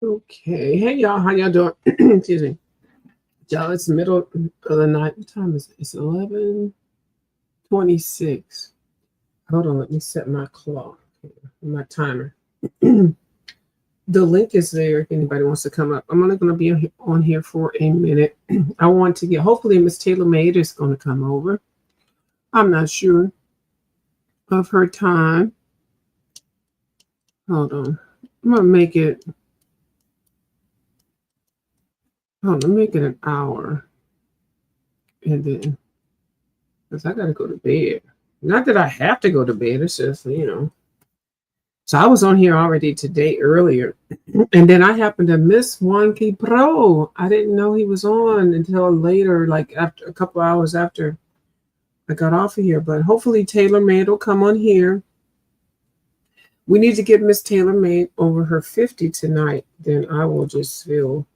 Okay. Hey y'all, how y'all doing? Excuse me. Y'all, it's the middle of the night. What time is it? It's 11:26. Hold on, let me set my clock here, my timer. The link is there if anybody wants to come up. I'm only going to be on here for a minute. I want to get, hopefully, Miss Taylor Maid is going to come over. I'm not sure of her time. Hold on. I'm going to make it, hold on, make it an hour. And then, because I got to go to bed. Not that I have to go to bed, it's just. So I was on here already today earlier. And then I happened to miss Juanqui Pro. I didn't know he was on until later, like after a couple hours after I got off of here. But hopefully Taylor Made will come on here. We need to get Miss Taylor Made over her 50 tonight. Then I will just feel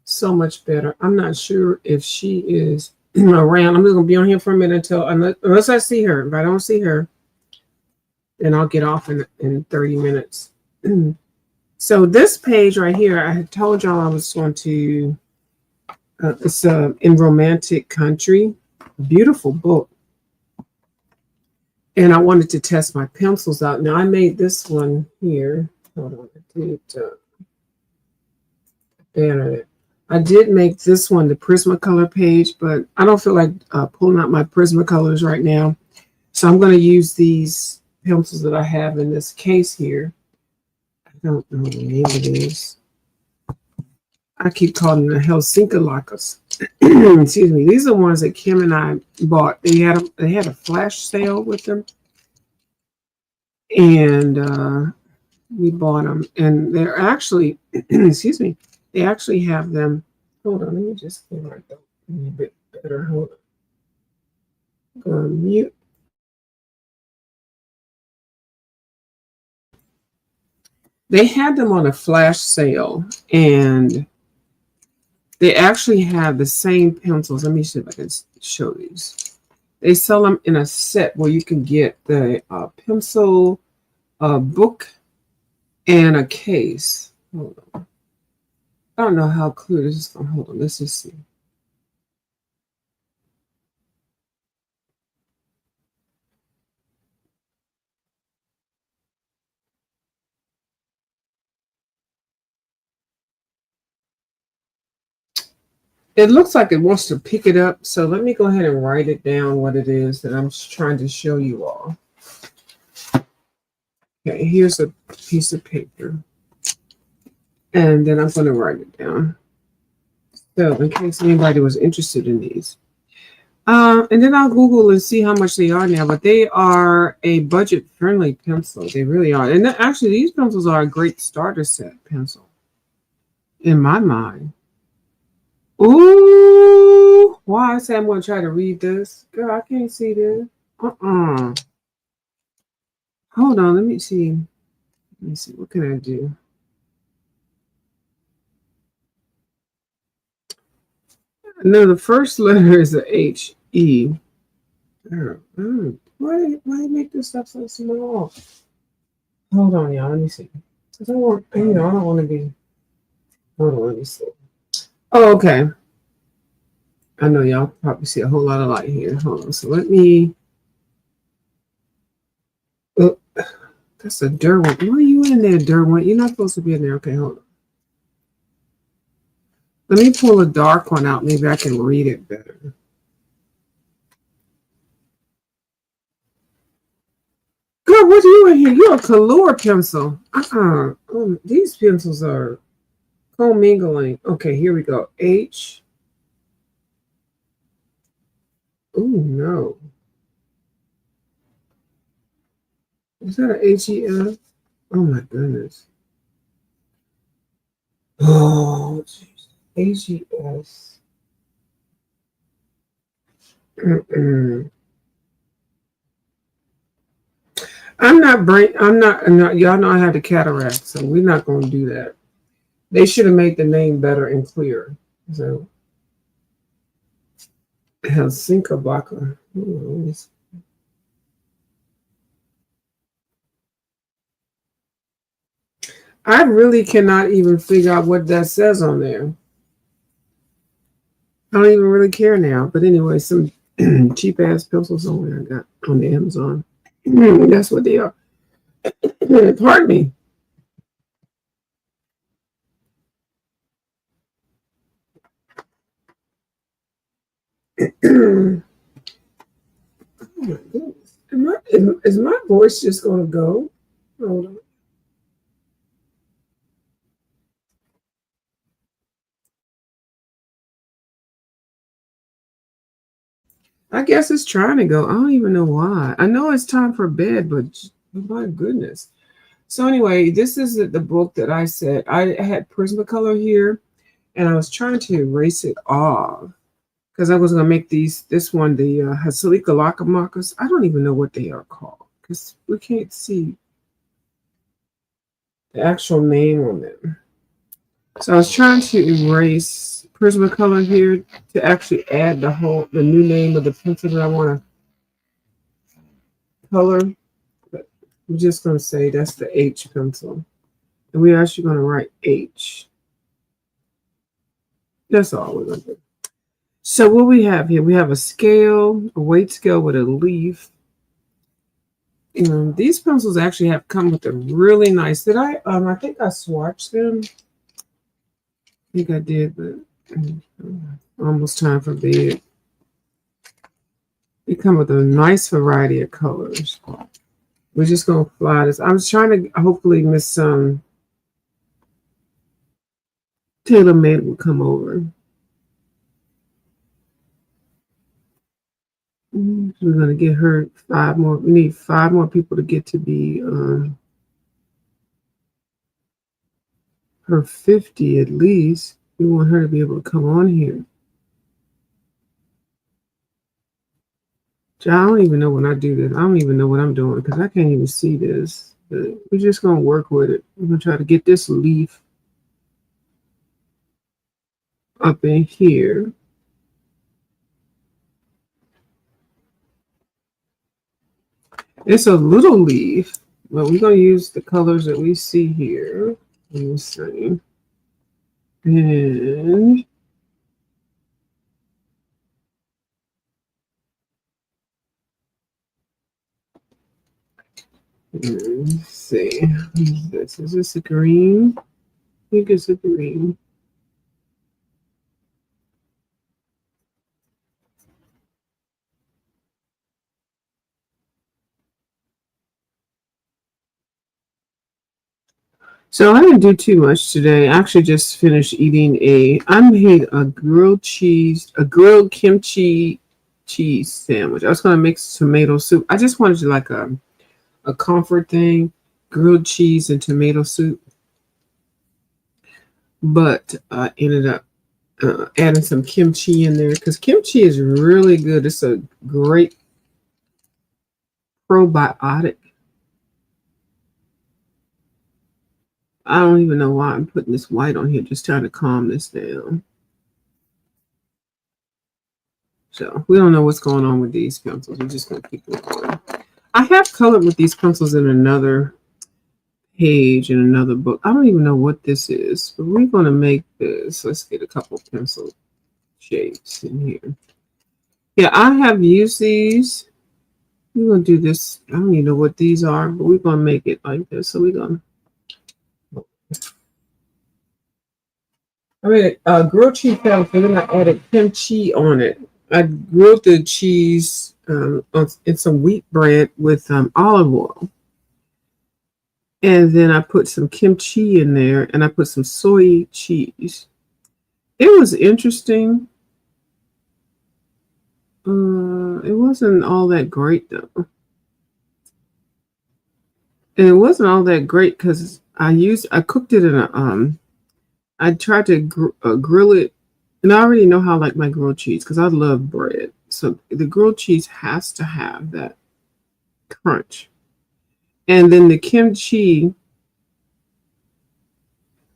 so much better. I'm not sure if she is around. I'm just gonna be on here for a minute unless I see her. If I don't see her, then I'll get off in 30 minutes. So this page right here, I had told y'all I was going to, it's In Romantic Country, beautiful book. And I wanted to test my pencils out. Now I made this one here. Hold on, I did make this one the Prismacolor page, but I don't feel like pulling out my Prismacolors right now. So I'm going to use these pencils that I have in this case here. I don't know the name of these. I keep calling them the Helsinki Lacquers. Excuse me. These are the ones that Kim and I bought. They had a flash sale with them, and we bought them. And they're actually, excuse me, they actually have them. Hold on, let me just get my thought a little bit better. Hold on. Go on mute. They had them on a flash sale, and they actually have the same pencils. Let me see if I can show these. They sell them in a set where you can get the pencil, book, and a case. Hold on. I don't know how clear this is going to hold on. Let's just see. It looks like it wants to pick it up. So let me go ahead and write it down what it is that I'm trying to show you all. Okay, here's a piece of paper. And then I'm going to write it down. So in case anybody was interested in these. And then I'll Google and see how much they are now. But they are a budget-friendly pencil. They really are. And actually, these pencils are a great starter set pencil. In my mind. Ooh, why I say I'm going to try to read this. Girl, I can't see this. Hold on, let me see. Let me see, what can I do? No, the first letter is a H-E. Why make this stuff so small? Hold on, y'all, let me see. Because I don't want to be, hold on, let me see. Oh, okay. I know y'all probably see a whole lot of light here. Hold on, so let me, oh, that's a Derwent. Why are you in there, Derwent? You're not supposed to be in there. Okay, hold on. Let me pull a dark one out. Maybe I can read it better. Girl, what are you in here? You're a color pencil. These pencils are commingling. Okay, here we go. H. Oh, no. Is that an H-E-F? Oh, my goodness. Oh, jeez. H-E-S. I'm not, y'all know I had the cataract, so we're not going to do that. They should have made the name better and clearer. So, Helsinki Lacquer. I really cannot even figure out what that says on there. I don't even really care now. But anyway, some cheap ass pencils on there I got on the Amazon. That's what they are. Pardon me. Oh my goodness. Is my voice just going to go? Hold on. I guess it's trying to go. I don't even know why. I know it's time for bed, but my goodness. So anyway, this is the book that I said I had Prismacolor here, and I was trying to erase it off because I was gonna make this one the Hasalika Lakamakas. I don't even know what they are called because we can't see the actual name on them. So I was trying to erase Prismacolor here to actually add the new name of the pencil that I want to color. But I'm just gonna say that's the H pencil, and we're actually gonna write H. That's all we're gonna do. So what we have here, we have a scale, a weight scale with a leaf. These pencils actually have come with a really nice. Did I? I think I swatched them. I think I did, but almost time for bed. They come with a nice variety of colors. We're just gonna fly this. I was trying to hopefully Miss Taylor Made will come over. We're gonna get her 5 more. We need 5 more people to get to be her 50 at least. We want her to be able to come on here. I don't even know when I do this. I don't even know what I'm doing because I can't even see this. But we're just gonna work with it. We're gonna try to get this leaf up in here. It's a little leaf, but we're gonna use the colors that we see here. Let me see. And let's see. This is this a green? I think it's a green. So I didn't do too much today. I actually just finished eating I made a grilled kimchi cheese sandwich. I was gonna mix tomato soup. I just wanted to like a comfort thing, grilled cheese and tomato soup. But I ended up adding some kimchi in there because kimchi is really good. It's a great probiotic. I don't even know why I'm putting this white on here, just trying to calm this down. So we don't know what's going on with these pencils. We're just going to keep it going. I have colored with these pencils in another page in another book. I don't even know what this is, but we're going to make this. Let's get a couple pencil shapes in here. Yeah, I have used these. We're going to do this. I don't even know what these are, but we're going to make it like this. So we're going to. I made a grilled cheese sandwich, and then I added kimchi on it. I grilled the cheese in some wheat bread with olive oil. And then I put some kimchi in there, and I put some soy cheese. It was interesting. It wasn't all that great, though. And it wasn't all that great because I cooked it in I tried to grill it, and I already know how I like my grilled cheese because I love bread. So the grilled cheese has to have that crunch. And then the kimchi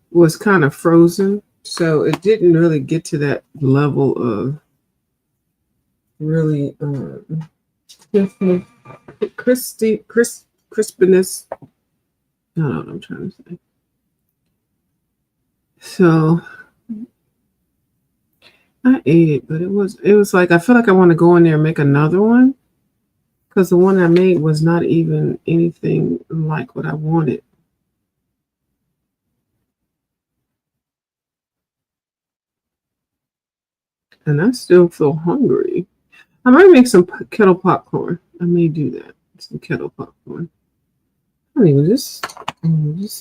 was kind of frozen, so it didn't really get to that level of really crispiness. I don't know what I'm trying to say. So I ate it, but it was like I feel like I want to go in there and make another one because the one I made was not even anything like what I wanted. And I still feel hungry. I might make some kettle popcorn. I may do that. Some kettle popcorn. I mean,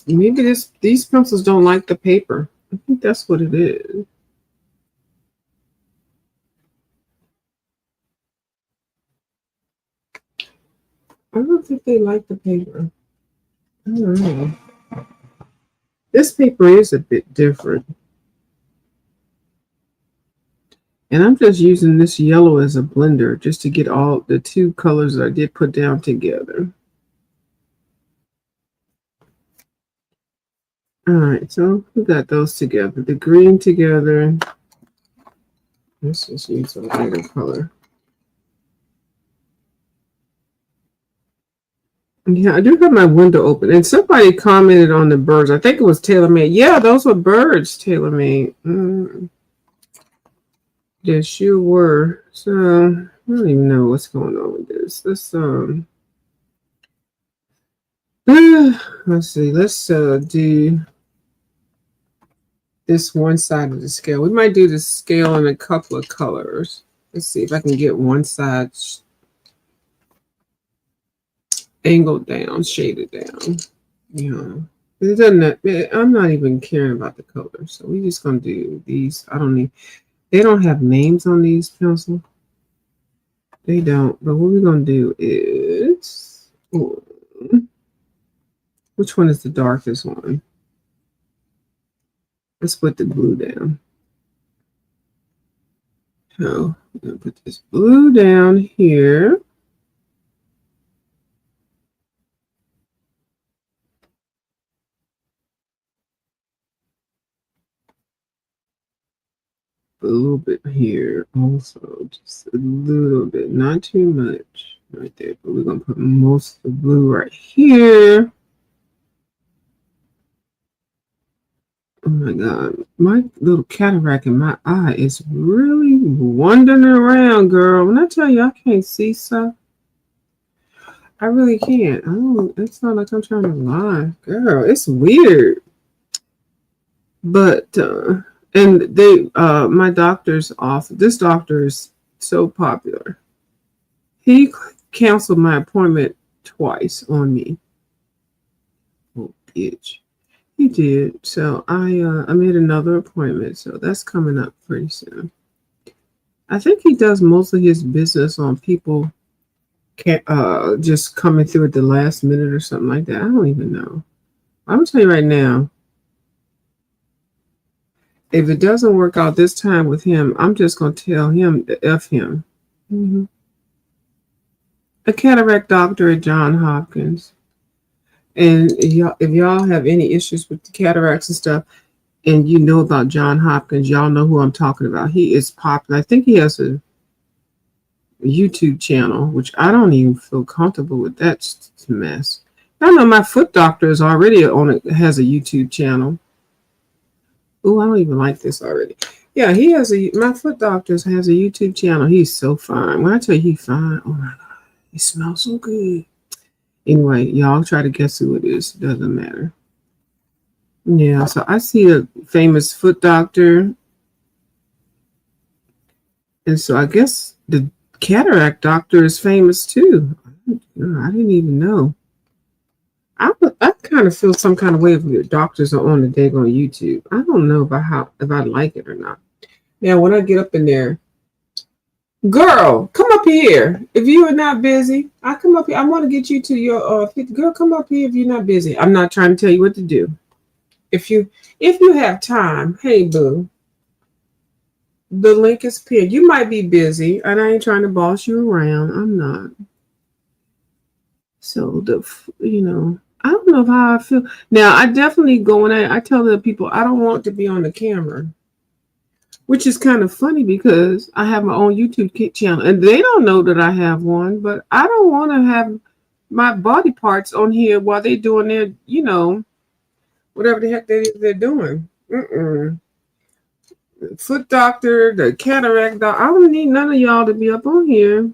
maybe these pencils don't like the paper. I think that's what it is. I don't think they like the paper. I don't know. This paper is a bit different. And I'm just using this yellow as a blender just to get all the two colors that I did put down together. All right, so we got those together. The green together. Let's just use a lighter color. Yeah, I do have my window open. And somebody commented on the birds. I think it was TaylorMade. Yeah, those were birds, TaylorMade. They sure were. So I don't even know what's going on with this. Let's see. Let's do this one side of the scale. We might do the scale in a couple of colors. Let's see if I can get one side angled down, shaded down. Yeah. It doesn't. I'm not even caring about the color. So we're just gonna do these. They don't have names on these pencils. They don't. But what we're gonna do is, which one is the darkest one? Let's put the blue down. So I'm gonna put this blue down here. A little bit here also, just a little bit, not too much right there, but we're gonna put most of the blue right here. Oh my god, my little cataract in my eye is really wandering around, girl. When I tell you I can't see stuff, I really can't. It's not like I'm trying to lie, girl. It's weird. But and they my doctor's office, this doctor is so popular. He canceled my appointment twice on me. Oh bitch. He did. So I made another appointment, so that's coming up pretty soon. I think he does most of his business on people just coming through at the last minute or something like that. I don't even know. I'm gonna tell you right now, if it doesn't work out this time with him, I'm just gonna tell him to F him. Mm-hmm. A cataract doctor at Johns Hopkins. And if y'all have any issues with the cataracts and stuff, and you know about Johns Hopkins, y'all know who I'm talking about. He is popular. I think he has a YouTube channel, which I don't even feel comfortable with that mess. I know my foot doctor is already has a YouTube channel. Oh, I don't even like this already. Yeah, my foot doctor has a YouTube channel. He's so fine. When I tell you he's fine, oh my god, he smells so good. Anyway, y'all try to guess who it is. It doesn't matter. Yeah, so I see a famous foot doctor. And so I guess the cataract doctor is famous too. I didn't even know. I kind of feel some kind of way if your doctors are on the day on YouTube. I don't know about if I like it or not. Now, when I get up in there, girl, come up here. If you are not busy, I come up here. I want to get you to your girl. Come up here if you're not busy. I'm not trying to tell you what to do. If you have time, hey boo. The link is pinned. You might be busy, and I ain't trying to boss you around. I'm not. So I don't know how I feel. Now, I definitely go and I tell the people I don't want to be on the camera, which is kind of funny because I have my own YouTube channel, and they don't know that I have one. But I don't want to have my body parts on here while they're doing their, whatever the heck they're doing. Mm-mm. Foot doctor, the cataract doctor. I don't need none of y'all to be up on here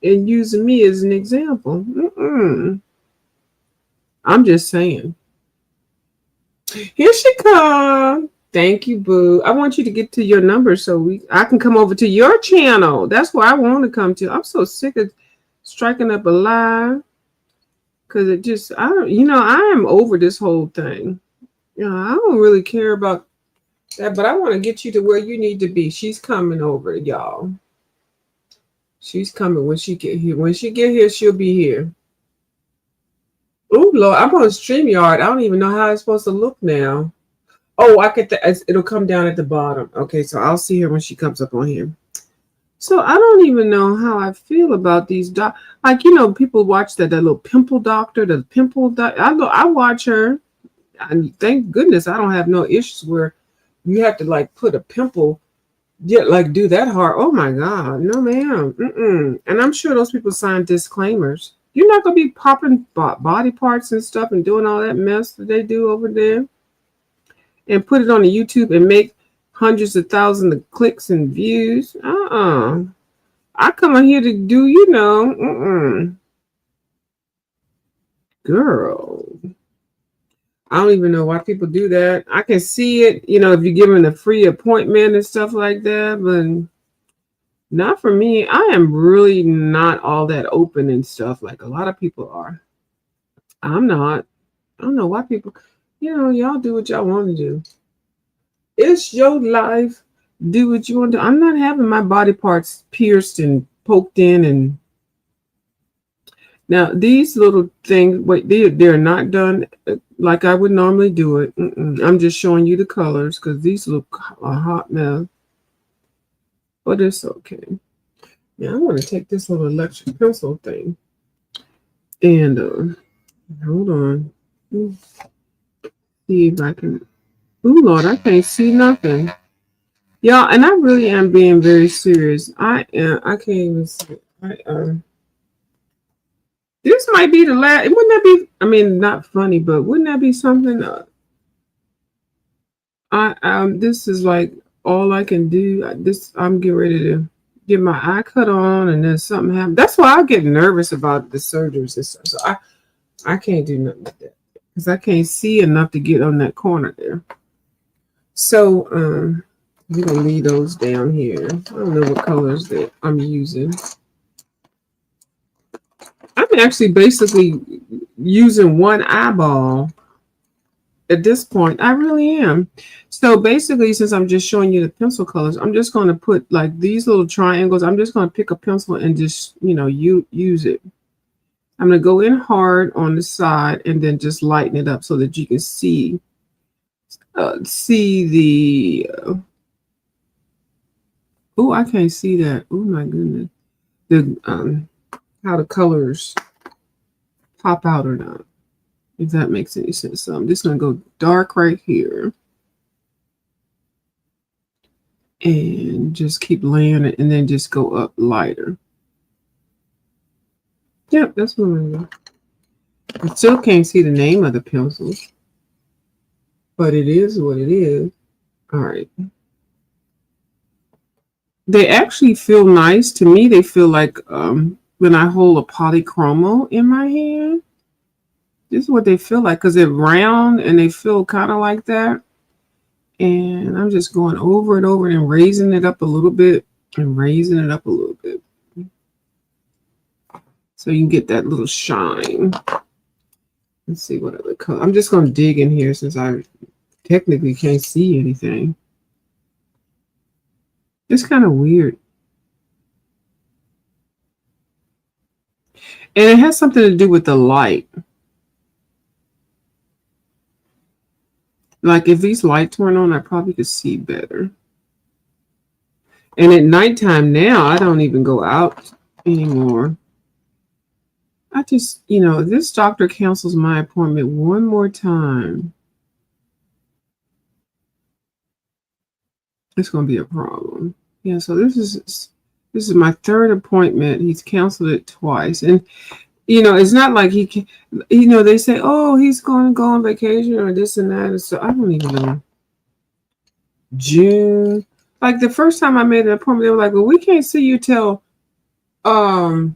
and using me as an example. Mm-mm. I'm just saying. Here she come. Thank you, boo. I want you to get to your number so I can come over to your channel. That's where I want to come to. I'm so sick of striking up a lie because it just I don't. I am over this whole thing. I don't really care about that, but I want to get you to where you need to be. She's coming over, y'all. She's coming when she get here. When she get here, she'll be here. Oh Lord, I'm on StreamYard. I don't even know how it's supposed to look now. Oh, it'll come down at the bottom. Okay, so I'll see her when she comes up on here. So I don't even know how I feel about these people watch that little pimple doctor, the pimple doc. I watch her, and thank goodness I don't have no issues where you have to like put a pimple, like do that hard. Oh my God, no ma'am. Mm-mm. And I'm sure those people sign disclaimers. You're not gonna be popping body parts and stuff and doing all that mess that they do over there, and put it on the YouTube and make hundreds of thousands of clicks and views. I come on here to do, girl. I don't even know why people do that. I can see it, if you give them a free appointment and stuff like that, but not for me. I am really not all that open and stuff like a lot of people are. I'm not. I don't know why people, y'all do what y'all want to do. It's your life. Do what you want to. I'm not having my body parts pierced and poked in. And now these little things, wait, they're not done like I would normally do it. I'm just showing you the colors because these look a hot mess. But it's okay. Now I want to take this little electric pencil thing and hold on. See if I can. Oh Lord, I can't see nothing. Y'all, and I really am being very serious. I can't even see. This might be the last. Wouldn't that be? I mean, not funny, but wouldn't that be something? This is like all I can do. I'm getting ready to get my eye cut on, and then something happens. That's why I get nervous about the surgeries and stuff. So I can't do nothing with that because I can't see enough to get on that corner there. So we're gonna leave those down here. I don't know what colors that I'm using. I'm actually basically using one eyeball at this point. I really am. So basically, since I'm just showing you the pencil colors, I'm just going to put like these little triangles. I'm just going to pick a pencil and just, use it. I'm going to go in hard on the side and then just lighten it up so that you can see the I can't see that. Oh my goodness. The how the colors pop out or not, if that makes any sense. So I'm just going to go dark right here and just keep layering it and then just go up lighter. Yep, that's what I'm doing. I still can't see the name of the pencils, but it is what it is. All right. They actually feel nice to me. They feel like when I hold a polychromo in my hand. This is what they feel like because they're round and they feel kind of like that. And I'm just going over and over and raising it up a little bit and raising it up a little bit. So you can get that little shine. Let's see what other color. I'm just going to dig in here since I technically can't see anything. It's kind of weird. And it has something to do with the light. Like if these lights weren't on, I probably could see better. And at nighttime now, I don't even go out anymore. I just, this doctor cancels my appointment one more time, it's going to be a problem. Yeah, so this is my third appointment. He's canceled it twice. And, it's not like he can, they say, oh, he's going to go on vacation or this and that. And so I don't even know. June. Like the first time I made an appointment, they were like, "Well, we can't see you till um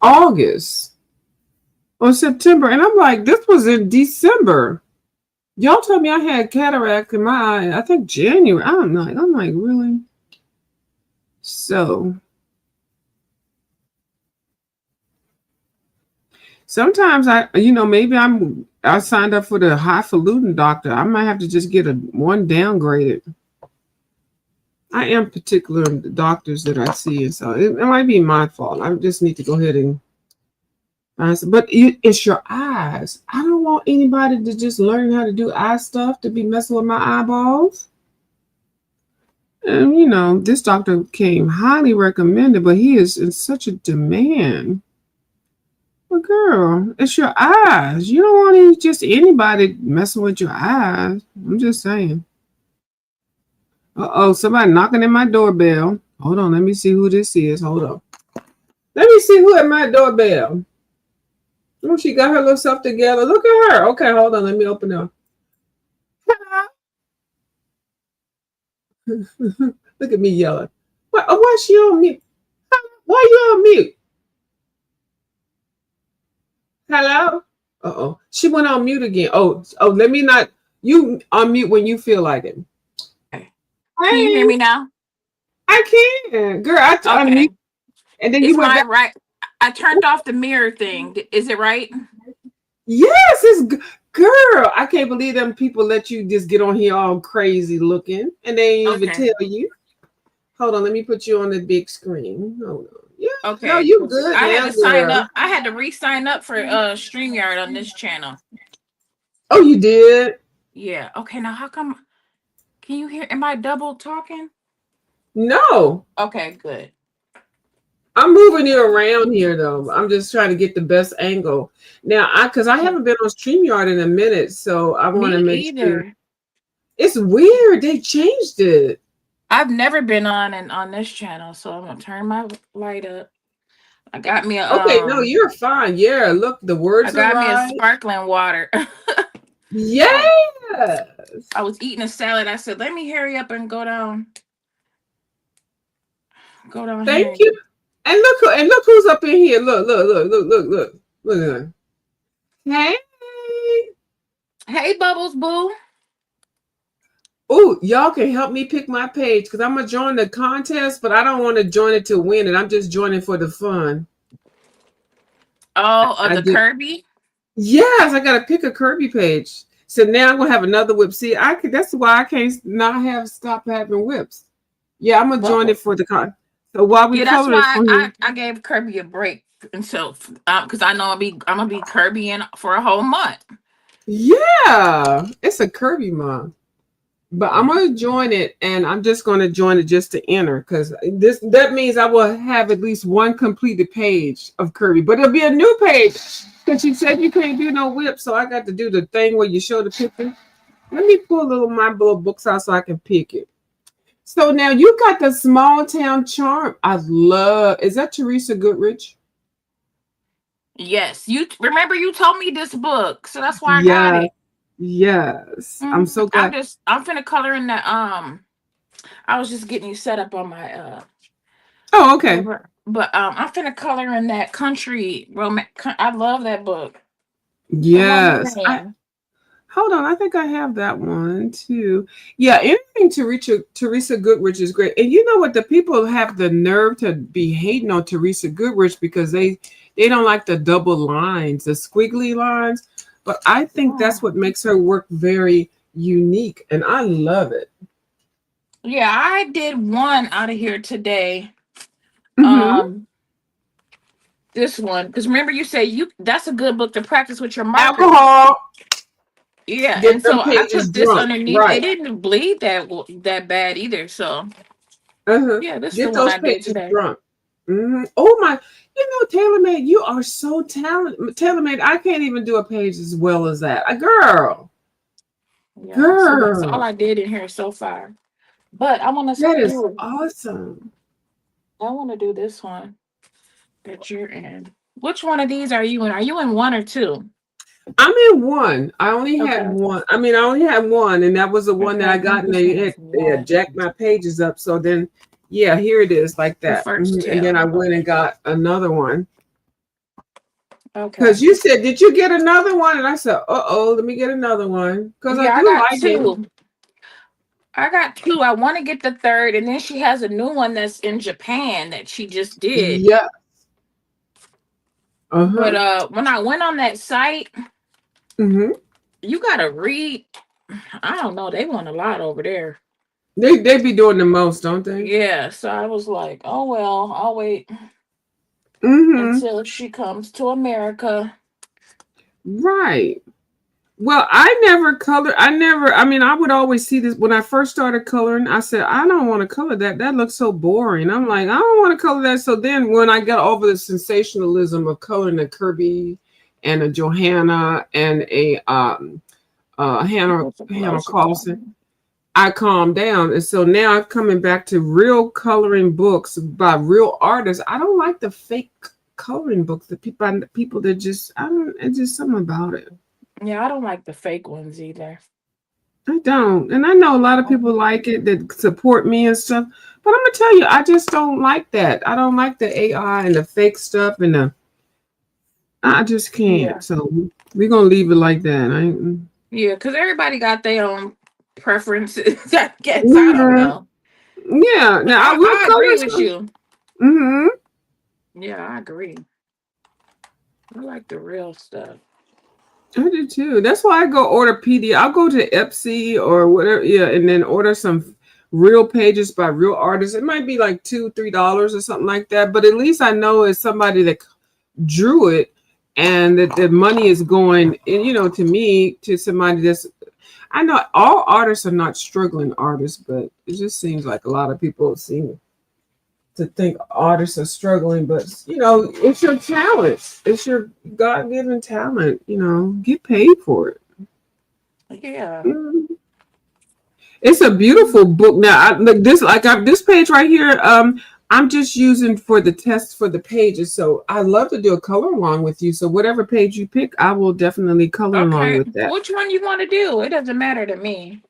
August or September," and I'm like, "This was in December. Y'all told me I had cataract in my eye. I think January." I'm like, really? So sometimes maybe I signed up for the highfalutin doctor. I might have to just get one downgraded. I am particular in the doctors that I see, and so it might be my fault. I just need to go ahead and but it's your eyes. I don't want anybody to just learn how to do eye stuff to be messing with my eyeballs. And this doctor came highly recommended, but he is in such a demand. But girl, it's your eyes. You don't want just anybody messing with your eyes. I'm just saying. Uh-oh, somebody knocking at my doorbell. Hold on, let me see who this is. Hold on. Let me see who at my doorbell. Oh, she got her little stuff together. Look at her. Okay, hold on. Let me open up. Look at me yelling. Why is she on mute? Why are you on mute? Hello? Uh-oh. She went on mute again. Oh, let me not. You unmute when you feel like it. Can you hear me now? I can. Girl, I unmute. And then you went back. Right. I turned off the mirror thing. Is it right? Yes, it's girl. I can't believe them people let you just get on here all crazy looking and they ain't even tell you. Hold on, let me put you on the big screen. Hold on. Yeah. Okay. No, you good. I had to sign up. I had to re-sign up for StreamYard on this channel. Oh, you did? Yeah. Okay. Now, how come? Can you hear? Am I double talking? No. Okay. Good. I'm moving you around here though. I'm just trying to get the best angle. Now, because I haven't been on StreamYard in a minute, so I want to make sure. It's weird. They changed it. I've never been on this channel, so I'm gonna turn my light up. I got me a okay. No, you're fine. Yeah, look, the words. I got me a sparkling water. Yes. I was eating a salad. I said, "Let me hurry up and go down." Thank you. And look who's up in here. Look at her. Hey, Bubbles Boo. Oh, y'all can help me pick my page because I'm gonna join the contest, but I don't want to join it to win it. I'm just joining for the fun. Oh, the Kirby? Yes, I gotta pick a Kirby page. So now I'm gonna have another whip. See, that's why I can't not stop having whips. Yeah, I'm gonna join it for the con. So while we that's why I gave Kirby a break until because I know I'm gonna be Kirby in for a whole month. Yeah, it's a Kirby month. But I'm gonna join it, and I'm just gonna join it just to enter because that means I will have at least one completed page of Kirby. But it'll be a new page because you said you can't do no whip, so I got to do the thing where you show the picture. Let me pull my little books out so I can pick it. So now you got the Small Town Charm. I love. Is that Teresa Goodrich? Yes, you remember you told me this book, so that's why I got it. Yes, I'm so glad. I'm finna color in the I was just getting you set up on my Oh, okay. But I'm finna color in that country romance. I love that book. Yes. Hold on, I think I have that one too. Yeah, anything Teresa Goodrich is great. And you know what? The people have the nerve to be hating on Teresa Goodrich because they don't like the double lines, the squiggly lines. But I think that's what makes her work very unique, and I love it. Yeah, I did one out of here today. This one, because remember you say that's a good book to practice with your marker. Alcohol. Yeah, and so I put this underneath. Right. It didn't bleed that bad either. So yeah, this is the one I did today. Drunk. Oh my! TaylorMade, you are so talented. TaylorMade, I can't even do a page as well as that. A girl. Yeah, girl, so that's all I did in here so far. But I want to. That is awesome. I want to do this one that you're in. Which one of these are you in? Are you in one or two? I'm in one. I only had one. I mean, I only had one, and that was the one that I got, and they had jacked my pages up. So then, yeah, here it is, like that. Mm-hmm. And then I went and got another one. Okay. Because you said, did you get another one? And I said, let me get another one. Because I do like two. I got two. I want to get the third, and then she has a new one that's in Japan that she just did. Yeah. But when I went on that site, you gotta read. I don't know. They want a lot over there. They be doing the most, don't they? Yeah. So I was like, oh well, I'll wait until she comes to America. Right. Well, I never colored. I would always see this when I first started coloring. I said, I don't want to color that. That looks so boring. I'm like, I don't want to color that. So then when I got over the sensationalism of coloring a Kirby and a Johanna and a Hannah Carlson, I calmed down. And so now I'm coming back to real coloring books by real artists. I don't like the fake coloring books, the people that just, it's just something about it. Yeah, I don't like the fake ones either. I don't. And I know a lot of people like it that support me and stuff. But I'm going to tell you, I just don't like that. I don't like the AI and the fake stuff and I just can't. Yeah. So we're going to leave it like that. Yeah, because everybody got their own preferences. I guess. I don't know. Yeah. Now I agree with you. Yeah, I agree. I like the real stuff. I do too. That's why I go order PDF. I'll go to Etsy or whatever, and then order some real pages by real artists. It might be like $2-3 or something like that, but at least I know it's somebody that drew it, and that the money is going, to me, to somebody that's. I know all artists are not struggling artists, but it just seems like a lot of people seem to think artists are struggling, but it's your talent. It's your God-given talent. Get paid for it. Yeah. It's a beautiful book. Now, this page right here. I'm just using for the test for the pages. So I love to do a color along with you. So whatever page you pick, I will definitely color along with that. Which one you want to do? It doesn't matter to me.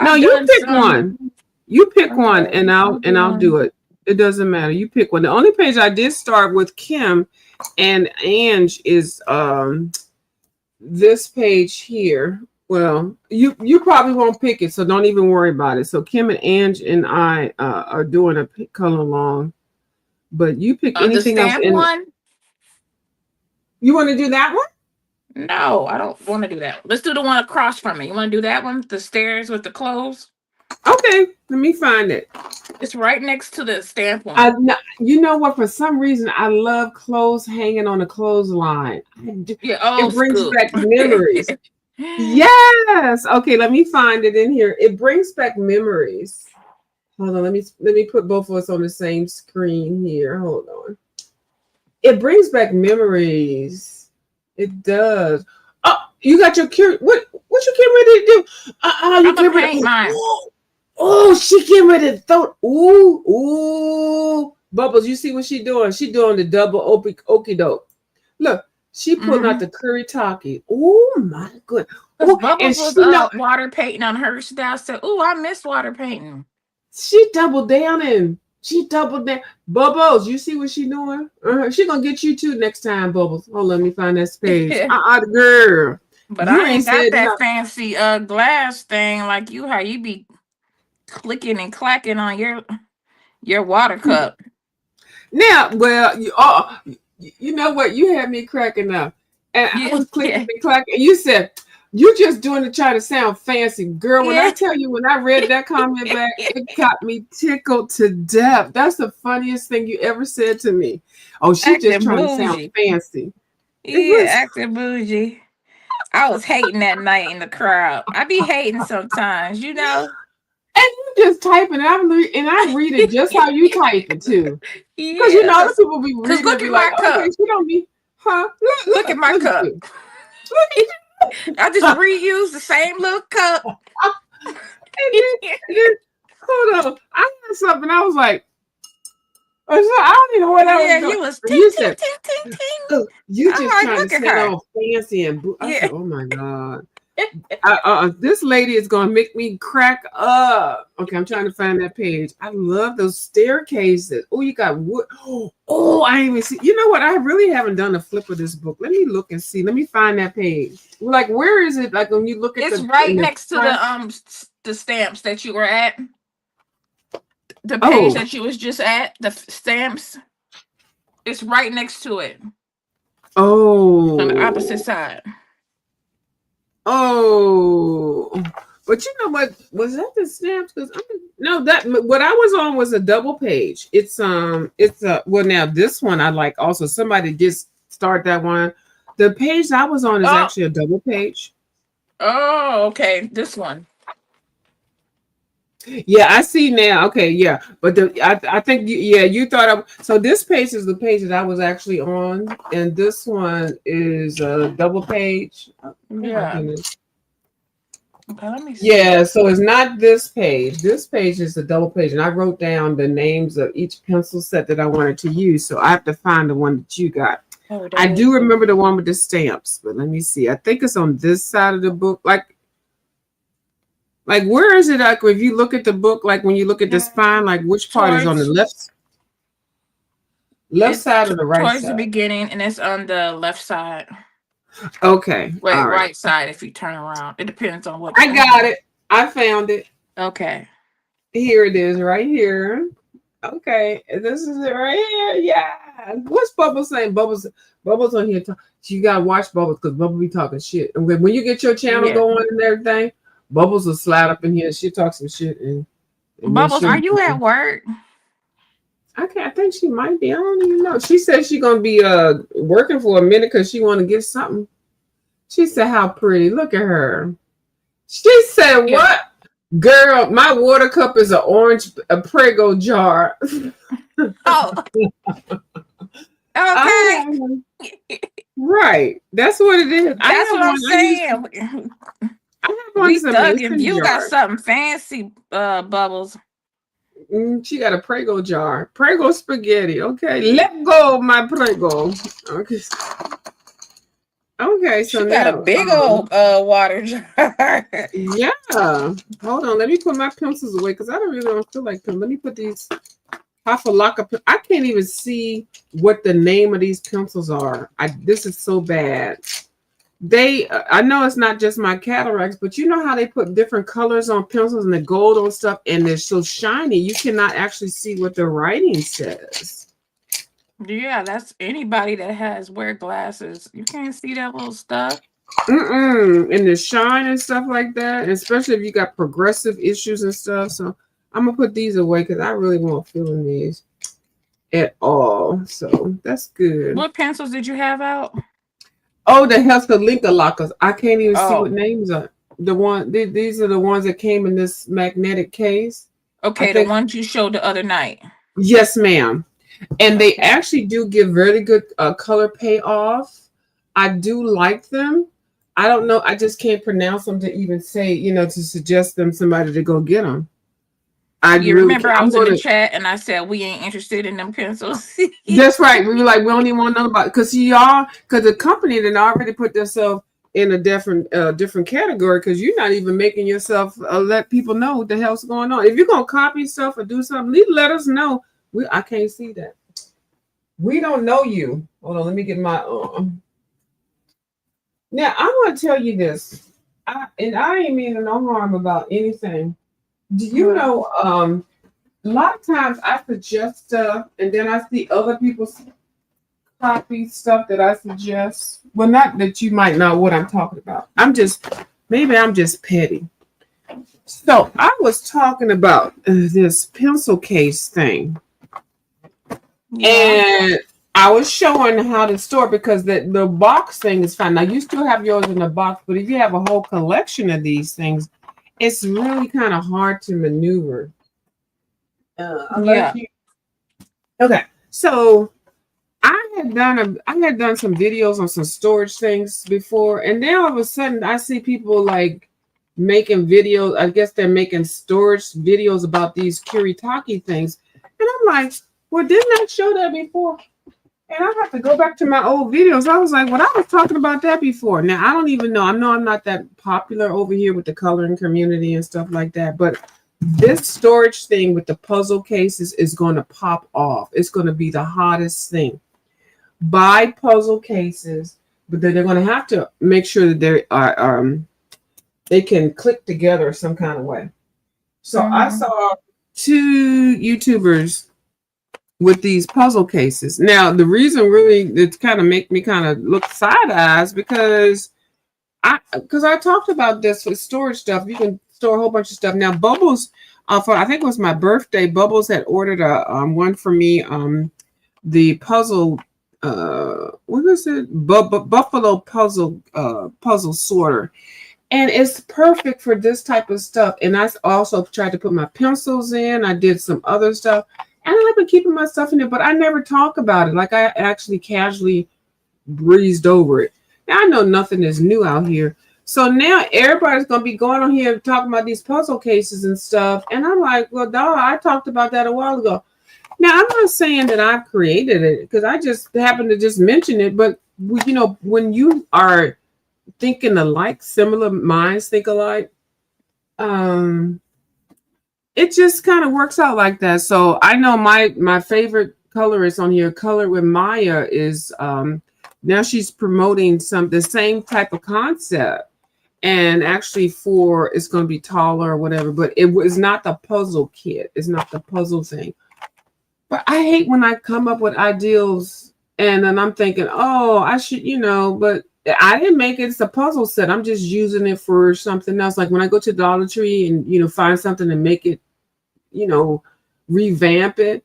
No, you pick one. You pick one, and I'll do it. It doesn't matter. You pick one. The only page I did start with Kim and Ange is this page here. Well, you probably won't pick it, so don't even worry about it. So Kim and Ange and I are doing a color along, but you pick anything else. One? You want to do that one? No, I don't want to do that. Let's do the one across from me. You want to do that one? The stairs with the clothes? Okay, let me find it. It's right next to the stamp one. You know what? For some reason, I love clothes hanging on a clothesline. Yeah, it brings back memories. Yes. Okay, let me find it in here. It brings back memories. Hold on. Let me put both of us on the same screen here. Hold on. It brings back memories. It does. Oh, you got your cure. What you getting ready to do? You getting ready to mine. Oh, she getting ready to throw. Ooh. Bubbles, you see what she doing? She doing the double okie doke. Look. She pulling out the curry talkie. Oh my goodness! Bubbles was water painting on her style. Said, "Oh, I miss water painting." She doubled down and she doubled down. Bubbles, you see what she doing? She gonna get you too next time, Bubbles. Hold on, let me find that space. Girl. But I ain't got that fancy glass thing like you. How you be clicking and clacking on your water cup? Now, well, you know what? You had me cracking up. And I was clicking and clacking. And you said, you're just doing it to try to sound fancy. Girl, when I tell you, when I read that comment back, it got me tickled to death. That's the funniest thing you ever said to me. Oh, she's just trying to sound fancy. Yeah, acting bougie. I was hating that night in the crowd. I be hating sometimes, And you just typing, and I read it just how you type it too. Because other people be reading. Look at my cup. Okay, she don't be, huh? Look at my cup. I just reuse the same little cup. and then, hold on. I had something. I was like, I don't even know what I was doing. You was ting, ting, ting, ting, ting. You just like, trying to sound all fancy and I said, oh my God. This lady is gonna make me crack up. Okay, I'm trying to find that page. I love those staircases. Oh, you got wood. Oh, I ain't even see. You know what? I really haven't done a flip of this book. Let me look and see. Let me find that page. Like, where is it? Like when you look at it's right next to the stamps that you were at. The page that you was just at, the stamps. It's right next to it. Oh, on the opposite side. Oh, but you know what? Was that the stamps? Because no, that what I was on was a double page. It's well now this one I like also. Somebody just start that one. The page I was on is actually a double page. Oh, okay. This one. Yeah, I see now. Okay, yeah, but I think you thought so. This page is the page that I was actually on, and this one is a double page. Yeah. Okay, let me see. Yeah, so it's not this page. This page is the double page, and I wrote down the names of each pencil set that I wanted to use. So I have to find the one that you got. Oh, I do remember the one with the stamps, but let me see. I think it's on this side of the book, Like where is it? Like if you look at the book, like when you look at the spine, like which part is on the left side or the right towards side? The beginning, and it's on the left side. Okay. Wait, right side if you turn around. It depends on what. I got it. I found it. Okay. Here it is, right here. Okay, this is it right here. Yeah. What's Bubbles saying? Bubbles on here. You gotta watch Bubbles because Bubbles be talking shit. And when you get your channel going and everything. Bubbles will slide up in here. She talks some shit. And Bubbles, are you at work? I think she might be. I don't even know. She said she's gonna be working for a minute because she want to get something. She said, "How pretty! Look at her." She said, "What, girl? My water cup is an orange Prego jar." Oh, okay. Right. That's what it is. That's what I'm saying. You got something fancy, Bubbles. She got a Prego jar. Prego spaghetti. Okay. Let go of my Prego. Okay. Okay. So she got a big old water jar. Yeah. Hold on. Let me put my pencils away because I really don't feel like them. Let me put these Hafalaka. I can't even see what the name of these pencils are. This is so bad. I know it's not just my cataracts, but you know how they put different colors on pencils and the gold on stuff, and they're so shiny you cannot actually see what the writing says. Yeah, that's anybody that wear glasses. You can't see that little stuff. And the shine and stuff like that, especially if you got progressive issues and stuff. So I'm gonna put these away because I really won't feel in these at all. So that's good. What pencils did you have out? Oh, the Hespelinka lockers. I can't even see what names are. These are the ones that came in this magnetic case. Okay, the ones you showed the other night. Yes, ma'am. And they actually do give very good color payoff. I do like them. I don't know. I just can't pronounce them to even say, to suggest somebody to go get them. Remember I was in the chat and I said we ain't interested in them pencils. That's right. We were like, we don't even want to know about it because the company then already put themselves in a different category because you're not even making yourself let people know what the hell's going on. If you're gonna copy stuff or do something, let us know. I can't see that. We don't know you. Hold on, let me get my. Now I'm gonna tell you this, I ain't meaning no harm about anything. Do you know, a lot of times I suggest stuff and then I see other people's copy stuff that I suggest. Well, not that you might know what I'm talking about. Maybe I'm just petty. So I was talking about this pencil case thing. Yeah. And I was showing how to store because the box thing is fine. Now you still have yours in the box, but if you have a whole collection of these things, it's really kind of hard to maneuver. Okay, so I had done some videos on some storage things before, and then all of a sudden I see people like making videos. I guess they're making storage videos about these Kuretake things, and I'm like, Well, didn't I show that before? And I have to go back to my old videos. I was like, well, I was talking about that before. Now, I don't even know. I know I'm not that popular over here with the coloring community and stuff like that. But this storage thing with the puzzle cases is going to pop off. It's going to be the hottest thing. Buy puzzle cases, but then they're going to have to make sure that they can click together some kind of way. So I saw 2 YouTubers with these puzzle cases. Now, the reason really it kind of make me kind of look side eyes because I talked about this with storage stuff. You can store a whole bunch of stuff. Now, Bubbles, for I think it was my birthday, Bubbles had ordered a one for me. The puzzle, what is it? Buffalo puzzle sorter. And it's perfect for this type of stuff. And I also tried to put my pencils in. I did some other stuff. And I've been keeping my stuff in there, but I never talk about it. Like I actually casually breezed over it. Now I know nothing is new out here. So now everybody's going to be going on here talking about these puzzle cases and stuff. And I'm like, well, dog, I talked about that a while ago. Now, I'm not saying that I created it because I just happened to just mention it. But, you know, when you are thinking alike, similar minds think alike, it just kind of works out like that. So I know my favorite colorist on here, Color with Maya, is now she's promoting the same type of concept. And actually it's going to be taller or whatever, but it was not the puzzle kit. It's not the puzzle thing. But I hate when I come up with ideals and then I'm thinking, oh, I should, you know, but I didn't make it. It's a puzzle set. I'm just using it for something else. Like when I go to Dollar Tree and, you know, find something and make it, you know, revamp it.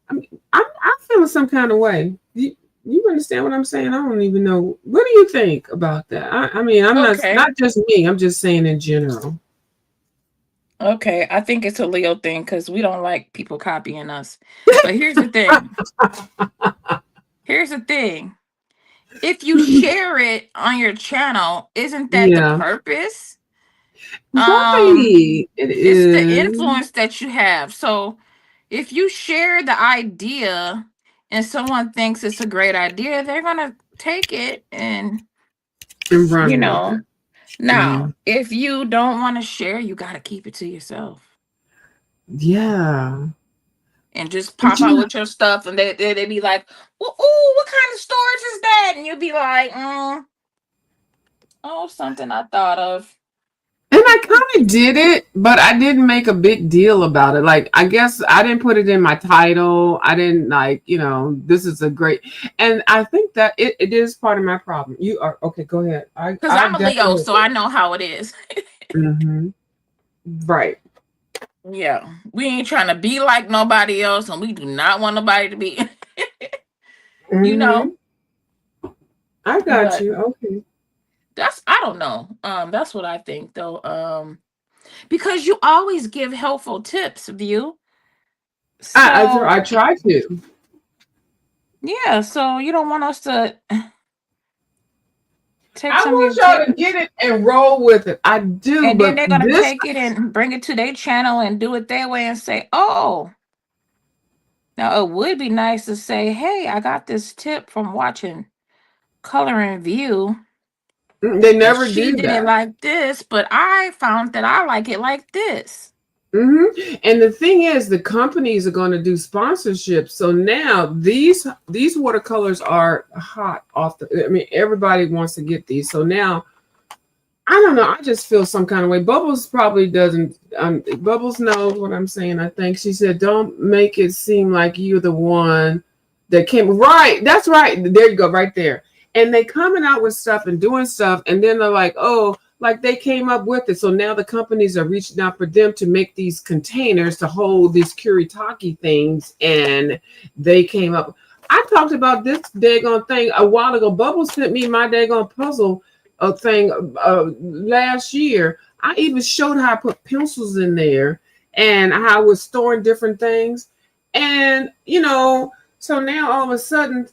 I mean, I'm feeling some kind of way. You understand what I'm saying? I don't even know. What do you think about that? I mean, I'm not just me. I'm just saying in general. Okay, I think it's a Leo thing because we don't like people copying us. But here's the thing. Here's the thing. If you share it on your channel, isn't that the purpose? Right. It's the influence that you have. So if you share the idea and someone thinks it's a great idea, they're gonna take it and run, you know. Now, if you don't want to share, you got to keep it to yourself. Yeah. And just pop out with your stuff, and they be like, well, "Ooh, what kind of storage is that?" And you'll be like, "Oh, something I thought of." And I kind of did it, but I didn't make a big deal about it. Like, I guess I didn't put it in my title. I didn't this is a great, and I think that it is part of my problem. You are okay. Go ahead. Because I'm a Leo, so I know how it is. Right. Yeah, we ain't trying to be like nobody else, and we do not want nobody to be. You know. I got you. Okay. I don't know. That's what I think though. Because you always give helpful tips, View. So, I try to. Yeah, so you don't want us to take I want y'all to get it and roll with it. I do. And then they're gonna take it and bring it to their channel and do it their way and say, oh. Now it would be nice to say, hey, I got this tip from watching Coloring View. They never do that. She did it like this, but I found that I like it like this. And the thing is, the companies are going to do sponsorships. So now these watercolors are hot off the. I mean, everybody wants to get these. So now, I don't know. I just feel some kind of way. Bubbles probably doesn't. Bubbles knows what I'm saying. I think she said, "Don't make it seem like you're the one that came." Right. That's right. There you go. Right there. And they coming out with stuff and doing stuff, and then they're like, oh, like they came up with it. So now the companies are reaching out for them to make these containers to hold these Kuretake things. And they came up. I talked about this daggone thing a while ago. Bubbles sent me my daggone puzzle thing last year. I even showed how I put pencils in there and how I was storing different things. And, so now all of a sudden,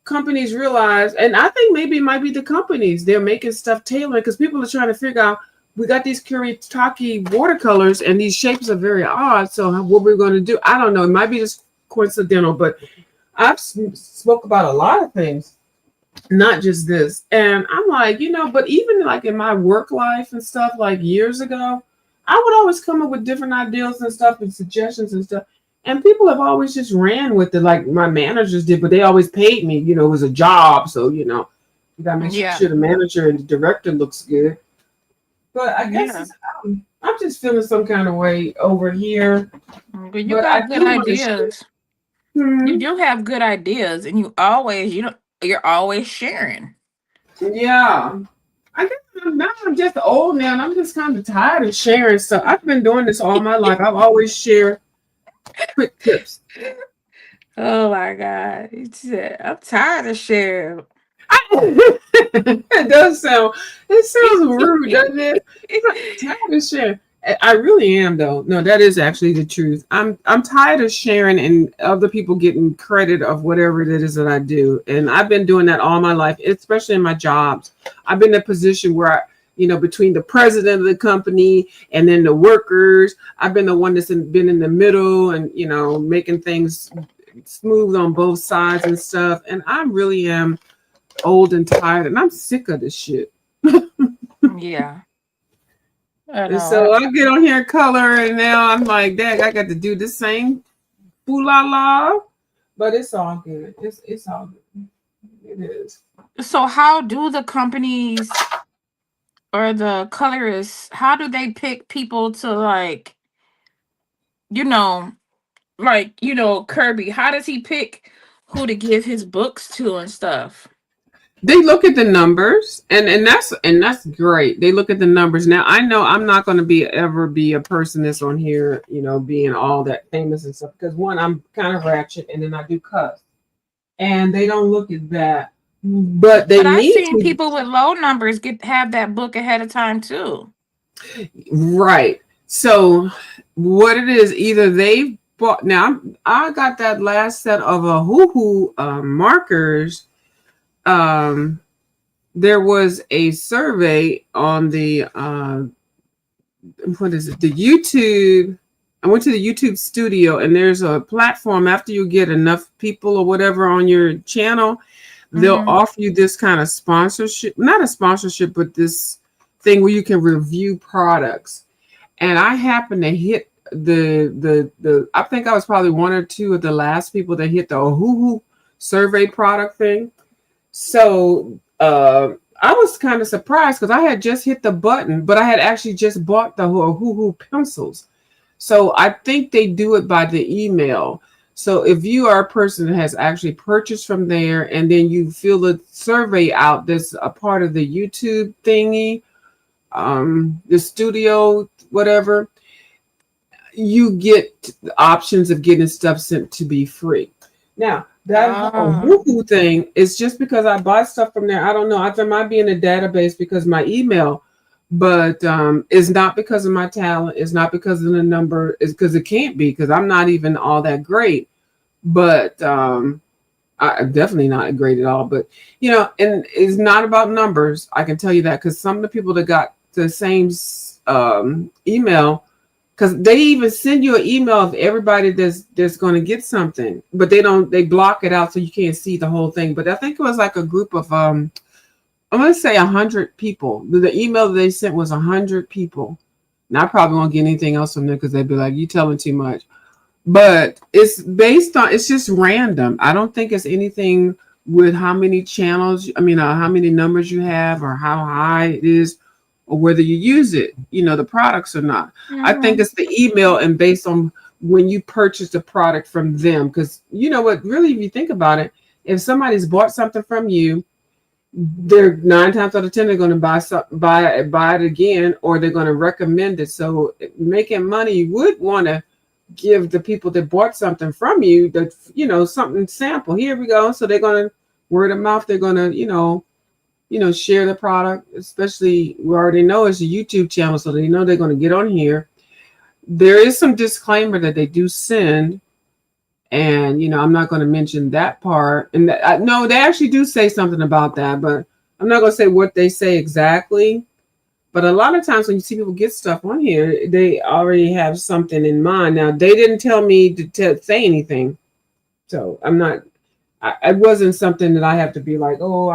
companies realize, and I think maybe it might be the companies, they're making stuff tailored because people are trying to figure out, we got these Kuretake watercolors and these shapes are very odd. So what we're going to do, I don't know. It might be just coincidental, but I've spoke about a lot of things, not just this. And I'm like, but even like in my work life and stuff, like years ago, I would always come up with different ideas and stuff and suggestions and stuff. And people have always just ran with it, like my managers did, but they always paid me. It was a job, so you gotta make Yeah. sure the manager and the director looks good. But I guess Yeah. I'm just feeling some kind of way over here. But you But I got good do want to share. ideas. You Hmm. do have good ideas, and you're always sharing. Yeah. I guess now I'm just old now, and I'm just kind of tired of sharing stuff. I've been doing this all my life. I've always shared quick tips. Oh my God. He said, I'm tired of sharing. It sounds rude, doesn't it? I'm tired of sharing. I really am though. No, that is actually the truth. I'm tired of sharing and other people getting credit of whatever it is that I do. And I've been doing that all my life, especially in my jobs. I've been in a position where between the president of the company and then the workers, I've been the one that's been in the middle and making things smooth on both sides and stuff. And I really am old and tired, and I'm sick of this shit. Yeah. I And know. so I get on here color, and now I'm like, Dad, I got to do the same ooh la la, but it's all good. It's all good. It is. So how do the companies or the colorists, how do they pick people to you know, Kirby, how does he pick who to give his books to and stuff? They look at the numbers, and that's great. They look at the numbers. Now I know I'm not going to ever be a person that's on here, being all that famous and stuff. Because one, I'm kind of ratchet, and then I do cuss, and they don't look at that. But they But I've need seen to. people with low numbers have that book ahead of time too. Right. So what it is, either they bought. Now I got that last set of a hoo markers. Um, there was a survey on the what is it? The YouTube. I went to the YouTube studio, and there's a platform after you get enough people or whatever on your channel, they'll Mm-hmm. offer you this kind of sponsorship, not a sponsorship, but this thing where you can review products. And I happened to hit the I think I was probably one or two of the last people that hit the Ohuhu survey product thing. So I was kind of surprised because I had just hit the button, but I had actually just bought the Ohuhu pencils. So I think they do it by the email. So if you are a person that has actually purchased from there and then you fill the survey out that's a part of the YouTube thingy, the studio, whatever, you get options of getting stuff sent to be free. Now, that whole Ah. woohoo thing is just because I buy stuff from there. I don't know. There might be in a database because my email, but it's not because of my talent. It's not because of the number. It's because it can't be because I'm not even all that great. But I'm definitely not great at all. But and it's not about numbers. I can tell you that because some of the people that got the same email, because they even send you an email of everybody that's going to get something, but they block it out so you can't see the whole thing. But I think it was like a group of I'm going to say 100 people. The email that they sent was 100 people. And I probably won't get anything else from them because they'd be like, you telling too much. But it's just random. I don't think it's anything with how many channels, how many numbers you have or how high it is or whether you use it, the products or not. I think Mhm. it's the email and based on when you purchase the product from them. Because you know what, really, if you think about it, if somebody's bought something from you, they're 9 times out of 10 they're going to buy it again, or they're going to recommend it. So making money, you would want to give the people that bought something from you that something sample. Here we go. So they're going to word of mouth. They're going to share the product. Especially we already know it's a YouTube channel, so they know they're going to get on here. There is some disclaimer that they do send. And I'm not going to mention that part. And no, they actually do say something about that, but I'm not going to say what they say exactly. But a lot of times when you see people get stuff on here, they already have something in mind. Now they didn't tell me to say anything. So I'm not. It wasn't something that I have to be like, oh,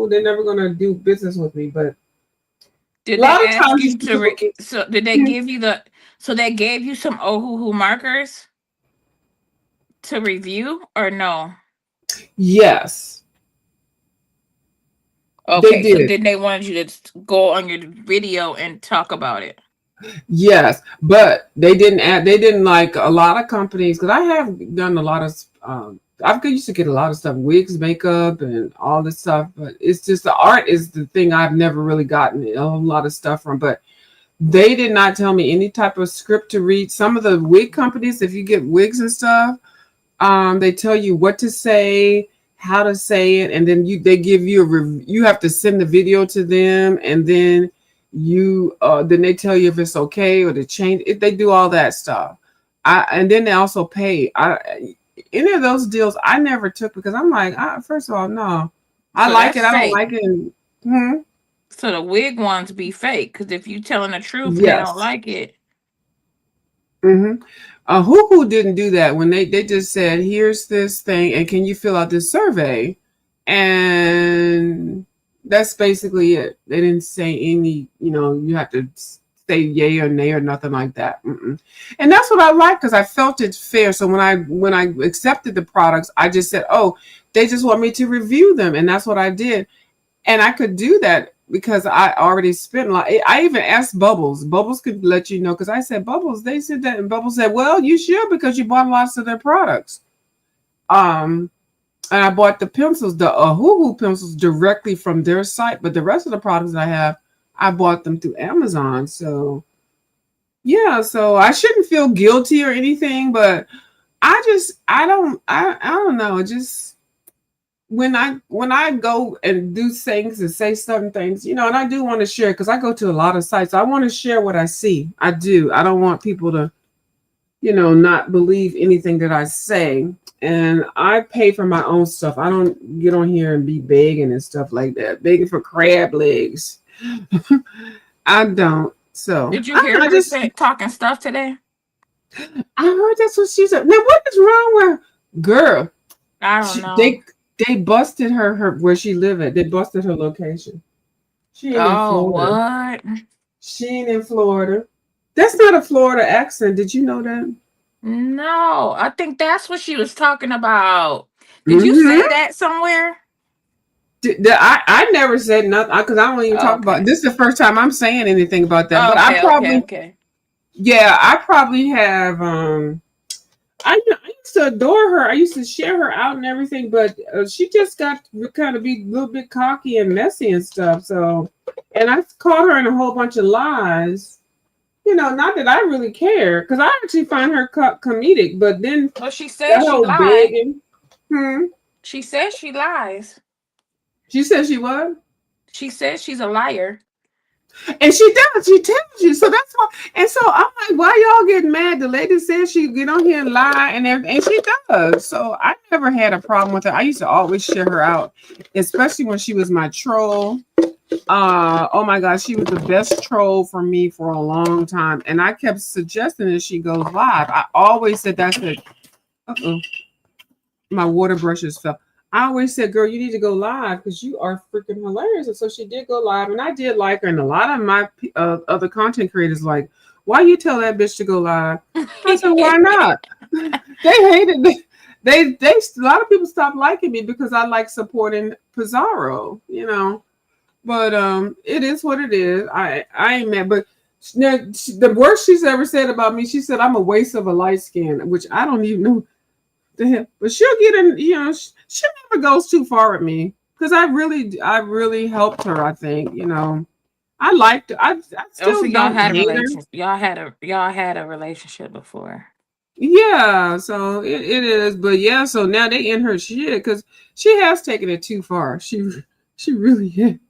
they're never gonna do business with me. But a Did they lot of ask times you you see to people get. so did they give you the so they gave you some Ohuhu markers to review or no? Yes, they Okay, so did. then they wanted you to go on your video and talk about it. Yes, but they didn't add. They didn't like a lot of companies because I have done a lot of. I used to get a lot of stuff, wigs, makeup, and all this stuff. But it's just the art is the thing I've never really gotten a whole lot of stuff from. But they did not tell me any type of script to read. Some of the wig companies, if you get wigs and stuff, they tell you what to say, how to say it, and then they give you you have to send the video to them, and then they tell you if it's okay or to change it. They do all that stuff. And then they also pay. Any of those deals I never took because I'm like, first of all, no, I So like it. that's I don't fake. like it. Hmm. So the wig ones be fake because if you telling the truth and they don't Yes. like it, Mm-hmm. Who didn't do that when they just said, "Here's this thing, and can you fill out this survey?" And that's basically it. They didn't say any, you have to say yay or nay or nothing like that. Mm-mm. And that's what I like because I felt it's fair. So when I accepted the products, I just said, "Oh, they just want me to review them," and that's what I did. And I could do that because I already spent a lot. I even asked Bubbles. Bubbles could let you know because I said, Bubbles, they said that. And Bubbles said, well, you should because you bought lots of their products. Um, and I bought the pencils, the Hoo pencils directly from their site. But the rest of the products I have, I bought them through Amazon. So, yeah, so I shouldn't feel guilty or anything. But I don't know. It just, when I go and do things and say certain things, and I do want to share because I go to a lot of sites. I want to share what I see. I do. I don't want people to, not believe anything that I say. And I pay for my own stuff. I don't get on here and be begging and stuff like that. Begging for crab legs. I don't. So did you hear I her just say talking stuff today? I heard that's what she said. Now what is wrong with girl? I don't know. They busted her where she live at. They busted her location. She ain't in Oh, Florida. what? She ain't in Florida. That's not a Florida accent. Did you know that? No, I think that's what she was talking about. Did you say Mm-hmm. that somewhere? I never said nothing because I don't even talk about Okay. this. Is the first time I'm saying anything about that. But I Okay, okay, probably, okay. yeah, I probably have. I used to adore her. I used to share her out and everything, but she just got to kind of be a little bit cocky and messy and stuff. So, and I caught her in a whole bunch of lies. Not that I really care, because I actually find her comedic. But then Well, she says that she whole lied. begging. Hmm. She says she lies. She said she was. She says she's a liar. And she does. She tells you. So that's why. And so I'm like, why y'all getting mad? The lady says she get on here and lie and everything. And she does. So I never had a problem with her. I used to always share her out, especially when she was my troll. Oh my gosh, she was the best troll for me for a long time. And I kept suggesting that she goes live. I always said that's it. Uh-oh. My water brushes fell. I always said, girl, you need to go live because you are freaking hilarious. And so she did go live, and I did like her. And a lot of my other content creators like, why you tell that bitch to go live? I said, why not? They hated me. They a lot of people stopped liking me because I like supporting Pizarro, But it is what it is. I ain't mad. But the worst she's ever said about me, she said I'm a waste of a light skin, which I don't even know. But she'll get in, she never goes too far with me because I really helped her. I think, I liked her. I Oh, so still don't hate her. y'all had a relationship before. Yeah, so it is, but yeah, so now they in her shit because she has taken it too far. She really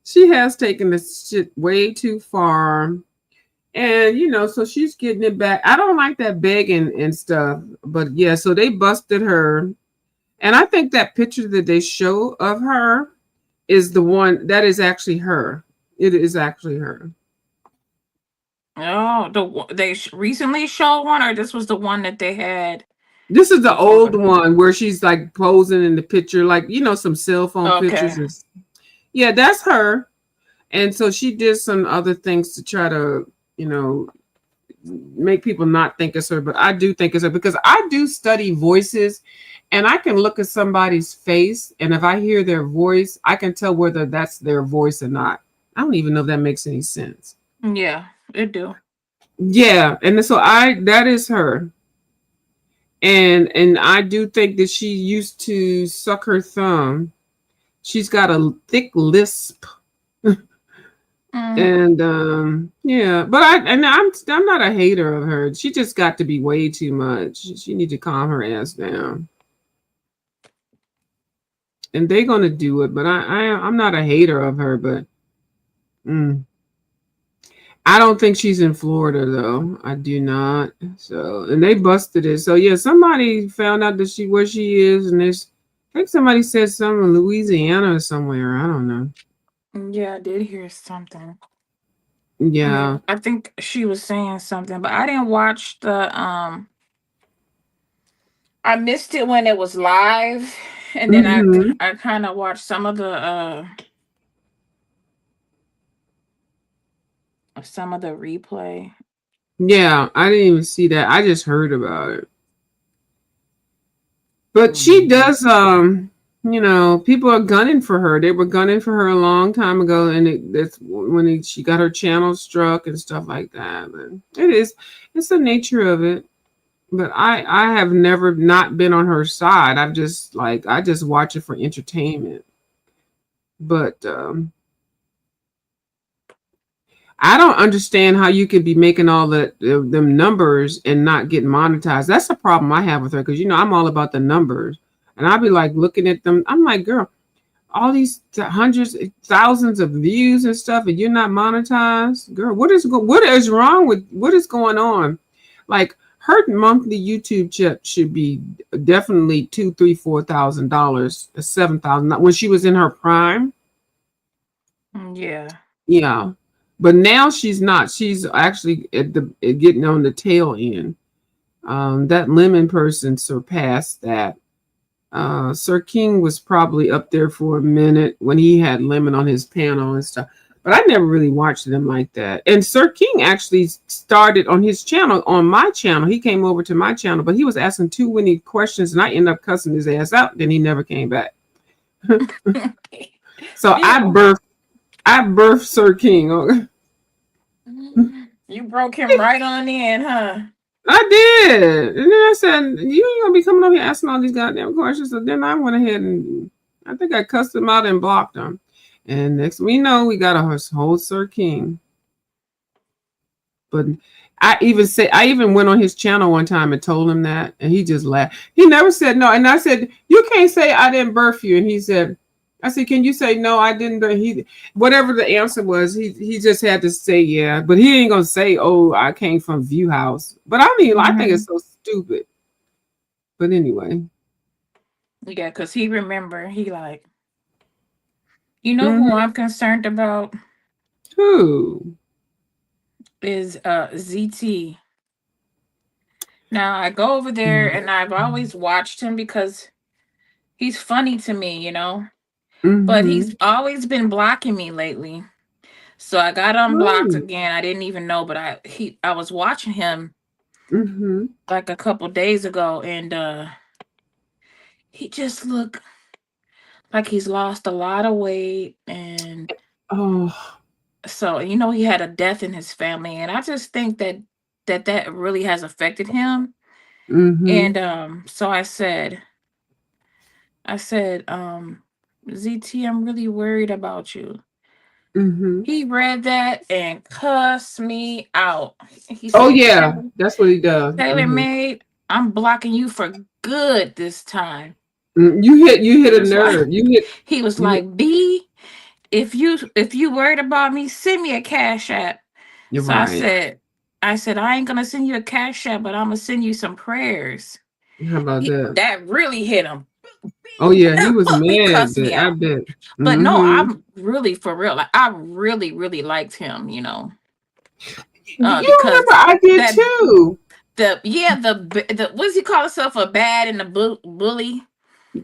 she has taken this shit way too far. And so she's getting it back. I don't like that begging and stuff, but yeah, so they busted her. And I think that picture that they show of her is the one that is actually her. It is actually her. Oh, recently showed one, or this was the one that they had This is the old before. one where she's like posing in the picture, like some cell phone Okay. pictures. Yeah, that's her. And so she did some other things to try to, make people not think it's her, but I do think it's her because I do study voices and I can look at somebody's face and if I hear their voice, I can tell whether that's their voice or not. I don't even know if that makes any sense. Yeah, it do. Yeah, and so that is her. And I do think that she used to suck her thumb. She's got a thick lisp. Mm, And yeah, but I'm not a hater of her. She just got to be way too much. She need to calm her ass down. And they're gonna do it, but I'm not a hater of her, but mm, I don't think she's in Florida though. I do not. So and they busted it. So yeah, somebody found out that where she is, and I think somebody said something in Louisiana or somewhere. I don't know. yeah, I did hear something. Yeah, Yeah. I think she was saying something, but I didn't watch the. I missed it when it was live, and then Hmm. I kind of watched some of the replay. Yeah, I didn't even see that. I just heard about it. But she Mhm. does people are gunning for her. They were gunning for her a long time ago and that's when she got her channel struck and stuff like that. But it's the nature of it. But I have never not been on her side. I just watch it for entertainment. But I don't understand how you could be making all them numbers and not get monetized. That's the problem I have with her because I'm all about the numbers, and I'll be like looking at them. I'm like, girl, all these hundreds, thousands of views and stuff, and you're not monetized, girl. What is wrong with what is going on? Like her monthly YouTube chip should be definitely $2, $3, $4,000, $7,000 when she was in her prime. Yeah. Yeah. But now she's not. She's actually getting on the tail end. That lemon person surpassed that. Sir King was probably up there for a minute when he had lemon on his panel and stuff. But I never really watched them like that. And Sir King actually started on his channel, on my channel. He came over to my channel, but he was asking too many questions, and I ended up cussing his ass out. Then he never came back. So Yeah. I birthed Sir King. You broke him right on in, huh? I did. And then I said, you ain't gonna be coming over here asking all these goddamn questions. So then I went ahead and I think I cussed him out and blocked him. And next we know we got a whole Sir King. But I even went on his channel one time and told him that, and he just laughed. He never said no. And I said, you can't say I didn't birth you. And he said, I said, can you say no, I didn't? He whatever the answer was, he just had to say yeah. But he ain't gonna say, oh, I came from View House. But I mean, I think Mm-hmm. it's so stupid. But anyway. Yeah, because he remember, he like, you know who Mm-hmm. I'm concerned about Who? is ZT. Now I go over there and I've always watched him because he's funny to me, but Mm-hmm. he's always been blocking me lately. So I got unblocked Right. again. I didn't even know, but I was watching him Mm-hmm. like a couple days ago, and he just looked like he's lost a lot of weight, and Oh. so he had a death in his family, and I just think that really has affected him. Mm-hmm. And so I said, ZT, I'm really worried about you. Mm-hmm. He read that and cussed me out. He Oh said, yeah, that's what he does. Taylor Mm-hmm. Made, I'm blocking you for good this time. You He hit a was like, nerve. he was You hit like, B, if you worried about me, send me a cash app. you're So I right. said, I ain't gonna send you a cash app, but I'm gonna send you some prayers. How about that? That really hit him. Oh yeah, he was He mad, cussed me but I out. bet. But no, Mm-hmm. I'm really for real. Like I really, really liked him, You remember because I did that too. the what does he call himself? A bad and a bully?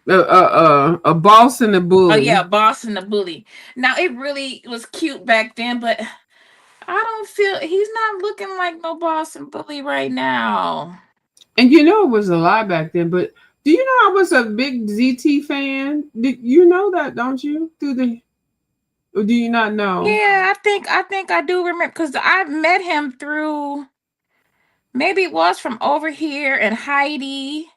A boss and a Oh bully. yeah, boss and the bully. Now it really was cute back then, but I don't feel he's not looking like no boss and bully right now. And you know it was a lie back then, but do you know I was a big ZT fan? Did you know that, don't you? Or do you not know? Yeah, I think I do remember because I met him through maybe it was from Over Here and Heidi.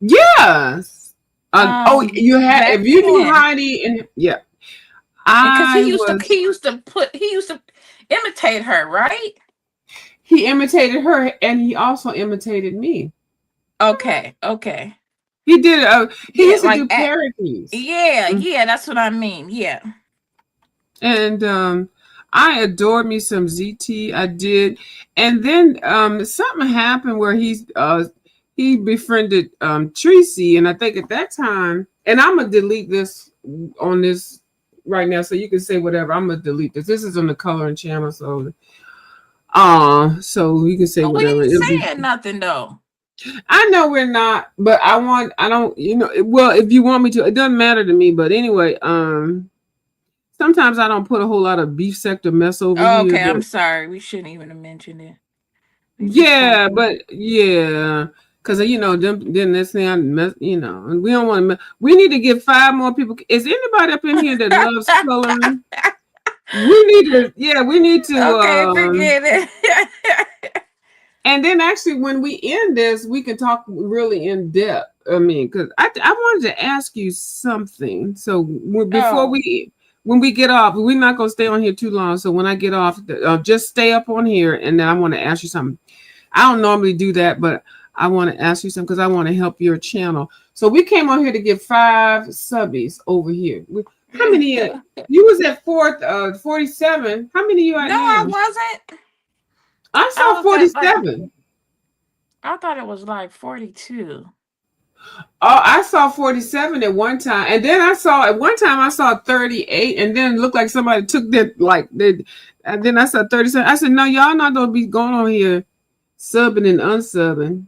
Yes. You had Back if you knew then. Heidi and yeah, Because I was. he used to imitate her, right? He imitated her, and he also imitated me. Okay, okay. He did. He Yeah, used to do like parodies. yeah, that's what I mean. Yeah. And I adored me some ZT. I did, and then something happened where he befriended Tracy, and I think at that time, and I'm gonna delete this on this right now, so you can say whatever. I'm gonna delete this. This is on the coloring channel, so you can say But we whatever. ain't It'll be. saying nothing though. I know we're not, but I don't, well, if you want me to, it doesn't matter to me. But anyway, sometimes I don't put a whole lot of beef sector mess over Oh, here, okay, but I'm sorry. We shouldn't even have mentioned it. We just yeah, talking. but yeah, because then this thing, we don't want to. We need to get 5 more people. Is anybody up in here that loves coloring? We need to. Okay, forget it. And then actually, when we end this, we can talk really in depth. I mean, because I wanted to ask you something. So Oh, when we get off, we're not going to stay on here too long. So when I get off, just stay up on here, and then I want to ask you something. I don't normally do that, but I want to ask you something because I want to help your channel. So we came on here to get 5 subbies over here. How many? You was at 47. How many you at no, I now? wasn't. I I saw was at like 47. I thought it was like 42. Oh, I saw 47 at one time. And then at one time I saw 38, and then it looked like somebody took and then I saw 37. I said, no, y'all not gonna be going on here subbing and unsubbing.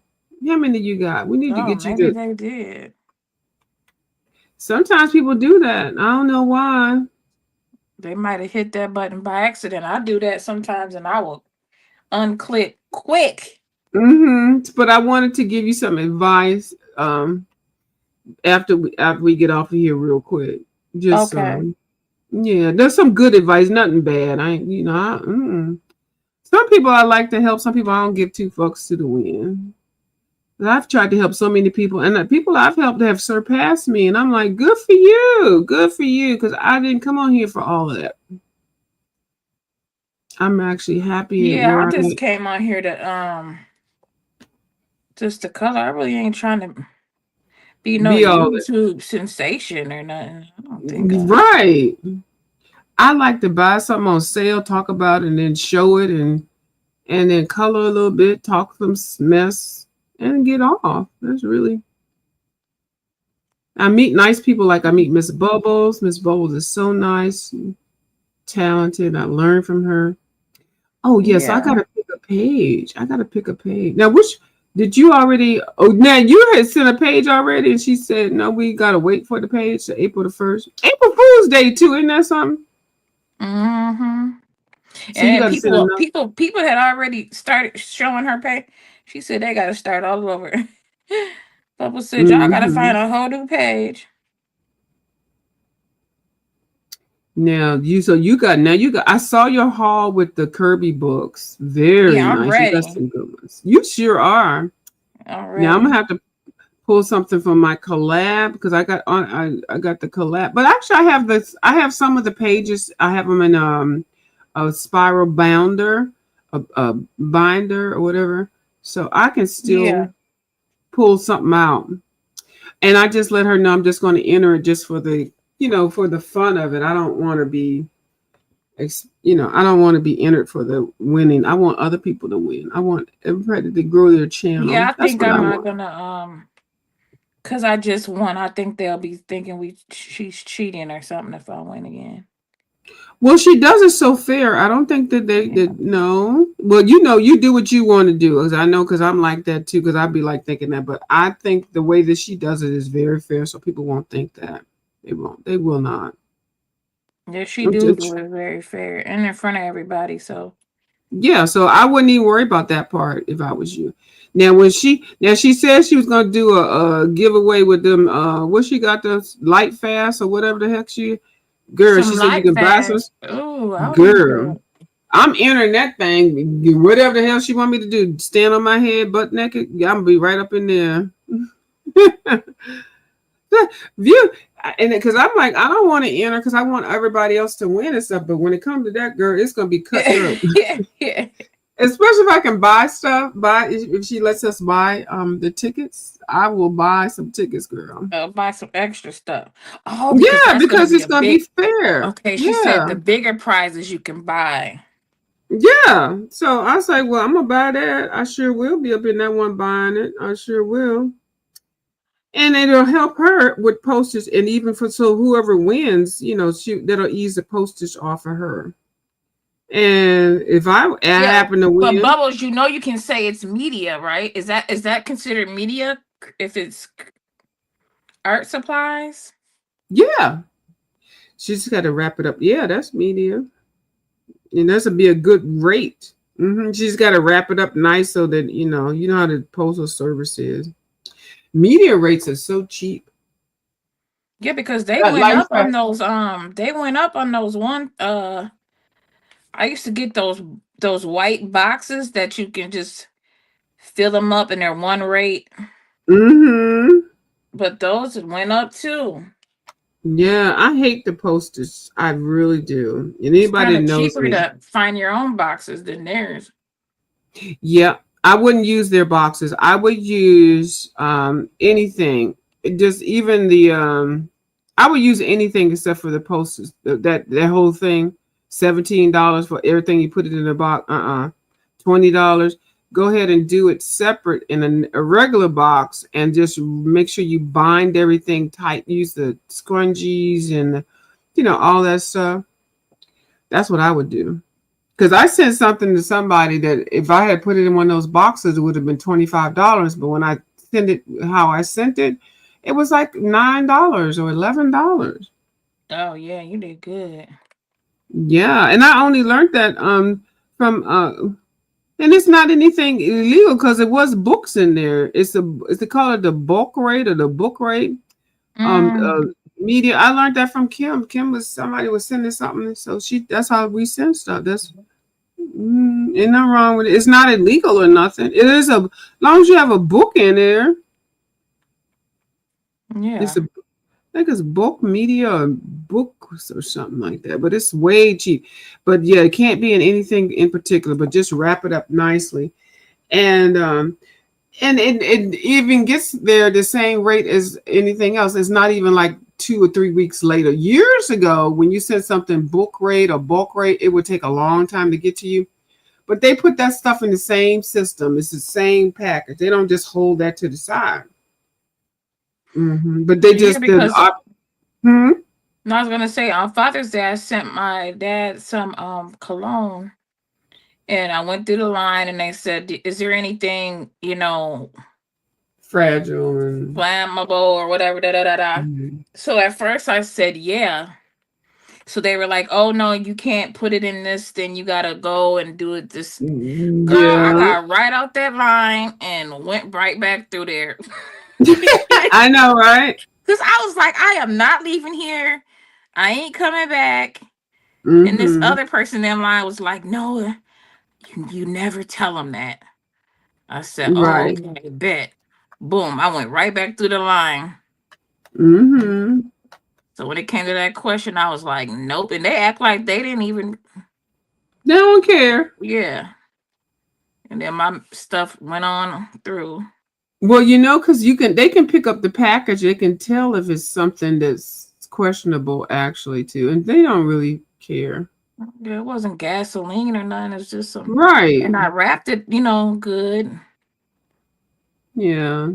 How many you got? We need to Oh, get you maybe to. they did. Sometimes people do that. I don't know why. They might have hit that button by accident. I do that sometimes and I will unclick quick. But I wanted to give you some advice after we get off of here real quick. Just Okay. yeah, there's some good advice, nothing bad. Some people I like to help, some people I don't give 2 fucks to the wind. I've tried to help so many people, and the people I've helped have surpassed me, and I'm like, good for you, because I didn't come on here for all of that. I'm actually happy at Yeah, where I I'm just at. came on here to just to color. I really ain't trying to be no Be all YouTube sensation or nothing. I don't think right. I like to buy something on sale, talk about it, and then show it, and then color a little bit, talk some mess, and get off. That's really. I meet nice people, like I meet Miss Bubbles. Miss Bubbles is so nice, talented. I learn from her. Oh yes, I yeah. gotta pick a page. Now, which did you already? Oh, now you had sent a page already, and she said no. We gotta wait for the page to April the 1st. April Fool's Day too, isn't that something? Mm-hmm. So you And gotta send another. people had already started showing her pay. She said they gotta start all over. Bubba said y'all gotta Mm-hmm. find a whole new page. Now you got. I saw your haul with the Kirby books. Very Yeah, I'm nice. You got ready. some good ones. You sure are. I'm Now I'm ready. gonna have to pull something from my collab because I got the collab. But actually, I have this. I have some of the pages. I have them in a spiral bounder, a binder or whatever. So I can Yeah. still pull something out. And I just let her know I'm just going to enter it just for for the fun of it. I don't want to be I don't want to be entered for the winning. I want other people to win. I want everybody to grow their channel. Yeah, I That's think what I I'm not want. gonna cause I just won. I think they'll be thinking she's cheating or something if I win again. Well, she does it so fair. I don't think that they Yeah. did. No. Well, you do what you want to do. As I know, because I'm like that too. Because I'd be like thinking that, but I think the way that she does it is very fair, so people won't think that. They won't. They will not. Yeah, she I'm do do just, it very fair and in front of everybody. So yeah. So I wouldn't even worry about that part if I was you. Now she said she was gonna do a giveaway with them. What she got, the light fast or whatever the heck she. Girl, she some said you light can buy some. fast. Oh, I would do Girl, that. I'm entering that thing. Whatever the hell she want me to do, stand on my head, butt naked. Yeah, I'm gonna be right up in there. View, and because I'm like, I don't want to enter because I want everybody else to win and stuff. But when it comes to that girl, it's gonna be cutthroat. Yeah, yeah. Especially if I can buy stuff. Buy if she lets us buy the tickets, I will buy some tickets, girl. Buy some extra stuff. Oh, because Yeah, that's gonna because be it's a gonna be big. fair. Okay, she said Yeah. the bigger prizes you can buy. Yeah. So I was like, well, I'm gonna buy that. I sure will be up in that one buying it. I sure will. And it'll help her with postage, and even for so whoever wins, that'll ease the postage off of her. And if I Yeah, happen to but win, Bubbles, you know you can say it's media, right? Is that considered media if it's art supplies? yeah, she's got to wrap it up. Yeah, that's media, and that's to be a good rate. She's got to wrap it up nice so that you know how the postal service is. Media rates are so cheap. Yeah, because they went Like up on those they went up on those one I used to get those white boxes that you can just fill them up and they're one rate, mm-hmm. but those went up too. Yeah, I hate the postage. I really do. And It's anybody kind that of knows cheaper me, to find your own boxes than theirs. yeah, I wouldn't use their boxes. I would use anything. Just even the I would use anything except for the postage. That whole thing, $17 for everything you put it in the box. $20. Go ahead and do it separate in a regular box, and just make sure you bind everything tight. Use the scrunchies and all that stuff. That's what I would do. Because I sent something to somebody that if I had put it in one of those boxes, it would have been $25. But when I sent it how I sent it, it was like $9 or $11. Oh yeah, you did good. Yeah, and I only learned that from and it's not anything illegal because it was books in there. It's they call it the bulk rate or the book rate. Um, uh, Mm, Media. I learned that from Kim. Somebody was sending something, so that's how we send stuff. Ain't nothing wrong with it. It's not illegal or nothing. It is long as you have a book in there. It's yeah. I think it's bulk media or books or something like that. But it's way cheap. But yeah, it can't be in anything in particular. But just wrap it up nicely, and it even gets there the same rate as anything else. It's not even like 2 or 3 weeks later. Years ago, when you said something book rate or bulk rate, it would take a long time to get to you. But they put that stuff in the same system. It's the same package. They don't just hold that to the side. But they Yeah, just did. because Hmm? I was gonna say on Father's Day I sent my dad some cologne and I went through the line and they said, is there anything, Fragile and. flammable or whatever, da da da da. Mhm. So at first I said, yeah. So they were like, oh no, you can't put it in this, then you gotta go and do it this. Girl, I Yeah. got right out that line and went right back through there. I know, right? Because I was like, I am not leaving here. I ain't coming back. And this Hmm. other person in line was like, no, you never tell them that. I said, oh, Right. okay, bet. Boom. I went right back through the line. Hmm. So when it came to that question, I was like, nope. And they act like they didn't even, They don't care. yeah. And then my stuff went on through. Well, because they can pick up the package. They can tell if it's something that's questionable, actually, too, and they don't really care. Yeah, it wasn't gasoline or nothing. It's just some, Right? and I wrapped it, good. Yeah.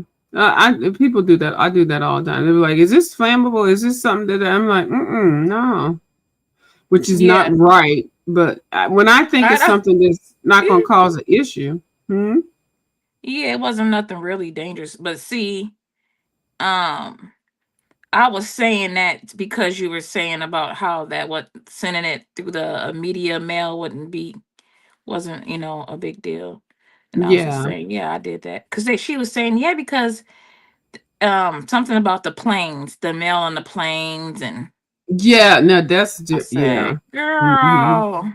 People do that. I do that all the time. They're like, "Is this flammable? Is this something that I'm like, no." which is Yeah. not right. But when I think I it's don't, something that's not going to cause an issue. yeah, it wasn't nothing really dangerous. But see, um, I was saying that because you were saying about how that what sending it through the media mail wasn't a big deal. And I was just Yeah. saying, yeah, I did that because she was saying, yeah, because something about the planes, the mail on the planes, and Yeah. No, that's I just, yeah. said, Hmm. girl,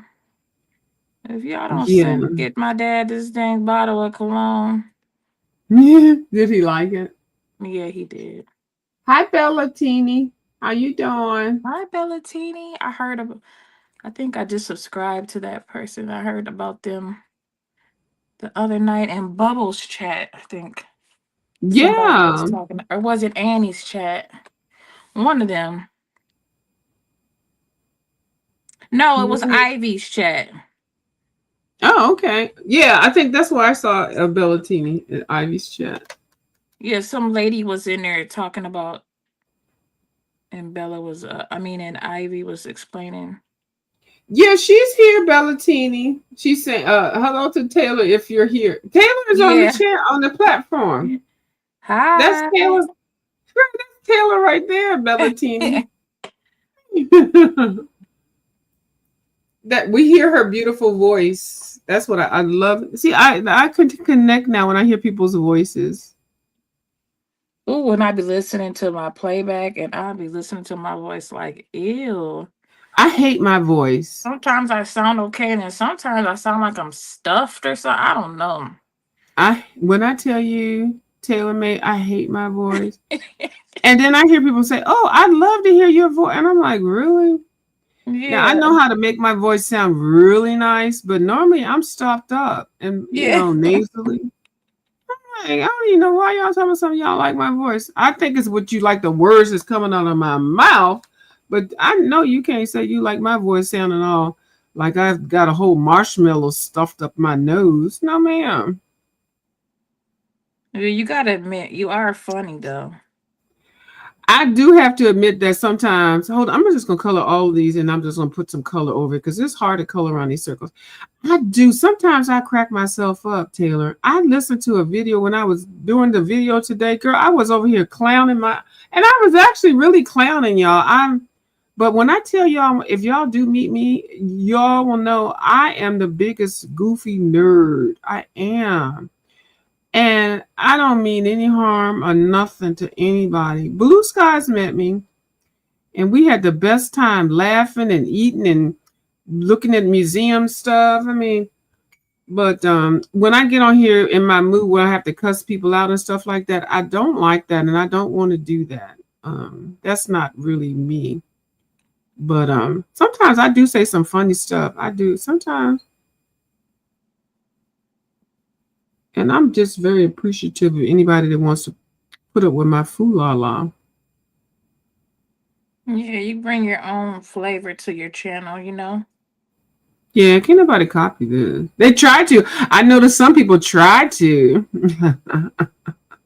if y'all don't Yeah. get my dad this dang bottle of cologne. Did he like it? Yeah, he did. Hi, Bellatini. How you doing? Hi, Bellatini. I think I just subscribed to that person. I heard about them the other night in Bubbles chat. I think somebody was Yeah. talking, or was it Annie's chat? One of them. No, it was Mhm. Ivy's chat. Oh, okay. Yeah, I think that's why I saw Bellatini in Ivy's chat. Yeah, some lady was in there talking about, and Bella was, and Ivy was explaining. Yeah, she's here, Bellatini. She's saying, hello to Taylor if you're here. Taylor is on the Yeah. chat on the platform. That's Hi. Taylor. That's Taylor right there, Bellatini. That we hear her beautiful voice. That's what I love. See, I could connect now when I hear people's voices. Ooh, when I be listening to my playback and I be listening to my voice like, ew. I hate my voice. Sometimes I sound okay, and then sometimes I sound like I'm stuffed or something. I don't know. When I tell you, Taylor May, I hate my voice. And then I hear people say, "Oh, I'd love to hear your voice," and I'm like, "Really?" Now I Yeah. know how to make my voice sound really nice, but normally I'm stuffed up and Yeah. nasally. I'm like, I don't even know why y'all telling some of y'all like my voice. I think it's what you like the words that's coming out of my mouth, but I know you can't say you like my voice sounding all like I've got a whole marshmallow stuffed up my nose. No, ma'am. You gotta admit, you are funny though. I do have to admit that sometimes, hold on, I'm just going to color all of these and I'm just going to put some color over it because it's hard to color around these circles. Sometimes I crack myself up, Taylor. I listened to a video when I was doing the video today. Girl, I was over here clowning and I was actually really clowning y'all. But when I tell y'all, if y'all do meet me, y'all will know I am the biggest goofy nerd. I am. And I don't mean any harm or nothing to anybody. Blue Skies met me, and we had the best time laughing and eating and looking at museum stuff. But when I get on here in my mood where I have to cuss people out and stuff like that, I don't like that, and I don't want to do that. That's not really me. But sometimes I do say some funny stuff. I do sometimes. And I'm just very appreciative of anybody that wants to put up with my fool-la-la. Yeah, you bring your own flavor to your channel, Yeah, can't nobody copy this. They try to. I noticed some people try to.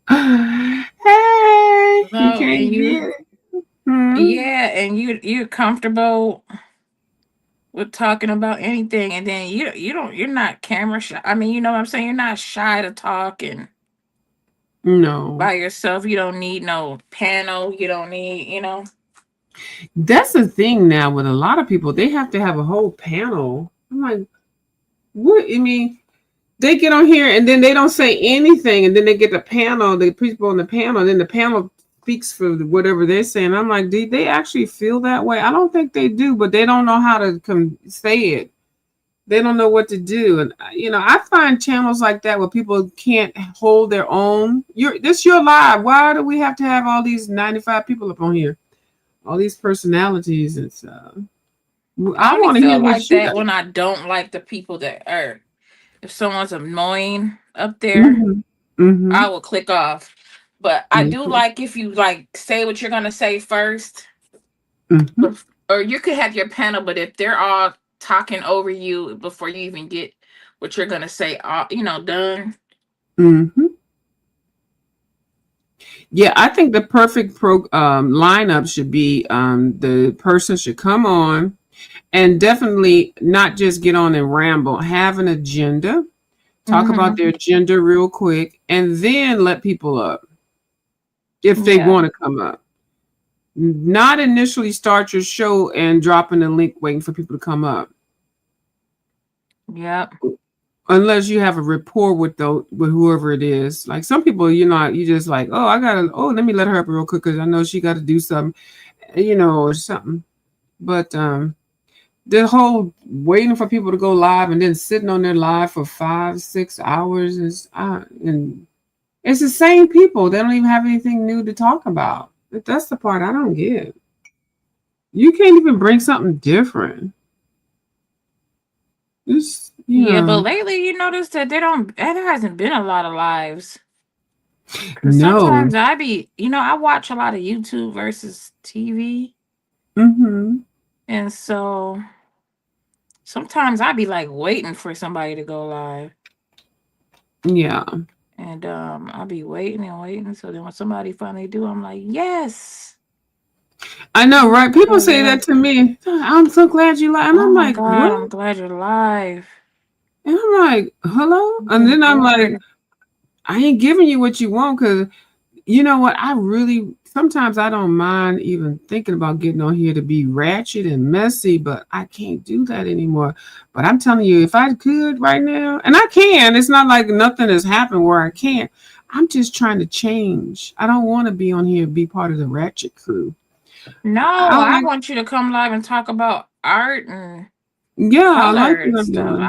Hey, you No, can't and get it. Hmm. yeah, and you're comfortable with talking about anything, and then you're not camera shy. I mean, you know what I'm saying? You're not shy to talk and No. by yourself. You don't need no panel. You don't need. That's the thing now with a lot of people. They have to have a whole panel. I'm like, what? I mean, they get on here and then they don't say anything, and then they get the panel, the people on the panel, and then the panel speaks for whatever they're saying. I'm like, do they actually feel that way? I don't think they do, but they don't know how to say it. They don't know what to do, and I find channels like that where people can't hold their own. This your live. Why do we have to have all these 95 people up on here? All these personalities and stuff. I I only want to hear feel what like you that got. when I don't like the people that are. If someone's annoying up there, Mm-hmm. Mm-hmm. I will click off. But I Me do too. like if you like say what you're gonna say first, Mm-hmm. or you could have your panel. But if they're all talking over you before you even get what you're gonna say, done. Mm-hmm. Yeah, I think the perfect lineup should be the person should come on And definitely not just get on and ramble. Have an agenda. Talk about their Mm-hmm. agenda real quick, and then let people up if they Yeah. want to come up. Not initially start your show and dropping a link waiting for people to come up. Yep. Unless you have a rapport with whoever it is. Like some people, you just like, oh, let me let her up real quick because I know she got to do something, or something. But the whole waiting for people to go live and then sitting on their live for 5-6 hours and it's the same people. They don't even have anything new to talk about. That's the part I don't get. You can't even bring something different. Just, Yeah, but lately you notice that there hasn't been a lot of lives. Cause no. sometimes I watch a lot of YouTube versus TV. Mm-hmm. And so sometimes I be like waiting for somebody to go live. Yeah. And I'll be waiting and waiting. So then when somebody finally do, I'm like, yes. I know, right? People Oh say yeah. that to me. I'm so glad you like, and Oh I'm my like, God, I'm what? glad you're live. And I'm like, hello? I'm And getting then I'm like, bored. I ain't giving you what you want because you know what? I really sometimes I don't mind even thinking about getting on here to be ratchet and messy, but I can't do that anymore. But I'm telling you, if I could right now, and I can, it's not like nothing has happened where I can't. I'm just trying to change. I don't want to be on here and be part of the ratchet crew. No, I I like, want you to come live and talk about art and yeah, I like color and what I'm stuff. doing.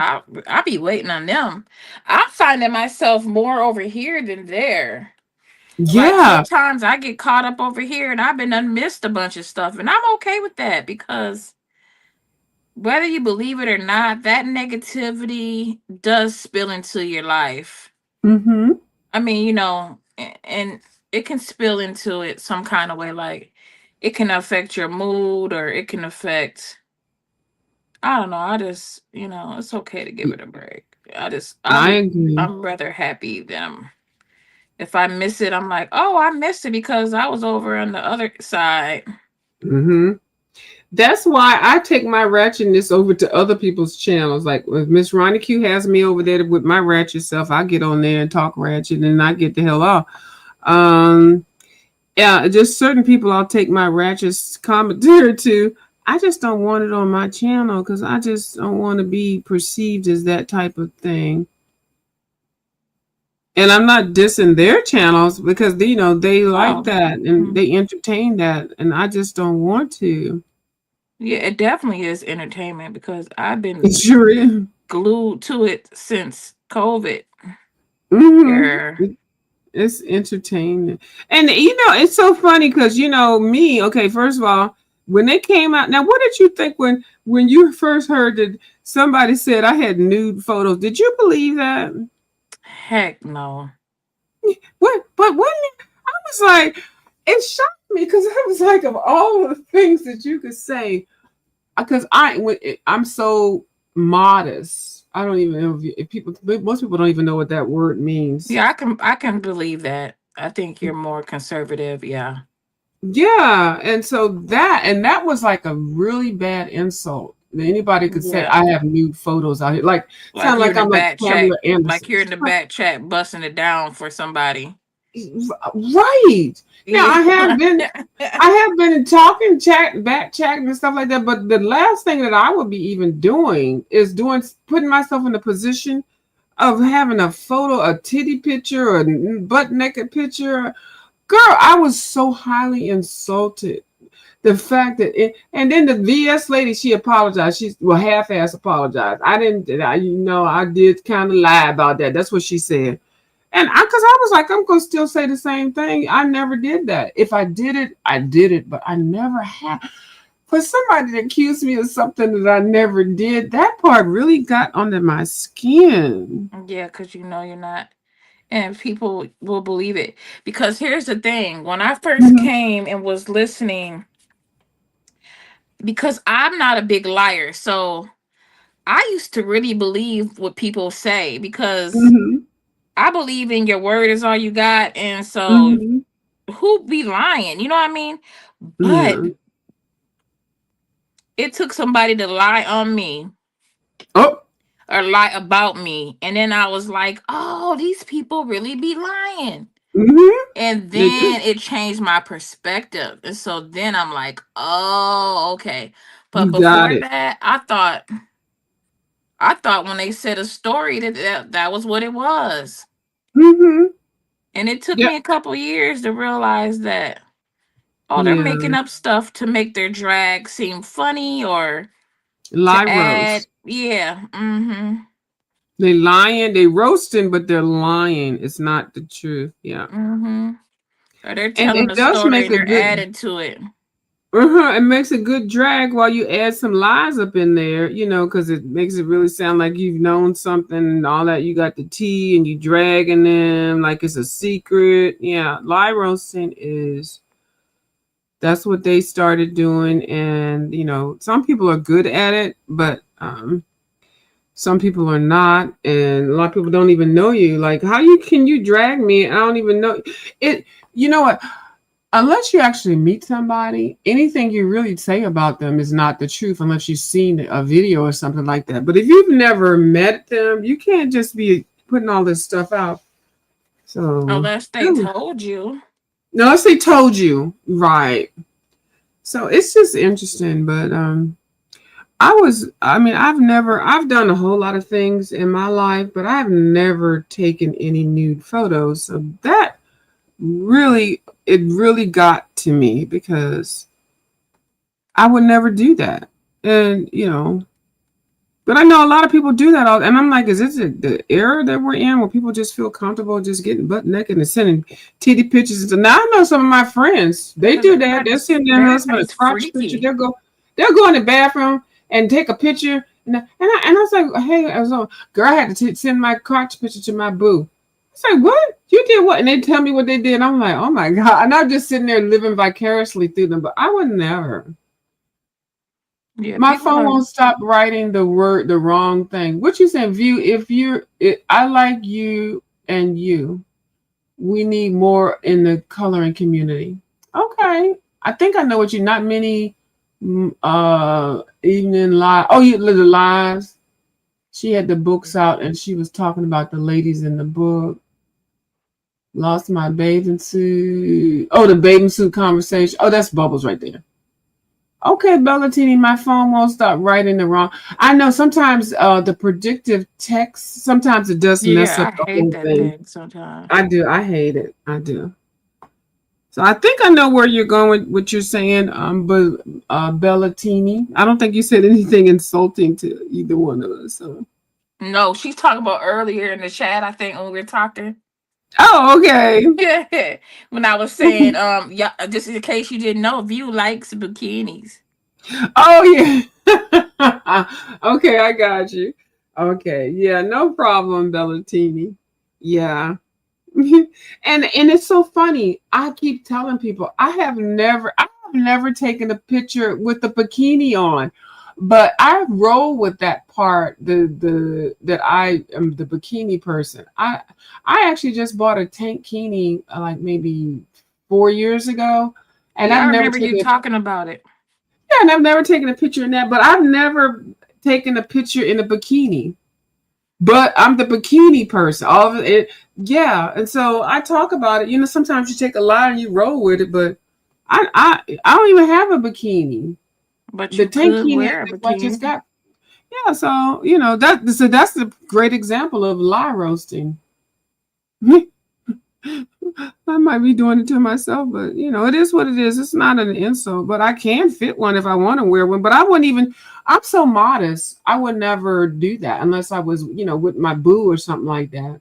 I'll be waiting on them. I'm finding myself more over here than there. Like Yeah. sometimes I get caught up over here and I've been unmissed a bunch of stuff. And I'm okay with that because whether you believe it or not, that negativity does spill into your life. Mm-hmm. I mean, and it can spill into it some kind of way. Like it can affect your mood or it can affect, I don't know. I just, it's okay to give it a break. I agree. I'm rather happy than if I miss it, I'm like, oh, I missed it because I was over on the other side. Mm-hmm. That's why I take my ratchetness over to other people's channels. Like if Miss Ronnie Q has me over there with my ratchet self, I get on there and talk ratchet and I get the hell off. Um, yeah, just certain people I'll take my ratchet commentary to. I just don't want it on my channel because I just don't want to be perceived as that type of thing. And I'm not dissing their channels because they like Oh, that and mhm. they entertain that, and I just don't want to. Yeah, it definitely is entertainment because I've It been sure is. glued to it since COVID. Yeah. Mm-hmm. It's entertaining. And it's so funny because me, okay, first of all, when they came out, now what did you think when you first heard that somebody said I had nude photos? Did you believe that? Heck no. What but when I was like, it shocked me because I was like, of all the things that you could say, because I'm so modest. I don't even know if most people don't even know what that word means. Yeah, I can believe that. I think you're more conservative. Yeah. Yeah, and that was like a really bad insult that anybody could say. Yeah. I have nude photos out here, like Like sound you're like in the I'm like back chat, Pamela Anderson. busting it down for somebody. Right now, Yeah. I have been in talking chat, back chatting and stuff like that. But the last thing that I would be even doing is putting myself in a position of having a photo, a titty picture, or a butt naked picture. Girl, I was so highly insulted. The fact that and then the VS lady, she apologized. She half-ass apologized. I didn't, I did kind of lie about that. That's what she said. And because I was like, I'm gonna still say the same thing. I never did that. If I did it, I did it, but I never had. For somebody to accuse me of something that I never did, that part really got under my skin. Yeah, because you're not. And people will believe it. Because here's the thing when I first Mm-hmm. came and was listening, because I'm not a big liar. So I used to really believe what people say because Mm-hmm. I believe in your word is all you got. And so Mm-hmm. who be lying? You know what I mean? But Yeah. it took somebody to lie on me Oh. or lie about me, and then I was like, oh, these people really be lying. Mm-hmm. And They do. then it changed my perspective. And so then I'm like, oh, okay. But You got before it. that, I thought when they said a story that was what it was. Mm-hmm. And it took Yeah. me a couple years to realize that, oh, they're Yeah. making up stuff to make their drag seem funny or Lie to add. roast. Yeah. Mm-hmm. They lying, they roasting, but they're lying. It's not the truth. Yeah. Mm-hmm. Or they're And telling it a does story make and a they're good adding to it. it makes a good drag while you add some lies up in there, because it makes it really sound like you've known something and all that. You got the tea and you dragging them like it's a secret. Yeah, lie roasting that's what they started doing, and some people are good at it, but some people are not, and a lot of people don't even know you. Like, can you drag me? I don't even know it. You know what? Unless you actually meet somebody, anything you really say about them is not the truth unless you've seen a video or something like that. But if you've never met them, you can't just be putting all this stuff out. So, Unless they told you. no, unless they told you, right? So it's just interesting. But I've done a whole lot of things in my life, but I've never taken any nude photos. So that really got to me because I would never do that. And, but I know a lot of people do that. And I'm like, is this the era that we're in where people just feel comfortable just getting butt naked and sending titty pictures? Now I know some of my friends, they do that. They'll send their husband a Everybody's crotch picture. freaky. They'll go in the bathroom and take a picture. And I was like, hey, girl, I had to send my crotch picture to my boo. I was like, what? You did what? And they tell me what they did. I'm like, oh my God. And I'm just sitting there living vicariously through them. But I would never. Yeah, My people phone are. won't stop writing the wrong thing. What you saying, view? I like you and you. We need more in the coloring community. Okay, I think I know what you. Not many, evening live. Oh, you the lives. She had the books out and she was talking about the ladies in the book. Lost my bathing suit. Oh, the bathing suit conversation. Oh, that's Bubbles right there. Okay, Bellatini, my phone won't stop writing the wrong. I know sometimes the predictive text, sometimes it does mess Yeah, up I the hate whole that thing. thing sometimes. I do. I hate it. I do. So I think I know where you're going with what you're saying, but Bellatini. I don't think you said anything insulting to either one of us. So. No, she's talking about earlier in the chat, I think, when we were talking. Oh, okay. Yeah. When I was saying, yeah, just in case you didn't know, View likes bikinis. Oh, yeah. Okay, I got you. Okay, yeah, no problem, Bellatini. Yeah. And it's so funny. I keep telling people I have never taken a picture with the bikini on, but I roll with that part. The that I am the bikini person. I actually just bought a tankini like maybe 4 years ago, and Yeah, I've I never remember you taken talking about it. yeah, and I've never taken a picture in that, but I've never taken a picture in a bikini. But I'm the bikini person. All of it, yeah. And so I talk about it. Sometimes you take a lie and you roll with it, but I don't even have a bikini. But The you could tankini wear a is what I just bikini. got. Yeah, so that's a great example of lie roasting. I might be doing it to myself, but it is what it is. It's not an insult, but I can fit one if I want to wear one. But I wouldn't even. I'm so modest. I would never do that unless I was, with my boo or something like that.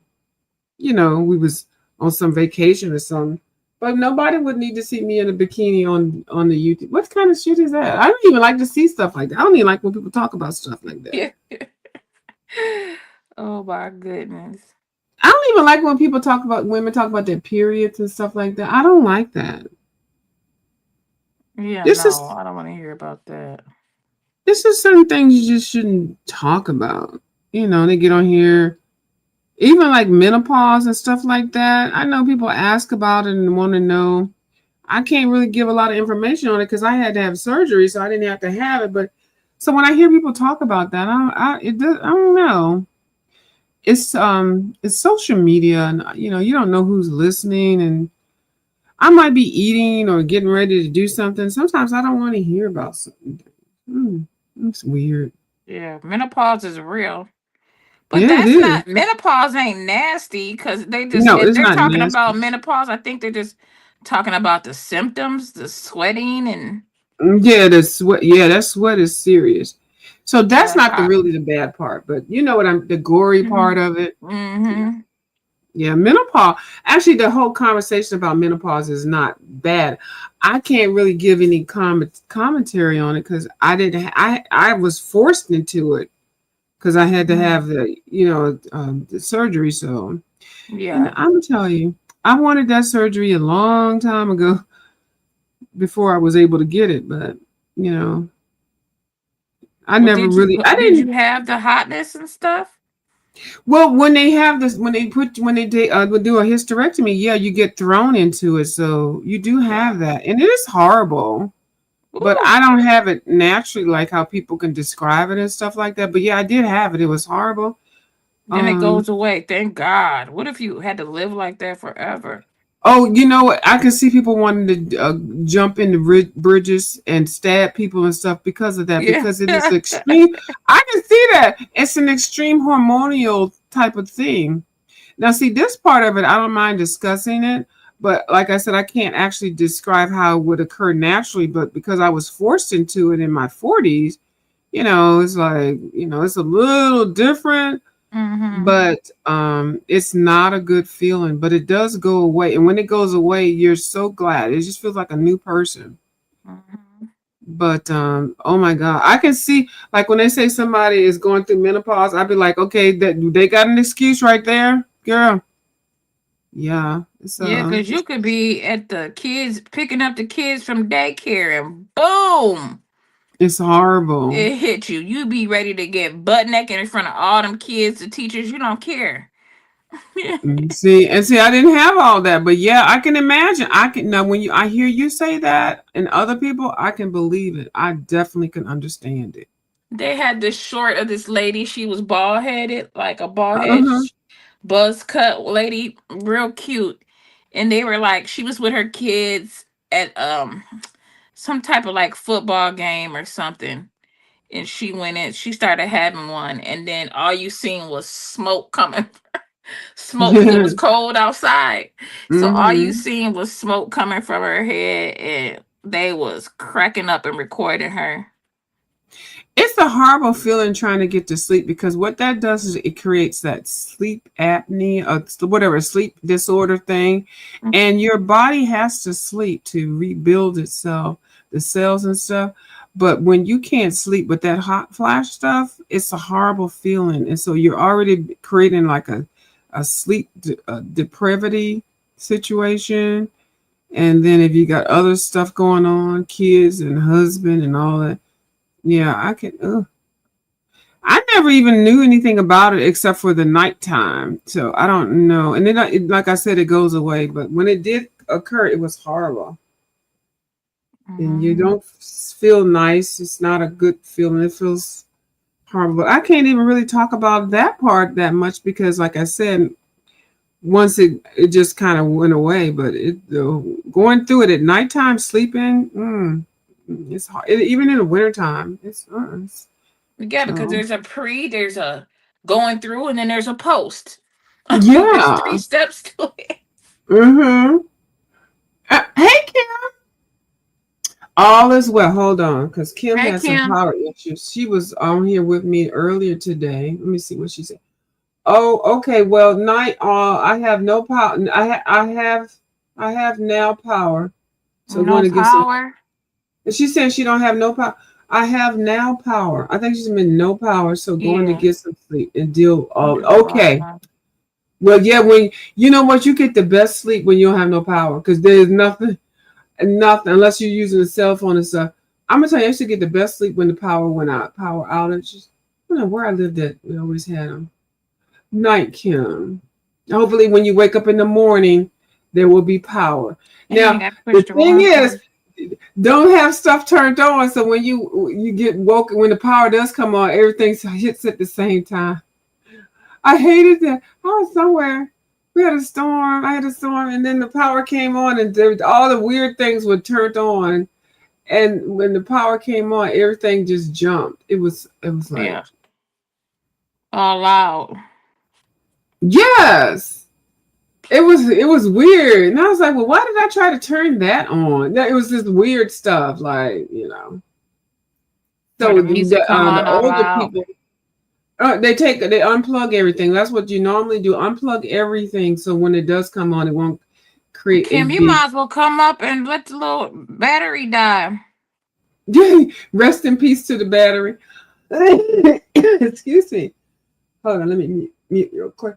We was on some vacation or something. But nobody would need to see me in a bikini on the YouTube. What kind of shit is that? I don't even like to see stuff like that. I don't even like when people talk about stuff like that. Yeah. Oh my goodness. I don't even like when women talk about their periods and stuff like that. I don't like that. Yeah, This no, is I don't want to hear about that. this is certain things you just shouldn't talk about. They get on here, even like menopause and stuff like that. I know people ask about it and want to know. I can't really give a lot of information on it because I had to have surgery, so I didn't have to have it. But So when I hear people talk about that, I don't know. It's social media, and you don't know who's listening, and I might be eating or getting ready to do something. Sometimes I don't want to hear about something. Mm, it's weird. Yeah, menopause is real. But Yeah, it that's is. not menopause ain't nasty because they just No, if it's they're not talking about nasty. menopause, I think they're just talking about the symptoms, the sweating and Yeah, the sweat. Yeah, that sweat is serious. So that's yeah, not the hot. really the bad part, but you know what I'm the gory part of it. Yeah, Mm-hmm. yeah. Menopause. Actually, the whole conversation about menopause is not bad. I can't really give any commentary on it because I didn't. I was forced into it because I had to Mm-hmm. have the surgery. So, and Yeah. I'm gonna tell you, I wanted that surgery a long time ago before I was able to get it, but you know, I Well, never really. I did you didn't. have the hotness and stuff? Well, when they have this, when they do a hysterectomy, yeah, you get thrown into it, so you do Yeah. have that, and it is horrible. But Ooh. I don't have it naturally, like how people can describe it and stuff like that. But yeah, I did have it. It was horrible. Then it Um, goes away. Thank God. What if you had to live like that forever? Oh, you know what? I can see people wanting to jump into bridges and stab people and stuff because of that, Yeah. because it is extreme. I can see that. It's an extreme hormonal type of thing. Now, see, this part of it, I don't mind discussing it, but like I said, I can't actually describe how it would occur naturally, but because I was forced into it in my 40s, it's like, it's a little different, Mm-hmm. but it's not a good feeling, but it does go away, and when it goes away you're so glad. It just feels like a new person. Mm-hmm. But oh my god, I can see, like, when they say somebody is going through menopause, I'd be like, okay, that they got an excuse right there, girl. Yeah, it's Yeah, because you it's, could be at the kids picking up the kids from daycare and boom, it's horrible. it hit you. You be ready to get butt naked in front of all them kids, the teachers, you don't care. See, I didn't have all that, but yeah, I can imagine. I can now when I hear you say that and other people, I can believe it. I definitely can understand it. They had this short of this lady. She was bald headed, like a bald head Uh-huh. buzz cut lady, real cute. And they were like, she was with her kids at some type of like football game or something. And she went in, she started having one, and then all you seen was smoke coming, smoke because it was cold outside. So all you Hmm. seen was smoke coming from her head, and they was cracking up and recording her. It's a horrible feeling trying to get to sleep because what that does is it creates that sleep apnea or whatever sleep disorder thing, and your body has to sleep to rebuild itself, the cells and stuff. But when you can't sleep with that hot flash stuff, it's a horrible feeling, and so you're already creating like a sleep depravity situation. And then if you got other stuff going on, kids and husband and all that, yeah, I can. I never even knew anything about it except for the nighttime. So I don't know. And then, like I said, it goes away. But when it did occur, it was horrible. And you Mhm. don't feel nice. It's not a good feeling. It feels horrible. I can't even really talk about that part that much because, like I said, once it just kind of went away. But going through it at nighttime, sleeping, it's hard. Even in the wintertime, it's Yeah, because so. there's a going through, and then there's a post. There's Yeah. three steps to it. Mm-hmm. Hey, Kim. All is well. Hold on, because Kim Hey, had some Kim. power issues. She was on here with me earlier today. Let me see what she said. Oh, okay. Well, night. I have no power. I have now power. So going No to get some. power. And she said she don't have no power. I have now power. I think she's been no power. So going to Yeah. get some sleep and deal. I'm Oh, just okay. wrong. Well, yeah. When you know what, you get the best sleep when you don't have no power because there's nothing unless you're using a cell phone and stuff. I'm gonna tell you, I used to get the best sleep when the power went out. Power outages. I don't know where I lived at. We always had them. Night, Kim. Hopefully, when you wake up in the morning, there will be power. Dang, Now, I the pushed the thing wrong is, button. don't have stuff turned on, so when you get woke, when the power does come on, everything hits at the same time. I hated that. I was somewhere. We had a storm. I had a storm, and then the power came on, and all the weird things were turned on. And when the power came on, everything just jumped. It was like, Yeah. All loud. yes, it was weird, and I was like, well, why did I try to turn that on? It was just weird stuff, like Or So the music come the on all older loud. people, they unplug everything. That's what you normally do. Unplug everything, so when it does come on, it won't create a Kim, you big. might as well come up and let the little battery die. Rest in peace to the battery. Excuse me. Hold on, let me mute real quick.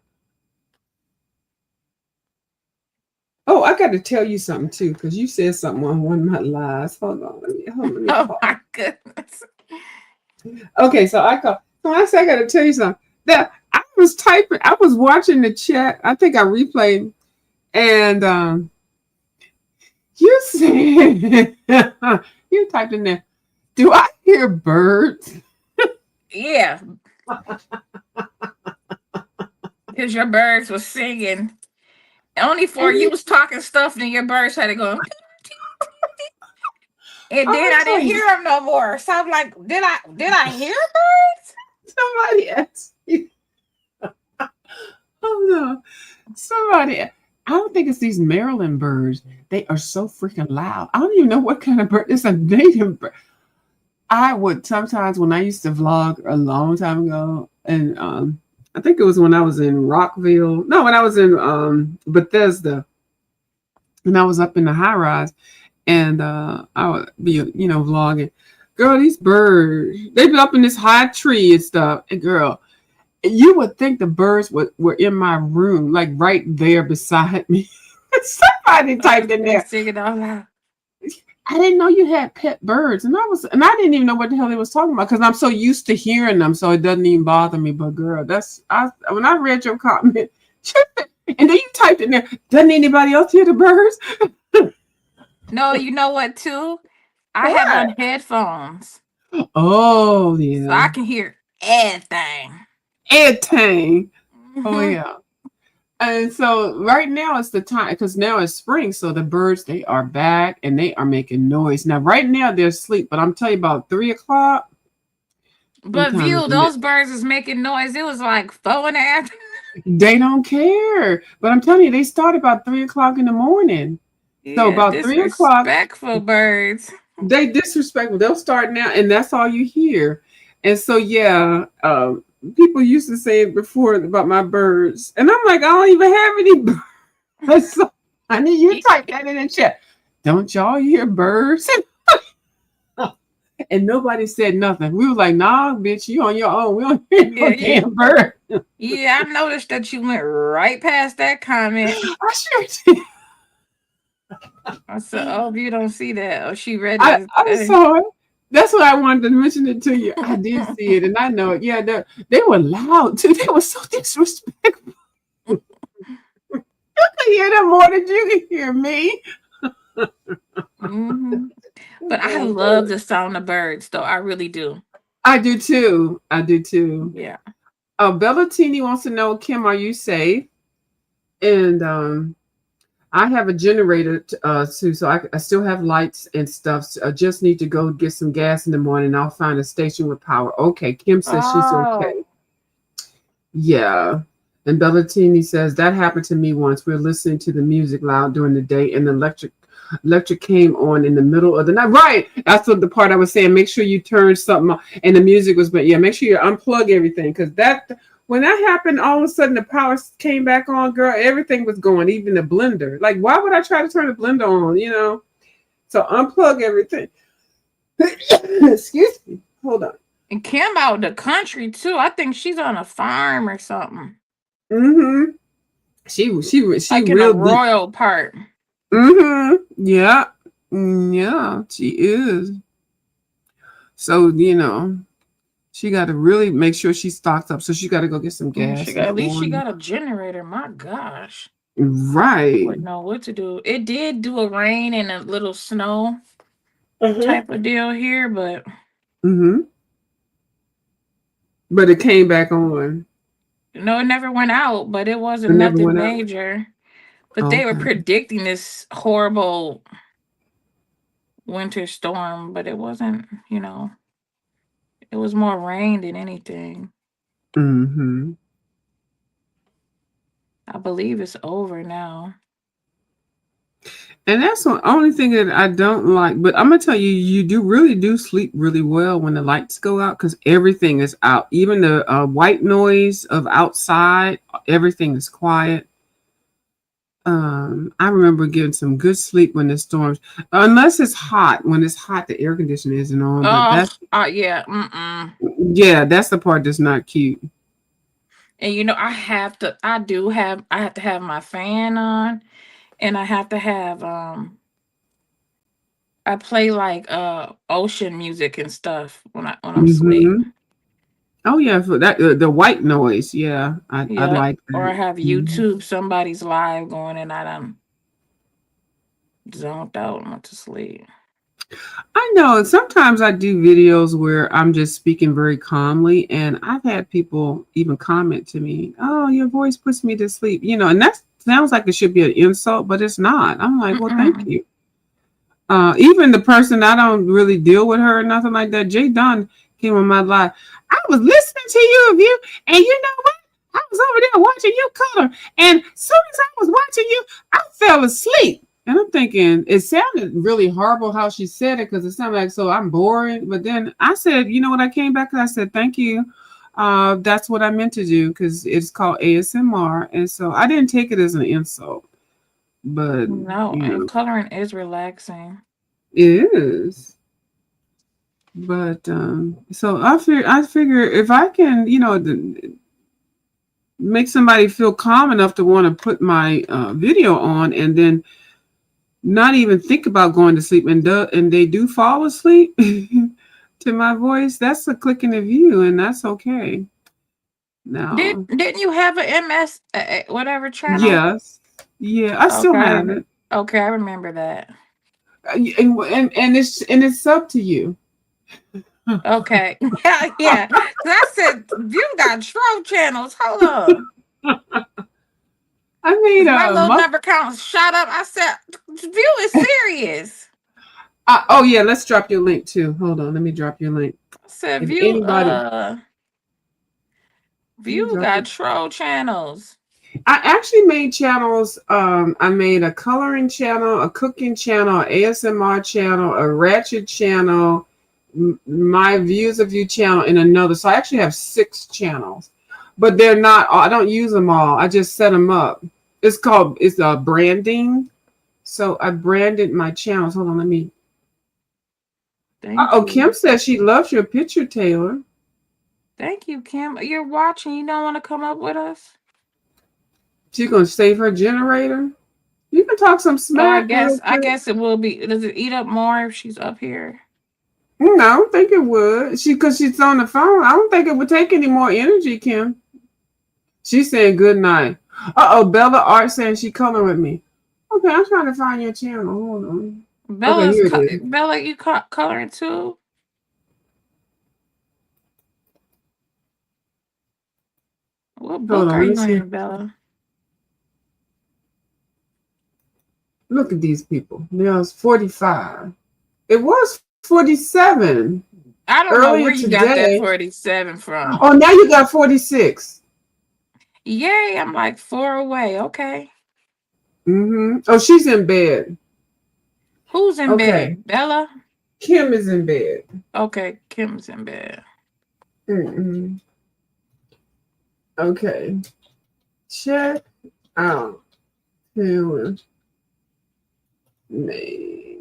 Oh, I got to tell you something too, because you said something on one of my lives. Let me Oh call. my goodness. Okay, so I said I got to tell you something. That I was typing, I was watching the chat. I think I replayed, and you said you typed in there. Do I hear birds? Yeah, because your birds was singing. Only for you was talking stuff, then your birds had to go. And then I didn't hear them no more. So I'm like, did I hear birds? Somebody asked you. Oh no. Somebody, I don't think it's these Maryland birds. They are so freaking loud. I don't even know what kind of bird. It's a native bird. I would sometimes, when I used to vlog a long time ago, and I think it was when I was in Rockville. No, when I was in Bethesda, and I was up in the high rise, and I would be vlogging. Girl, these birds, they be up in this high tree and stuff. And girl, you would think the birds were in my room, like right there beside me. Somebody typed in there. Singing all loud. I didn't know you had pet birds, and I didn't even know what the hell they was talking about because I'm so used to hearing them, so it doesn't even bother me. But girl, when I read your comment, and then you typed in there, doesn't anybody else hear the birds? No, you know what too? I have on headphones. Oh So yeah, I can hear everything. Ed Tang. Oh Mhm. yeah. And so right now it's the time because now it's spring, so the birds they are back and they are making noise. Now right now they're asleep, but I'm telling you about 3 o'clock. But view, those birds is making noise. It was like 4:30. They don't care. But I'm telling you, they start about 3 o'clock in the morning. So Yeah, about 3 o'clock, disrespectful birds. they disrespectful. They'll start now, and that's all you hear. And so yeah, people used to say it before about my birds, and I'm like, I don't even have any birds. So, I need you to type that in the chat. Don't y'all hear birds? And nobody said nothing. We were like, nah, bitch, you on your own. We don't hear no damn bird. Yeah, I noticed that you went right past that comment. I sure did. I said, oh, you don't see that. Oh, she read I it. saw it. That's why I wanted to mention it to you. I did see it, and I know it. Yeah, they were loud too. They were so disrespectful. You could hear them more than you could hear me. Mhm. But I love the sound of birds, though. I really do. I do too. I do too. Yeah. Bellatini wants to know, Kim, are you safe? And I have a generator too, so I still have lights and stuff. So I just need to go get some gas in the morning. I'll find a station with power. Okay, Kim says she's okay. Yeah. And Bellatini says that happened to me once. We were listening to the music loud during the day, and the electric came on in the middle of the night. Right. That's what the part I was saying. Make sure you turn something on, and the music was, but yeah, make sure you unplug everything because when that happened, all of a sudden the power came back on, girl. Everything was going, even the blender. Like, why would I try to turn the blender on? So unplug everything. Excuse me. Hold on. And Kim out the country too. I think she's on a farm or something. Mm-hmm. She like in real a royal part. Mm-hmm. Yeah. Yeah, she is. So, she got to really make sure she stocks up. So she got to go get some gas. At least she got a generator. My gosh. Right. I wouldn't know what to do. It did do a rain and a little snow. type of deal here, but Mm-hmm. But it came back on. no, it never went out, but it It wasn't never nothing went out. major. But they were Okay. predicting this horrible winter storm, but it wasn't, it was more rain than anything. Mm-hmm. I believe it's over now. And that's the only thing that I don't like. But I'm gonna tell you, you do sleep really well when the lights go out because everything is out. Even the white noise of outside, everything is quiet. I remember getting some good sleep when the storms, unless it's hot. When it's hot, the air conditioning isn't on. But Oh, that's yeah. yeah, that's the part that's not cute. And I have to have my fan on, and I have to have I play like ocean music and stuff when I'm asleep. Mm-hmm. Oh yeah, for that the white noise. Yeah, I Yep. like Or I that. have Mhm. YouTube, somebody's live going, and I done zoned out and went to sleep. I know. Sometimes I do videos where I'm just speaking very calmly, and I've had people even comment to me, "Oh, your voice puts me to sleep," and that sounds like it should be an insult, but it's not. I'm like, well, thank Mm-mm. you. Even the person I don't really deal with her or nothing like that. Jay Dunn came on my live. I was listening to you, and you know what? I was over there watching you color, and as soon as I was watching you, I fell asleep. And I'm thinking it sounded really horrible how she said it because it sounded like so I'm boring. But then I said, you know what? I came back and I said, thank you. That's what I meant to do because it's called ASMR, and so I didn't take it as an insult, but No, you and know, coloring is relaxing. it is. But so I figure if I can, make somebody feel calm enough to want to put my video on and then not even think about going to sleep and they do fall asleep to my voice, that's a click in the view and that's okay. Now, Didn't you have a MS whatever channel? yes, yeah, I still Okay. have it. Okay, I remember that. And it's up to you. Okay. Yeah, yeah. 'Cause I said you got troll channels. Hold on. I made 'Cause my a little month. number count shot up. I said, View is serious. Oh yeah, let's drop your link too. Hold on, let me drop your link. I said, If anybody, let me View drop got it. troll channels. I actually made channels. I made a coloring channel, a cooking channel, an ASMR channel, a ratchet channel, my views of you channel, and another. So I actually have 6 channels, but they're not. I don't use them all. I just set them up. It's branding. So I branded my channels. Hold on, let me. Thank Oh, Kim you. says she loves your picture, Taylor. Thank you, Kim. You're watching. You don't want to come up with us? She's gonna save her generator. You can talk some Oh, I smack real guess I quick. guess it will be. Does it eat up more if she's up here? No, I don't think it would. Because she's on the phone. I don't think it would take any more energy, Kim. She's saying good night. Bella Art saying she coloring with me. Okay, I'm trying to find your channel. Hold on. Okay, here it is. Bella, you coloring too? What Hold book on, are let me you see. in, Bella? Look at these people. Now it's 45. It was 47 I don't know earlier where you got that today. 47 from. Oh, now you got 46. Yay, I'm like 4 away. Okay. Oh, she's in bed. Who's in Okay. bed? Bella? Kim is in bed. Okay, Kim's in bed. Mm-mm. Okay. Check out Taylor May.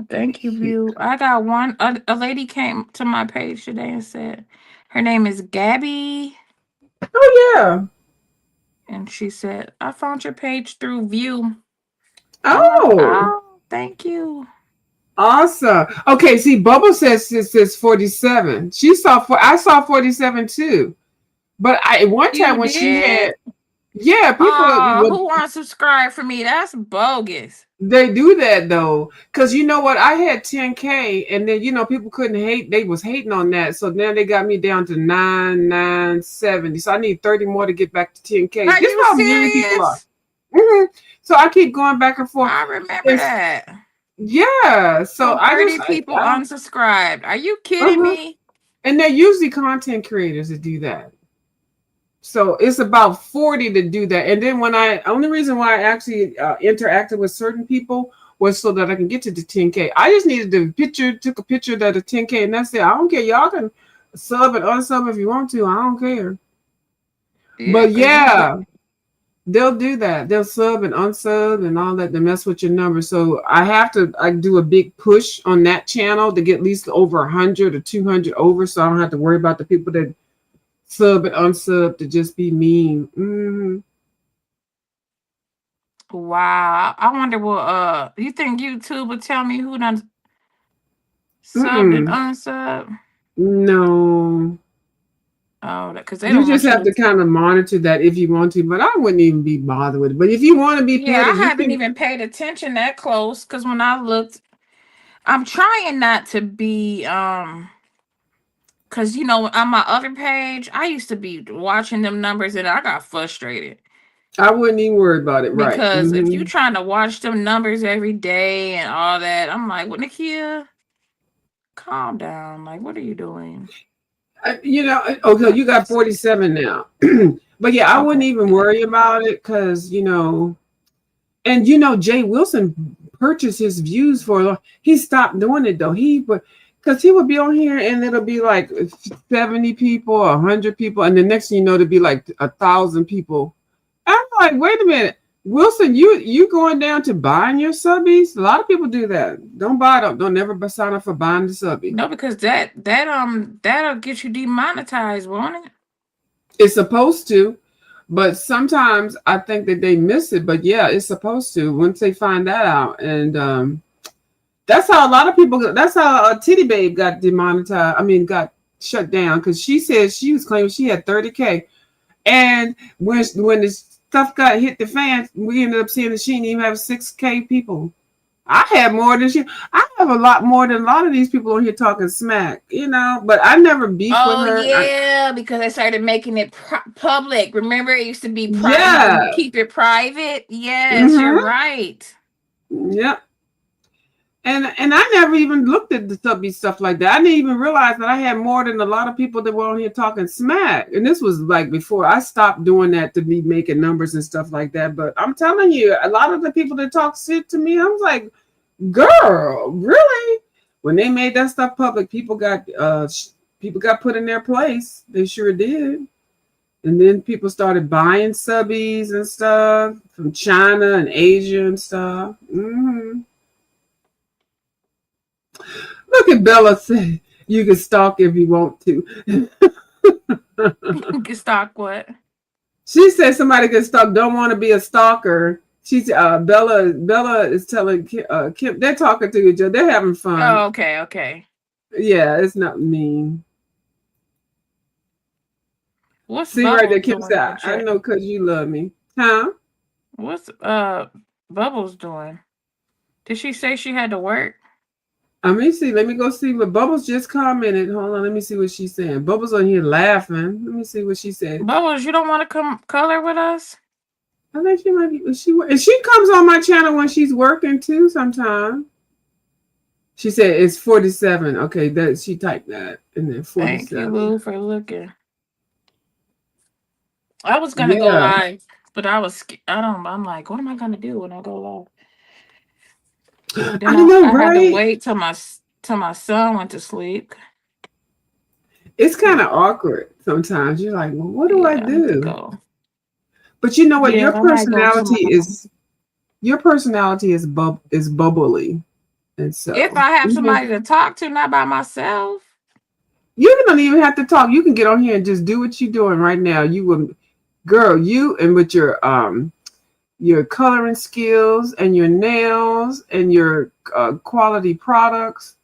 Thank you, View. I got one. A lady came to my page today and said her name is Gabby. Oh, yeah. And she said, I found your page through View. I'm like, Oh, oh, thank you. awesome. Okay, see, Bubba says 47. I saw 47 too. But one time You when she had, did? Yeah, people Oh, who unsubscribed for me? That's bogus. they do that though, because you know what? I had 10K, and then people couldn't hate. They was hating on that, so now they got me down to 9,970. So I need 30 more to get back to 10K. Are This is you how mean people are. serious? So I keep going back and forth. I remember that. Yeah. So So I 30 just people unsubscribed. Are you kidding uh-huh. me? And they're usually content creators that do that. So it's about 40 to do that. And then only reason why I actually interacted with certain people was so that I can get to the 10K. I just needed took a picture of the 10K, and that's it. I don't care. Y'all can sub and unsub if you want to. I don't care. Yeah, But 'cause yeah, they'll do that. They'll sub and unsub and all that to mess with your number. So I do a big push on that channel to get at least over 100 or 200 over, so I don't have to worry about the people that sub and unsub to just be mean. Wow. I wonder what you think YouTube would tell me who done subbed and Mm-mm. unsubbed? No. Oh, because they You don't just want you have to to. kind of monitor that if you want to, but I wouldn't even be bothered with it. But if you want to be Yeah, petty, I you haven't can. even paid attention that close because when I looked, I'm trying not to be because on my other page, I used to be watching them numbers and I got frustrated. I wouldn't even worry about it. Right. Because if you trying to watch them numbers every day and all that, I'm like, well, Nakia, calm down. Like, what are you doing? Okay, you got 47 now. But yeah, I wouldn't even worry about it because, and Jay Wilson purchased his views he stopped doing it though. Because he would be on here and it'll be like 70 people, 100 people, and the next thing you know, it'll be like 1,000 people. I'm like, wait a minute, Wilson, you going down to buying your subbies? A lot of people do that. Don't buy them. Don't never sign up for buying the subby. No, because that'll get you demonetized, won't it? It's supposed to, but sometimes I think that they miss it. But yeah, it's supposed to once they find that out. And that's how a lot of people. That's how Titty Babe got demonetized. I mean, got shut down because she said she was claiming she had 30K, and when the stuff got hit the fan, we ended up seeing that she didn't even have 6K people. I have more than she. I have a lot more than a lot of these people on here talking smack, but I never beef with her. Yeah, because they started making it public. Remember, it used to be private. Yeah. Keep it private. Yes, you're right. Yep. And I never even looked at the subby stuff like that. I didn't even realize that I had more than a lot of people that were on here talking smack. And this was like before I stopped doing that to be making numbers and stuff like that. But I'm telling you, a lot of the people that talk shit to me, I was like, girl, really? When they made that stuff public, people got put in their place. They sure did. And then people started buying subbies and stuff from China and Asia and stuff. Look at Bella say you can stalk if you want to. You can stalk what? She said somebody can stalk, don't want to be a stalker. She's Bella is telling Kim, they're talking to each other. They're having fun. Oh, okay. Yeah, it's not mean. What's See Bubbles right there, Kim doing? said, I know because you love me. Huh? What's Bubbles doing? Did she say she had to work? Let me see. Let me go see what Bubbles just commented. Hold on. Let me see what she's saying. Bubbles on here laughing. Let me see what she said. Bubbles, you don't want to come color with us? I think she might be. And she comes on my channel when she's working too sometimes. She said it's 47. Okay, that she typed that. And then 47. Thank you, Lou, for looking. I was gonna go live, but I'm like, what am I gonna do when I go live? Then I had to wait till my son went to sleep. It's kind of awkward sometimes. You're like, well, what do I do? But you know what? Yeah, your personality is bubbly. And so if I have somebody to talk to, not by myself. You don't even have to talk. You can get on here and just do what you're doing right now. You and with your coloring skills and your nails and your quality products.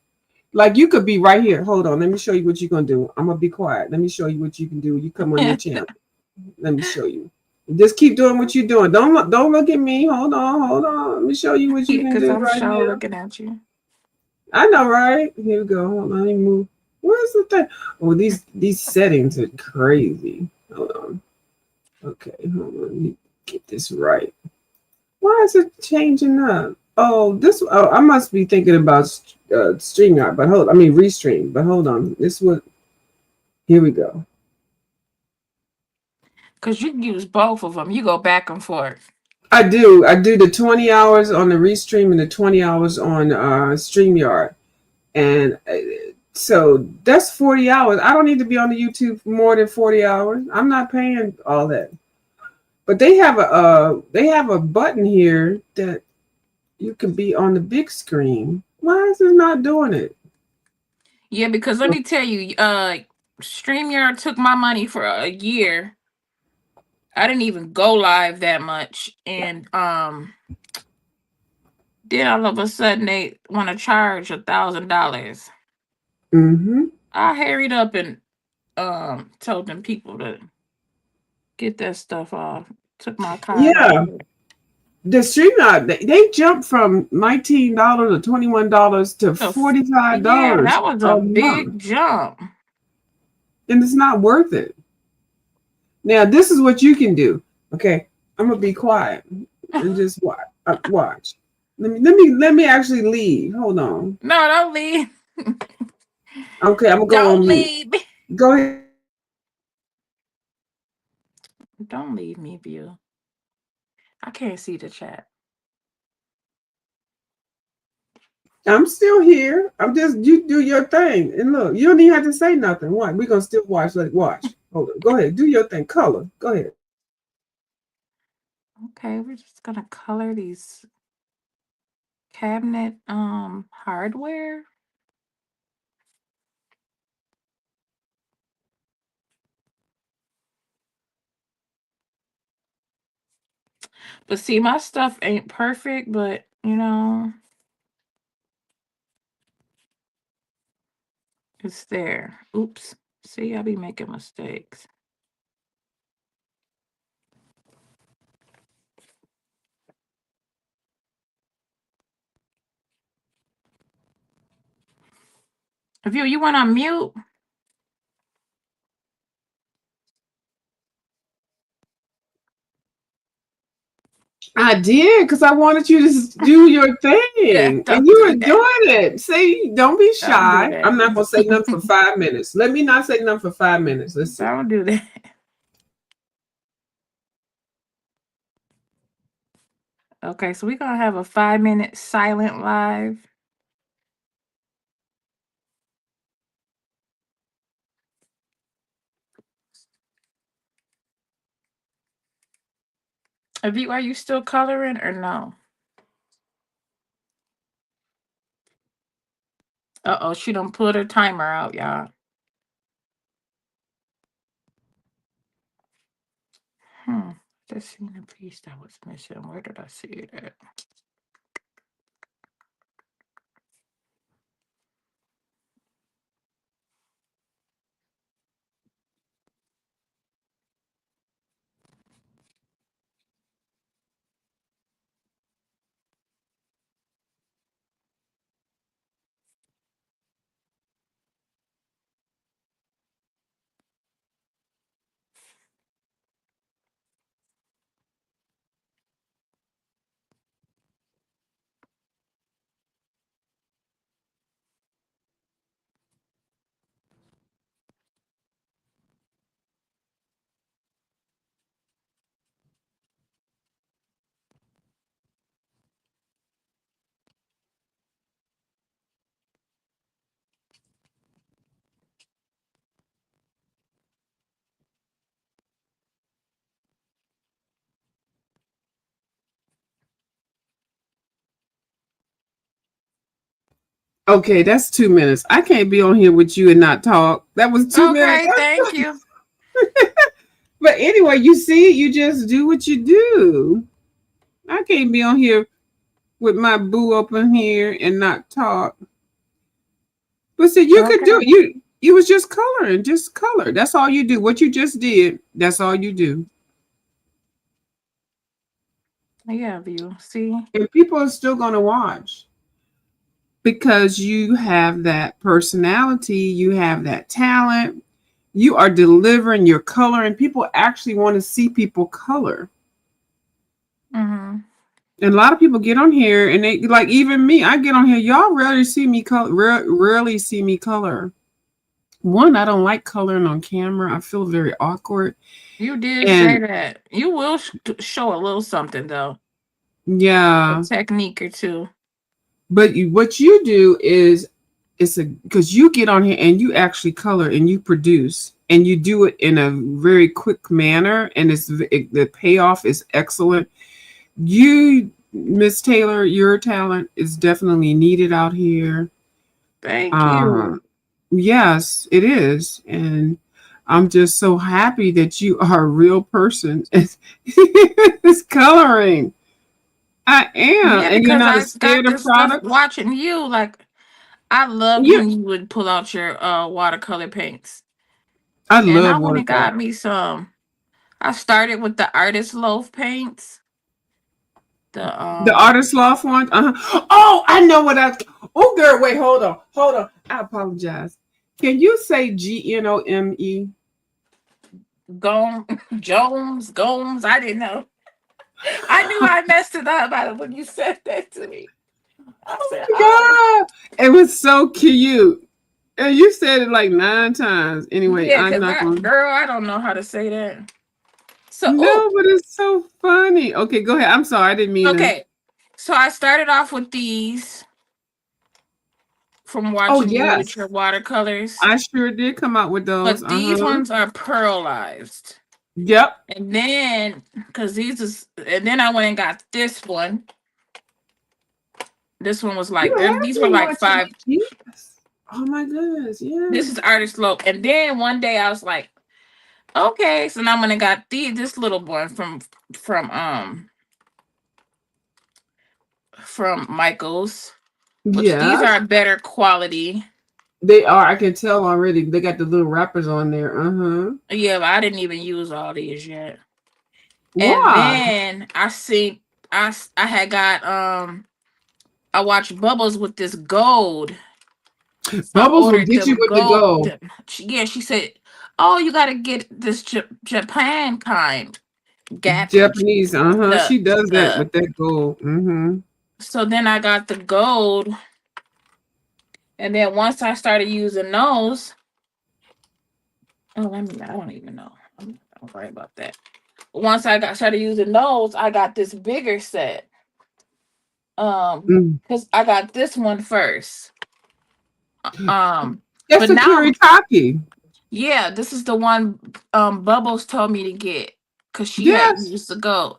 Like you could be right here. Hold on. Let me show you what you're going to do. I'm going to be quiet. Let me show you what you can do. You come on your channel. Let me show you. Just keep doing what you're doing. Don't look at me. Hold on. Let me show you what you Yeah, can because do I'm right sure now. looking at you. I know, right? Here we go. Hold on. Let me move. Where's the thing? Oh, these settings are crazy. Hold on. Okay, hold on. Let me get this right. Why is it changing up? Oh, I must be thinking about StreamYard, but Restream. But hold on. Here we go. Because you can use both of them. You go back and forth. I do. I do the 20 hours on the Restream and the 20 hours on StreamYard. And so that's 40 hours. I don't need to be on the YouTube for more than 40 hours. I'm not paying all that. But they have a button here that you can be on the big screen. Why is it not doing it? Yeah, because let me tell you, StreamYard took my money for a year. I didn't even go live that much. And then all of a sudden they want to charge $1,000. Mm-hmm. I hurried up and told them people to get that stuff off. Took my card off. Yeah. The StreamYard, they jumped from $19 or $21 to So, yeah, $45 that was a a big month. jump. And it's not worth it. Now, this is what you can do. Okay, I'm gonna be quiet and just watch. Watch. Let me actually leave. Hold on. No, don't leave. Okay, I'm gonna go Don't on mute. leave. Go ahead. Don't leave me, Bill. I can't see the chat. I'm still here. You do your thing. And look, you don't even have to say nothing. What? We're gonna still watch. Watch. Hold on. Go ahead. Do your thing. Color. Go ahead. Okay, we're just gonna color these cabinet hardware. But see, my stuff ain't perfect, but it's there. Oops. See, I be making mistakes. If you went on mute. I did because I wanted you to do your Yeah, thing, and don't you do were that. doing it. See, don't be Don't do shy. that. I'm not gonna say nothing for 5 minutes. Let me not say nothing for 5 minutes. Let's see. Don't do that. Okay, so we're gonna have a 5-minute silent live. Are you still coloring or no? Uh-oh, she done put her timer out, y'all. Just seen a piece that was missing. Where did I see it at? Okay, that's 2 minutes. I can't be on here with you and not talk. That was 2 minutes. Okay, thank you. But anyway, you see, you just do what you do. I can't be on here with my boo up in here and not talk. But see, you could do it. You was just coloring, just color. That's all you do. What you just did, that's all you do. Yeah, view. See? And people are still going to watch because you have that personality, you have that talent, you are delivering your color, and people actually want to see people color. Mm-hmm. And a lot of people get on here and they like, even me, I get on here, y'all rarely see me color, rarely see me color. One, I don't like coloring on camera. I feel very awkward. You did say And that. You will show a little something though, a yeah, technique or two. but what you do is it's a because you get on here and you actually color and you produce and you do it in a very quick manner, and the payoff is excellent. You, Miss Taylor, your talent is definitely needed out here. Thank Uh, you. yes, it is, and I'm just so happy that you are a real person. It's coloring. I am, Yeah, and you're because not I scared got of this stuff products. watching you. Like I loved You, when you would pull out your watercolor paints. I And I love went and watercolor. got me some. I started with the artist loaf paints. The The artist loft one. Oh, I know what I. Oh, girl, wait, hold on. I apologize. Can you say Gnome? Gome Gomes. I didn't know. I knew I messed it up by when you said that to me. I said, "Oh, God, it was so cute. And you said it like 9 times. Anyway, yeah," I'm because not going. girl, I don't know how to say that. So, oh, No, but it's so funny. Okay, go ahead. I'm sorry, I didn't mean to. okay. So I started off with these from Oh watching you with your yes, watercolors, I sure did come out with those. but Uh these huh. ones are pearlized. Yep. And then, because these is, and then I went and got this one. This one was You like, have these were me like watching. five. Yes. Oh my goodness. This Yes. is artist low. And then one day I was like, okay, so now I'm gonna got this little one from from Michaels, which these Yes. are better quality. They are. I can tell already. They got the little wrappers on there. Uh huh. Yeah, but I didn't even use all these yet. And Why? then I seen I had got I watched Bubbles with this gold. So I Bubbles will ordered get you them with the gold. gold. Yeah, she said, "Oh, you got to get this Japan kind." Gap Japanese. Uh huh. the She does that the. with that gold. Mm So then I got the gold, and then once I started using those, oh, let me. I don't even know. Don't worry about that. Once I got started using those, I got this bigger set. hmm. Because I got this one first. That's But a now, Kuritake. yeah, this is the one Bubbles told me to get because she had Yes, used to go.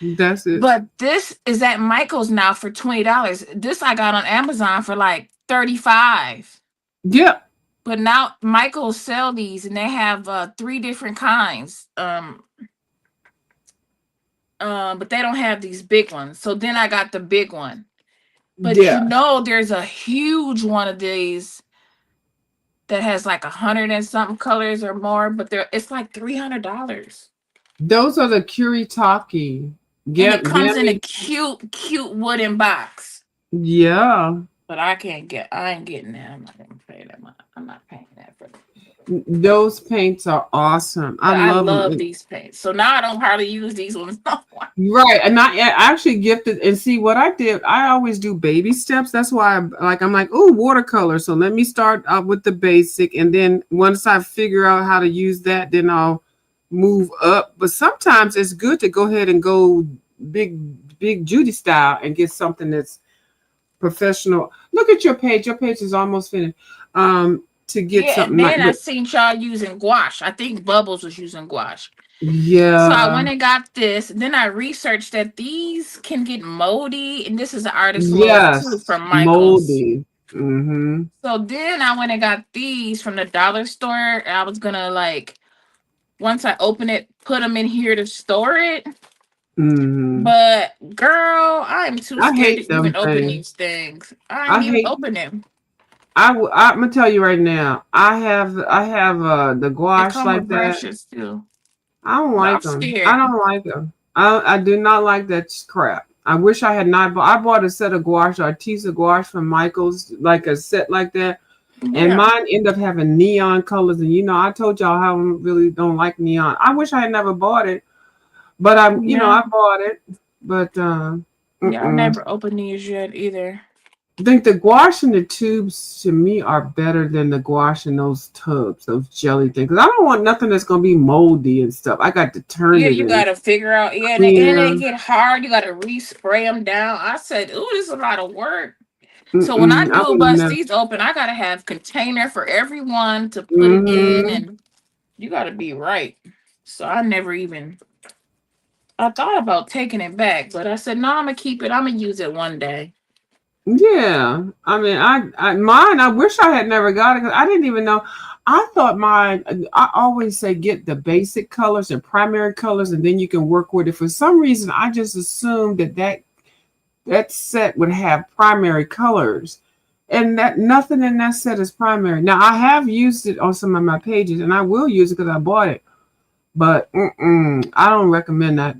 that's it. But this is at Michael's now for $20. This I got on Amazon for like 35. Yep. But now Michael's sell these and they have three different kinds. But they don't have these big ones. So then I got the big one. But Yeah. there's a huge one of these that has like 100 and something colors or more, but it's like $300. Those are the Kuritake. And it Yep. comes in a cute wooden box. Yeah. But I ain't getting that. I'm not gonna pay that much. I'm not paying that for them. Those paints are awesome. I But I love love them. these paints. So now I don't hardly use these ones no more. Right, and I actually gifted and see what I did. I always do baby steps. That's why I'm like, oh, watercolor. So let me start out with the basic, and then once I figure out how to use that, then I'll move up. But sometimes it's good to go ahead and go big Judy style and get something that's professional. Look at your page. Your page is almost finished. To get Yeah, and something like, then I seen y'all using gouache. I think Bubbles was using gouache. So I yeah, went and got this. And then I researched that these can get moldy. And this is an artist loaf too yes, from Michaels. moldy. Mm-hmm. So then I went and got these from the dollar store. I was gonna like once I open it, put them in here to store it. Mm-hmm. But girl, I'm too I scared hate to even them open things. these things. I ain't I even hate. open them. I'm gonna tell you right now. I have the They gouache come like with that. brushes too. I don't But I'm like them. I scared. don't like them. I do not like that crap. I wish I had not bought. I bought a set of gouache, Arteza gouache from Michaels, like a set like that, and Yeah. mine ended up having neon colors. And I told y'all how I really don't like neon. I wish I had never bought it, but Yeah. I bought it. But Yeah, I mm-mm. never opened these yet either. I think the gouache in the tubes to me are better than the gouache in those tubs, those jelly things. 'Cause I don't want nothing that's gonna be moldy and stuff. I got to turn Yeah, it you in. gotta figure out. Yeah, and Yeah. they get hard. You gotta respray them down. I said, "Ooh, this is a lot of work." So when I Mm-mm. I do would have bust never. these open, I gotta have container for everyone to put it in, Hmm. and you gotta be right. So I never even. I thought about taking it back, but I said, "No, I'm gonna keep it. I'm gonna use it one day." Yeah. I mean, mine. I wish I had never got it because I didn't even know. I thought mine. I always say get the basic colors and primary colors, and then you can work with it. For some reason, I just assumed that set would have primary colors, and that nothing in that set is primary. Now I have used it on some of my pages, and I will use it because I bought it. But I don't recommend that.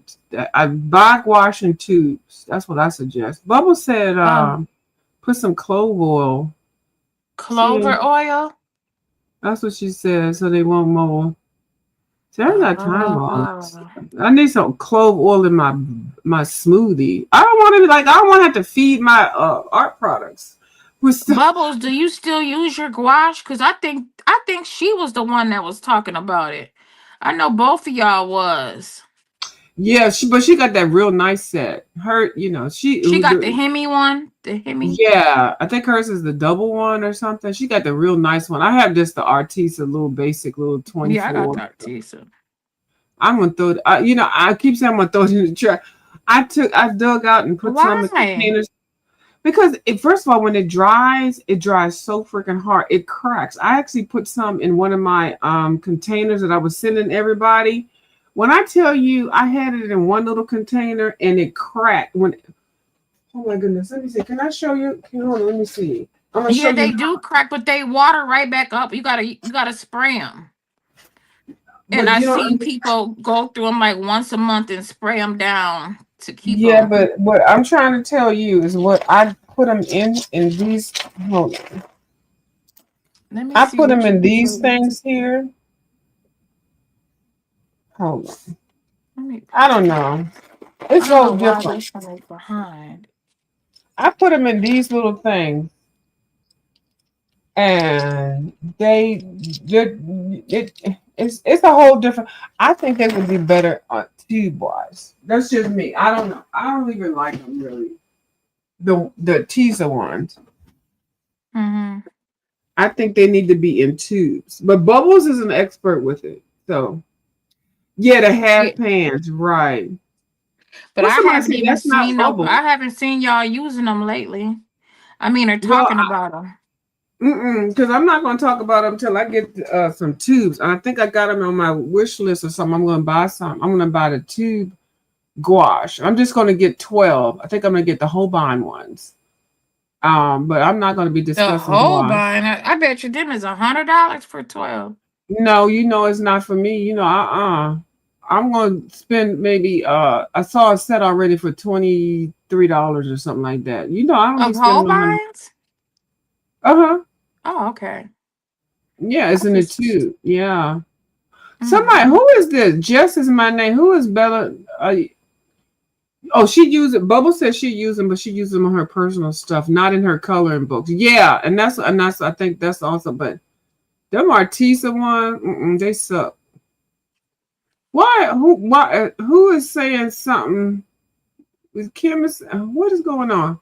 I buy wash in tubes. That's what I suggest. Bubba said, Oh, put some clove oil. See, clover oil. that's what she said, so they won't mold. See, I ain't got time for all this. Oh, I need some clove oil in my smoothie. I don't want to be like I don't want to have to feed my art products with stuff. Bubbles, do you still use your gouache? Because I think she was the one that was talking about it. I know both of y'all was. Yeah, but she got that real nice set. Her, She got the Hemi one. The Hemi. yeah, I think hers is the double one or something. She got the real nice one. I have just the Artisa little basic little Yeah, I got 24. that too. So. I'm gonna throw it. I keep saying I'm gonna throw it in the trash. I dug out and put some in Why? containers because first of all, when it dries so freaking hard. It cracks. I actually put some in one of my containers that I was sending everybody. When I tell you, I had it in one little container and it cracked. Oh my goodness, let me see. Can I show you? Hold on, let me see. I'm gonna show Yeah, you they do crack, but they water right back up. You gotta spray them. And but I you don't. seen people go through them like once a month and spray them down to keep Yeah, them. but what I'm trying to tell you is what I put them in these. Hold on. Let me I see put them what you in these put. things here. Hold on. Let me. I don't know. I It's don't so know why different. this one is behind. I put them in these little things, and it's a whole different. I think they would be better on tube wise. That's just me. I don't know. I don't even like them really. The teaser ones. Mm-hmm. I think they need to be in tubes. But Bubbles is an expert with it. So yeah, the Yeah, half pans, right. but Well, I somebody haven't said even that's not seen no. Bubbles. I haven't seen y'all using them lately. I mean, or Well, talking about them. because I'm not going to talk about them until I get some tubes. And I think I got them on my wish list or something. I'm going to buy some. I'm going to buy the tube gouache. I'm just going to get 12. I think I'm going to get the Holbein ones. But I'm not going to be The discussing whole gouache. buying. I bet you them is $100 for 12. No, it's not for me. I'm going to spend maybe I saw a set already for $23 or something like that. I don't be Of spending no money. Holbeins? Uh-huh. Oh, okay. Yeah, it's I in the just. tube. Yeah. Somebody, Mm. who is this? Jess is my name. Who is Bella? Oh, she used it. Bubble says she used them, but she used them on her personal stuff, not in her coloring books. Yeah, and that's I think that's also. But them Artisa one, they suck. Why? Who? Why? Who is saying something? With Kim is what is going on?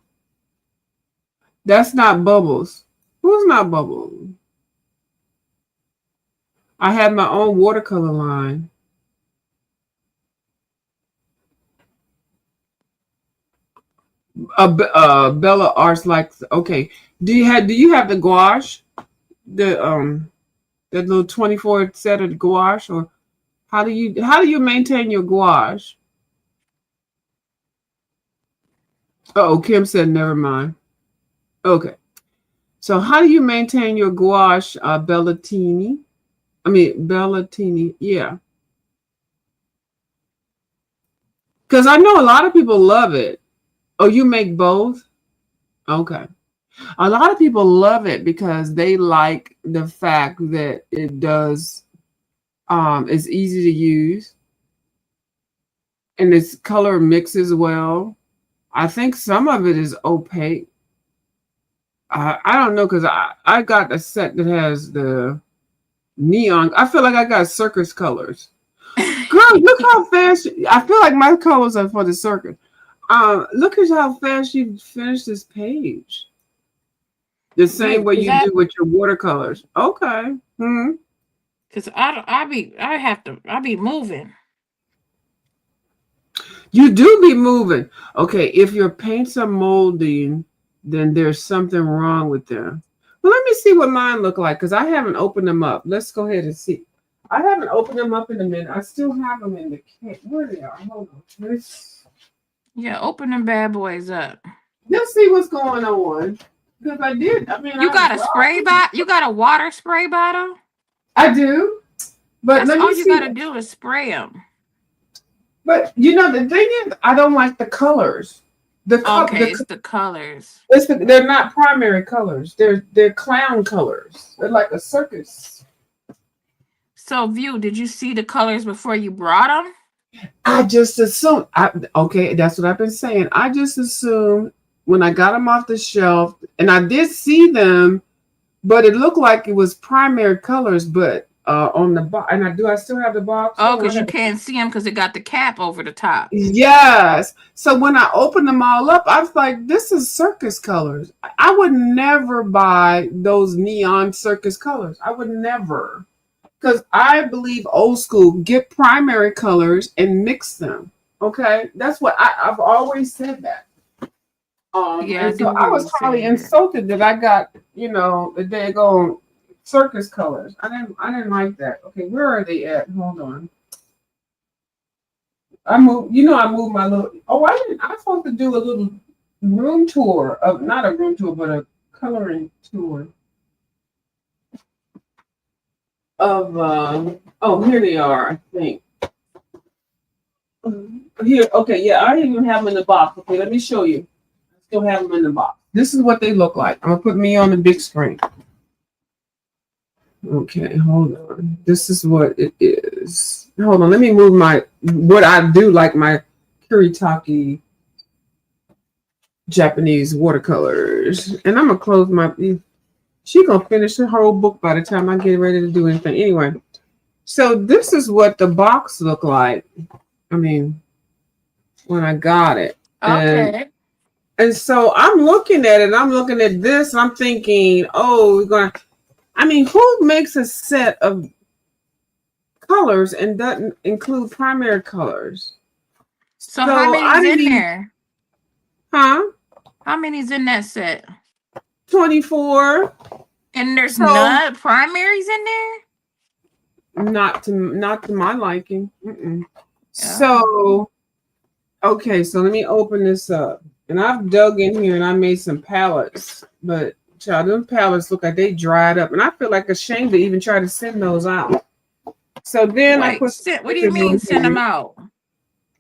That's not Bubbles. Who's not Bubbles? I have my own watercolor line. Bella Arts like okay. Do you have the gouache? The that little 24 set of gouache, or how do you maintain your gouache? Oh, Kim said never mind. Okay. So how do you maintain your gouache, Bellatini? I mean Bellatini, yeah. Because I know a lot of people love it. Oh, you make both? Okay. A lot of people love it because they like the fact that it does it's easy to use and its color mixes well. I think some of it is opaque. I don't know because I got a set that has the neon. I feel like I got circus colors. Girl, look how fast I feel like my colors are for the circus. Look at how fast you finished this page. The same way Is you that do with your watercolors. Okay. Hmm. because I be moving. You do be moving. Okay, if your paints are molding, then there's something wrong with them. Well, let me see what mine look like because I haven't opened them up. Let's go ahead and see. I haven't opened them up in a minute. I still have them in the case. Where they are? Hold on. Yeah, open them bad boys up. Let's see what's going on. Because I did. I mean, You got a spray bottle? You got a water spray bottle? I do. But That's let all me you see. got to do is spray them. But you know the thing is, I don't like the colors. Okay, it's the colors. They're not primary colors. They're clown colors. They're like a circus. So, View, did you see the colors before you brought them? I just assumed. Okay, that's what I've been saying. I just assumed when I got them off the shelf, and I did see them, but it looked like it was primary colors. But on the box, and I still have the box. Oh, because you can't see them because it got the cap over the top. Yes. So when I opened them all up, I was like, this is circus colors. I would never buy those neon circus colors. I would never. Because I believe old school, get primary colors and mix them. Okay? That's what I've always said that. Yeah, And so I was probably insulted that I got, the daggone circus colors. I didn't like that. Okay, where are they at? Hold on. I moved my little. Oh, I was supposed to do a little room tour of not a room tour, but a coloring tour of. Oh, here they are. I think. Here, okay, yeah, I even have them in the box. Okay, let me show you. I still have them in the box. This is what they look like. I'm gonna put me on the big screen. Okay, hold on. This is what it is. Hold on, let me move what I do like my Kuretake Japanese watercolors. And I'm gonna close she gonna finish the whole book by the time I get ready to do anything. Anyway, so this is what the box looked like. I mean, when I got it. Okay. And so I'm looking at it, I'm looking at this, and I'm thinking, oh, who makes a set of colors and doesn't include primary colors? So how many's in there? Huh? How many's in that set? 24. And there's none primaries in there? Not to my liking. Yeah. So, okay, so let me open this up. And I've dug in here and I made some palettes, but child, them palettes look like they dried up, and I feel like ashamed to even try to send those out. So then I put. What do you mean send them out?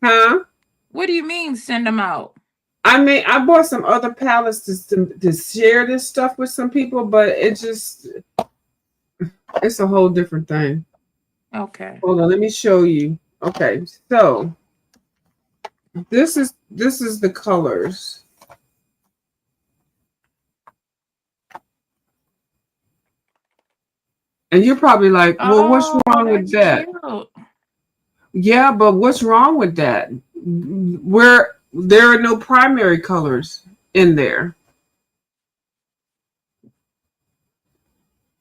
Huh? What do you mean send them out? I bought some other palettes to share this stuff with some people, but it's a whole different thing. Okay. Hold on, let me show you. Okay, so this is the colors. And you're probably like, well, what's wrong with that? Cute. Yeah, but what's wrong with that? Where there are no primary colors in there.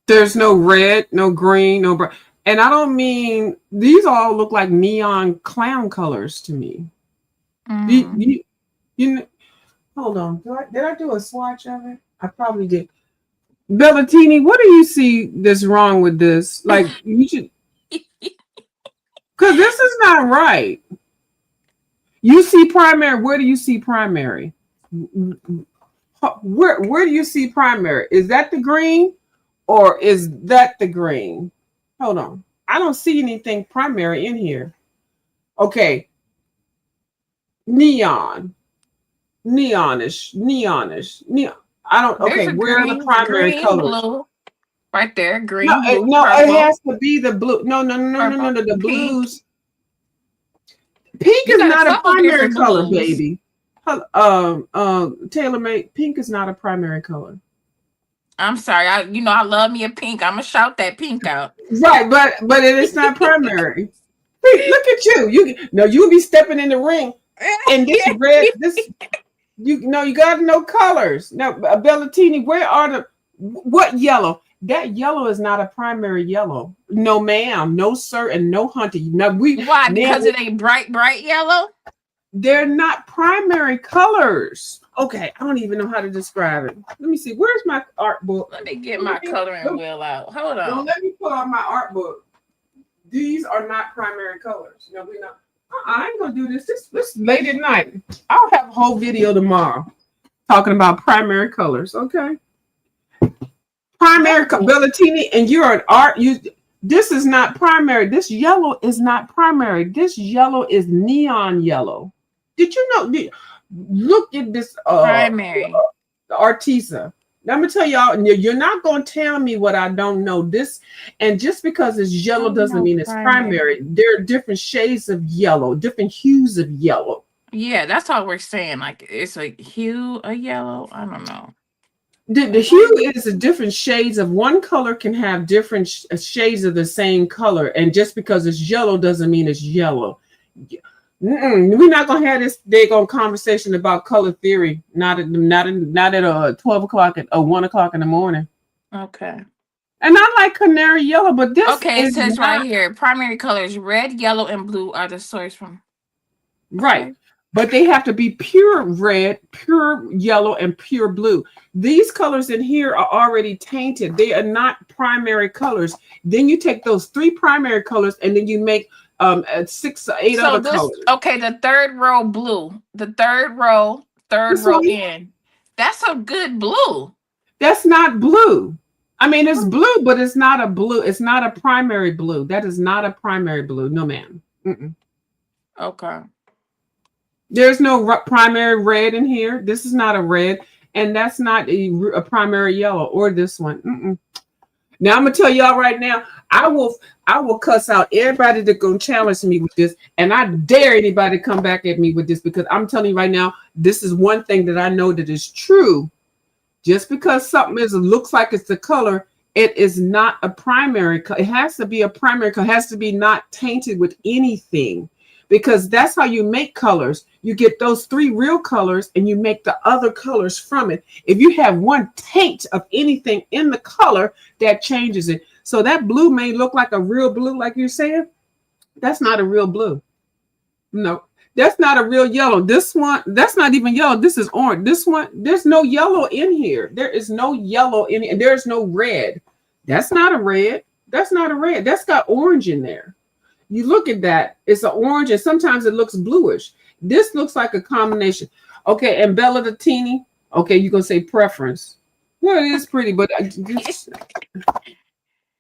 There's no red, no green, no brown. And I don't mean, these all look like neon clown colors to me. You hold on. Did I do a swatch of it? I probably did. Bellatini, what do you see that's wrong with this? Like, you should, because this is not right. You see primary. Where do you see primary? Where do you see primary? Is that the green or is that the green? Hold on. I don't see anything primary in here. Okay. neon, neonish, neonish, neon. I don't. There's Okay, a where are the green, primary green, colors? blue, right there. No, Green, blue, no, it purple, has to be the blue. No, no, no, no, no, purple, no. The pink. blues. Pink You is got a not a couple primary different color, blues. baby. Taylor made pink is not a primary color. I'm sorry. I love me a pink. I'm gonna shout that pink out. Right, but it is not primary. Hey, look at you. You'll be stepping in the ring, and this red, you gotta know colors. Now, Bellatini, where are what yellow? That yellow is not a primary yellow. No, ma'am, no, sir, and no, hunty. No, Why? Because it ain't bright yellow? they're not primary colors. Okay, I don't even know how to describe it. Let me see. Where's my art book? Let me get my coloring wheel out. Hold on. Don't let me pull out my art book. These are not primary colors. No, we're not. I ain't gonna do this. This late at night. I'll have a whole video tomorrow talking about primary colors. Okay. Primary Bellatini, and you're an art. This is not primary. This yellow is not primary. This yellow is neon yellow. Did you know? Look at this primary Arteza. Now, I'm gonna tell y'all, you're not gonna tell me what I don't know. This, and just because it's yellow doesn't mean it's primary. There are different shades of yellow, different hues of yellow. Yeah, that's all we're saying. Like it's a hue of yellow. I don't know. The hue is a different shades of one color can have different shades of the same color, and just because it's yellow doesn't mean it's yellow. We're not gonna have this daggone conversation about color theory. Not at 12 o'clock at 1 o'clock in the morning. Okay. And I like canary yellow, but this it says right here, primary colors red, yellow, and blue are the source from. Right. Okay. But they have to be pure red, pure yellow, and pure blue. These colors in here are already tainted. They are not primary colors. Then you take those 3 primary colors and then you make 6 or 8 other colors. Okay, the third row blue. The third row in. That's a good blue. That's not blue. I mean, it's blue, but it's not a blue. It's not a primary blue. That is not a primary blue. No, ma'am. Okay. There's no primary red in here. This is not a red, and that's not a primary yellow or this one. Now I'm gonna tell y'all right now. I will cuss out everybody that's gonna challenge me with this, and I dare anybody to come back at me with this because I'm telling you right now, this is one thing that I know that is true. Just because something looks like it's the color, it is not a primary color. It has to be a primary color. It has to be not tainted with anything. Because that's how you make colors. You get those 3 real colors and you make the other colors from it. If you have one taint of anything in the color, that changes it. So that blue may look like a real blue, like you're saying. That's not a real blue. No, that's not a real yellow. This one, that's not even yellow. This is orange. This one, there's no yellow in here. There is no yellow in it. There's no red. That's not a red. That's not a red. That's got orange in there. You look at that, it's an orange, and sometimes it looks bluish. This looks like a combination. Okay, and Bellatini, okay, you're going to say preference. Well, it is pretty, but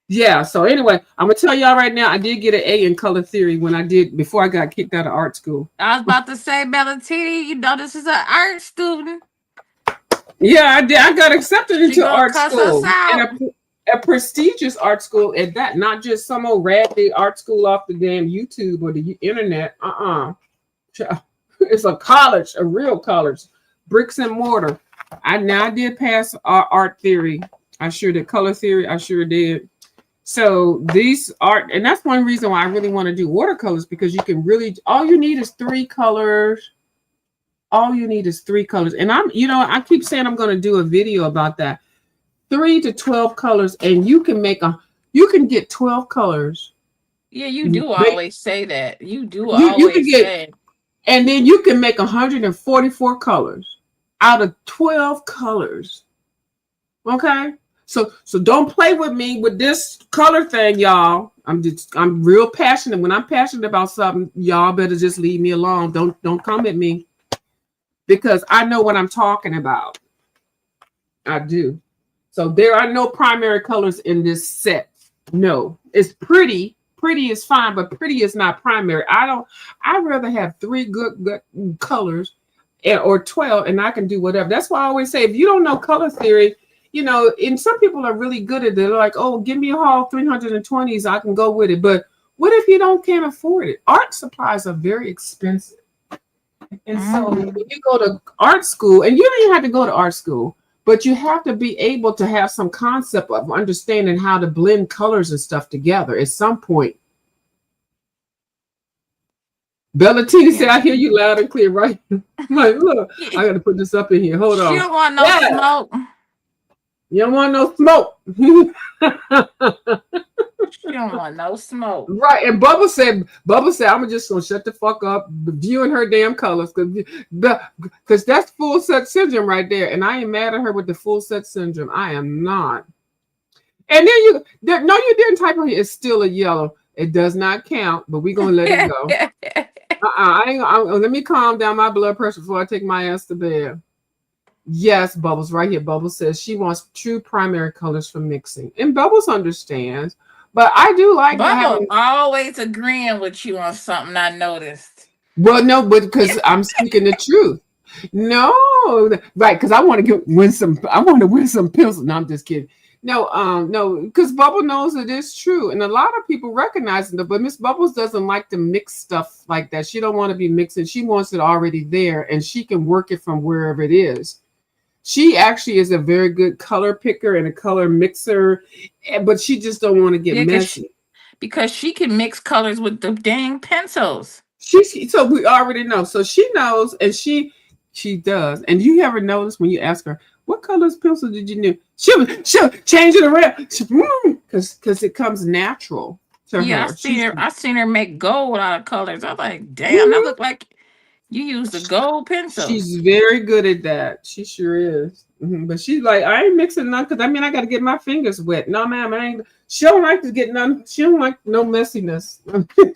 yeah, so anyway, I'm going to tell y'all right now, I did get an A in color theory before I got kicked out of art school. I was about to say, Bellatini, this is an art student. Yeah, I did. I got accepted into art school. A prestigious art school at that, not just some old raggedy art school off the damn YouTube or the internet. It's a college, a real college, bricks and mortar. I did pass art theory. I sure did. Color theory, I sure did. So these art, and that's one reason why I really want to do watercolors, because you can really, all you need is 3 colors. All you need is 3 colors. And I keep saying I'm going to do a video about that. 3 to 12 colors, and you can get 12 colors. Yeah, you do always say that. You say. And then you can make 144 colors out of 12 colors. Okay? So don't play with me with this color thing, y'all. I'm real passionate. When I'm passionate about something, y'all better just leave me alone. Don't come at me. Because I know what I'm talking about. I do. So there are no primary colors in this set. No, it's pretty pretty is fine, but pretty is not primary. I'd rather have three good colors or 12, and I can do whatever. That's why I always say, if you don't know color theory, and some people are really good at it. They're like, oh, give me all 320s, I can go with it. But what if you can't afford it? Art supplies are very expensive. And so when you go to art school, and you don't even have to go to art school, but you have to be able to have some concept of understanding how to blend colors and stuff together at some point. Bellatini said, I hear you loud and clear, right? Like, look, I got to put this up in here. Hold on. You don't want no smoke. You don't want no smoke. You don't want no smoke. Right. And Bubba said, I'm just going to shut the fuck up viewing her damn colors because that's full set syndrome right there. And I ain't mad at her with the full set syndrome. I am not. And then no, you didn't type on here. It's still a yellow. It does not count, but we're going to let it go. Let me calm down my blood pressure before I take my ass to bed. Yes, Bubbles right here. Bubbles says she wants true primary colors for mixing. And Bubbles understands. But I do like Bubbles always agreeing with you on something I noticed. Well, no, but because I'm speaking the truth. No, right, because I want to win some pencils. No, I'm just kidding. No, because Bubble knows it is true, and a lot of people recognize it. But Miss Bubbles doesn't like to mix stuff like that. She don't want to be mixing. She wants it already there, and she can work it from wherever it is. She actually is a very good color picker and a color mixer, but she just don't want to get messy. Because she can mix colors with the dang pencils. So we already know. So she knows, and she does. And you ever notice when you ask her, what color's pencil did you use? She'll change it around because it comes natural to her. I seen her make gold out of colors. I'm like, damn, that look like you used a gold pencil. She's very good at that. She sure is. But she's like, I ain't mixing none because I got to get my fingers wet. No, ma'am, I ain't. She don't like to get none. She don't like no messiness.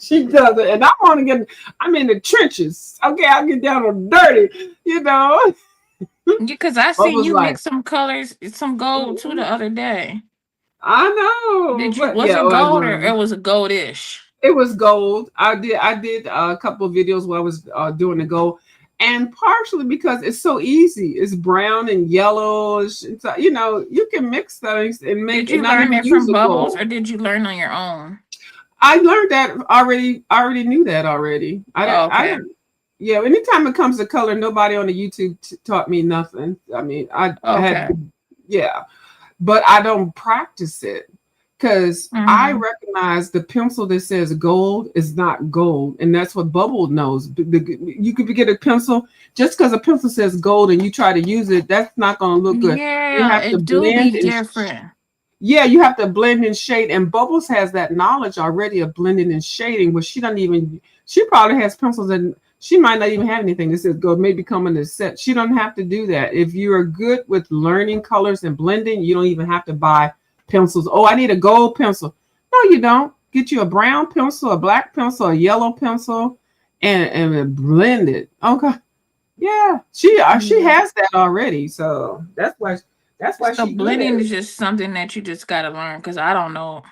She doesn't. And I want to get. I'm in the trenches. Okay, I'll get down on dirty. Because I seen you mix some colors, some gold too the other day. I know. Was it gold or it was a goldish? It was gold. I did a couple of videos where I was doing the gold, and partially because it's so easy. It's brown and yellow. You can mix things and make. Did you learn it from Bubbles, or did you learn on your own? I learned that already. I already knew that already. Yeah. Anytime it comes to color, nobody on the YouTube taught me nothing. I mean, I had, but I don't practice it. Because I recognize the pencil that says gold is not gold. And that's what Bubble knows. You could get a pencil, just because a pencil says gold and you try to use it, that's not going to look good. Yeah, it do be different. Yeah, you have to blend and shade. And Bubbles has that knowledge already of blending and shading, where she probably has pencils and she might not even have anything that says gold, maybe come in a set. She don't have to do that. If you are good with learning colors and blending, you don't even have to buy pencils. Oh, I need a gold pencil. No, you don't. Get you a brown pencil, a black pencil, a yellow pencil, and blend it. Okay. Yeah, she has that already. So that's why so blending is just something that you just gotta learn, because I don't know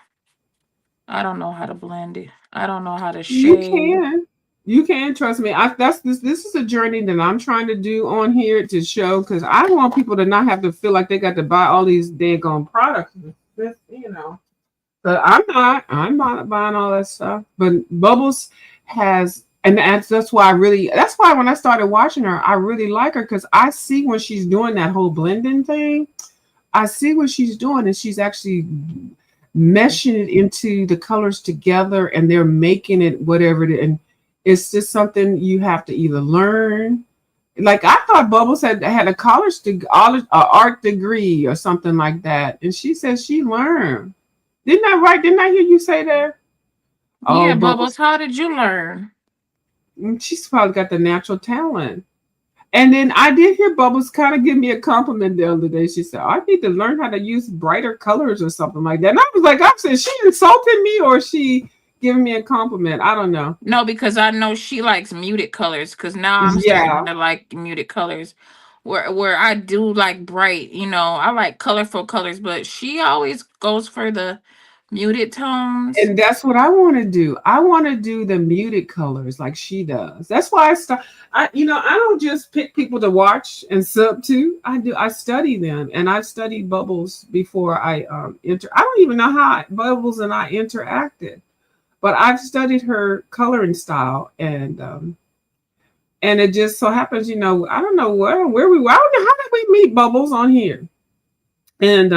how to blend it. I don't know how to shade. You can trust me. This is a journey that I'm trying to do on here to show, because I want people to not have to feel like they got to buy all these daggone products. But I'm not buying all that stuff. But Bubbles has, and that's why when I started watching her, I really like her, because I see when she's doing that whole blending thing. I see what she's doing, and she's actually meshing it into the colors together, and they're making it whatever it is. And it's just something you have to either learn. Like, I thought Bubbles had a college art degree or something like that, and she says she learned. Didn't I hear you say that? Yeah, Bubbles, how did you learn? She's probably got the natural talent. And then I did hear Bubbles kind of give me a compliment the other day. She said, I need to learn how to use brighter colors or something like that. And I was like, I said, she insulting me or she giving me a compliment? I don't know. No, because I know she likes muted colors, because now I'm starting to like muted colors. Where I do like bright, I like colorful colors, but she always goes for the Muted tones. And that's what I want to do. I want to do the muted colors like she does. That's why I don't just pick people to watch and sub to. I study them, and I've studied Bubbles before I enter. I don't even know how Bubbles and I interacted, but I've studied her coloring style, and it just so happens, I don't know where we were. I don't know how did we meet Bubbles on here. And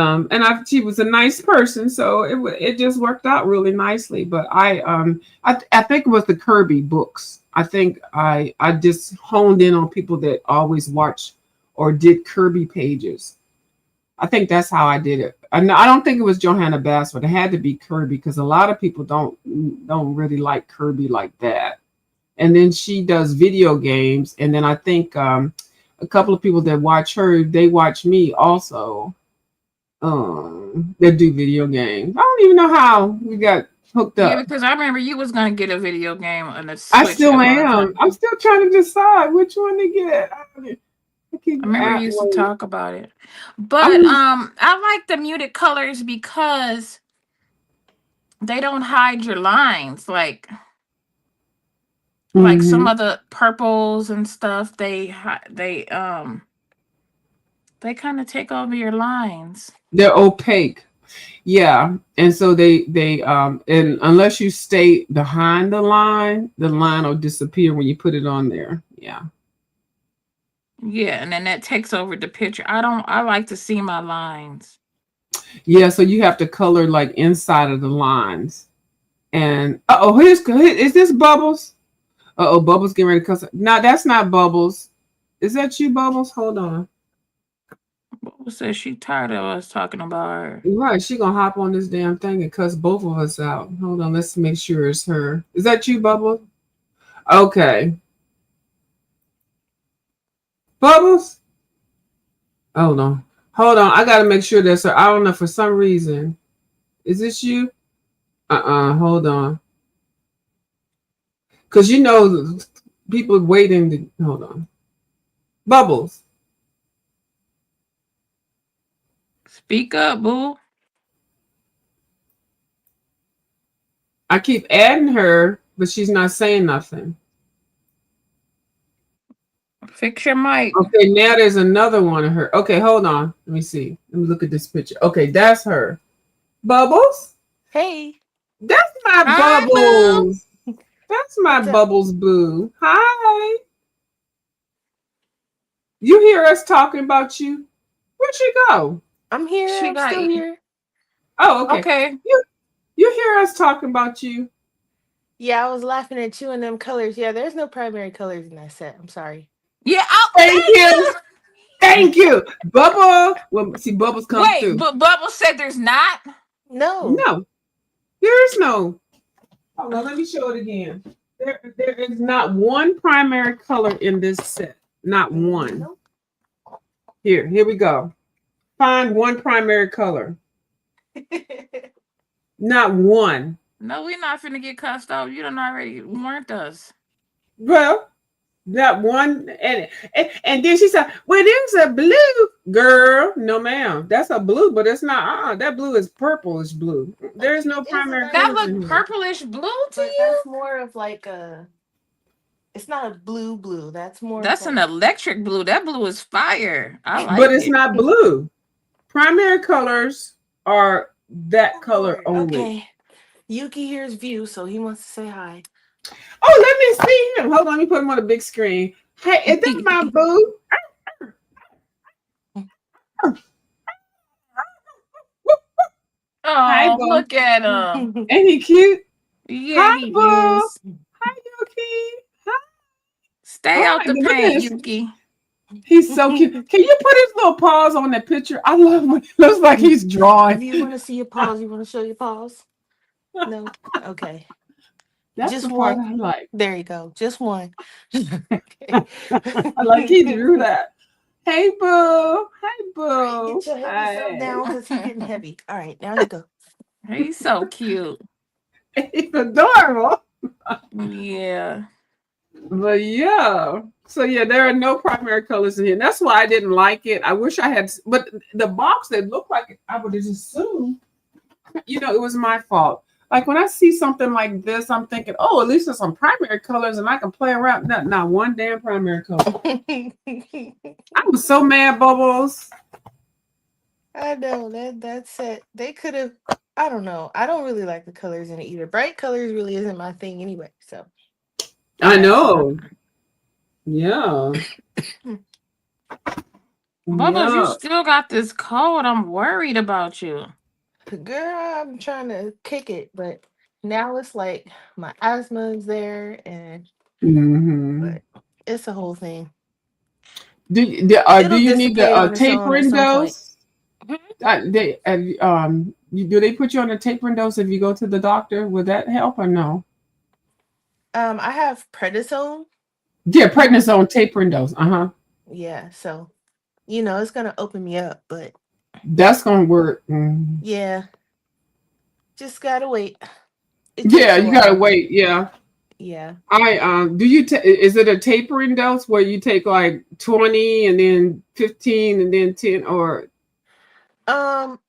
she was a nice person, so it just worked out really nicely. But I think it was the Kirby books. I think I just honed in on people that always watch or did Kirby pages. I think that's how I did it. I don't think it was Johanna Bass, but it had to be Kirby because a lot of people don't really like Kirby like that. And then she does video games, and then I think a couple of people that watch her, they watch me also. They do video games. I don't even know how we got hooked up. Yeah, because I remember you was gonna get a video game on the Switch. I still am. I'm still trying to decide which one to get. I remember you used to talk about it. But I like the muted colors because they don't hide your lines like some of the purples and stuff. They kind of take over your lines. They're opaque. Yeah. And so they and unless you stay behind the line will disappear when you put it on there. Yeah. Yeah, and then that takes over the picture. I like to see my lines. Yeah, so you have to color like inside of the lines. And is this Bubbles? Bubbles getting ready to cuss. No, that's not Bubbles. Is that you, Bubbles? Hold on. Bubbles says she tired of us talking about her. Right, she gonna hop on this damn thing and cuss both of us out. Hold on, let's make sure it's her. Is that you, Bubbles? Okay. Bubbles? Hold on. I gotta make sure that's her. I don't know, for some reason. Is this you? Hold on. Because people waiting to hold on. Bubbles. Speak up, boo. I keep adding her, but she's not saying nothing. Fix your mic. Okay, now there's another one of her. Okay, hold on. Let me see. Let me look at this picture. Okay, that's her. Bubbles? Hey. That's my Bubbles. Boo. That's my Bubbles boo. Hi. You hear us talking about you? Where'd she go? I'm here. I'm still here. Oh, okay. Okay. You hear us talking about you? Yeah, I was laughing at you and them colors. Yeah, there's no primary colors in that set. I'm sorry. Yeah. Thank you. Thank you. Bubble. Well, see, Bubbles come through. Wait, but Bubbles said there's not? No. There is no. Hold on, let me show it again. There is not one primary color in this set. Not one. Nope. Here we go. Find one primary color. Not one. No, we're not finna get cussed out. You done already warned us. Well, that one, and then she said, "Well, there's a blue girl." No, ma'am, that's a blue, but it's not. That blue is purplish blue. There's no primary. That look purplish blue to you. That's more of like a. It's not a blue. That's more. That's an electric blue. That blue is fire. I like it. But it's not blue. Primary colors are that color only. Okay. Yuki hears View, so he wants to say hi. Oh, let me see him. Hold on, let me put him on the big screen. Hey, is that my boo? Oh, hi, look at him. Ain't he cute? Yeah, hi, he boo. is. Hi, Yuki. Hi. Stay out the paint, Yuki. He's so cute. Can you put his little paws on that picture? I love when it looks like he's drawing. Do you want to see your paws? You want to show your paws? No? Okay. That's just the part one. I like. There you go. Just one. I like he drew that. Hey, boo. Hey, boo. Get your heavy down because he's getting heavy. All right, now you go. He's so cute. He's adorable. Yeah. But yeah. So yeah, there are no primary colors in here. That's why I didn't like it. I wish I had, but the box that looked like it, I would just assume. it was my fault. Like when I see something like this, I'm thinking, oh, at least there's some primary colors and I can play around. Not one damn primary color. I was so mad, Bubbles. I know that's it. They could have. I don't know. I don't really like the colors in it either. Bright colors really isn't my thing anyway. So I that's know. Yeah. Bubbles, you Yeah. still got this cold. I'm worried about you. girl, I'm trying to kick it, but now it's like my asthma is there, and Hmm. but it's a whole thing. Do It'll you need dissipate the on its own at tapering some point. dose? Do they put you on a tapering dose if you go to the doctor? Would that help or no? I have prednisone. Yeah, prednisone tapering dose. Yeah, so it's gonna open me up, but That's gonna work. Mhm. yeah, just gotta wait. It takes Yeah, a you gotta while. wait. Yeah. Yeah. Do you is it a tapering dose where you take like 20 and then 15 and then 10 or Um,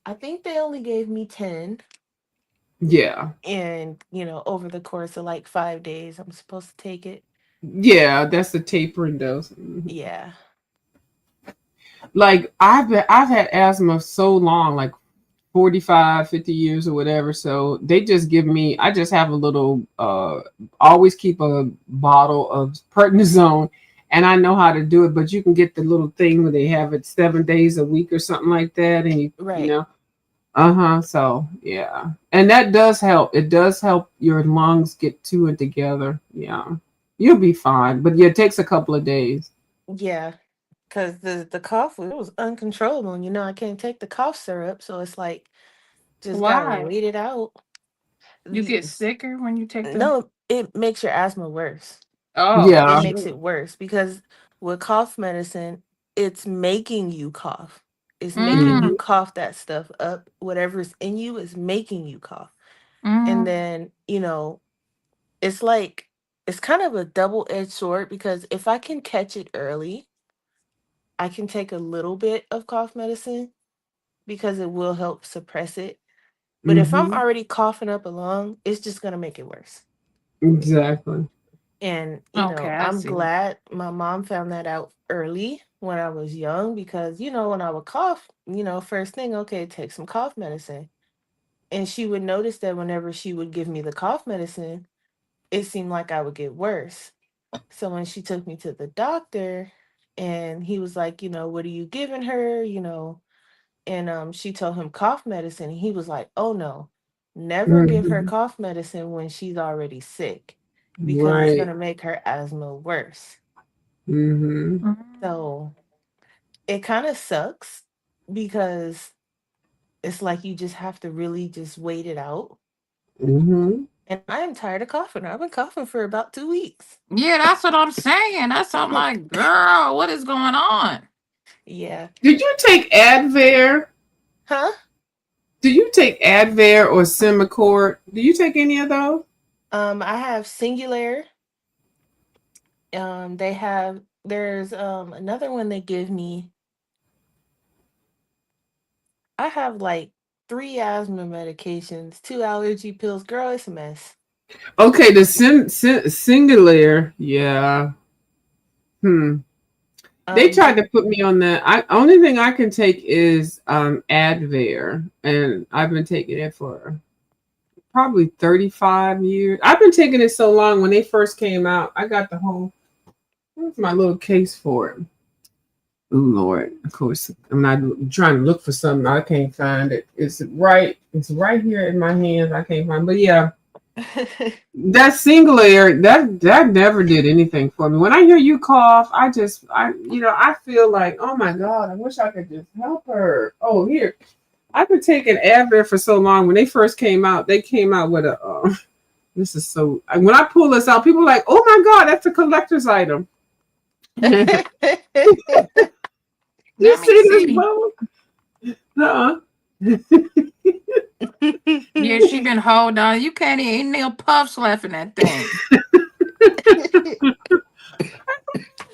I think they only gave me 10, yeah. and over the course of like 5 days, I'm supposed to take it. Yeah, that's the tapering dose. Mhm. Yeah. Like I've had asthma so long, like 45, 50 years or whatever. So they just give me, I just have a little, always keep a bottle of prednisone and I know how to do it, but you can get the little thing where they have it 7 days a week or something like that. And Right. So yeah. And that does help. It does help your lungs get to it together. Yeah. You'll be fine. But yeah, it takes a couple of days. Yeah. Because the cough, it was uncontrollable. And I can't take the cough syrup, so it's like just gotta Why? wait it out. You get Y- sicker when you take the. No, it makes your asthma worse. Oh, It Yeah. makes shoot. it worse because with cough medicine, it's making you cough. It's making Mm, you Mhm. cough that stuff up. Whatever's in you is making you cough. And mm, then, it's like it's kind of a double-edged sword because if I can catch it early, I can take a little bit of cough medicine because it will help suppress it. But if I'm Mhm. already coughing up a lung, it's just gonna make it worse. Exactly. And, okay, I I'm see. glad my mom found that out early when I was young because, when I would cough, first thing, okay, take some cough medicine. And she would notice that whenever she would give me the cough medicine, it seemed like I would get worse. So when she took me to the doctor and he was like, what are you giving her? And she told him cough medicine. He was like, oh no, never give her Mhm. cough medicine when she's already sick because it's Right. gonna make her asthma worse. Mhm. Mm. So it kind of sucks because it's like you just have to really just wait it out. Mhm. And I am tired of coughing. I've been coughing for about 2 weeks. Yeah, that's what I'm saying. That's I'm like, girl, what is going on? Yeah. Did you take Advair? Huh? Do you take Advair or Symbicort? Do you take any of those? I have Singular. There's another one they give me. I have like 3 asthma medications, 2 allergy pills. Girl, it's a mess. Okay, the Singular. Yeah. Hmm. They Um, tried th- to put me on that. I only thing I can take is Advair, and I've been taking it for probably 35 years. I've been taking it so long. When they first came out, I got the whole. Where's my little case for it? Oh Lord! Of course, I'm not trying to look for something. I can't find it. It's right. It's right here in my hands. I can't find. But yeah, that Singular that never did anything for me. When I hear you cough, I feel like, oh my God, I wish I could just help her. Oh, here, I've been taking Advair for so long. When they first came out, they came out with a. This is so. When I pull this out, people are like, oh my God, that's a collector's item. You Let me see this, see. bubble? Uh-uh. Yeah, she been holding on. You can't eat no puffs left in that thing.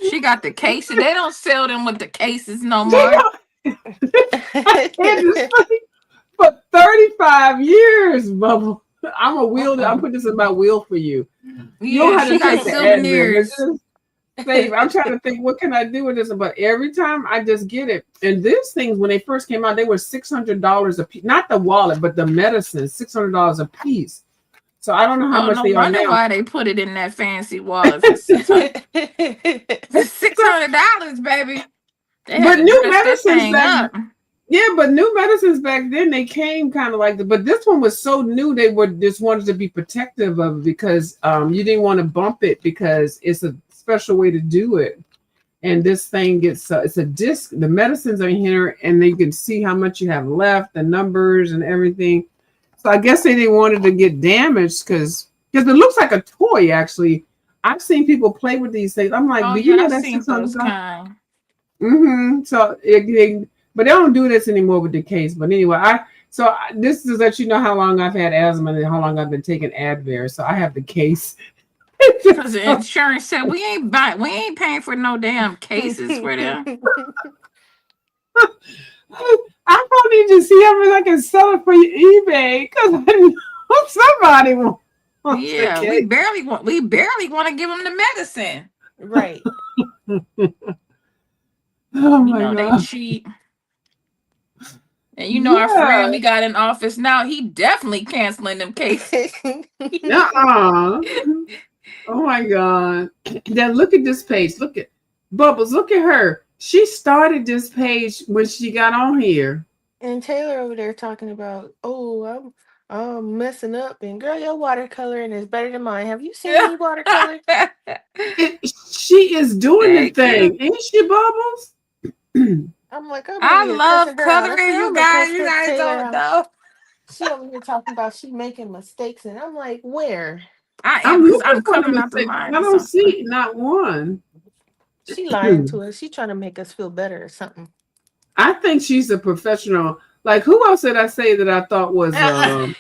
She got the cases. They don't sell them with the cases no They more. don't. I had this thing for 35 years, Bubble. I'm a wheel. I'm putting this in my wheel for you. You don't Yeah, have she to got take the admin. souvenirs. Babe, I'm trying to think, what can I do with this? But every time I just get it. And these things, when they first came out, they were $600 a piece. Not the wallet, but the medicine, $600 a piece. So I don't know how Oh, much no they are wonder now. why they put it in that fancy wallet for $600, baby. They had But to new dress that medicines thing back, up. yeah, but new medicines back then they came kind of like the. But this one was so new, they were just wanted to be protective of it because you didn't want to bump it because it's a special way to do it. And this thing gets it's a disc. The medicines are here, and you can see how much you have left, the numbers and everything. So I guess they didn't want it to get damaged because it looks like a toy. Actually, I've seen people play with these things. I'm like, Oh, do you yeah, know I've that's seen those $600? kind. So but they don't do this anymore with the case. But anyway, this is let you know how long I've had asthma and how long I've been taking Advair. So I have the case. Because the insurance said we ain't paying for no damn cases for them. I probably need to see if I can sell it for eBay because I know somebody wants Yeah, the we case. barely want to give them the medicine. Right. Oh You my know, they God. cheat. And you know, our friend we Yeah. got in office now, he definitely canceling them cases. Uh-uh. Oh my God. Then look at this page. Look at Bubbles. Look at her. She started this page when she got on here. And Taylor over there talking about, I'm messing up, and girl, your watercoloring is better than mine. Have you seen me watercolor? She is doing the Thank thing, you. ain't she, Bubbles? I'm like, I'm over I here love cussing her out. I coloring, said, you I'm gonna guys. cuss You guys Taylor don't out. know. She over here talking about she making mistakes, and I'm like, where? I am I'm because looking I'm for the coloring out the mistakes. I lines don't or something. see not one. She lying to us. She trying to make us feel better or something. I think she's a professional. Like, who else did I say that I thought was remember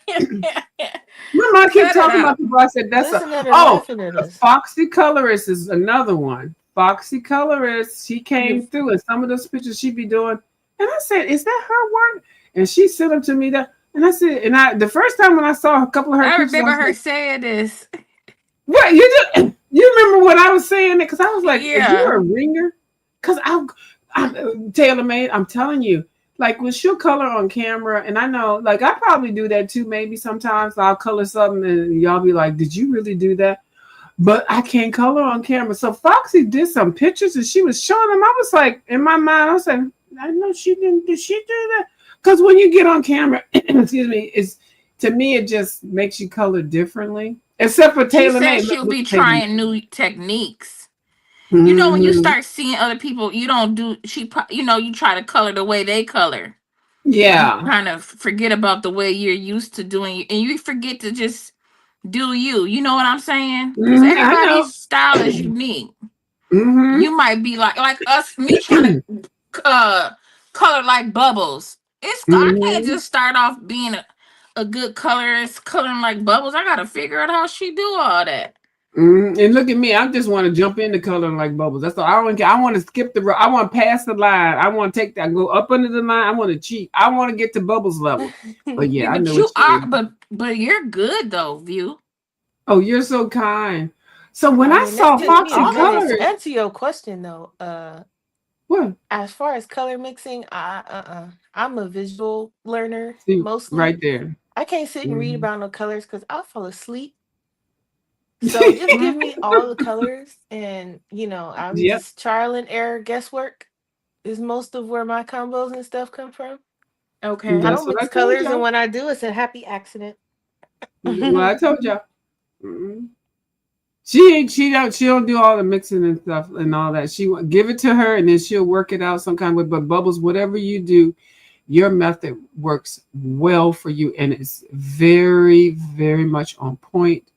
I keep Cut it talking about out. people. I said that's Listen at her laughing at us. Foxy Colorist is another one. Foxy Colorist, she came through and some of those pictures she be doing. And I said, is that her work? And she sent them to me that and I said, the first time when I saw a couple of her I pictures, remember I her said, saying this. what you remember when I was saying it? Because I was like, is you Yeah. a ringer? Because I'm TaylorMade, I'm telling you, like when she'll color on camera, and I know, like I probably do that too. Maybe sometimes I'll color something, and y'all be like, "Did you really do that?" But I can't color on camera. So Foxy did some pictures, and she was showing them. I was like, in my mind, I was like, "I know she didn't. Did she do that?" Because when you get on camera, excuse me, it's to me it just makes you color differently. Except for She said TaylorMade. she'll be Look, trying new techniques. mm-hmm. You know, when you start seeing other people, you don't do, you try to color the way they color. Yeah. You kind of forget about the way you're used to doing, and you forget to just do you. You know what I'm saying? Because I know. everybody's style is unique. Mm-hmm. You might be like us, me trying to color like Bubbles. I can't just start off being a good colorist, coloring like Bubbles. I gotta figure out how she do all that. And look at me. I just want to jump into coloring like Bubbles. That's all. I don't care. I want to skip the road. I want to pass the line. I want to take that, go up under the line. I want to cheat. I want to get to Bubbles level. But yeah, I But know you what you are, mean. but you're good though, View. Oh, you're so kind. So when I I mean, saw that took me a Foxy minute. To Colors, answer your question though, what? as far as color mixing, I'm a visual learner See, mostly. right there. I can't sit and read Mhm. about no colors because I'll fall asleep. So just give me all the colors, and I'm Yep. just trial and error, guesswork is most of where my combos and stuff come from. Okay. I That's don't what I mix told colors, and y'all. when I do, it's a happy accident. Well, I told y'all. Mhm. She don't do all the mixing and stuff and all that. Give it to her and then she'll work it out some kind of way. But Bubbles, whatever you do, your method works well for you and it's very, very much on point.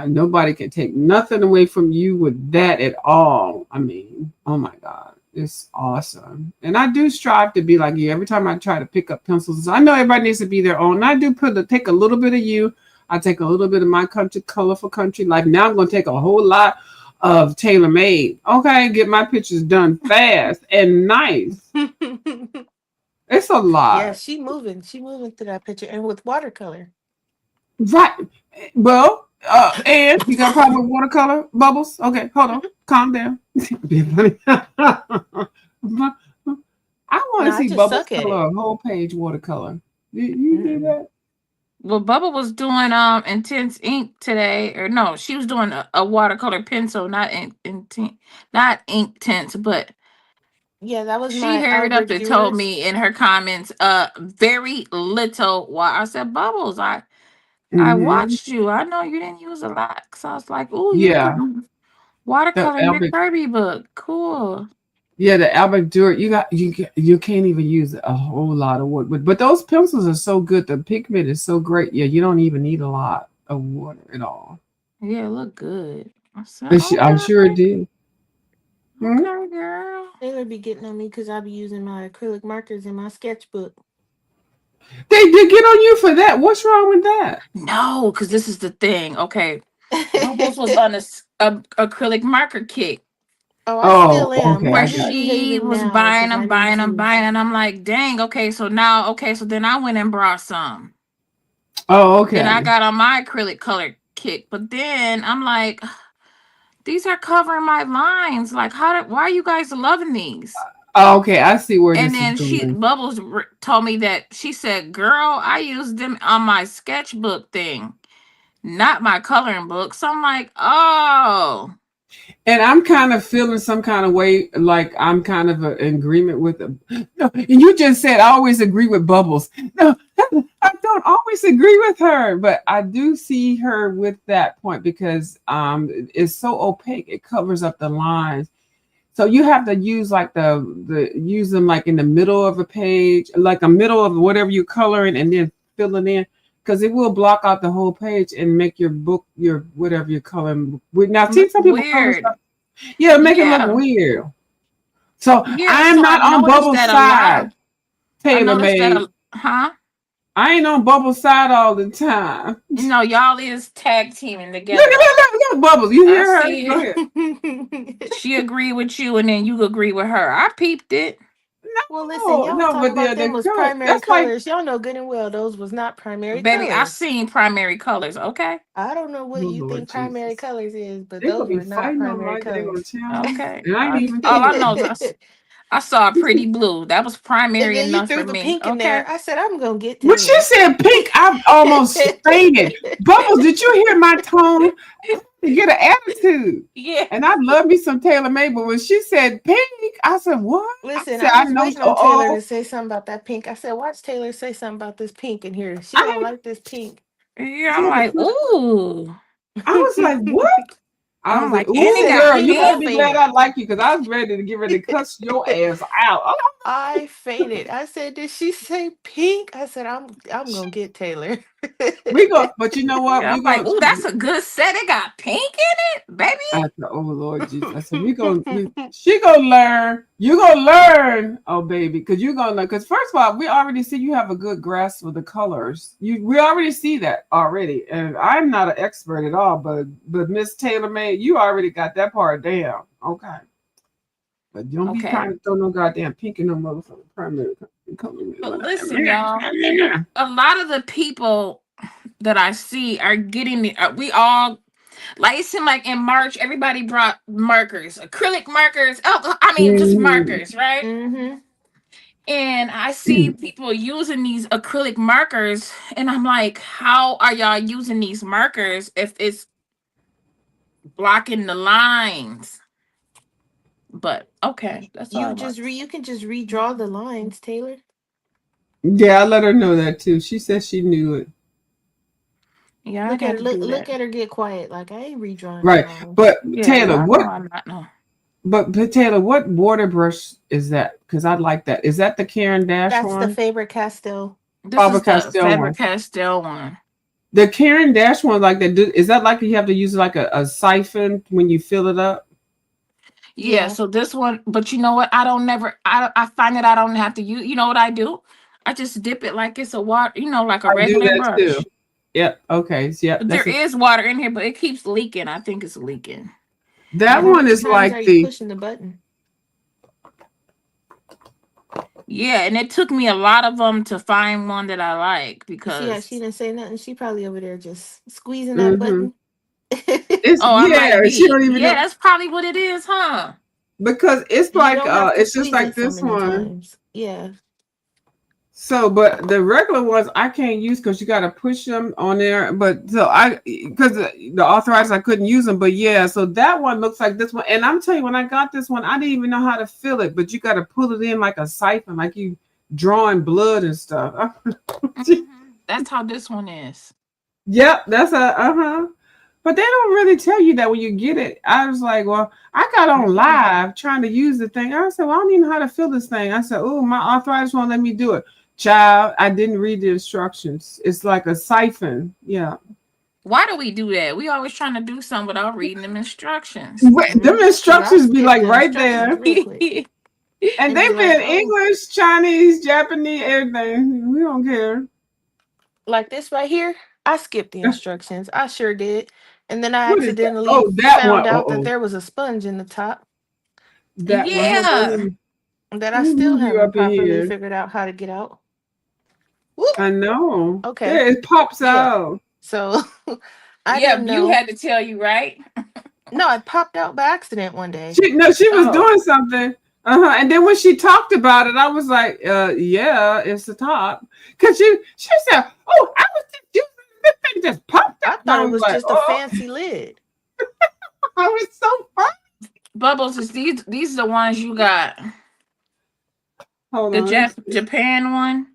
Nobody can take nothing away from you with that at all. I mean, oh my God, it's awesome. And I do strive to be like you. Every time I try to pick up pencils, I know everybody needs to be their own. And I do take a little bit of you. I take a little bit of my country, colorful country life. Now I'm going to take a whole lot of TaylorMade. Okay, get my pictures done fast and nice. It's a lot. Yeah, she moving. She moving through that picture and with watercolor. Right. Well, and you got a problem with watercolor bubbles? Okay, hold on. Calm down. Being funny. I want No, to I see just Bubbles suck at color it. a whole page watercolor. You do Mm-mm. that? Well, Bubba was doing intense ink today, or no, she was doing a watercolor pencil, not not ink tints, but Yeah, that was she my hurried up Albert and told Duras. me in her comments, very little. Why I said Bubbles, I Hmm. watched you. I know you didn't use a lot, so I was like, "Ooh, you Yeah, put the watercolor Nick Albert. Kirby book, cool." Yeah, the Albert Durer. You can't even use a whole lot of wood, but those pencils are so good. The pigment is so great. Yeah, you don't even need a lot of water at all. Yeah, it looked good. I said, And I'm sure it "Okay, did. Hmm? okay, girl." Taylor be getting on me because I be using my acrylic markers in my sketchbook. They did get on you for that. What's wrong with that? No, because this is the thing. Okay, Bubbles was on a acrylic marker kick Oh, I Oh, still am. okay, I where I'm just got you. she behaving was now buying because I them, need buying them, to. buying, and I'm like, dang, okay, so now, okay, so then I went and brought some. Oh, Then I okay. got on my acrylic color kick, but then I'm like, these are covering my lines. Like, why are you guys loving these? Oh, okay, I see where And this is then going. Bubbles told me that she said, girl, I used them on my sketchbook thing, not my coloring book. So I'm like, oh, And I'm kind of feeling some kind of way, like I'm kind of in agreement with them. No, and you just said I always agree with Bubbles. No, I don't always agree with her, but I do see her with that point because it's so opaque, it covers up the lines. So you have to use like the use them like in the middle of a page, like a middle of whatever you're coloring, and then fill it in because it will block out the whole page and make your book your whatever you're coloring. Now, see look some people color weird. stuff, yeah, make it look Yeah. weird. So Yeah. I'm So not I've on noticed Bubble's that a lot. side, I Taylor noticed that Made. huh? I ain't on Bubble's side all the time. No, y'all is tag teaming Look together. at that, look at Bubbles. You I hear her? see Go it. ahead. She agreed with you, and then you agree with her. I peeped it. Well, listen, No, y'all was no, talking but about the them was color. primary That's like colors. Y'all know good and well those was not primary Baby, I colors. seen primary colors, okay? I don't know oh what you Lord think primary Jesus. colors is, but They gonna those be were not fighting on primary my daggone colors. channel, Okay. and I ain't even All I told know is you. I saw a pretty blue. That was And primary then you enough for threw the me. pink in Okay. there. I said, I'm gonna get When she Taylor. said pink, I almost fainted. Bubbles, did you hear my tone? To get an attitude. Yeah. And I love me some Taylor Made, but when she said pink, I said, what? I Listen, said, I I was know. waiting on Taylor Oh, to say something about that pink. I said, watch Taylor say something about this pink in here. She gonna I, like this pink. Yeah, I'm yeah, like, ooh. I was like, what? I I'm was like, like, and it ooh, Listen, got girl, pink, you I better pink. be glad fainted. I like you because I was ready to get ready to cuss your ass out. I fainted. I said, "Did she say pink?" I said, I'm gonna get Taylor." We go, but you know what? Yeah, I'm We're like, going ooh, to that's a good set. It got pink in it, baby. I said, "Oh Lord Jesus!" I said, she gonna learn. You gonna learn, oh baby, because you're gonna learn. Because first of all, we already see you have a good grasp of the colors. We already see that already, and I'm not an expert at all, but Miss Taylor Made, you already got that part down. Okay, but don't be Okay. trying to throw no goddamn pink in no motherfucking primary color. But listen, y'all, a lot of the people that I see are getting we all like it seemed like in March everybody brought markers, acrylic markers. Oh, I mean just Mhm. markers, right? Mm-hmm. And I see people using these acrylic markers, and I'm like, how are y'all using these markers if it's blocking the lines? But okay, that's all I want. You can just redraw the lines, Taylor. Yeah, I let her know that too. She said she knew it. Yeah, I Look at got her. to do Look that. at her get quiet. Like I ain't redrawing no Right, lines. but Yeah, Taylor, y'all know what I'm not no. But Taylor, what water brush is that? Because I like that. Is that the Karen Dash That's the one? favorite Castile. This Faber is the Castell Faber one. Castell one. The Karen Dash one, like that. Is that like you have to use like a siphon when you fill it up? Yeah, Yeah. so this one, but you know what? I find that I don't have to use, you know what I do? I just dip it like it's a water, like a I do regular that too. brush. Yep. Okay. So, yep. But there That's a, is water in here, but it keeps leaking. I think it's leaking. that How one many is times are like you the pushing the button? Yeah, and it took me a lot of them to find one that I like See how she because didn't say nothing? She probably over there just squeezing that Mm-hmm. button. It's oh, I might yeah, she be. don't even Yeah, know that's probably what it is, huh? because it's You like don't have to it's just squeeze like it so this many one. times. Yeah. So, but the regular ones I can't use because you got to push them on there. But so because the arthritis, I couldn't use them. But yeah, so that one looks like this one. And I'm telling you, when I got this one, I didn't even know how to fill it. But you got to pull it in like a siphon, like you drawing blood and stuff. That's how this one is. Yep, that's a. But they don't really tell you that when you get it. I was like, well, I got on live trying to use the thing. I said, well, I don't even know how to fill this thing. I said, oh, my arthritis won't let me do it. Child, I didn't read the instructions. It's like a siphon. Yeah. Why do we do that? We always trying to do something without reading them instructions. Them instructions be skip like the right instructions there. real quick. And And they be be like, in oh, English, Chinese, Japanese, everything. We don't care. like this right here, I skipped the instructions. I sure did. And then I What is that? accidentally Oh, that one. found out that Uh-oh. there was a sponge in the top That one. Hold on. Yeah. that Let I me still move you haven't up in properly here. figured out how to get out. Whoop. I know. Okay. There, it pops Yeah. out. So I Yeah, didn't you know. had to tell you, right? No, it popped out by accident one day. She was Oh. doing something. And then when she talked about it, I was like, yeah, it's the top. Cause she said, oh, I was just using this thing just popped I out. thought I it was was like, just a fancy lid. I was so fun. Bubbles, is these are the ones you got. Hold The on. Japan one.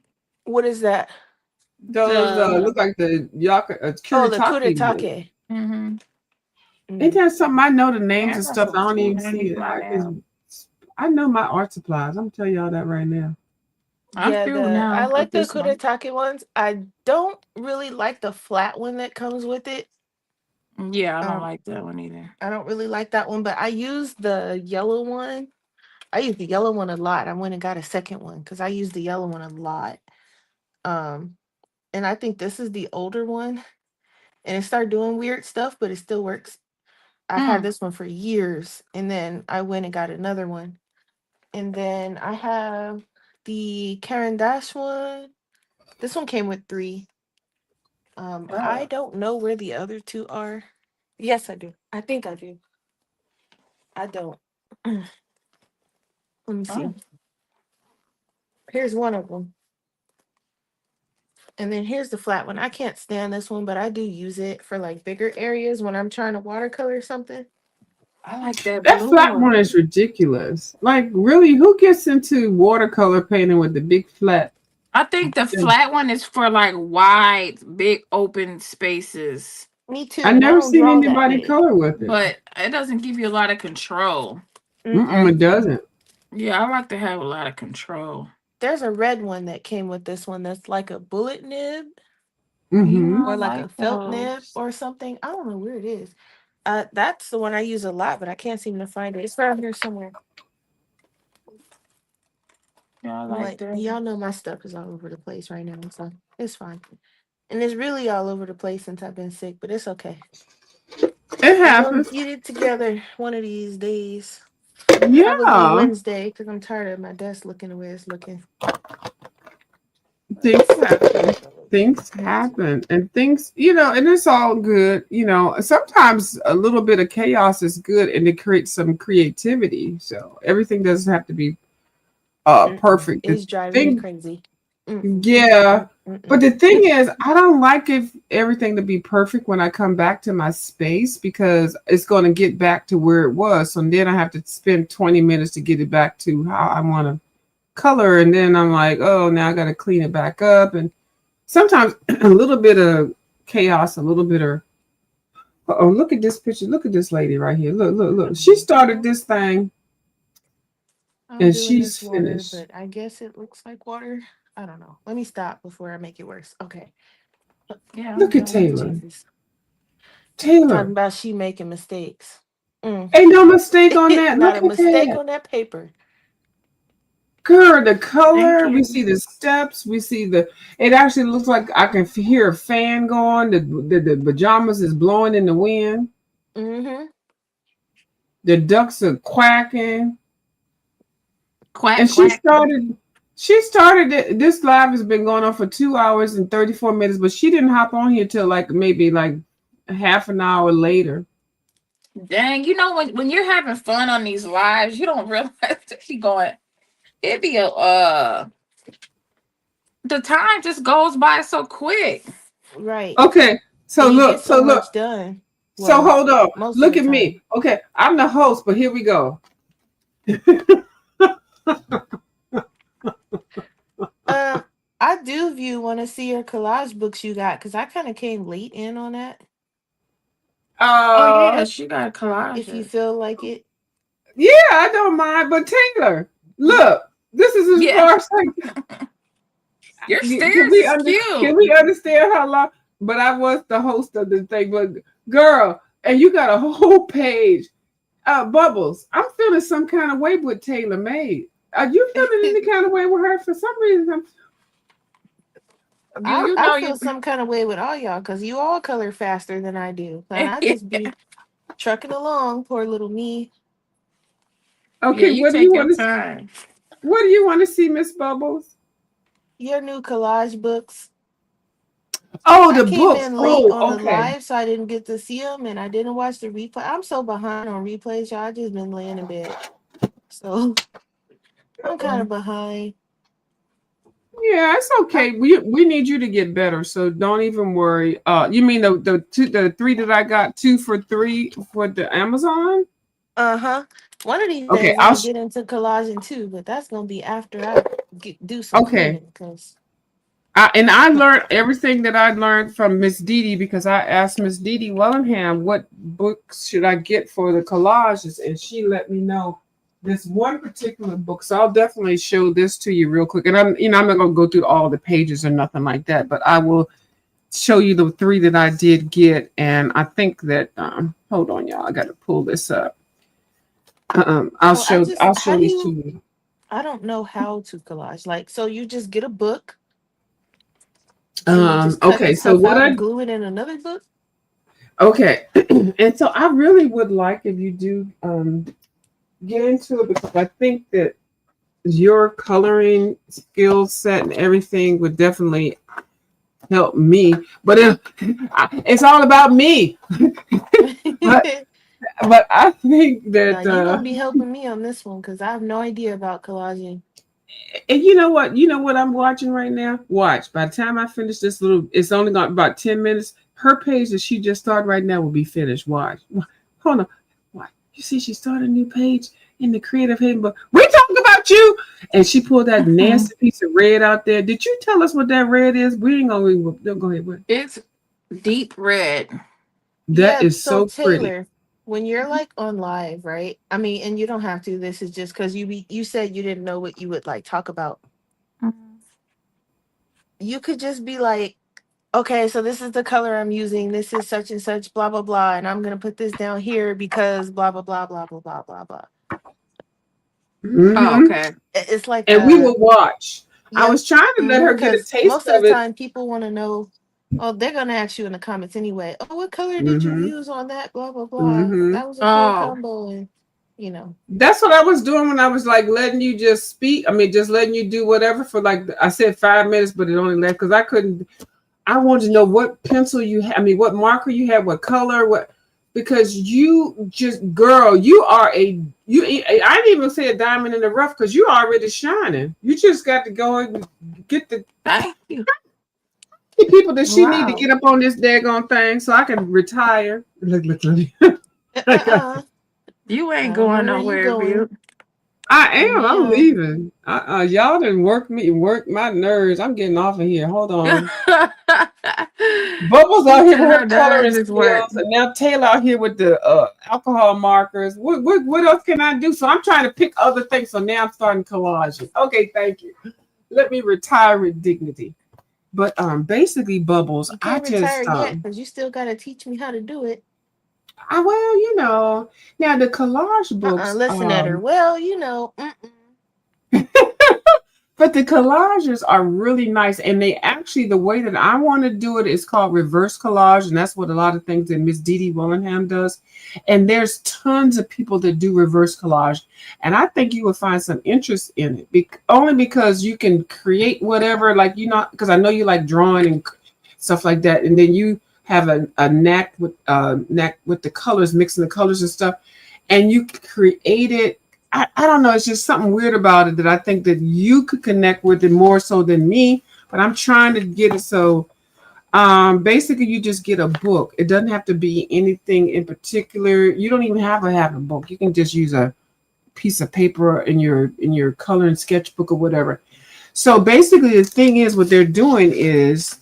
What is that? Those look like the Oh, the Kuretake. kuretake. Mm-hmm. Ain't that something? I know the names Yeah, and that's stuff. so I don't cool. even see it. Wow. I know my art supplies. I'm telling y'all that right now. I'm Yeah, through now I like with the this one. kuretake ones. I don't really like the flat one that comes with it. Yeah, I don't like that one either. I don't really like that one, but I use the yellow one. I use the yellow one a lot. I went and got a second one because I use the yellow one a lot. And I think this is the older one, and it started doing weird stuff, but it still works. I had this one for years, and then I went and got another one, and then I have the Karen Dash one. This one came with 3. I don't know where the other 2 are. Yes, I do. I think I do. I don't. Let me see. Oh. Here's one of them. And then here's the flat one. I can't stand this one, but I do use it for like bigger areas when I'm trying to watercolor something. I like that That blue flat one is ridiculous. Like, really, who gets into watercolor painting with the big flat? I think the flat one is for like wide, big open spaces. Me too. I And I never don't seen draw that anybody big. color with it. But it doesn't give you a lot of control. It doesn't. Yeah, I like to have a lot of control. There's a red one that came with this one that's like a bullet nib Mm-hmm. or like a felt those. nib or something. I don't know where it is. That's the one I use a lot, but I can't seem to find it. It's around here somewhere. Yeah, I I'm like that. y'all know my stuff is all over the place right now, so it's fine. And it's really all over the place since I've been sick, but it's okay. It We're gonna happens. get it together one of these days. Yeah. Probably Wednesday, because I'm tired of my desk looking the way it's looking. Things happen. Things happen. And things, and it's all good. Sometimes a little bit of chaos is good and it creates some creativity. So everything doesn't have to be perfect. It's driving me crazy. Yeah. But the thing is, I don't like everything to be perfect when I come back to my space because it's going to get back to where it was. So then I have to spend 20 minutes to get it back to how I want to color. And then I'm like, oh, now I got to clean it back up. And sometimes a little bit of chaos, a little bit of, oh, look at this picture. Look at this lady right here. Look. She started this thing. And she's finished. But I guess it looks like water. I don't know. Let me stop before I make it worse. Okay. Yeah. Look at Taylor. Jesus. Taylor. Talking about she making mistakes. Ain't no mistake on that. Not Look a at mistake that. on that paper. Girl, the color, we see the steps, it actually looks like I can hear a fan going, the pajamas is blowing in the wind. Mm-hmm. The ducks are quacking. Quack, and quack. She started it. This live has been going on for 2 hours and 34 minutes, but she didn't hop on here till like maybe like half an hour later. Dang, you know when you're having fun on these lives, you don't realize that she going. It be a the time just goes by so quick. Right. Okay, so And you look, get so so look, much done. so Well, hold on. most of Look the at time. me. Okay, I'm the host, but here we go. I do view want to see your collage books you got because I kind of came late in on that. Oh yeah, she got If you collages. feel like it. Yeah, I don't mind, but Taylor, look, this is as Yeah. far as like, Your can stairs we is can cute. we understand how long? But I was the host of the thing, but girl, and you got a whole page. Bubbles, I'm feeling some kind of way with Taylor Made. Are you feeling any kind of way with her? For some reason, You I know feel you. some kind of way with all y'all because you all color faster than I do. And I just be trucking along, poor little me. Yeah, okay. you take your time. What do you want to see, Miss Bubbles? Your new collage books. Oh, I the came books. in late Oh, on the okay. live, so I didn't get to see them, and I didn't watch the replay. I'm so behind on replays, y'all. I just been laying in bed, so I'm kind of behind. Yeah, it's okay. We need you to get better, so don't even worry. You mean the three that I got 2 for 3 for the Amazon? Uh-huh. One of these Okay, days I'm gonna get into collaging too, but that's gonna be after I do some okay. cleaning because And I learned everything that I learned from Miss Dee because I asked Miss Dee Wellingham what books should I get for the collages, and she let me know this one particular book. So I'll definitely show this to you real quick. And I'm not gonna go through all the pages or nothing like that, but I will show you the 3 that I did get. And I think that hold on, y'all, I got to pull this up. I'll well, show how do these to you you. I don't know how to collage. Like, so you just get a book and you just cut the Okay, so stuff what out I and glue it in another book? okay, and so I really would like if you do get into it because I think that your coloring skill set and everything would definitely help me. But it's all about me. but but I think Now that you're gonna be helping me on this one because I have no idea about collaging. and you know what? You know what I'm watching right now? Watch. By the time I finish this little, it's only got about 10 minutes. Her page that she just started right now will be finished. Watch. Hold on. Watch. You see, she started a new page in the Creative Haven book. We talking about you. And she pulled that nasty piece of red out there. Did you tell us what that red is? We ain't gonna go ahead. It's deep red. That Yeah, is so so pretty. Taylor, when you're like on live, right? I mean, and you don't have to, this is just because you said you didn't know what you would like talk about. You could just be like, okay, so this is the color I'm using. This is such and such, blah, blah, blah. And I'm going to put this down here because blah, blah, blah, blah, blah, blah, blah, blah. Oh, okay. It's like And we will watch. I yep. was trying to let her get a Because taste most of of the it. time people want to know, oh, they're going to ask you in the comments anyway. Oh, what color did you use on that? Blah, blah, blah. That was a cool combo. And, you know. That's what I was doing when I was like letting you just speak. I mean, just letting you do whatever for like I said 5 minutes, but it only left because I couldn't. I wanted to know what pencil you had. I mean, what marker you had, what color, what because you just girl, you are a you. I didn't even say a diamond in the rough because you're already shining. You just got to go and get the Thank you. people that she need to get up on this daggone thing so I can retire. Look. You ain't going nowhere, Butte. I am. I'm leaving. Y'all didn't work my nerves. I'm getting off of here. Hold on. Bubbles out here with her coloring skills, and now Taylor out here with the alcohol markers. What else can I do? So I'm trying to pick other things. So now I'm starting collaging. Okay, thank you. Let me retire with dignity. But basically, Bubbles, you can't retire yet because you still got to teach me how to do it. Well, you know, now the collage books. Listen at her. Well, you know. But the collages are really nice, and they actually, the way that I want to do it is called reverse collage, and that's what a lot of things that Miss Dee Dee Willingham does. And there's tons of people that do reverse collage, and I think you will find some interest in it, only because you can create whatever, like because I know you like drawing and stuff like that, and then you have a knack with the colors, mixing the colors and stuff, and you create it. I don't know. It's just something weird about it that I think that you could connect with it more so than me. But I'm trying to get it so basically you just get a book. It doesn't have to be anything in particular. You don't even have to have a book. You can just use a piece of paper in your coloring sketchbook or whatever. So basically the thing is what they're doing is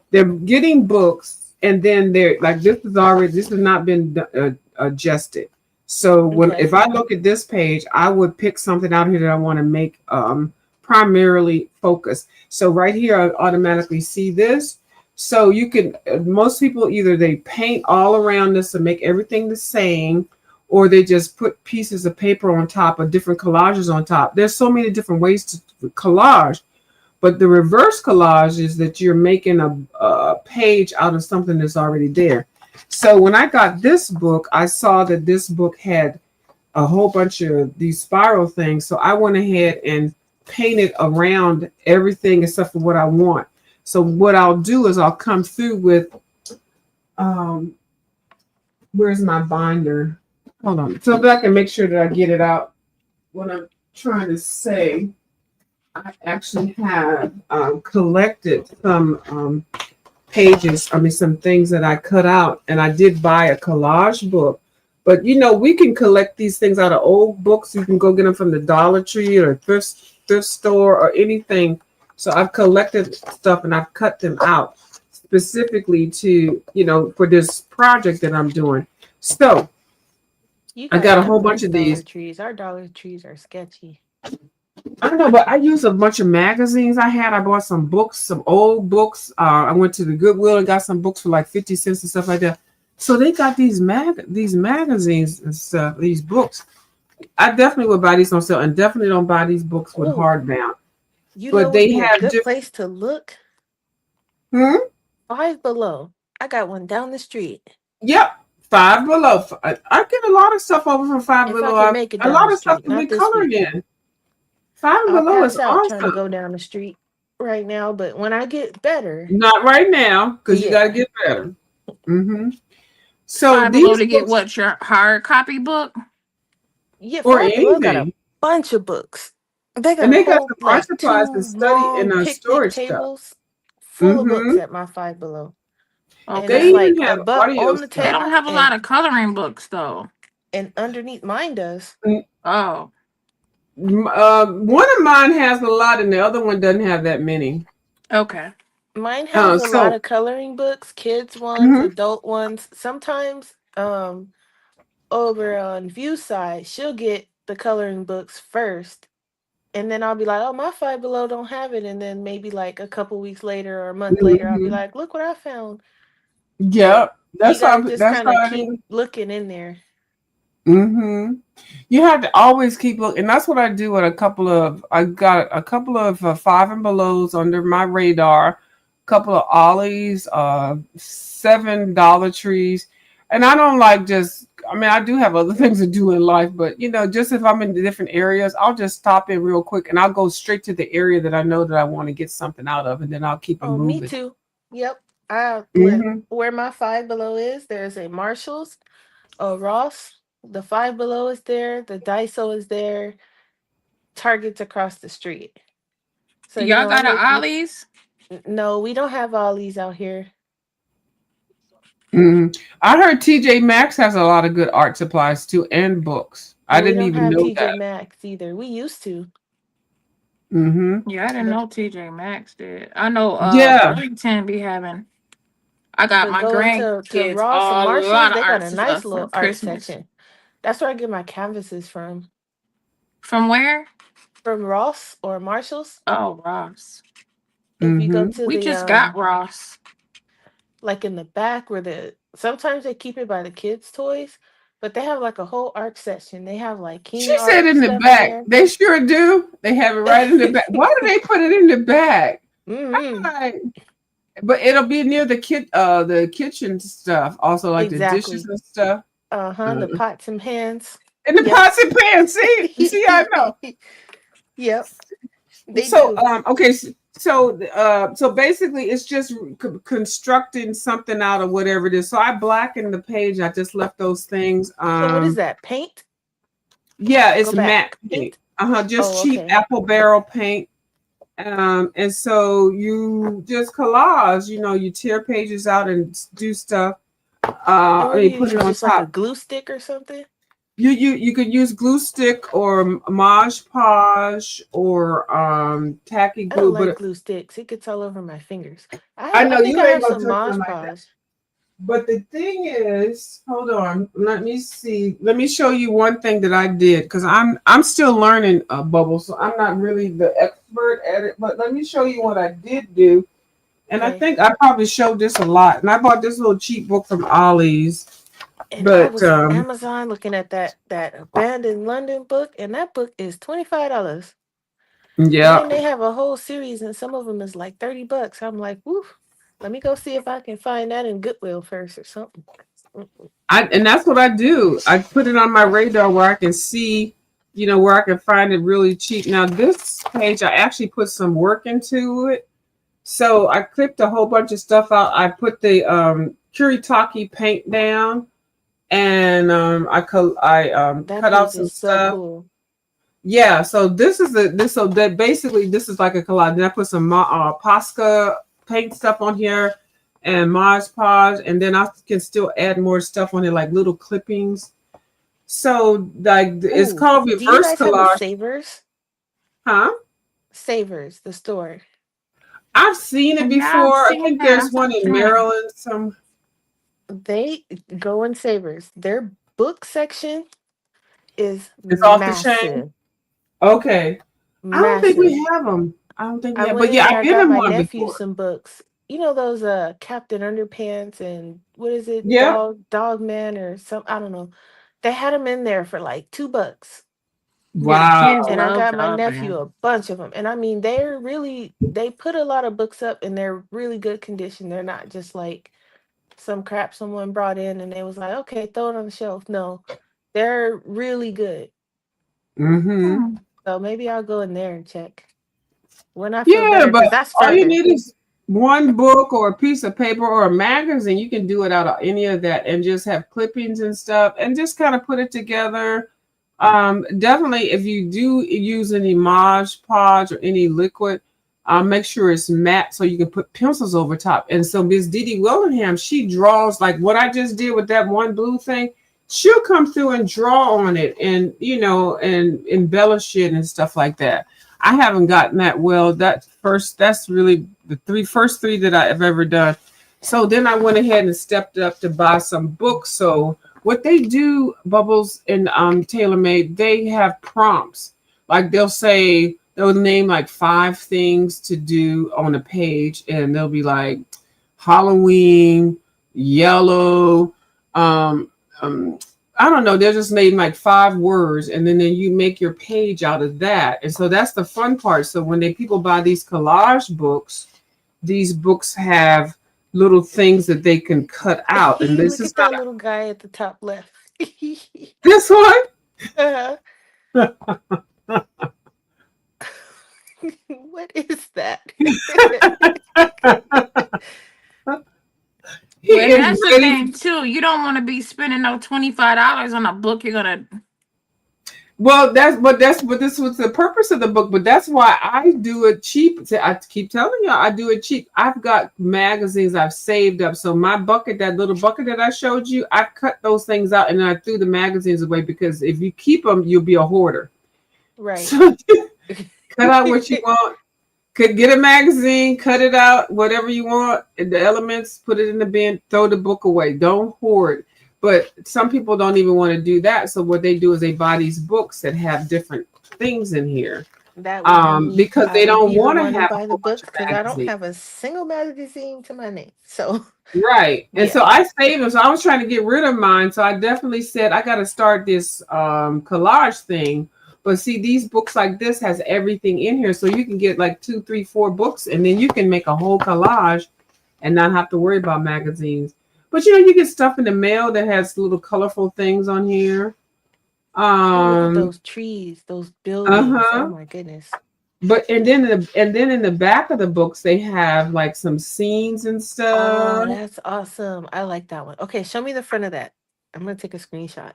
they're getting books, and then they're like, this has not been adjusted. So if I look at this page, I would pick something out here that I want to make primarily focus. So right here, I automatically see this. So you can, most people either they paint all around this to make everything the same, or they just put pieces of paper on top of different collages on top. There's so many different ways to collage. But the reverse collage is that you're making a page out of something that's already there. So when I got this book, I saw that this book had a whole bunch of these spiral things. So I went ahead and painted around everything except for what I want. So what I'll do is I'll come through with, where's my binder? Hold on. So that I can make sure that I get it out. What I'm trying to say, I actually have collected some pages, some things that I cut out, and I did buy a collage book. But we can collect these things out of old books. You can go get them from the Dollar Tree or thrift store or anything. So I've collected stuff and I've cut them out specifically to, for this project that I'm doing. So I got a whole bunch of these. Trees. Our Dollar Trees are sketchy. I don't know, but I used a bunch of magazines I had. I bought some books, some old books. I went to the Goodwill and got some books for like 50 cents and stuff like that. So they got these magazines and stuff, these books. I definitely would buy these on sale, and definitely don't buy these books with hardbound. But they have a good place to look. Five Below. I got one down the street. Yep. Five Below. I get a lot of stuff over from Five Below. A lot of stuff can be colored in. Five Below is awesome. Trying to go down the street right now, but when I get better. Not right now, because you got to get better. So Five Below to get what, your hard copy book? Yeah, Five Below got a bunch of books. They got some art supplies to study in storage tables full of books at my Five Below. Okay. They like have on the table. They don't have a lot of coloring books though. And underneath mine does. Oh. One of mine has a lot, and the other one doesn't have that many. Okay. Mine has a lot of coloring books, kids ones, adult ones. Sometimes, over on View side, she'll get the coloring books first, and then I'll be like, "Oh, my Five Below don't have it," and then maybe like a couple weeks later or a month later, I'll be like, "Look what I found." Yeah, that's how. Just kind of keep looking in there. You have to always keep looking, and that's what I do with I got a couple of Five and Belows under my radar, a couple of Ollie's, 7 Dollar Trees, and I don't like I do have other things to do in life, but just if I'm in the different areas, I'll just stop in real quick and I'll go straight to the area that I know that I want to get something out of, and then I'll keep moving. Me too. Yep. Where my Five Below is, there's a Marshall's, a Ross. The Five Below is there. The Daiso is there. Target's across the street. So y'all got an Ollie's? No, we don't have Ollie's out here. I heard TJ Maxx has a lot of good art supplies too, and books. I didn't even know that. TJ Maxx either. We used to. Yeah, I didn't know TJ Maxx did. I know Burlington be having. I got my grandkids Ross and Marshalls. They got a nice little art section. That's where I get my canvases from. From where? From Ross or Marshalls. Oh, Ross. If you go to we just got Ross. Like in the back where sometimes they keep it by the kids' toys. But they have like a whole art section. They have like king She said art in the stuff back. in They sure do. They have it right in the back. Why do they put it in the back? there. I'm like, but it'll be near the kitchen stuff, also like the dishes Exactly. and stuff. The Uh, pots and pans. and the Yep. pots and pans. See, I know. Yep. They So, do. okay, so basically, it's just constructing something out of whatever it is. So I blackened the page. I just left those things. So what is that? Paint? Yeah, it's Go back. matte paint. Just Oh, cheap okay. apple barrel paint. And so you just collage. You tear pages out and do stuff. And what do And you you put it use? on Just like a top. glue stick or something? You could use glue stick or Mod Podge or tacky I don't glue, like but glue sticks. It gets all over my fingers. I I know think you I ain't have gonna some touch them Mosh like that. Podge. But the thing is, hold on, let me see. Let me show you one thing that I did because I'm still learning Bubbles, so I'm not really the expert at it. But let me show you what I did do. And I Okay. think I probably showed this a lot. And I bought this little cheap book from Ollie's. And I But was on Amazon looking at that Abandoned London book, and that book is $25. And yeah, then they have a whole series, and some of them is like $30. I'm like, woof. Let me go see if I can find that in Goodwill first or something. and that's what I do. I put it on my radar where I can see, where I can find it really cheap. Now this page, I actually put some work into it. So I clipped a whole bunch of stuff out. I put the Kuretake paint down, and I cut That cut out page some is so stuff. cool. Yeah, so so that basically this is like a collage. Then I put some Posca paint stuff on here and Mod Podge, and then I can still add more stuff on it, like little clippings. So like it's Ooh, called do you reverse guys have a collage, Savers? huh? Savers, the store. I've seen it Yeah, I've before. I seen think that. there's one I've in seen it. Maryland. Some They go in Savers. Their book section is it's off the chain. massive. Okay. I don't think Massive. we have them. I don't think we I have, went but in yeah, there, I've I given got him my one nephew before. some books. You know those Captain Underpants and what is it? Yeah. Dog Man or some, I don't know. They had them in there for like $2. Yeah, the kids And Wow. I love got my dog nephew man. a bunch of them. And I mean, they put a lot of books up and they're really good condition. They're not just like some crap someone brought in and they was like, okay, throw it on the shelf. No, they're really good. Mm-hmm. Hmm. So maybe I'll go in there and check when I feel Yeah, better because but that's all you further. need is one book or a piece of paper or a magazine. You can do it out of any of that and just have clippings and stuff and just kind of put it together. Definitely, if you do use any Mod Podge or any liquid, make sure it's matte so you can put pencils over top. And so Miss Dee Dee Willingham, she draws like what I just did with that one blue thing. She'll come through and draw on it and and embellish it and stuff like that. I haven't gotten that well. That's really the first three that I've ever done. So then I went ahead and stepped up to buy some books. So what they do, Bubbles and TaylorMade, they have prompts. Like they'll name like 5 things to do on a page, and they'll be like Halloween, yellow, um, I don't know. They'll just name like 5 words, and then you make your page out of that. And so that's the fun part. So when people buy these collage books, these books have little things that they can cut out. And this Look is at that little guy at the top left. this one. Uh, what is that? He Well, is that's the ready. thing too. You don't want to be spending no $25 on a book. You're gonna. Well, but this was the purpose of the book. But that's why I do it cheap. I keep telling you, I do it cheap. I've got magazines I've saved up. So my bucket, that little bucket that I showed you, I cut those things out and then I threw the magazines away because if you keep them, you'll be a hoarder. Right. So cut out what you want. Could get a magazine, cut it out, whatever you want, the elements, put it in the bin, throw the book away. Don't hoard. But some people don't even want to do that. So what they do is they buy these books that have different things in here. That would be, because I they would don't be the want to one to have a buy the whole bunch book of because I don't magazines. have a single magazine to my name. So Right. And yeah. so I saved them. So I was trying to get rid of mine. So I definitely said I got to start this collage thing. But see, these books like this has everything in here. So you can get like 2, 3, 4 books, and then you can make a whole collage and not have to worry about magazines. But you know, you get stuff in the mail that has little colorful things on here. Oh, look at Um, those trees, those buildings. Oh uh-huh. my goodness. But and then in the back of the books they have like some scenes and Oh, stuff. that's awesome. I like that one. Okay, show me the front of that. I'm gonna take a screenshot.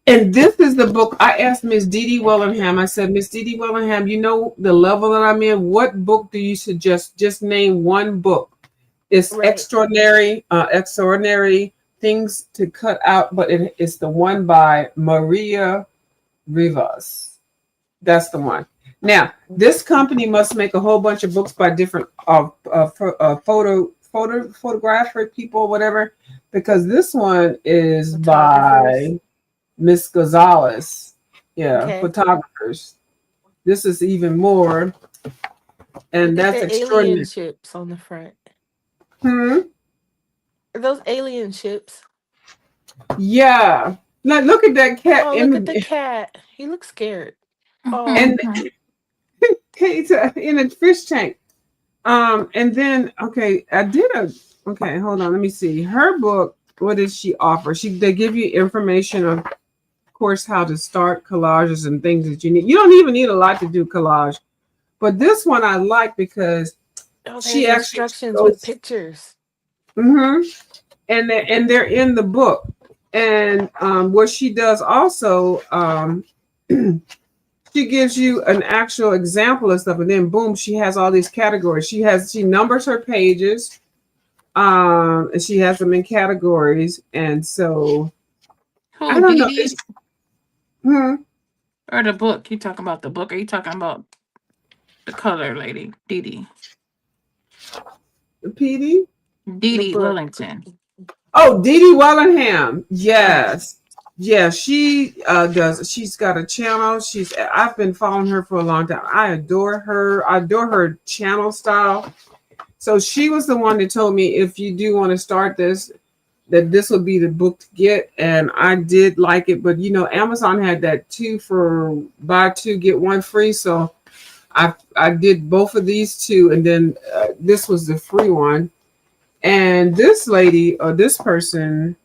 And this is the book I asked Miss Dee Dee Wellingham. I said, Miss Dee Dee Wellingham, you know the level that I'm in. What book do you suggest? Just name one book. It's Right. extraordinary things to cut out, but it's the one by Maria Rivas. That's the one. Now, this company must make a whole bunch of books by different photographic people, whatever, because this one is Photographers. by Miss Gonzalez. Yeah, Okay. photographers. This is even more, and Look at that's the alien extraordinary. ships on the front. Hmm. Are those alien ships? Yeah. Now look at that cat Oh, in look at the the cat. He looks scared. and Oh, he's in a fish tank. And then okay, okay, hold on, let me see. Her book, what did she offer? They give you information of course how to start collages and things that you need. You don't even need a lot to do collage. But this one I like because oh, she there's actually instructions with goes, pictures. and they're in the book. And what she does also, she gives you an actual example of stuff, and then boom, she has all these categories. She numbers her pages, and she has them in categories. And so I Who, don't Dee know. Dee? Hmm, Or the book? You talking about the book? Or you talking about the color lady, Dee Dee? PD. Dee The Dee book. Wellington. Oh, Dee Dee Wellingham. Yes. Yeah, she does. She's got a channel. I've been following her for a long time. I adore her. I adore her channel style. So she was the one that told me if you do want to start this, that this would be the book to get. And I did like it, but you know, Amazon had that 2 for buy 2 get 1 free. So I did both of these 2, and then this was the free one. And this lady or this person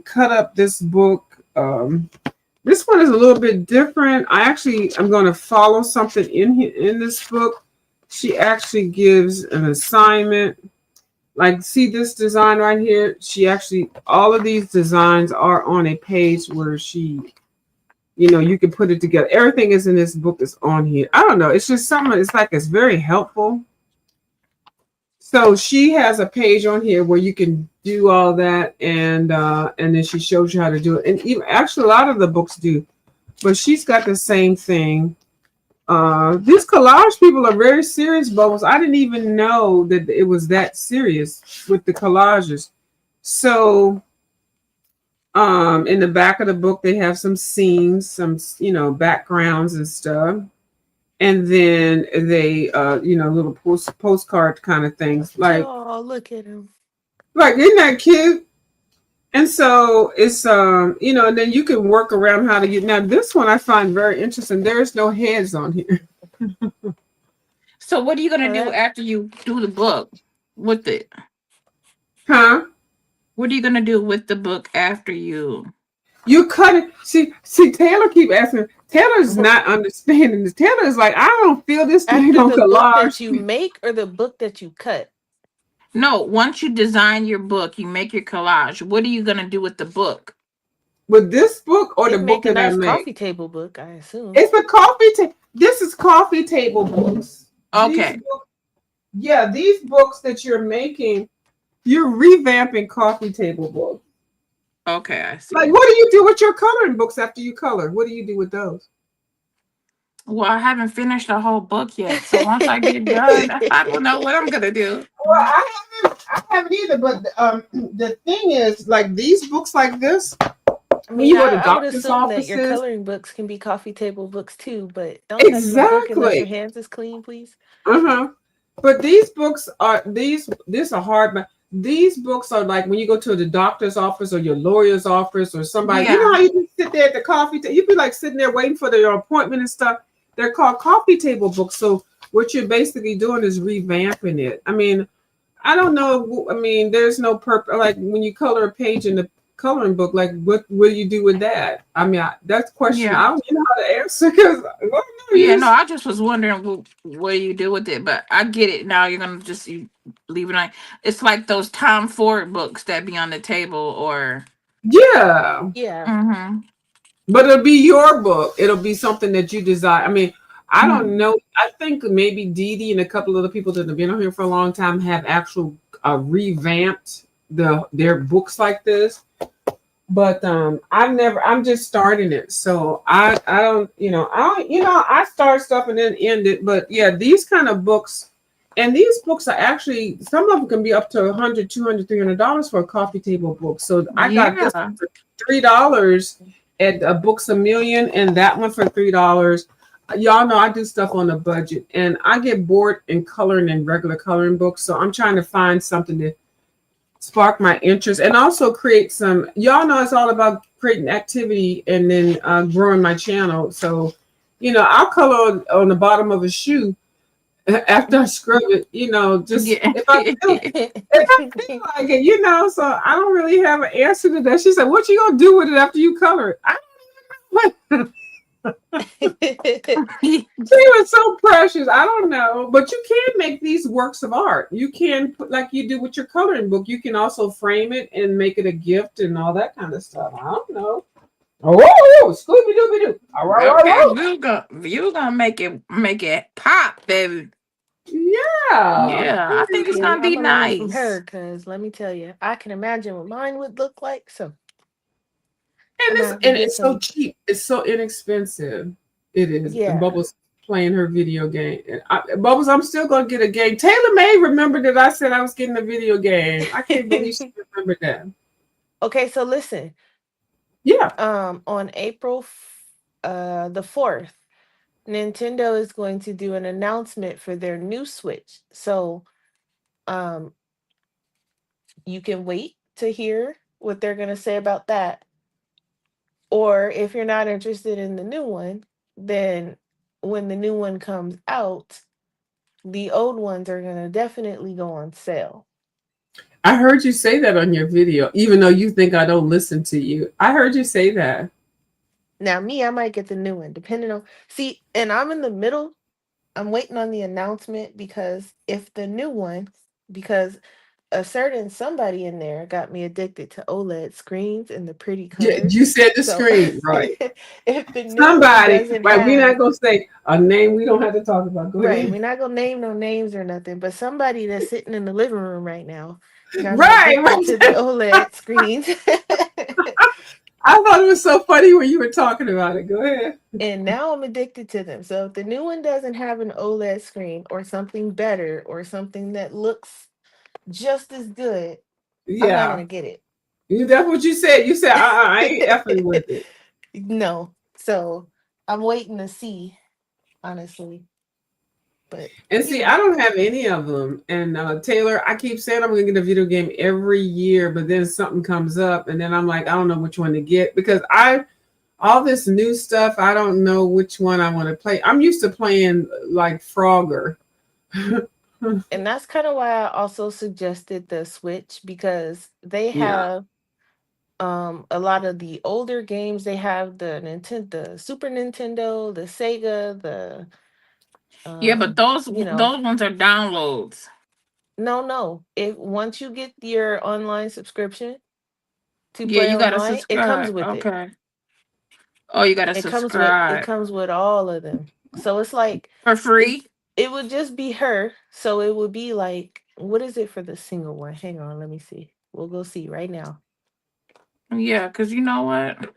cut up this book. This one is a little bit different. I'm going to follow something in this book. She actually gives an assignment. Like, see this design right here? All of these designs are on a page where you can put it together. Everything is in this book is on here. I don't know. It's just something. It's very helpful. So she has a page on here where you can do all that, and then she shows you how to do it. And even actually, a lot of the books do, but she's got the same thing. These collage people are very serious, Bubbles. I didn't even know that it was that serious with the collages. So, in the back of the book, they have some scenes, some backgrounds and stuff. And then they little postcard kind of things, Oh, look at him. isn't that cute? And so it's and then you can work around how to get. Now this one I find very interesting. There's no heads on here. So what are you gonna do after you do the book with it? Huh? What are you gonna do with the book after you? You cut it. See, Taylor keep asking. Taylor's not understanding this. Taylor is like, I don't feel this thing After on the book that collage. you make or the book that you cut? No, once you design your book, you make your collage. What are you gonna do with the book? With this book or the It'd book make a that I nice made? coffee table book, I assume. It's a coffee table. This is coffee table books. Okay. These books that you're making, you're revamping coffee table books. Okay, I see. Like, what do you do with your coloring books after you color? What do you do with those? Well, I haven't finished the whole book yet, so once I get done, I don't know what I'm gonna do. Well, I haven't either. But the thing is, like these books like this, I when mean, you go to I would doctor's assume that your offices. coloring books can be coffee table books too, but don't touch my book unless your Exactly. hands is clean, please. Uh-huh. But these books are this are hard, but these books are like when you go to the doctor's office or your lawyer's office or somebody, you know Yeah. how you just sit there at the coffee table, you'd be like sitting there waiting for your appointment and stuff. They're called coffee table books. So what you're basically doing is revamping it. I mean, I don't know. I mean, there's no purpose. Like when you color a page in the coloring book, like what will you do with that? I mean, that's a question Yeah. I don't know how to answer because Yeah, no, I just was wondering what you do with it, but I get it now. You're gonna just you leave it on. It's like those Tom Ford books that be on the table, or yeah. Yeah. mm-hmm. But it'll be your book. It'll be something that you desire. I mean, I don't know. I think maybe Dee Dee and a couple of the people that have been on here for a long time have actual revamped their books like this. But I'm just starting it. So I don't, I start stuff and then end it. But yeah, these kind of books, and these books are actually, some of them can be up to $100, $200, $300 for a coffee table book. So I got this Yeah. one for $3 at Books A Million, and that one for $3. Y'all know I do stuff on a budget, and I get bored in coloring in regular coloring books. So I'm trying to find something to spark my interest and also create some. Y'all know it's all about creating activity and then growing my channel. So, I'll color on the bottom of a shoe after I scrub it. Just Yeah. if I feel like it. So I don't really have an answer to that. She said, "What you gonna do with it after you color it?" I don't know. She was so precious. I don't know, but you can make these works of art. You can put like you do with your coloring book. You can also frame it and make it a gift and all that kind of stuff. I don't know. Oh, Scooby Dooby Doo. Okay, you gonna make it pop, baby. Yeah. Yeah, I think it's Okay, gonna I'm be gonna learn from nice. her because let me tell you, I can imagine what mine would look like. So And I'm gonna have to and get it's so some. cheap. It's so inexpensive. It is. And Yeah. Bubbles playing her video game. Bubbles, I'm still gonna get a game. Taylor May remembered that I said I was getting a video game. I can't believe she remembered that. Okay, so listen. Yeah. On April the 4th, Nintendo is going to do an announcement for their new Switch. So um you can wait to hear what they're gonna say about that. Or if you're not interested in the new one, then when the new one comes out, the old ones are gonna definitely go on sale. I heard you say that on your video, even though you think I don't listen to you. I heard you say that. Now, me, I might get the new one, depending on. See, and I'm in the middle. I'm waiting on the announcement because if the new one, because a certain somebody in there got me addicted to OLED screens and the pretty Yeah, colors. you said the So screen, right? if the new one Somebody, doesn't right? We're not have, gonna say a name we don't have to talk about. Go right, ahead. we're not gonna name no names or nothing, but somebody that's sitting in the living room right now got me Right, addicted to the right. OLED screens. I thought it was so funny when you were talking about it. Go ahead. And now I'm addicted to them. So if the new one doesn't have an OLED screen or something better or something that looks just as good, I'm not Yeah, gonna get it. that's what you said. You said, I ain't effing with it. No. So I'm waiting to see, honestly. But And see, I don't have any of them. And Taylor, I keep saying I'm going to get a video game every year, but then something comes up, and then I'm like, I don't know which one to get because all this new stuff, I don't know which one I want to play. I'm used to playing like Frogger. and that's kind of why I also suggested the Switch because they Yeah. have a lot of the older games. They have the the Super Nintendo, the Sega, the Yeah, but those you know. those ones are downloads. No. If once you get your online subscription to Yeah, play you gotta online, it comes subscribe. with it. Okay. Oh, you gotta It subscribe comes with all of them. So it's like for free. it would just be her. So it would be like, what is it for the single one? Hang on, let me see. We'll go see right now. Yeah, because you know what?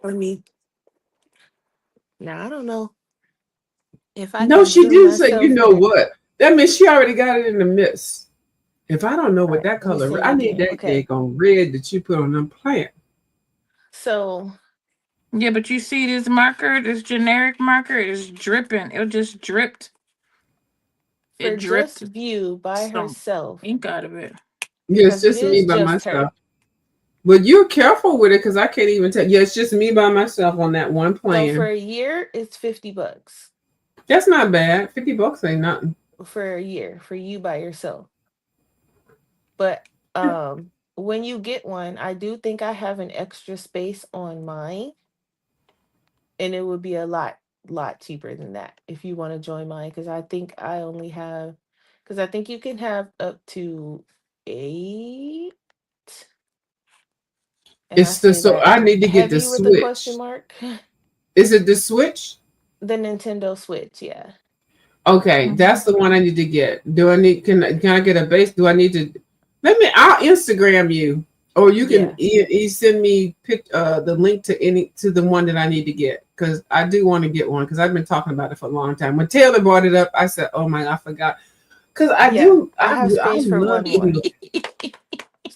Let me. Now I don't know if I No, can she zoom did say, you myself know in. what? That means she already got it in the mist. If I don't know All what right, that let me color, send I you need game. that Okay. daggone red that you put on them plant. So Yeah, but you see this marker, this generic marker is dripping. It just dripped. for It just dripped View by some herself, ink out of it. Yeah, it's because it just me is by just her. myself. But you're careful with it because I can't even tell. Yeah, it's just me by myself on that one So for plan. a year, it's $50 That's not bad. $50 ain't nothing. for a year for you by yourself. But when you get one, I do think I have an extra space on mine, and it would be a lot cheaper than that if you want to join mine, because I think I only have, because I think you can have up to 8, and I It's the say so that I need to get the heavy with a question Switch. mark. Is it the Switch? The Nintendo Switch, yeah. Okay, that's the one I need to get. Do I need can I get a base? Do I need to I'll Instagram you or you can Yeah. send me the link to the one that I need to get because I do want to get one because I've been talking about it for a long time. When Taylor brought it up, I said, "Oh my, I forgot." Because Yeah, I I have space for love one more. video.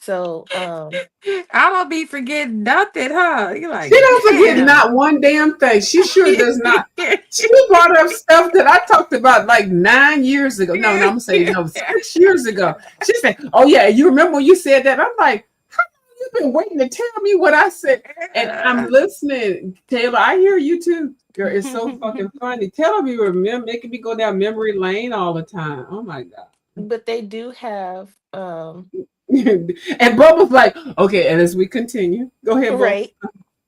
So I don't be forgetting nothing, huh? You're She like, don't forget damn. not one damn thing. She sure does not. She brought up stuff that I talked about like 9 years ago. No, I'm gonna say no, 6 years ago. She said, "Oh yeah, you remember when you said that?" I'm like, "How long you been waiting to tell me what I said?" And I'm listening, Taylor. I hear you too, girl. It's so fucking funny. Taylor be making me go down memory lane all the time. Oh my god. but they do have And Bubba's like, okay. And as we continue, go ahead, Bubba. right.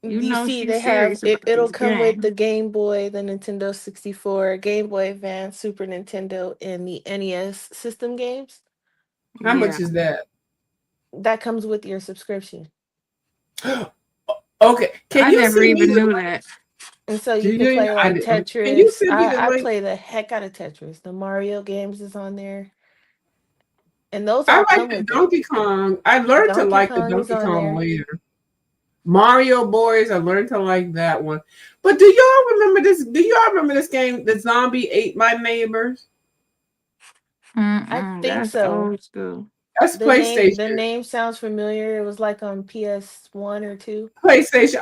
You You know see, she's they have serious it. about It'll this come with game. the Game Boy, the Nintendo 64, Game Boy Advance, Super Nintendo, and the NES system games. How Yeah. much is that? That comes with your subscription, Okay, can I you never send me even the knew link? that. and so Do you can you? play I like didn't. Can you Tetris. send me the I link? play the heck out of Tetris. The Mario games is on there, and those I all like come the with it. Donkey Kong. I learned to Donkey like the Kong is Donkey on Kong there. later. Mario Boys, I learned to like that one. But do y'all remember this? Do y'all remember this game? The zombie ate my neighbors. I think That's so. old school. That's The PlayStation. name sounds familiar. It was like on PS1 or 2. PlayStation.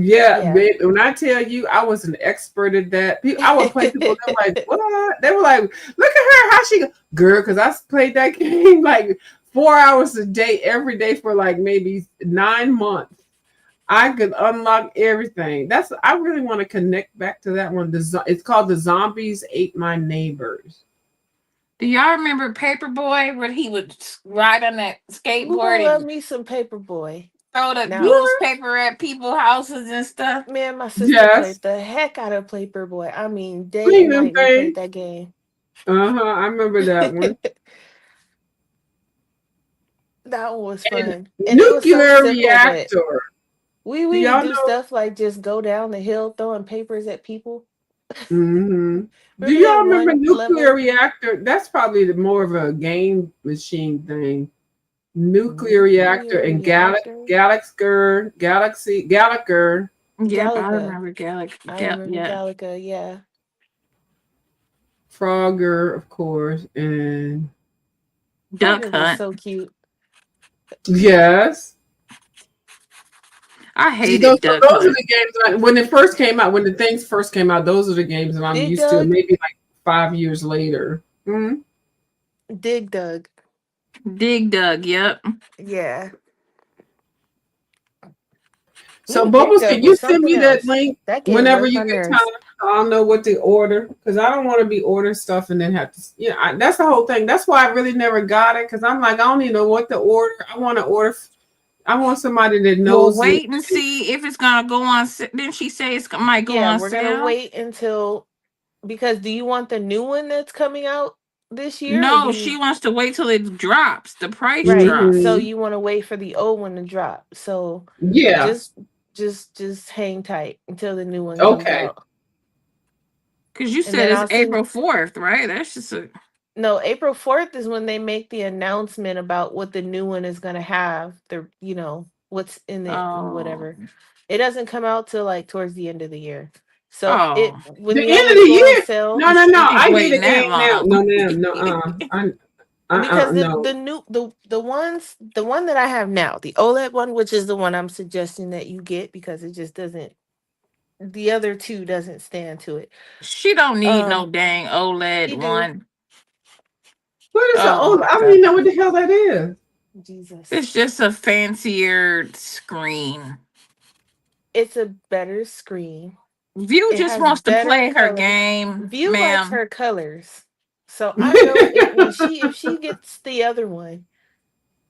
Yeah. Yeah. When I tell you, I was an expert at that. I would play people. They're like, what? They were like, look at her. How she girl? Because I played that game like 4 hours a day, every day for like maybe 9 months. I could unlock everything. I really want to connect back to that one. It's called The Zombies Ate My Neighbors. Do y'all remember Paperboy where he would ride on that Who skateboard love and me some Paperboy? throw the Now, newspaper at people's houses and stuff? man, my sister Yes. played the heck out of Paperboy. I mean, day Clean and them night we played things. that game. I remember that one. That one was And fun. And it was so Nuclear simple, but Reactor. we Do would y'all do know? stuff like just go down the hill throwing papers at people. Hmm. Do Remember that y'all remember one Nuclear level? Reactor? That's probably more of a game machine thing. Nuclear Reactor Nuclear and Reactor? Gallagher, Yep, I Galaga. remember I remember yeah. Galaga, yeah. Frogger, of course, and Duck Frogger was Hunt. so cute. yes. I See, hated Duck those are Hunt. the games when it first came out. When the things first came out, those are the games that I'm Dig used to. Dug? Maybe like 5 years later. Mhm. Dig Dug. Dig Dug, yep. Yeah. So, Dig Bubbles, Dug can you was send something me that else. link That game whenever worked you my get nerves. time? I'll know what to order because I don't want to be ordering stuff and then have to. That's the whole thing. That's why I really never got it because I'm like, I don't even know what to order. I want to order. I want somebody that Well, knows it. wait and see if it's gonna go on. Didn't she say it might go Yeah, on we're gonna sale? wait until, because do you want the new one that's coming out this year? Or do No, you she wants to wait till it drops. The price right? drops. So Mhm. you want to wait for the old one to drop. So Yeah. just hang tight until the new one comes Okay. out. Because you And said then it's I'll send. April 4th, right? That's just a. No, April 4th is when they make the announcement about what the new one is gonna have. What's in it and Oh. whatever. It doesn't come out till like towards the end of the year. So Oh. when The the end old of ones the go on year. sale, No. You I ain't need a waiting that game now. long. No, ma'am. No. Because No. the one that I have now, the OLED one, which is the one I'm suggesting that you get because it just doesn't, the other two doesn't stand to it. She don't need no Um, dang OLED you do. one. What is Oh I my don't god. even know what the hell that is. Jesus. It's just a fancier screen. It's a better screen. View It just has wants to better play her colors. game, View likes ma'am. her colors. So I know if she gets the other one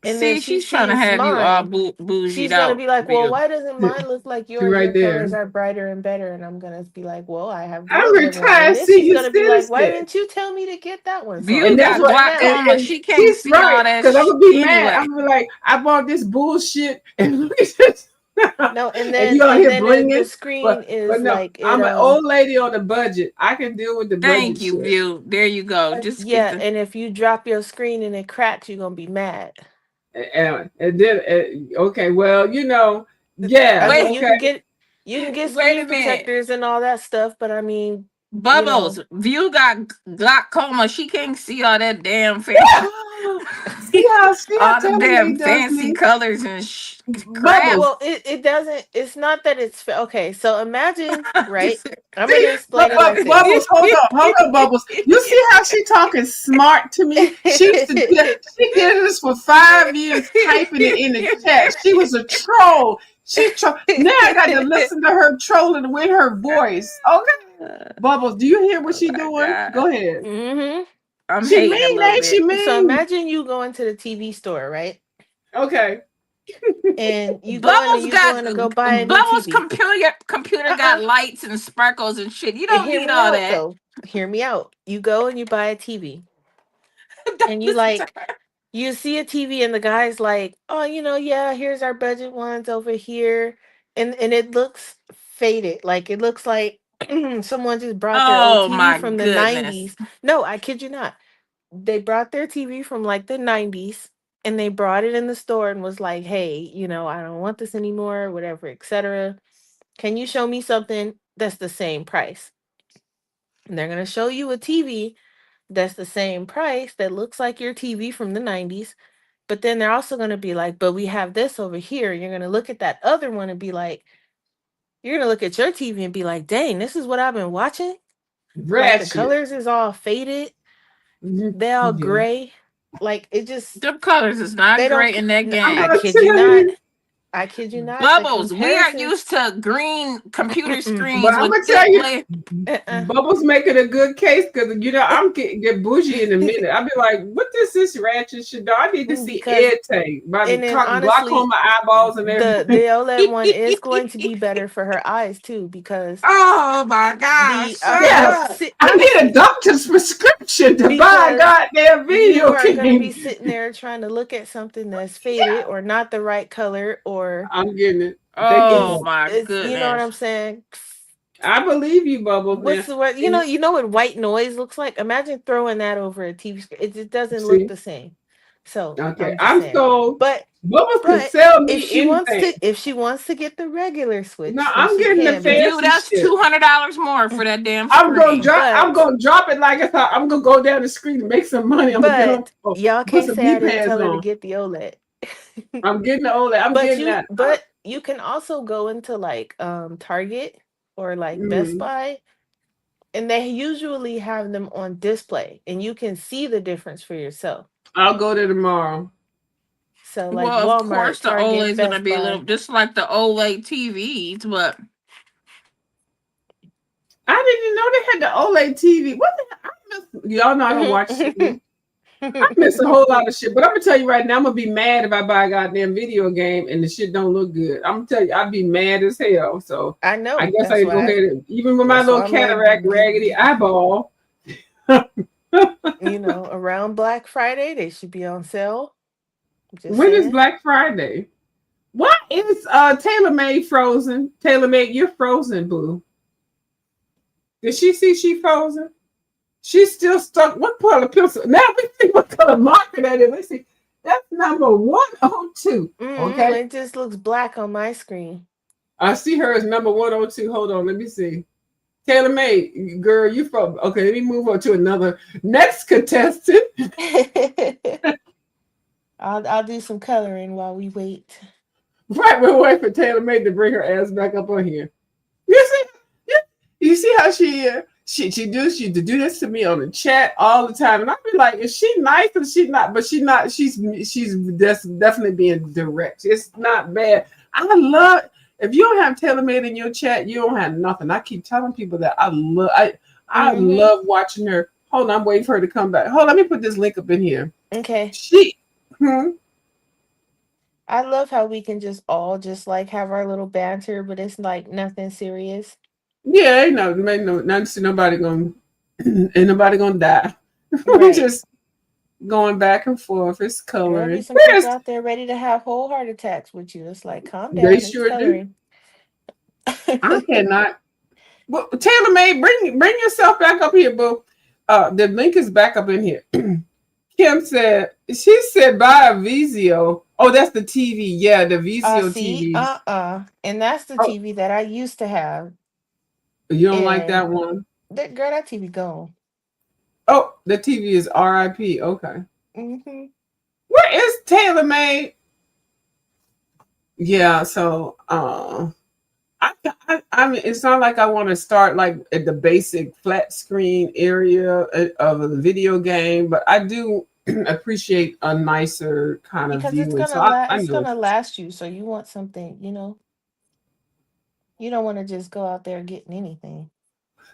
and then See, she she's trying to sees have you all mine, bougied she's gonna out, be like, well, View. why doesn't mine look like She yours? right Your colors there. are brighter and better. And I'm gonna be like, well, I have the I'm OLED one. retired And then she's senior gonna be like, why citizen. didn't you tell me to get that one? So View I'm And that's got telling what, you now. glaucoma. She can't she's see all right. that Because I'm going to be mad. anyway. I'm going to be like, I bought this bullshit. And look at this. No, and And you out then here the blinging. screen is But no, like I'm it an old lady on a budget. I can deal with the budget Thank you, shit. View. There you go. Just get yeah, the and if you drop your screen and it cracks, you're gonna be mad. And then, okay, well, yeah, I mean, wait. okay. you can get Wait a screen minute. protectors and all that stuff, but I mean, Bubbles, View got glaucoma. She can't see all that damn fancy, See how all the Taylor damn does fancy me? colors and crap. Bubbles. well, it doesn't. It's not that it's okay. So imagine, right? Just- I'm gonna explain it like this. Bubbles, hold up, Bubbles. You see how she talking smart to me? She did this for 5 years, typing it in the chat. She was a troll. Now I got to listen to her trolling with her voice. Okay, Bubbles, do you hear what she doing? God. Go ahead. Mm-hmm. I'm She hating a mean, little ain't she bit. mean? So imagine you go into the TV store, right? Okay. And you going to go buy a new Bubbles TV. computer got lights and sparkles and shit. You don't Hear need me all out, that. though. Hear me out. You go and you buy a TV, Don't and you listen to like her. you see a TV, and the guy's like, "Oh, yeah, here's our budget ones over here," and it looks faded, like it looks like someone just brought their old Oh TV my from the goodness. 90s. No, I kid you not. They brought their TV from like the 90s, and they brought it in the store and was like, "Hey, I don't want this anymore, whatever, etc. Can you show me something that's the same price?" And they're gonna show you a TV that's the same price that looks like your TV from the 90s. But then they're also going to be like, but we have this over here. You're going to look at that other one and be like, you're going to look at your TV and be like, dang, this is what I've been watching. Like the colors is all faded. They all gray. Like it just, The colors is not they great don't, in that no, game. I kid you not. I kid you not. The Bubbles, we are comparison. used to green computer But screens I'm with gonna tell you, Uh-uh. Bubbles making a good case because I'm get bougie in a minute. I'll be like, what is this ratchet shit? Do I need to see Because- Ed by the and then honestly, glaucoma eyeballs and the everything? OLED one is going to be better for her eyes too, because Oh my gosh. I need a doctor's prescription to buy a Because goddamn you video are going to be game. sitting there trying to look at something that's faded or not the right color, or I'm getting it. Oh my goodness. you know what I'm saying? I believe you, Bubbles. What's the word? You know what white noise looks like? Imagine throwing that over a TV screen. It doesn't See? look the same. So Okay, I'm just saying. sold. But Bubbles can sell me if she wants to get the regular Switch, No, then I'm she getting the can, fancy Dude, that's shit. $200 more for that damn I'm screen. gonna drop it like I thought. I'm gonna go down the street and make some money. But y'all put can't some say I knee didn't pads tell her to on. get the OLED. I'm getting the OLED. I'm getting that. But you can also go into like Target or like Best Buy, and they usually have them on display, and you can see the difference for yourself. I'll go there tomorrow. So like well, Walmart, of course, the Target, OLED's gonna Best be a Buy. little just like the OLED TVs, but I didn't know they had the OLED TV. What the hell? Y'all know I don't watch TV. I miss a whole lot of shit. But I'm gonna tell you right now, I'm gonna be mad if I buy a goddamn video game and the shit don't look good. I'm gonna tell you, I'd be mad as hell. So I know. I guess I go ahead and even with my little cataract raggedy eyeball. Around Black Friday, they should be on sale. When is Black Friday? What is TaylorMade frozen? TaylorMade, you're frozen, boo. Did she see she frozen? She's still stuck. What part of the pencil? Now we see what color marker that is. Let's see. That's number 102. Okay. It just looks black on my screen. I see her as number 102. Hold on, let me see. Taylor May, girl, you from okay? Let me move on to another next contestant. I'll do some coloring while we wait. Right, we're waiting for Taylor May to bring her ass back up on here. You see, you see how she do this to me on the chat all the time, and I be like, is she nice or she not? But she not. She's definitely being direct. It's not bad. I love if you don't have Taylor Made in your chat, you don't have nothing. I keep telling people that I love watching her. Hold on, I'm waiting for her to come back. Hold on, let me put this link up in here. Okay. I love how we can just all just like have our little banter, but it's like nothing serious. Yeah, ain't nobody gonna ain't nobody gonna die. We're Right. just going back and forth. It's There'll be coloring. some people out there ready to have whole heart attacks with you. It's like, calm down. They It's sure do. coloring. I cannot. Well, Taylor May, bring yourself back up here, boo. The link is back up in here. Kim said she said buy a Vizio. Oh, that's the TV. Yeah, the Vizio See, TV. and that's the Oh, TV that I used to have. you don't like that And one? that girl, that TV gone. Oh, the TV is RIP. Okay. Mm-hmm. Where is Taylor May? Yeah, so I mean, it's not like I want to start like at the basic flat screen area of a video game, but I do appreciate a nicer kind of Because it's viewing. So gonna I it's know. gonna last you. So you want something, you don't want to just go out there getting anything.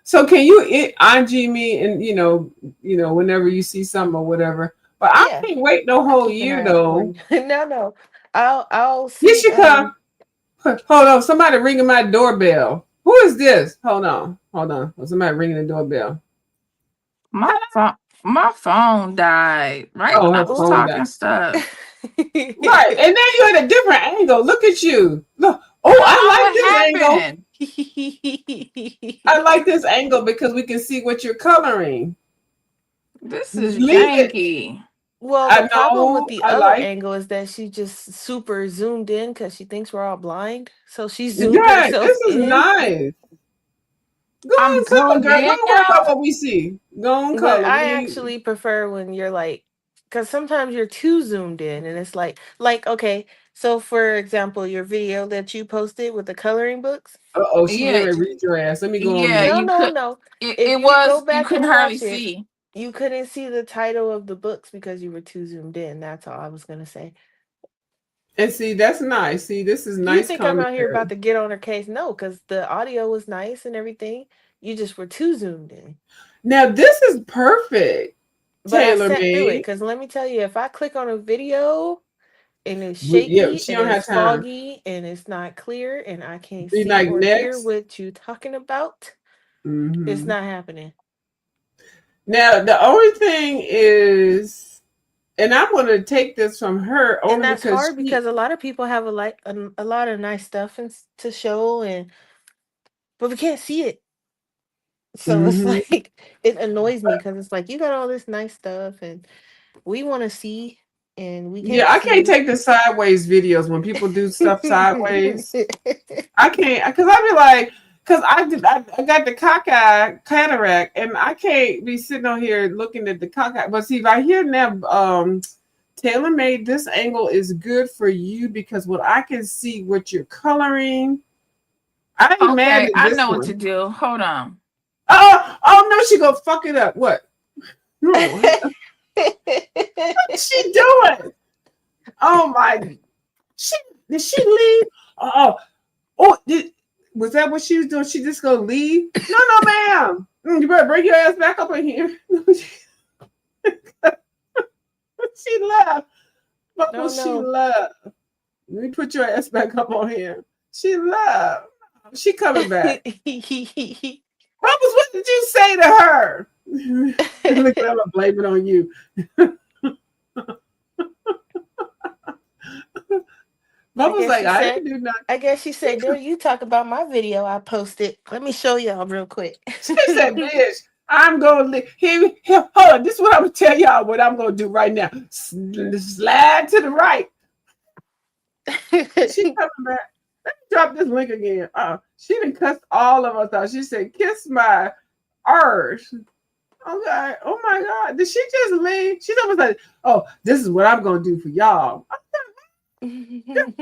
So can you IG me and whenever you see something or whatever? But I Yeah, can't wait the I'll whole keep an year eye out for though. you. No. I'll You see. should come. Hold on, somebody ringing my doorbell. Who is this? Hold on. Somebody ringing the doorbell. My phone died right Oh, when I her was phone died. talking stuff. Right, and then you're at a different angle. Look at you. Look. Oh, I like this angle. I like this angle because we can see what you're coloring. This is Leave it. janky. Well, I the problem with know. the I other like. angle is that she just super zoomed in because she thinks we're all blind. So she zoomed Right. herself This is in. nice. Go I'm on, color, zoomed girl. in Don't worry now. about what we see. Go on, But color. I actually prefer when you're like, because sometimes you're too zoomed in, and it's okay. So for example, your video that you posted with the coloring books. Uh-oh, she Yeah, getting ready to read your ass. Let me go on yeah. mute. No. It If you was. go You back couldn't and hardly watch it, see. you couldn't see the title of the books because you were too zoomed in. That's all I was gonna say. And see, that's nice. See, this is You nice think I'm out here commentary. about to get on her case? No, because the audio was nice and everything. You just were too zoomed in. Now, this is perfect. But I Taylor sat through it made. because let me tell you, if I click on a video and it's Yeah, shaky she and don't have it's time. foggy and it's not clear and I can't Be see like or hear next. what you talking about, it's not happening. Now, the only thing is, and I'm going to take this from her And only that's because hard because a lot of people have a lot of nice stuff to show, but we can't see it. So it's like it annoys me because it's like you got all this nice stuff and we want to see and we yeah, can't I can't see. take the sideways videos when people do stuff sideways. I can't because I be like, because I got the cockeye cataract and I can't be sitting on here looking at the cockeye. But see, right here now, Taylor made this angle is good for you because what I can see what you're coloring. I ain't mad Okay, at I this know one. what to do. Hold on. Oh no, she gonna fuck it up. What? No, what's she doing? Oh my! Did she leave? Was that what she was doing? She just gonna leave? No, ma'am. You better bring your ass back up in here. She left. No. She left. Let me put your ass back up on here. She left. She coming back. Bubbles, what did you say to her? Look, I'm gonna blame it on you. Bubbles like, I didn't do nothing. I guess she said, girl, you talk about my video I posted. Let me show y'all real quick. She said, bitch, I'm gonna here, hold on. This is what I'm gonna tell y'all what I'm gonna do right now. Slide to the right. She coming back. Drop this link again. She done cussed all of us out. She said, "Kiss my arse." Okay. Oh my God. Did she just leave? She was like, "Oh, this is what I'm gonna do for y'all." Taylor,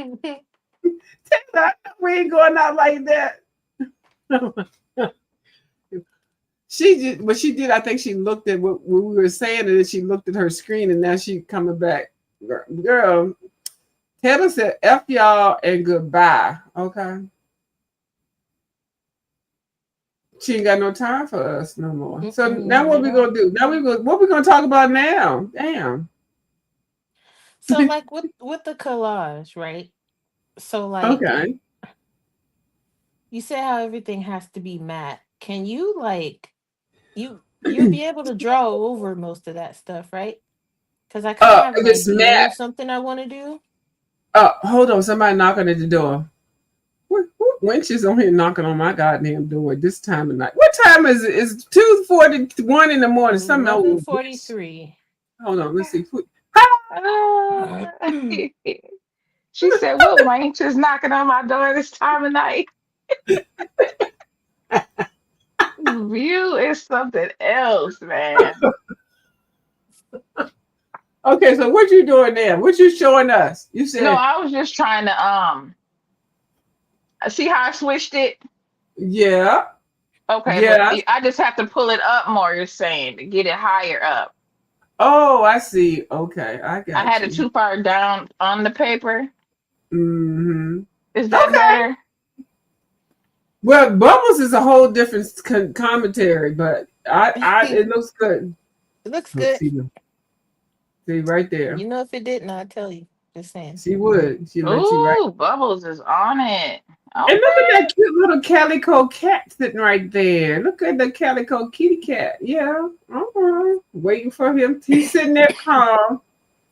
we ain't going out like that. She did, but she did. I think she looked at what we were saying, and then she looked at her screen, and now she coming back. Girl, Taylor said, "F y'all and goodbye." Okay. She ain't got no time for us no more. So now what we gonna do? What we gonna talk about now? Damn. So like with the collage, right? So like Okay. you said how everything has to be matte. Can you like you'll be able to draw over most of that stuff, right? Because I kind of have If an it's idea Matt. of something I want to do. Hold on. Somebody knocking at the door. What wench is on here knocking on my goddamn door this time of night? What time is it? It's 2:41 in the morning. Some old bitch. 11:43. Hold on. Let's see. She said, "What wench is knocking on my door this time of night?" View is something else, man. Okay, so what you doing there? What you showing us? You No, said, I was just trying to see how I switched it. yeah, Okay, but yeah. I just have to pull it up more. You're saying to get it higher up. Oh, I see. Okay, I I got had it you. too far down on the paper. Mm-hmm. Is that Okay. better? Well, Bubbles is a whole different commentary, but it It looks good. looks Let's good. see right there. You know, if it didn't, I'd tell you. Just saying. She would. She let you right. Ooh, Bubbles is on it. And look at Okay. that cute little calico cat sitting right there. Look at the calico kitty cat. Yeah. Waiting for him. He's sitting there calm.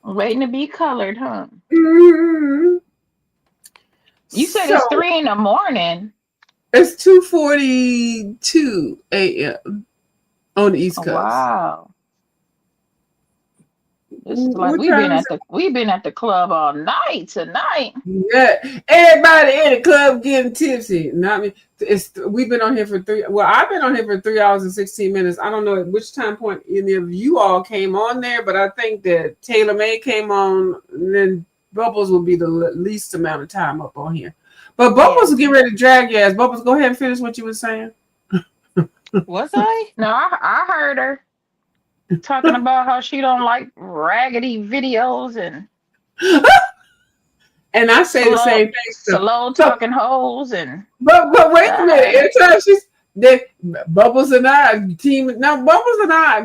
Waiting to be colored, huh? Mm-hmm. You said So it's 3 in the morning. it's 2:42 a.m. on the East Oh, Coast. wow. This is like What time is we've been at the club all night tonight. it? Yeah. Everybody in the club getting tipsy. Not me. We've been on here for three. Well, I've been on here for 3 hours and 16 minutes. I don't know at which time point any of you all came on there, but I think that Taylor May came on, and then Bubbles will be the least amount of time up on here. But Bubbles Yeah. will get ready to drag your ass. Bubbles, go ahead and finish what you were saying. Was I? No, I heard her talking about how she don't like raggedy videos and And I say the slow same thing. slow So, talking hoes and but wait a minute. uh, Every time Bubbles and I team now. Bubbles and I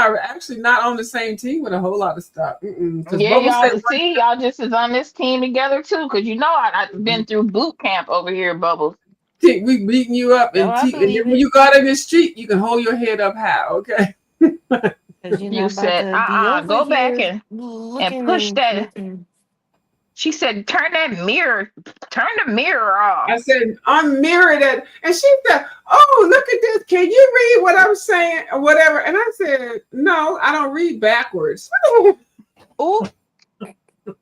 are actually not on the same team with a whole lot of stuff. Because yeah, Bubbles said y'all see y'all just is on this team together too, because you know I've been through boot camp over here, Bubbles. we beating you up, No, I and then believe when it. you go out in the street, you can hold your head up high. Okay. Because you're You not about said, to be over go back here and looking push and that. looking. She said, turn the mirror off. I said, unmirror that. And she said, oh, look at this. Can you read what I'm saying or whatever? And I said, no, I don't read backwards. Oh,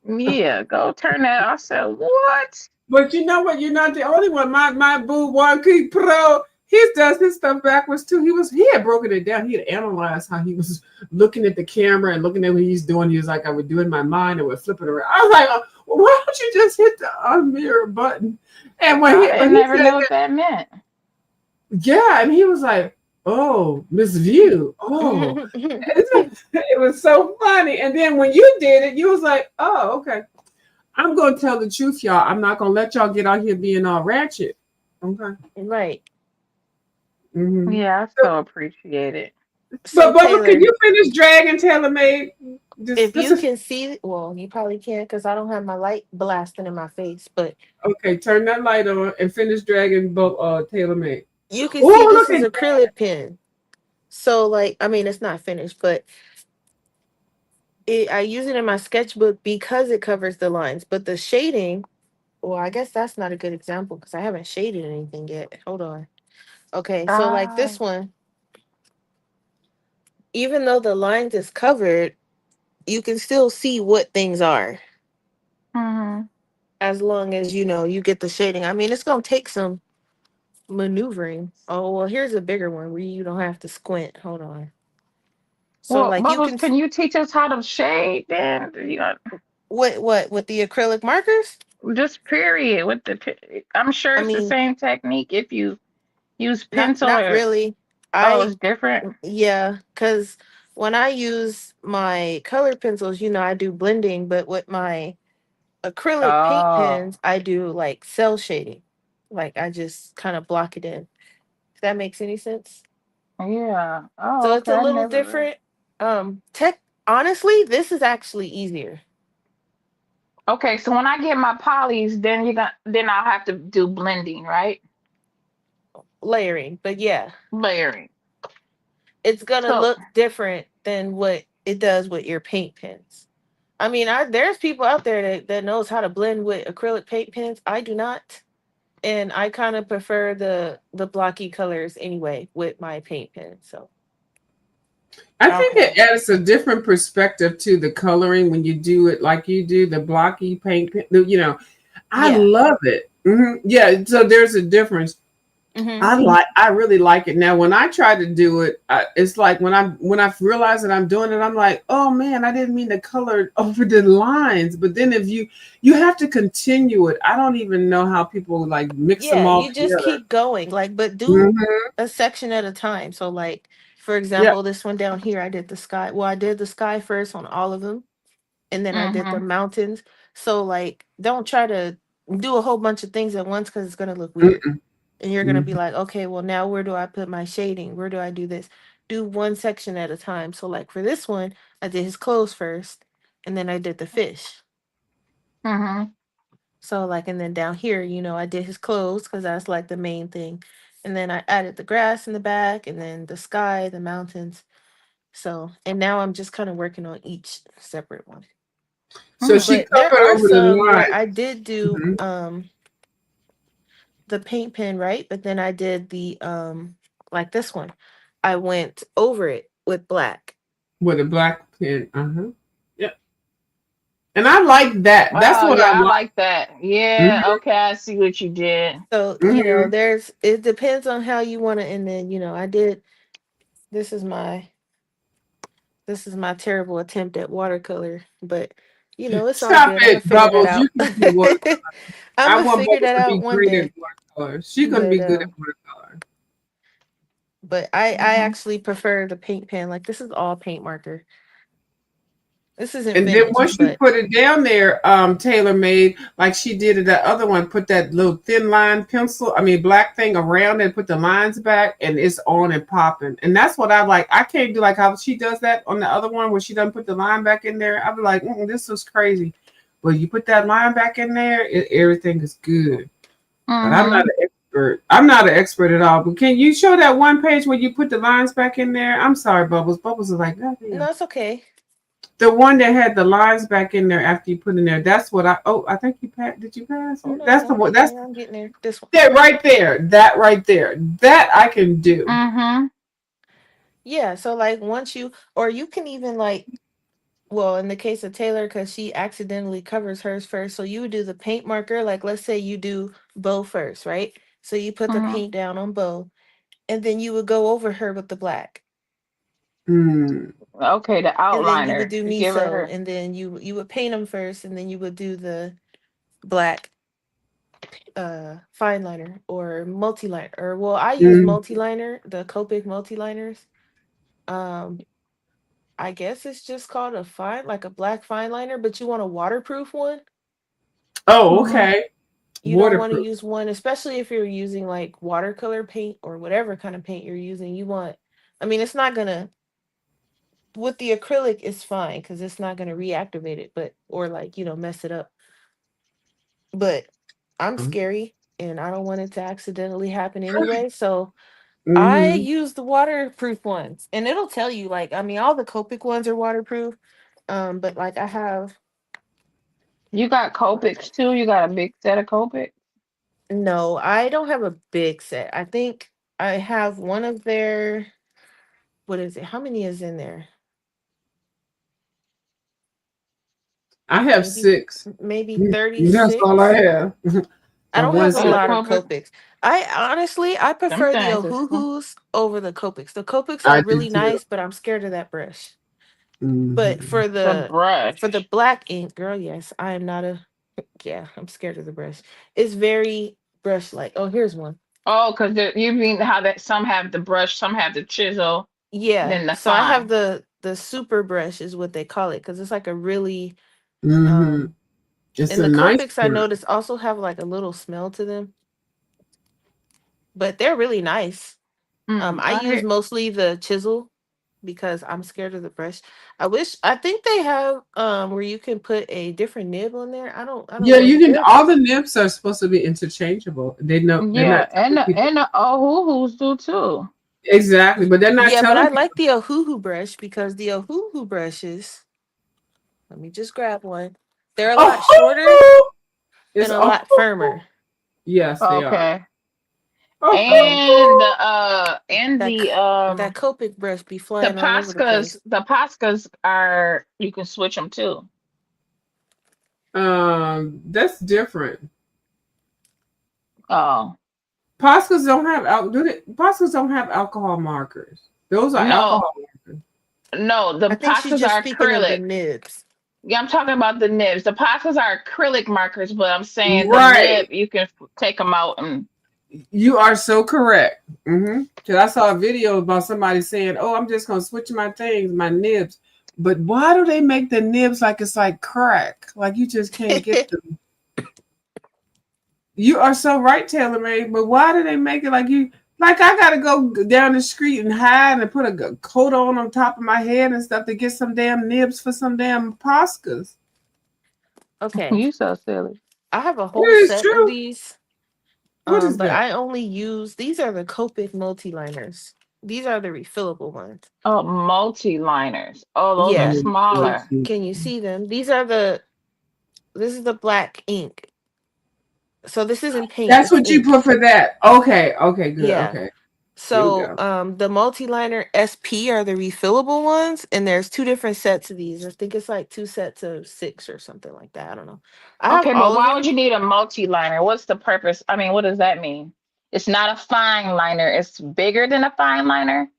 Yeah, go turn that. I said, what? But you know what? You're not the only one. My boo one key pro, he does his stuff backwards too. He had broken it down. He had analyzed how he was looking at the camera and looking at what he's doing. He was like, I would do in my mind and would flip it around. I was like, well, why don't you just hit the unmirror button? And when I he never said knew what that meant. yeah, and he was like, oh, Miss View. Oh, it was so funny. And then when you did it, you was like, oh, okay. I'm gonna tell the truth, y'all. I'm not gonna let y'all get out here being all ratchet. Okay. right. Mm-hmm. Yeah, I so appreciate it. So But Bubba, can Taylor, you finish Dragon Taylor Made? if This you is can see, well, you probably can't because I don't have my light blasting in my face, but okay. Turn that light on and finish Dragon Taylor Made. you can see Oh, this look is at acrylic pen. So, like, I mean, it's not finished, but I use it in my sketchbook because it covers the lines. But the shading, well, I guess that's not a good example because I haven't shaded anything yet. Hold on. Okay, so like Ah, this one, even though the lines is covered, you can still see what things are. mhm. as long as you get the shading. I mean, it's gonna take some maneuvering. Oh well, here's a bigger one where you don't have to squint. Hold on. So Well, like you Bubbles, can can you teach us how to shade then? what with the acrylic markers? Just period with I'm sure I it's the mean, same technique if you use not pencil not or really. oh, I it's different. Yeah, because when I use my color pencils, I do blending, but with my acrylic paint Oh, pens, I do like cell shading. Like I just kind of block it in. If that makes any sense. yeah. Oh, So it's okay. a I little never really. different. Tech honestly, this is actually easier. Okay, so when I get my polys, then I'll have to do blending, right? Layering. But yeah, Layering. it's gonna So, look different than what it does with your paint pens. I mean, there's people out there that knows how to blend with acrylic paint pens. I do not. And I kind of prefer the blocky colors anyway with my paint pen. So I think okay. it adds a different perspective to the coloring when you do it like you do the blocky paint. I yeah. love it. Yeah, so there's a difference. Hmm. I really like it. Now, when I try to do it, it's like when I realize that I'm doing it, I'm like, oh man, I didn't mean to color over the lines. But then if you have to continue it, I don't even know how people like mix them Yeah, all you just together. keep going, like, but do Hmm. a section at a time. So, like, for Yeah. example, this one down here, I did the sky. Well, I did the sky first on all of them, and then I did the Mm-hmm. mountains. So, like, don't try to do a whole bunch of things at once because it's gonna look weird. Mm-mm. And you're gonna be Mhm. like, okay, well, now where do I put my shading? Where do I do this? Do one section at a time. So, like, for this one, I did his clothes first, and then I did the fish. Mm-hmm. So like, and then down here, I did his clothes because that's like the main thing. And then I added the grass in the back and then the sky, the mountains. So, and now I'm just kind of working on each separate one. So Mm. she But there covered are over the some where line. I did do Mhm. the paint pen, right? But then I did the like this one. I went over it with black. With a black pen. Uh-huh. Yeah. And I like that. That's Oh what I yeah, I like. like that. Mhm. Yeah, okay, I see what you did. So, Mhm. it depends on how you want to, and then, I did this is my This is my terrible attempt at watercolor, but it's all Stop good. I'm gonna it, figure that Bubbles. You out. can do watercolor. I'm I gonna want figure Bubbles that to be out one great at day. watercolor. She's gonna be But good at watercolor. I Mm-hmm. actually prefer the paint pen. Like this is all paint marker. This isn't And then finished, once you but put it down there, tailor made, like she did it, that other one, put that little thin line pencil, I mean black thing around it, put the lines back, and it's on and popping. And that's what I like. I can't do like how she does that on the other one where she doesn't put the line back in there. I'd be like, this was crazy. But you put that line back in there, everything is good. But I'm not Mm-hmm. an expert. I'm not an expert at all. But can you show that one page where you put the lines back in there? I'm sorry, Bubbles. Bubbles is like, God damn. no, it's okay. The one that had the lines back in there after you put in there. That's what I. Oh, I think you passed. Did you pass Hold it? on, That's the I'm one. getting That's there. I'm getting there. This one. that right there. That right there. That I can do. Mm-hmm. Yeah. So like once or you can even like, well, in the case of Taylor, because she accidentally covers hers first. So you would do the paint marker. Like let's say you do bow first, right? So you put the Mm-hmm. paint down on bow, and then you would go over her with the black, Mm. Okay, the and then you would outliner do to give her miso, her. and then you would paint them first, and then you would do the black fine liner or multi liner, or well, I use Mm. multi liner, the Copic multi liners. Um, I guess it's just called a fine, like a black fine liner, but you want a waterproof one. Oh, Mm-hmm. okay. You don't want to Waterproof. use one, especially if you're using like watercolor paint or whatever kind of paint you're using. I mean, it's not gonna with the acrylic it's fine because it's not going to reactivate it but or like mess it up, but I'm scary and I don't want it to accidentally happen anyway, so I Mm-hmm. use the waterproof ones and it'll tell you, like, I mean, all the Copic ones are waterproof, but like I have You got Copics too? You got a big set of Copics? no, I don't have a big set. I think I have one of their, what is it, how many is in there? I have maybe 6. maybe That's all I 36. have. I Of don't one have a Oh, the set. lot of Copic. Copics. I honestly, I Them prefer the things is fun. Ohuhus over the Copics. The Copics are I do really too. nice, but I'm scared of that brush. But Mhm. The for the brush. black ink, girl, yes, I am not a yeah, I'm scared of the brush. It's very brush like. Oh, here's one. Oh, because you mean how that some have the brush, some have the chisel, Yeah. then the So I have fine. the super brush is what they call it because it's like a really Mhm. um It's and a the nice Copics I brush. noticed also have like a little smell to them, but they're really nice. I I use hear. mostly the chisel because I'm scared of the brush. I think they have where you can put a different nib on there. I don't Yeah, know. you can. They're All the nibs are supposed to be interchangeable. They're Yeah, not telling people and the Ohuhus do too. exactly, but they're not yeah, but telling I people. like the Ohuhu brush because the Ohuhu brushes, let me just grab one. They're a lot shorter Oh, it's and a lot firmer. yes, they are. Okay. Um And that that Copic brush be flying all over the place. The Poscas are you can switch them too. That's different. Oh. Pascas don't have Pascas don't have alcohol markers. Those are No, alcohol markers. no, the I think she's Poscas just are speaking of the acrylic. nibs. Yeah, I'm talking about the nibs. The Poscas are acrylic markers, but I'm saying the Right. nib you can take them out and You are so correct. Because I saw a video about somebody saying, "Oh, I'm just gonna switch my things, my nibs." But why do they make the nibs like it's like crack? Like you just can't get them. You are so right, Taylor May. But why do they make it like you? Like I gotta go down the street and hide and put a coat on top of my head and stuff to get some damn nibs for some damn Poscas. Okay. you so silly. I have a It whole is set of true. these. What is But that? I only use these are the Copic multi-liners. These are the refillable ones. Oh, multi-liners. Oh, those are Yeah. smaller. Can you see them? This is the black ink. So this isn't paint, That's it's what you ink. put for that. Okay. Okay. Good. Yeah. Okay. There we So go. the multi-liner SP are the refillable ones, and there's two different sets of these. I think it's like two sets of 6 or something like that. I don't know. I have Okay, but all of why would them. you need a multi-liner? What's the purpose? I mean, what does that mean? It's not a fine liner. It's bigger than a fine liner.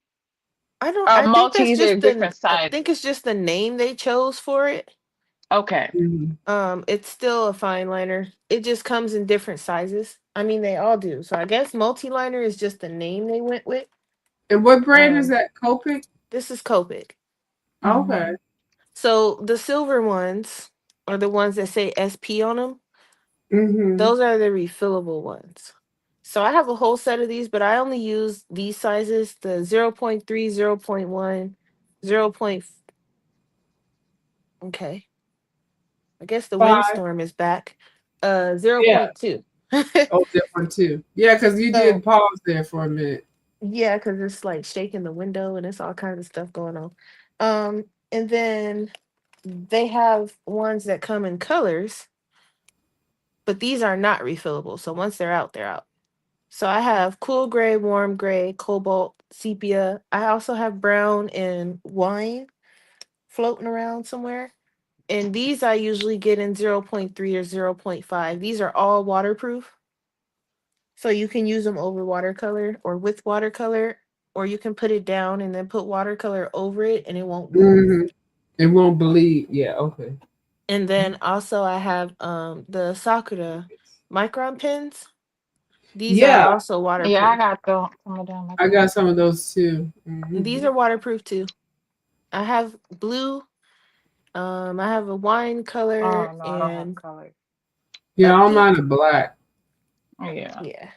I think that's Multis are just different I sizes. think it's just the name they chose for it. Okay. Mhm. It's still a fine liner. It just comes in different sizes. I mean, they all do. So I guess multi-liner is just the name they went with. And what brand is Um, that? Copic? this is Copic. Okay. Mhm. So the silver ones are the ones that say SP on them. Mm-hmm. Those are the refillable ones. So I have a whole set of these, but I only use these sizes, the 0.3, 0.1, 0. Okay. I guess the 5. windstorm is back. Yeah. 0.2. Oh, that one too. Yeah, because you did So pause there for a minute. yeah, because it's like shaking the window and it's all kinds of stuff going on. And then they have ones that come in colors, but these are not refillable. So once they're out, they're out. So I have cool gray, warm gray, cobalt, sepia. I also have brown and wine floating around somewhere. And these I usually get in 0.3 or 0.5. These are all waterproof. So you can use them over watercolor or with watercolor, or you can put it down and then put watercolor over it and it won't move. Mm-hmm. It won't bleed. Yeah. Okay. And then also I have the Sakura micron pens. These are Yeah, also Yeah, I waterproof. got some of them. I got some of those too. And these Mm-hmm. are waterproof too. I have blue, I have a wine color Oh no, I don't have and color. a Yeah, all mine pink. are black. Yeah. Yeah.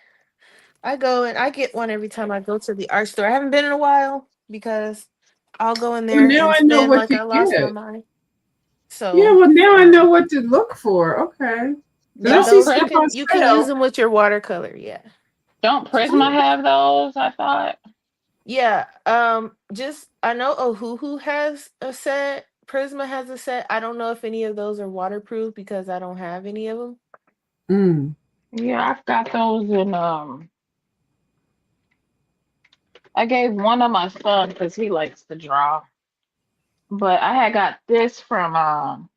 I go and I get one every time I go to the art store. I haven't been in a while because I'll go in Well, there now and I know spend what like to I lost my get. mind. Yeah, So, well, now I know um, what to look for. Okay. Because yeah, I see Don't those stuff on you can use sale. them with your watercolor. Yeah, don't just Prisma use it. have those? I thought. Yeah. Just I know Ohuhu has a set. Prisma has a set. I don't know if any of those are waterproof because I don't have any of them. Mm. Yeah, I've got those in I gave one of my son because he likes to draw. But I had got this from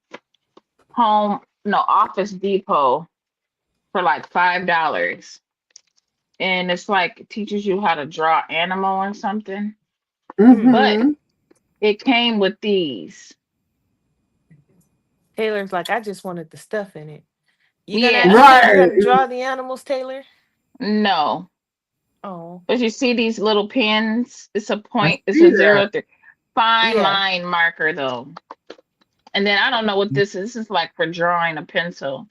Office Depot for like $5. And it's like it teaches you how to draw animal or something. But Mm-hmm. it came with these. Taylor's like, I just wanted the stuff in it. Yeah. You Right. gonna draw the animals, Taylor? No. Oh, But you see these little pins? It's a I point, it's see a that. 0 3. Fine yeah. line marker though. And then I don't know what this is. This is like for drawing a pencil.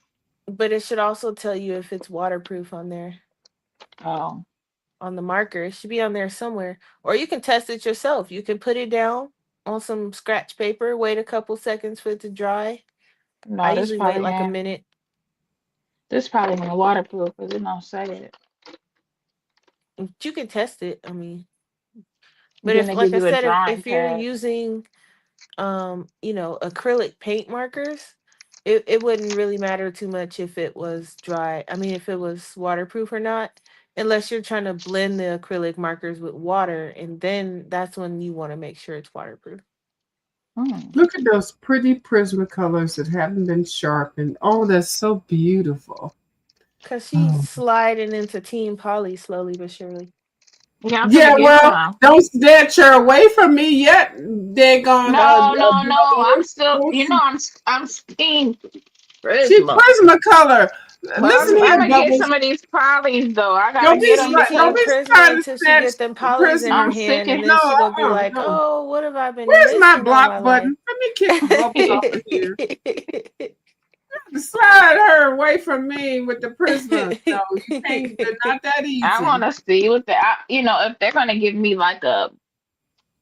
But it should also tell you if it's waterproof on there. Oh. On the marker. It should be on there somewhere. Or you can test it yourself. You can put it down on some scratch paper, wait a couple seconds for it to dry. I No, usually wait like a minute. this probably ain't waterproof because it don't say it. But you can test it. I mean, but Then if, they like give I you a said, drawing if you're pad. using acrylic paint markers, it wouldn't really matter too much if it was dry. I mean, if it was waterproof or not, unless you're trying to blend the acrylic markers with water, and then that's when you want to make sure it's waterproof. Hmm. Look at those pretty Prismacolors that haven't been sharpened. Oh, that's so beautiful. Cause she's Oh. sliding into Team Polly slowly but surely. Yeah, I'm Yeah, gonna get well, some. don't dare chair away from me yet. They're gone. No. I'm still, I'm Team She Prisma. Prismacolor. But Listen I'm here, gonna get Bubbles. some of these polys though. I gotta Don't be get them She don't Team because be trying Prisma to until she snatch get them polys in Prisma. her I'm sick hand, of and then No, she gonna be like, no. "Oh, what have I been Where's my missing all block my life?" button? Let me kick the Bubbles off of here. Slide her away from me with the Prisma. No, you can't. They're not that I easy. want to see what if they're gonna give me like a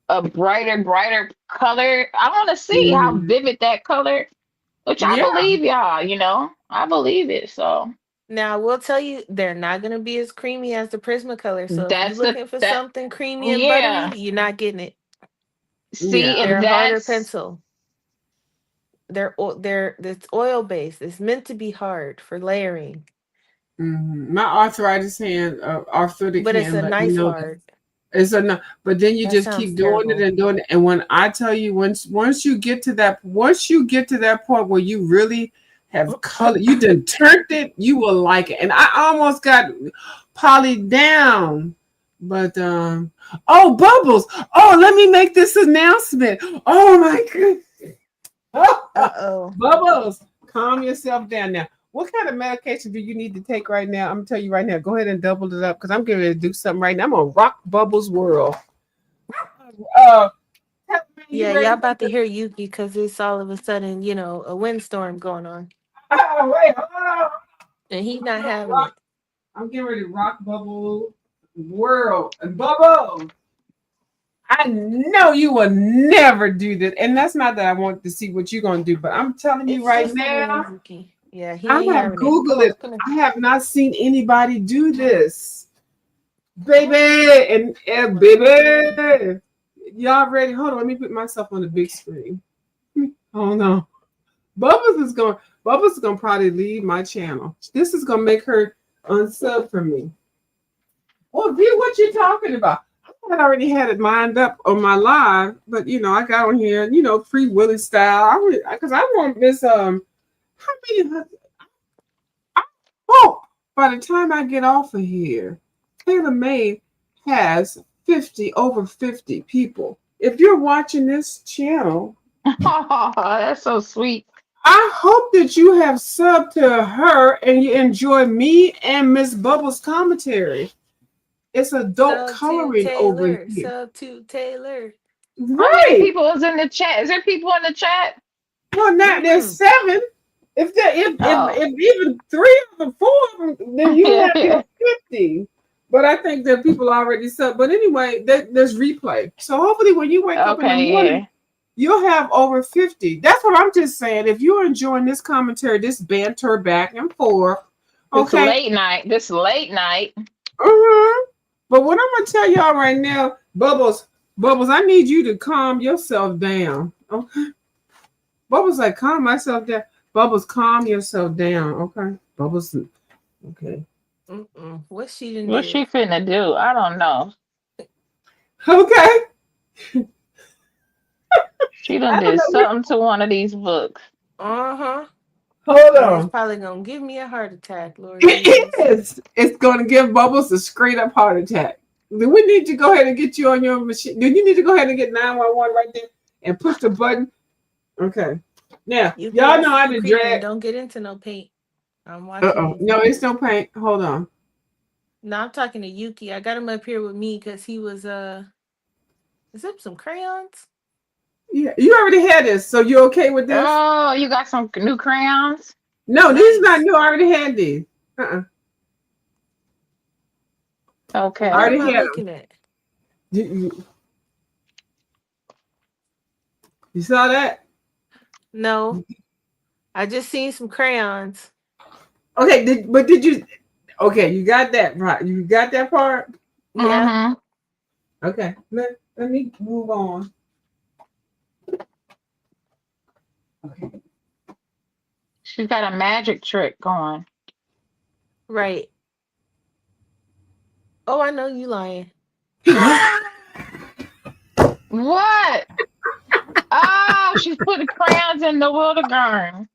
brighter color. I want to see how Mm. vivid that color. Which I Yeah. believe y'all. I believe it. So Now, we'll tell you, they're not gonna be as creamy as the Prismacolor. So if you're that's the looking for that something creamy and buttery, yeah. you're not getting it. See, Yeah. They're and a harder that's pencil. It's oil based. It's meant to be hard for layering, My arthritis hand, arthritic but it's hand, a let me nice know that hard. it's enough. But then you That just sounds keep doing it terrible. and doing it. And when I tell you, once you get to that point where you really have color, you done turned it, you will like it. And I almost got Polly down. But oh, Bubbles. Oh, let me make this announcement. Oh my goodness. Uh-oh. Bubbles, calm yourself down now. What kind of medication do you need to take right now? I'm gonna tell you right now. Go ahead and double it up because I'm getting ready to do something right now. I'm gonna rock Bubbles' world. Uh, you Yeah, y'all ready? about to hear Yuki because it's all of a sudden, a windstorm going on. Wait, hold on. And he's not I'm having it. getting ready to rock Bubbles' world. And Bubbles, I know you will never do this. And that's not that I want to see what you're gonna do, but I'm telling you It's right just a little now. Yuki. Yeah, he I ain't have having it. Come Googled on, it. come I have not seen anybody do this. Baby and baby. Y'all ready? Hold on, let me put myself on the big screen. Oh no. Bubba's is gonna probably leave my channel. This is gonna make her unsub from me. Well, view what you talking about. I had already had it lined up on my live, but I got on here, Free Willy style. Because I want this how many I hope by the time I get off of here, Taylor Made has over 50 people. If you're watching this channel, oh, that's so sweet. I hope that you have subbed to her and you enjoy me and Miss Bubbles' commentary. It's adult Sub to coloring over Taylor. here. Sub to Taylor. How many Right. people is in the chat? Is there people in the chat? Well, now there's 7. Oh. If even 3 of them, 4 of them, then you have your 50. But I think that people already sub. But anyway, there's replay. So hopefully when you wake up in the Okay, morning, yeah. you'll have over 50. That's what I'm just saying. If you're enjoying this commentary, this banter back and forth, This okay. late night. But what I'm gonna tell y'all right now, Bubbles, I need you to calm yourself down. Okay. Bubbles like calm myself down. Bubbles, calm yourself down. Okay. Bubbles. Okay. What she done What's did? she finna do? I don't know. Okay. She done I don't did know. something to one of these books. Uh-huh. Hold And it's on. probably gonna give me a heart attack, Lord It Jesus. is. It's going to give Bubbles a straight up heart attack. Do we need to go ahead and get you on your machine? Do you need to go ahead and get 911 right there and push the button? Okay. Now, Yuki, y'all I know see how you to creeping. drag. Don't get into no paint. I'm watching you. No, it's no paint. Hold on. No, I'm talking to Yuki. I got him up here with me because he was is that some crayons? Yeah, you already had this, so you okay with this? Oh, you got some new crayons? No, these Nice. not new. I already had these. I Okay. What already am I had them. looking at? You saw that? No. I just seen some crayons. Okay, did you? Okay, you got that right. You got that part. Yeah. Mm-hmm. Okay, let me move on. Okay. She's got a magic trick going. Right. Oh, I know you lying. What? Oh, she's putting crayons in the water garden.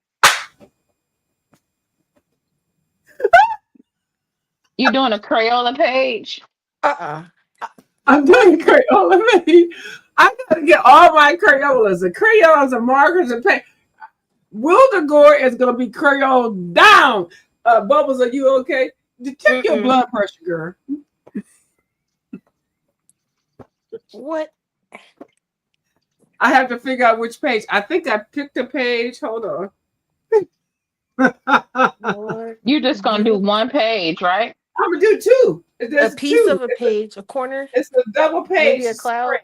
You doing a Crayola page? Uh-uh. I'm doing Crayola. I gotta get all my Crayolas, the crayons, and markers, and paint. Wildegore is gonna be Crayon down. Bubbles, are you okay? Check your Mm-mm. blood pressure, girl. What? I have to figure out which page. I think I picked a page. Hold on. I'm Lord. You just gonna do one page, right? gonna do two. A There's piece two. of a page, a corner, It's a double page maybe a cloud. spread.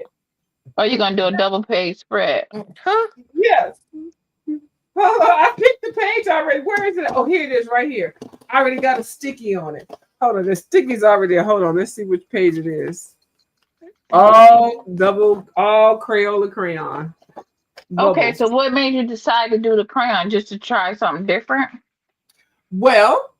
Or you gonna do a double page spread? Huh? Yes. Hold on. I picked the page already. Where is it? Oh, here it is, right here. I already got a sticky on it. Hold on. The sticky's already there. Hold on. Let's see which page it is. All Crayola crayon. Okay, Bubbles. so what made you decide to do the crayon? Just to try something different? Well,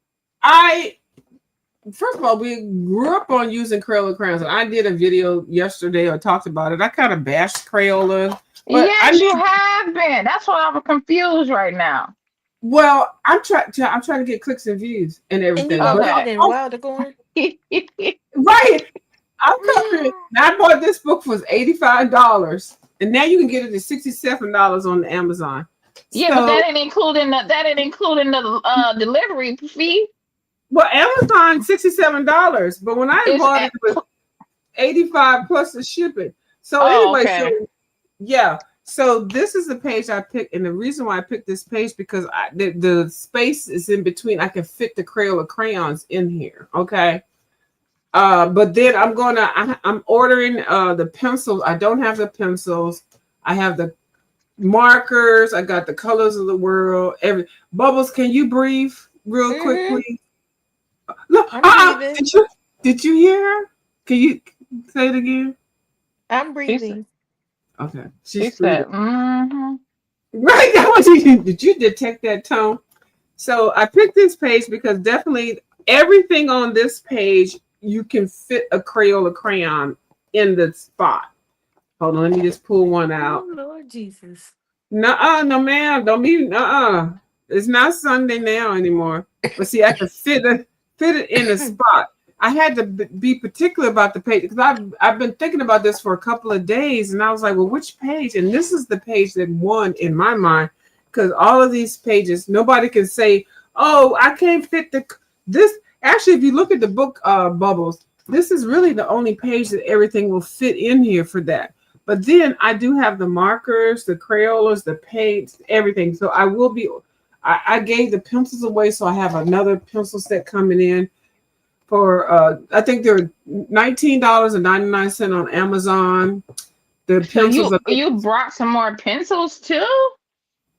first of all, we grew up on using Crayola crayons. And I did a video yesterday or talked about it. I kind of bashed Crayola. But Yes, you have been. That's why I'm confused right now. well, I'm trying to get clicks and views and And everything. you bought But it in Wildegore? right. I'm covering. I bought this book for $85. And now you can get it at $67 on Amazon. Yeah, but that ain't including the delivery fee. Well, Amazon $67, but when I bought it was 85 plus the shipping. So anyway, okay. so yeah. So this is the page I picked, and the reason why I picked this page because the space is in between. I can fit the Crayola crayons in here. Okay. But then I'm ordering the pencils. I don't have the pencils. I have the markers. I got the colors of the world. Bubbles, can you breathe real quick, please? Look, did you hear her? Can you say it again? I'm breathing. Okay. She said, Right. Did you detect that tone? So I picked this page because definitely everything on this page you can fit a Crayola crayon in the spot. Hold on, let me just pull one out. Oh, Lord Jesus. No, ma'am. Don't be It's not Sunday now anymore. But see, I can fit it in a spot. I had to be particular about the page because I've been thinking about this for a couple of days, and I was like, well, which page? And this is the page that won in my mind because all of these pages, nobody can say, oh, I can't fit this. Actually, if you look at the book Bubbles, this is really the only page that everything will fit in here for that. But then I do have the markers, the Crayolas, the paints, everything. So I gave the pencils away, so I have another pencil set coming in for I think they're $19.99 on Amazon. The pencils. So you brought some more pencils too?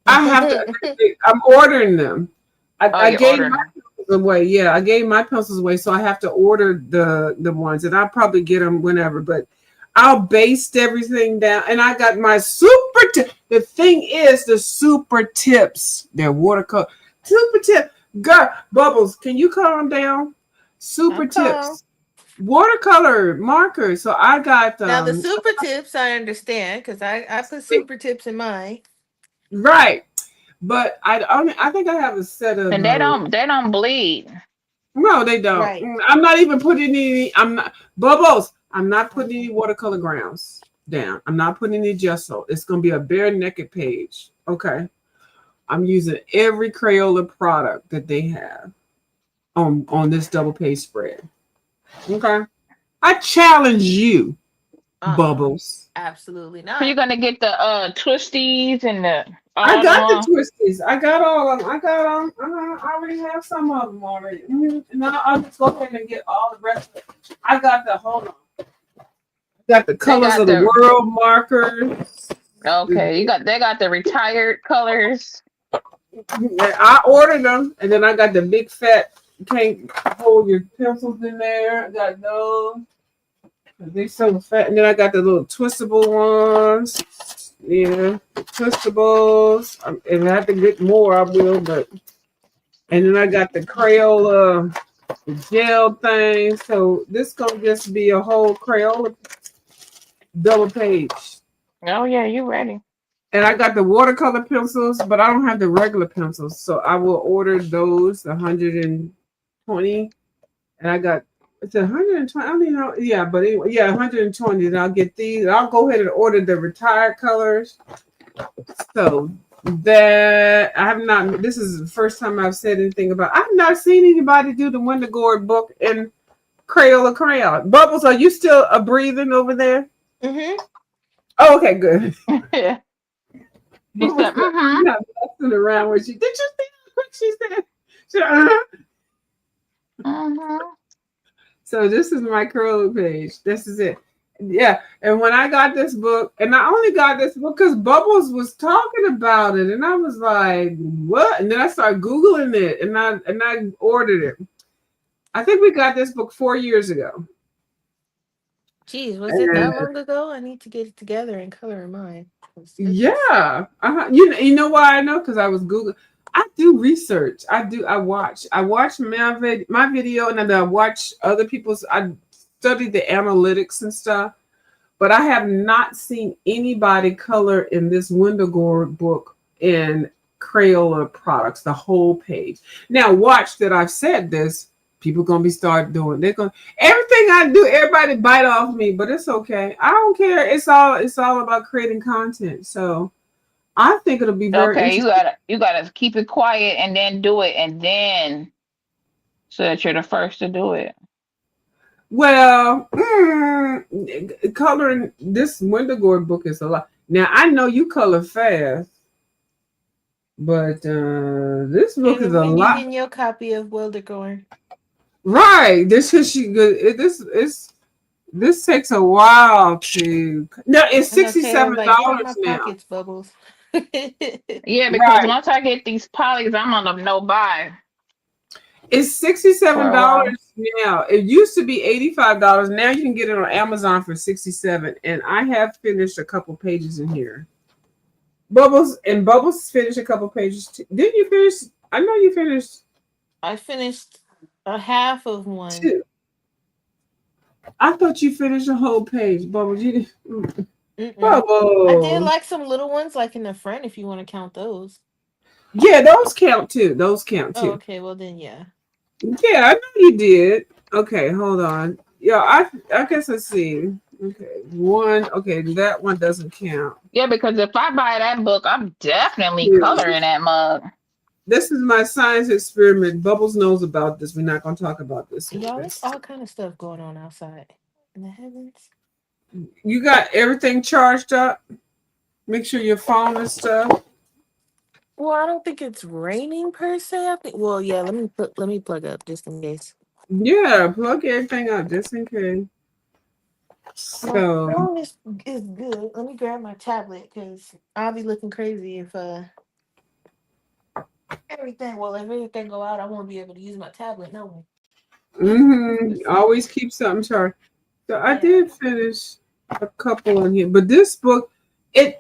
I have to. I'm ordering them. I gave my pencils away. Yeah, I gave my pencils away, so I have to order the ones, and I'll probably get them whenever. But I'll baste everything down, and I got my super tip. The thing is, the super tips. They're watercolor super tip. Girl, Bubbles, can you calm down? Super tips, watercolor markers. So I got now the super tips. I understand because I put super tips in mine. Right, But I think I have a set of. And they don't bleed. No, they don't. Right. I'm not even putting any. I'm not bubbles. I'm not putting any watercolor grounds down. I'm not putting any gesso. It's gonna be a bare naked page. Okay. I'm using every Crayola product that they have on this double page spread. Okay. I challenge you, Bubbles. Absolutely So you're not. gonna get the twisties and the I all got the the twisties. I got all of them. I got them. I already have some of them already. Now I'll just go ahead and get all the rest of it. I got the hold on. Got the they colors got of the the world markers. okay, they got the retired colors. I ordered them, and then I got the big fat. You can't hold your pencils in there. I got those. They so fat, and then I got the little twistable ones. Yeah, twistables. If I have to get more, I will. But and then I got the Crayola gel thing. So this gonna just be a whole Crayola double page. Oh yeah, you ready? And I got the watercolor pencils, but I don't have the regular pencils. So I will order those 120. And I got it's 120. I don't even know. Yeah, but anyway, yeah, 120. And I'll get these. I'll go ahead and order the retired colors. So that I have not. This is the first time I've said anything about. I've not seen anybody do the Wendigore book in Crayola crayon. Bubbles, are you still breathing over there? Mm-hmm. Oh, okay, good. Yeah. She Bubbles, said, you're not messing around with you. Did you see what she said? She, So this is my Crayola page. This is it. Yeah, and when I got this book, and I only got this book because Bubbles was talking about it, and I was like, "What?" And then I started Googling it, and I ordered it. I think we got this book 4 years ago. Geez, was it that long ago? I need to get it together and color in mine. Yeah, you know why I know? Because I was Googling. I do research. I watch my video, and then I watch other people's. I study the analytics and stuff. But I have not seen anybody color in this Wendigore book in Crayola products, the whole page. Now, watch that I've said this. People gonna be start doing. They're gonna everything I do. Everybody bite off me, but it's okay. I don't care. It's all about creating content. So I think it'll be very okay, interesting. you gotta keep it quiet and then do it, and then so that you're the first to do it. Well, coloring this Wendigore book is a lot. Now I know you color fast. But this book is a When you lot. getting your copy of Wildegore? Right. This is she good. This takes a while to. No, it's $67 now. Pockets, Bubbles. Yeah, because Right. once I get these polys, I'm on a no buy It's for a while. $67 now. It used to be $85. Now you can get it on Amazon for 67. And I have finished a couple pages in here. Bubbles finished a couple pages too. Didn't you finish? I know you finished I finished a half of one. two. I thought you finished a whole page, Bubbles. You didn't. Bubbles. I did like some little ones, like in the front, if you want to count those. Yeah, those count too. Those count too. Oh, okay. Well, then, yeah. Yeah, I know you did. Okay, hold on. Yeah, I guess let's see. Okay, one. Okay, that one doesn't count. Yeah, because if I buy that book, I'm definitely Yeah. coloring that mug. This is my science experiment. Bubbles knows about this. We're not going to talk about this. Y'all, there's all kind of stuff going on outside in the heavens. You got everything charged up? Make sure your phone and stuff. Well, I don't think it's raining per se. I think. Well, yeah. Let me plug up just in case. Yeah, plug everything up just in case. My So phone is good. Let me grab my tablet because I'll be looking crazy if everything go out. I won't be able to use my tablet. No way. always keep something charged. So I Yeah. did finish a couple in here, but this book, and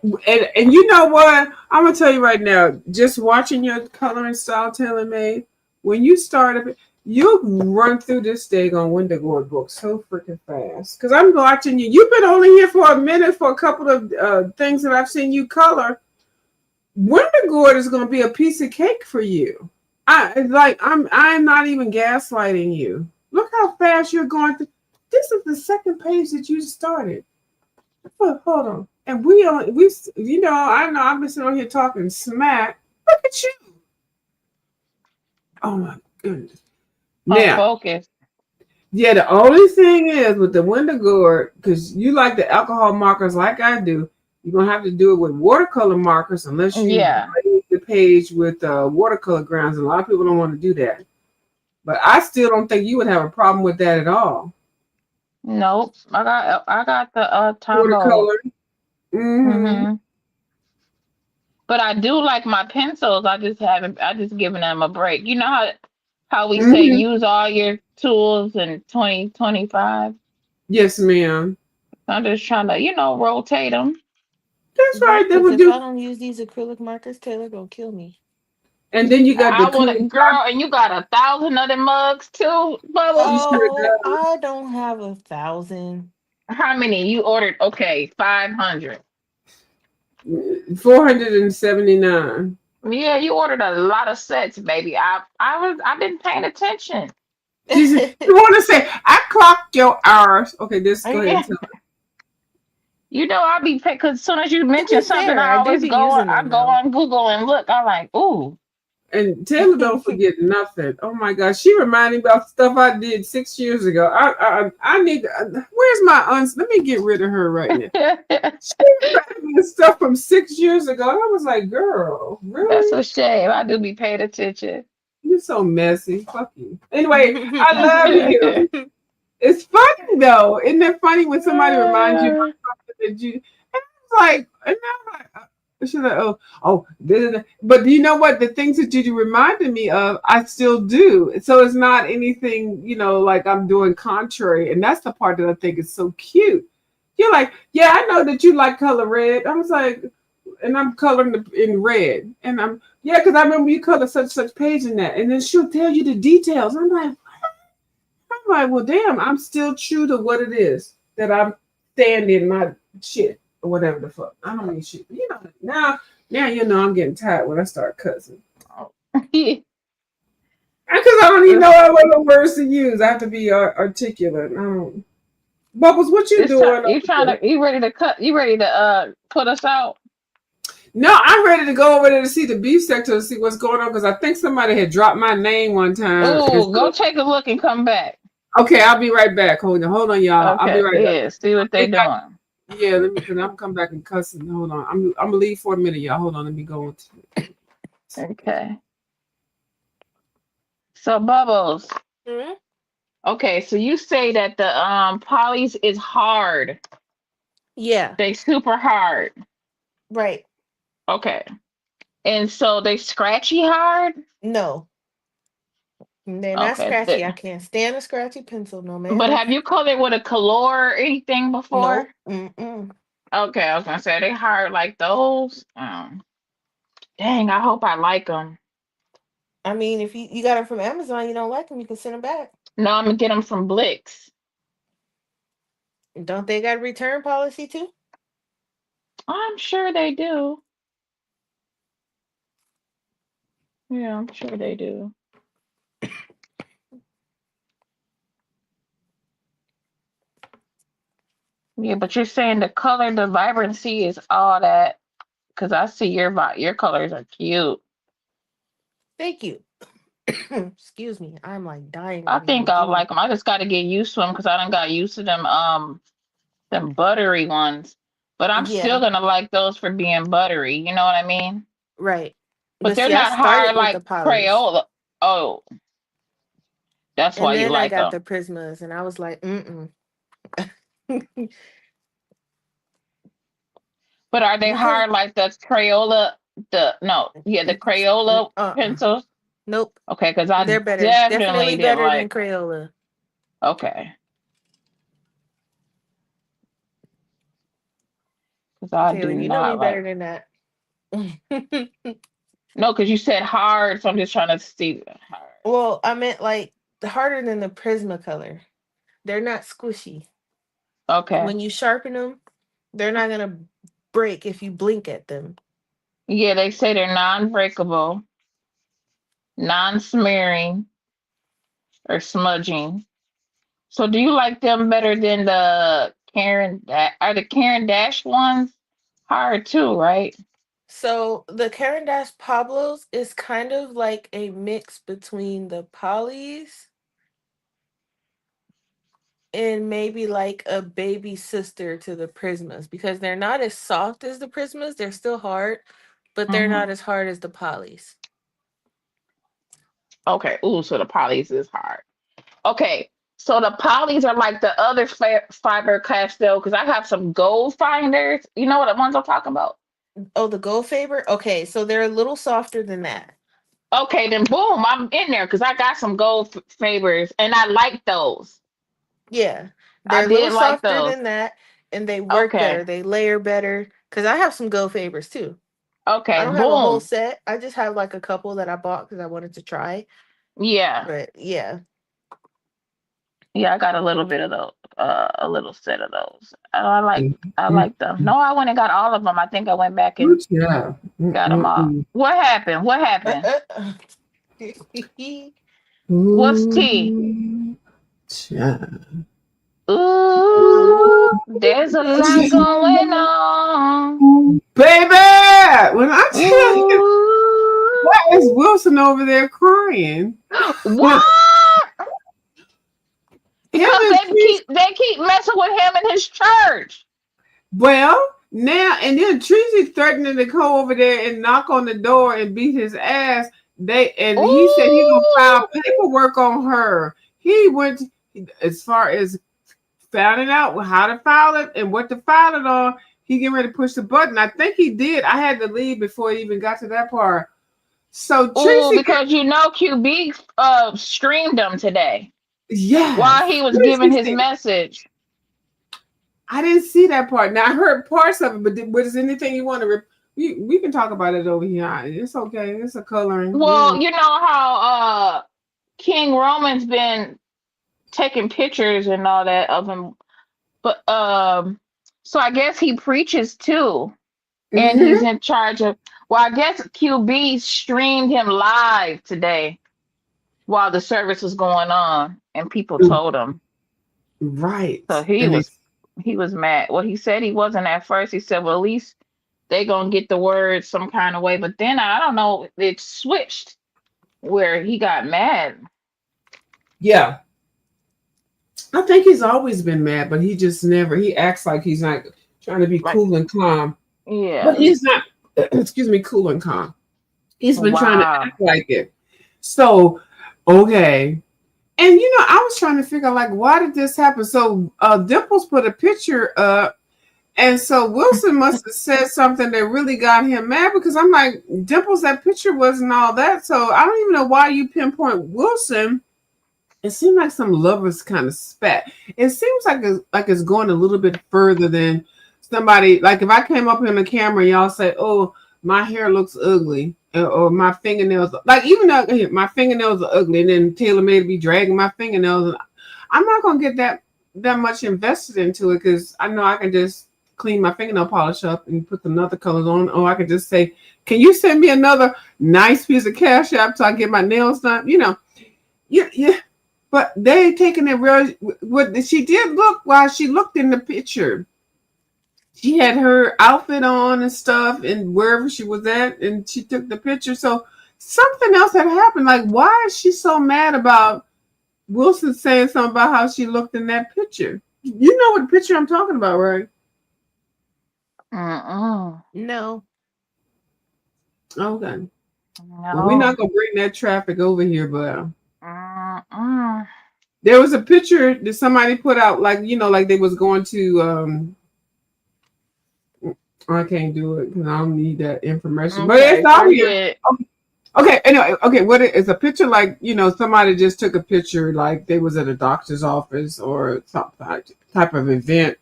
you know what? I'm gonna tell you right now. Just watching your coloring style tailor made, when you start up, you'll run through this daggone Wendigore book so freaking fast. Because I'm watching you. You've been only here for a minute for a couple of things that I've seen you color. Wintergord is going to be a piece of cake for you. I'm not even gaslighting you. Look how fast you're going through. This is the second page that you started. Hold on. And I know I've been sitting on here talking smack. Look at you. Oh my goodness. Now, focus. yeah, the only thing is with the Wintergord, because you like the alcohol markers like I do, you're gonna have to do it with watercolor markers unless you Yeah. glaze the page with watercolor grounds. And a lot of people don't want to do that. But I still don't think you would have a problem with that at all. Nope. I got the Tombow. Watercolor. Mm-hmm. Hmm. But I do like my pencils. I just given them a break. You know how we say Mm-hmm. use all your tools in 2025. Yes, ma'am. I'm just trying to, rotate them. That's Yeah, right. They because would if I do. don't use these acrylic markers, Taylor gonna kill me. And then you got the I want a clear. girl, and you got 1,000 other mugs too, You Bubbles. sure Oh, I don't have 1,000. How many you ordered? Okay, 500. does. 479. Yeah, you ordered a lot of sets, baby. I've been paying attention. Jesus, you want to say I clocked your hours? Okay, this go ahead and Yeah. tell. I'll be paid because as soon as you To be mention something, fair, I do be using I them go though. on Google and look. I'm like, ooh. And Taylor don't forget nothing. Oh my gosh, she reminded me about stuff I did 6 years ago. I need. Where's my uns? Let me get rid of her right now. She reminded me of stuff from 6 years ago. I was like, girl, That's really? a shame. I do be paying attention. You're so messy. Fuck you. Anyway, I love you. It's funny though. Isn't it funny when somebody reminds you Uh, about something that you? And it's like, and I'm like, she's like, but do you know what? The things that you reminded me of, I still do. So it's not anything, like I'm doing contrary. And that's the part that I think is so cute. You're like, yeah, I know that you like color red. I was like, and I'm coloring in red. And yeah, because I remember you color such page in that. And then she'll tell you the details. I'm like, well, damn, I'm still true to what it is that I'm standing my shit or whatever the fuck. I don't mean shit. Now I'm getting tired when I start cussing. yeah. Because I don't even know what words to use. I have to be articulate. I don't. Bubbles, what you This time doing over there? you ready to cut? You ready to put us out? No, I'm ready to go over there to see the beef sector to see what's going on because I think somebody had dropped my name one time. And Oh, go so, take a look and come back. okay, I'll be right back. Hold on, y'all. I'll be Okay, right back. yeah. See what they doing. Yeah, let me. Cause I'm come back and cussing. Hold on, I'm gonna leave for a minute, y'all. Hold on, let me go. Okay. So Bubbles. Mhm. Okay, so you say that the polys is hard. Yeah, They super hard. right. Okay. And so they scratchy hard? No, they're not Okay. scratchy. I can't stand a scratchy pencil, no But ma'am. have you colored with a color or anything before? Nope. Mm-mm. Okay, I was gonna say they hard like those. Dang, I hope I like them. I mean, if you got them from Amazon, you don't like them, you can send them back. No, I'm gonna get them from Blix. Don't they got a return policy too? I'm sure they do. Yeah, I'm sure they do. Yeah, but you're saying the color, the vibrancy is all that. Because I see your colors are cute. Thank you. Excuse me. I'm like dying I over here think I'll again. like them. I just got to get used to them because I done got used to them buttery ones. But I'm still Yeah, gonna like those for being buttery. You know what I mean? right. But But they're see, I not started hard with the like polys, Crayola. Oh, that's and why you then I like got them. the Prismas, and I was like, mm-mm. But are they Because hard like the Crayola? The Crayola uh-uh. pencils. Nope. Okay, because I They're better. definitely Definitely didn't better than like. Crayola. Okay, because I Taylor, do you know me not better like. than that. No, because you said hard, so I'm just trying to see hard. Well, I meant like harder than the Prismacolor. They're not squishy. Okay. When you sharpen them, they're not gonna break if you blink at them. Yeah, they say they're non-breakable, non-smearing, or smudging. So do you like them better than the are the Karen Dash ones hard too, right? So the Karen Dash Pablos is kind of like a mix between the polys and maybe like a baby sister to the Prismas because they're not as soft as the Prismas. They're still hard, but they're Hmm. not as hard as the polys. Okay. Ooh, so the polys is hard. Okay. So the polys are like the other fiber Castell because I have some gold finders. You know what the ones I'm talking about? Oh, the Gold Faber? Okay, so they're a little softer than that. Okay, then boom, I'm in there because I got some gold fibers and I like those. Yeah, I they're a little did like softer those. than that, and they work Okay. better. They layer better. Cause I have some Gold Fabers too. I Okay, don't have a whole boom. set. I just have like a couple that I bought because I wanted to try. Yeah. But yeah. Yeah, I got a little bit of those, a little set of those. I Mm, like them. No, I went and got all of them. I think I went back and good job. got them all. Mm-mm-mm. What happened? What happened? What's tea? Ooh, child. Ooh, there's a lot going on. Baby, when I tell you, Ooh, why is Wilson over there crying? Him what? Because and Trees, they keep messing with him in his church. well, now and then Treasy threatening to go over there and knock on the door and beat his ass. He said he gonna file Ooh, paperwork on her. He went as far as finding out how to file it and what to file it on. He getting ready to push the button. I think he did. I had to leave before he even got to that part. So ooh, Tracy, because QB streamed him today yes, while he was giving Tracy his said, message. I didn't see that part. Now I heard parts of it, but was anything you want to? We can talk about it over here. It's okay. It's a coloring. We Well, don't. you know how King Roman's been taking pictures and all that of him, but so I guess he preaches too, and Mm-hmm. he's in charge of. Well, I guess QB streamed him live today while the service was going on, and people told him. Right, So and they he was mad. Well, he said he wasn't at first. He said, well, at least they gonna get the word some kind of way. But then I don't know, it switched where he got mad. yeah. I think he's always been mad, but he just never. He acts like he's not trying to be Like, cool and calm, but yeah. he's not. Excuse me, cool and calm. He's been trying to Wow. act like it. So, okay. And I was trying to figure out like why did this happen? So Dimples put a picture up, and so Wilson must have said something that really got him mad because I'm like, Dimples, that picture wasn't all that. So I don't even know why you pinpoint Wilson. It seemed like some lovers kind of spat. It seems like it's going a little bit further than somebody. Like if I came up on the camera, and y'all say, "Oh, my hair looks ugly," or my fingernails. Like even though my fingernails are ugly, and then Taylor made me dragging my fingernails. And I'm not gonna get that much invested into it because I know I can just clean my fingernail polish up and put some other colors on, or I can just say, "Can you send me another nice piece of cash app so I get my nails done?" Yeah. But they taking it real. What she did look while she looked in the picture. She had her outfit on and stuff, and wherever she was at, and she took the picture. So something else had happened. Like, why is she so mad about Wilson saying something about how she looked in that picture? You know what picture I'm talking about, right? Mm-mm. No. Okay. Well, we're No. not gonna bring that traffic over here, but Mm-mm. there was a picture that somebody put out, like like they was going to I can't do it because I don't need that information. But it's Okay, out here. forget. Okay, anyway, okay. What it's a picture like? Somebody just took a picture like they was at a doctor's office or some type of event.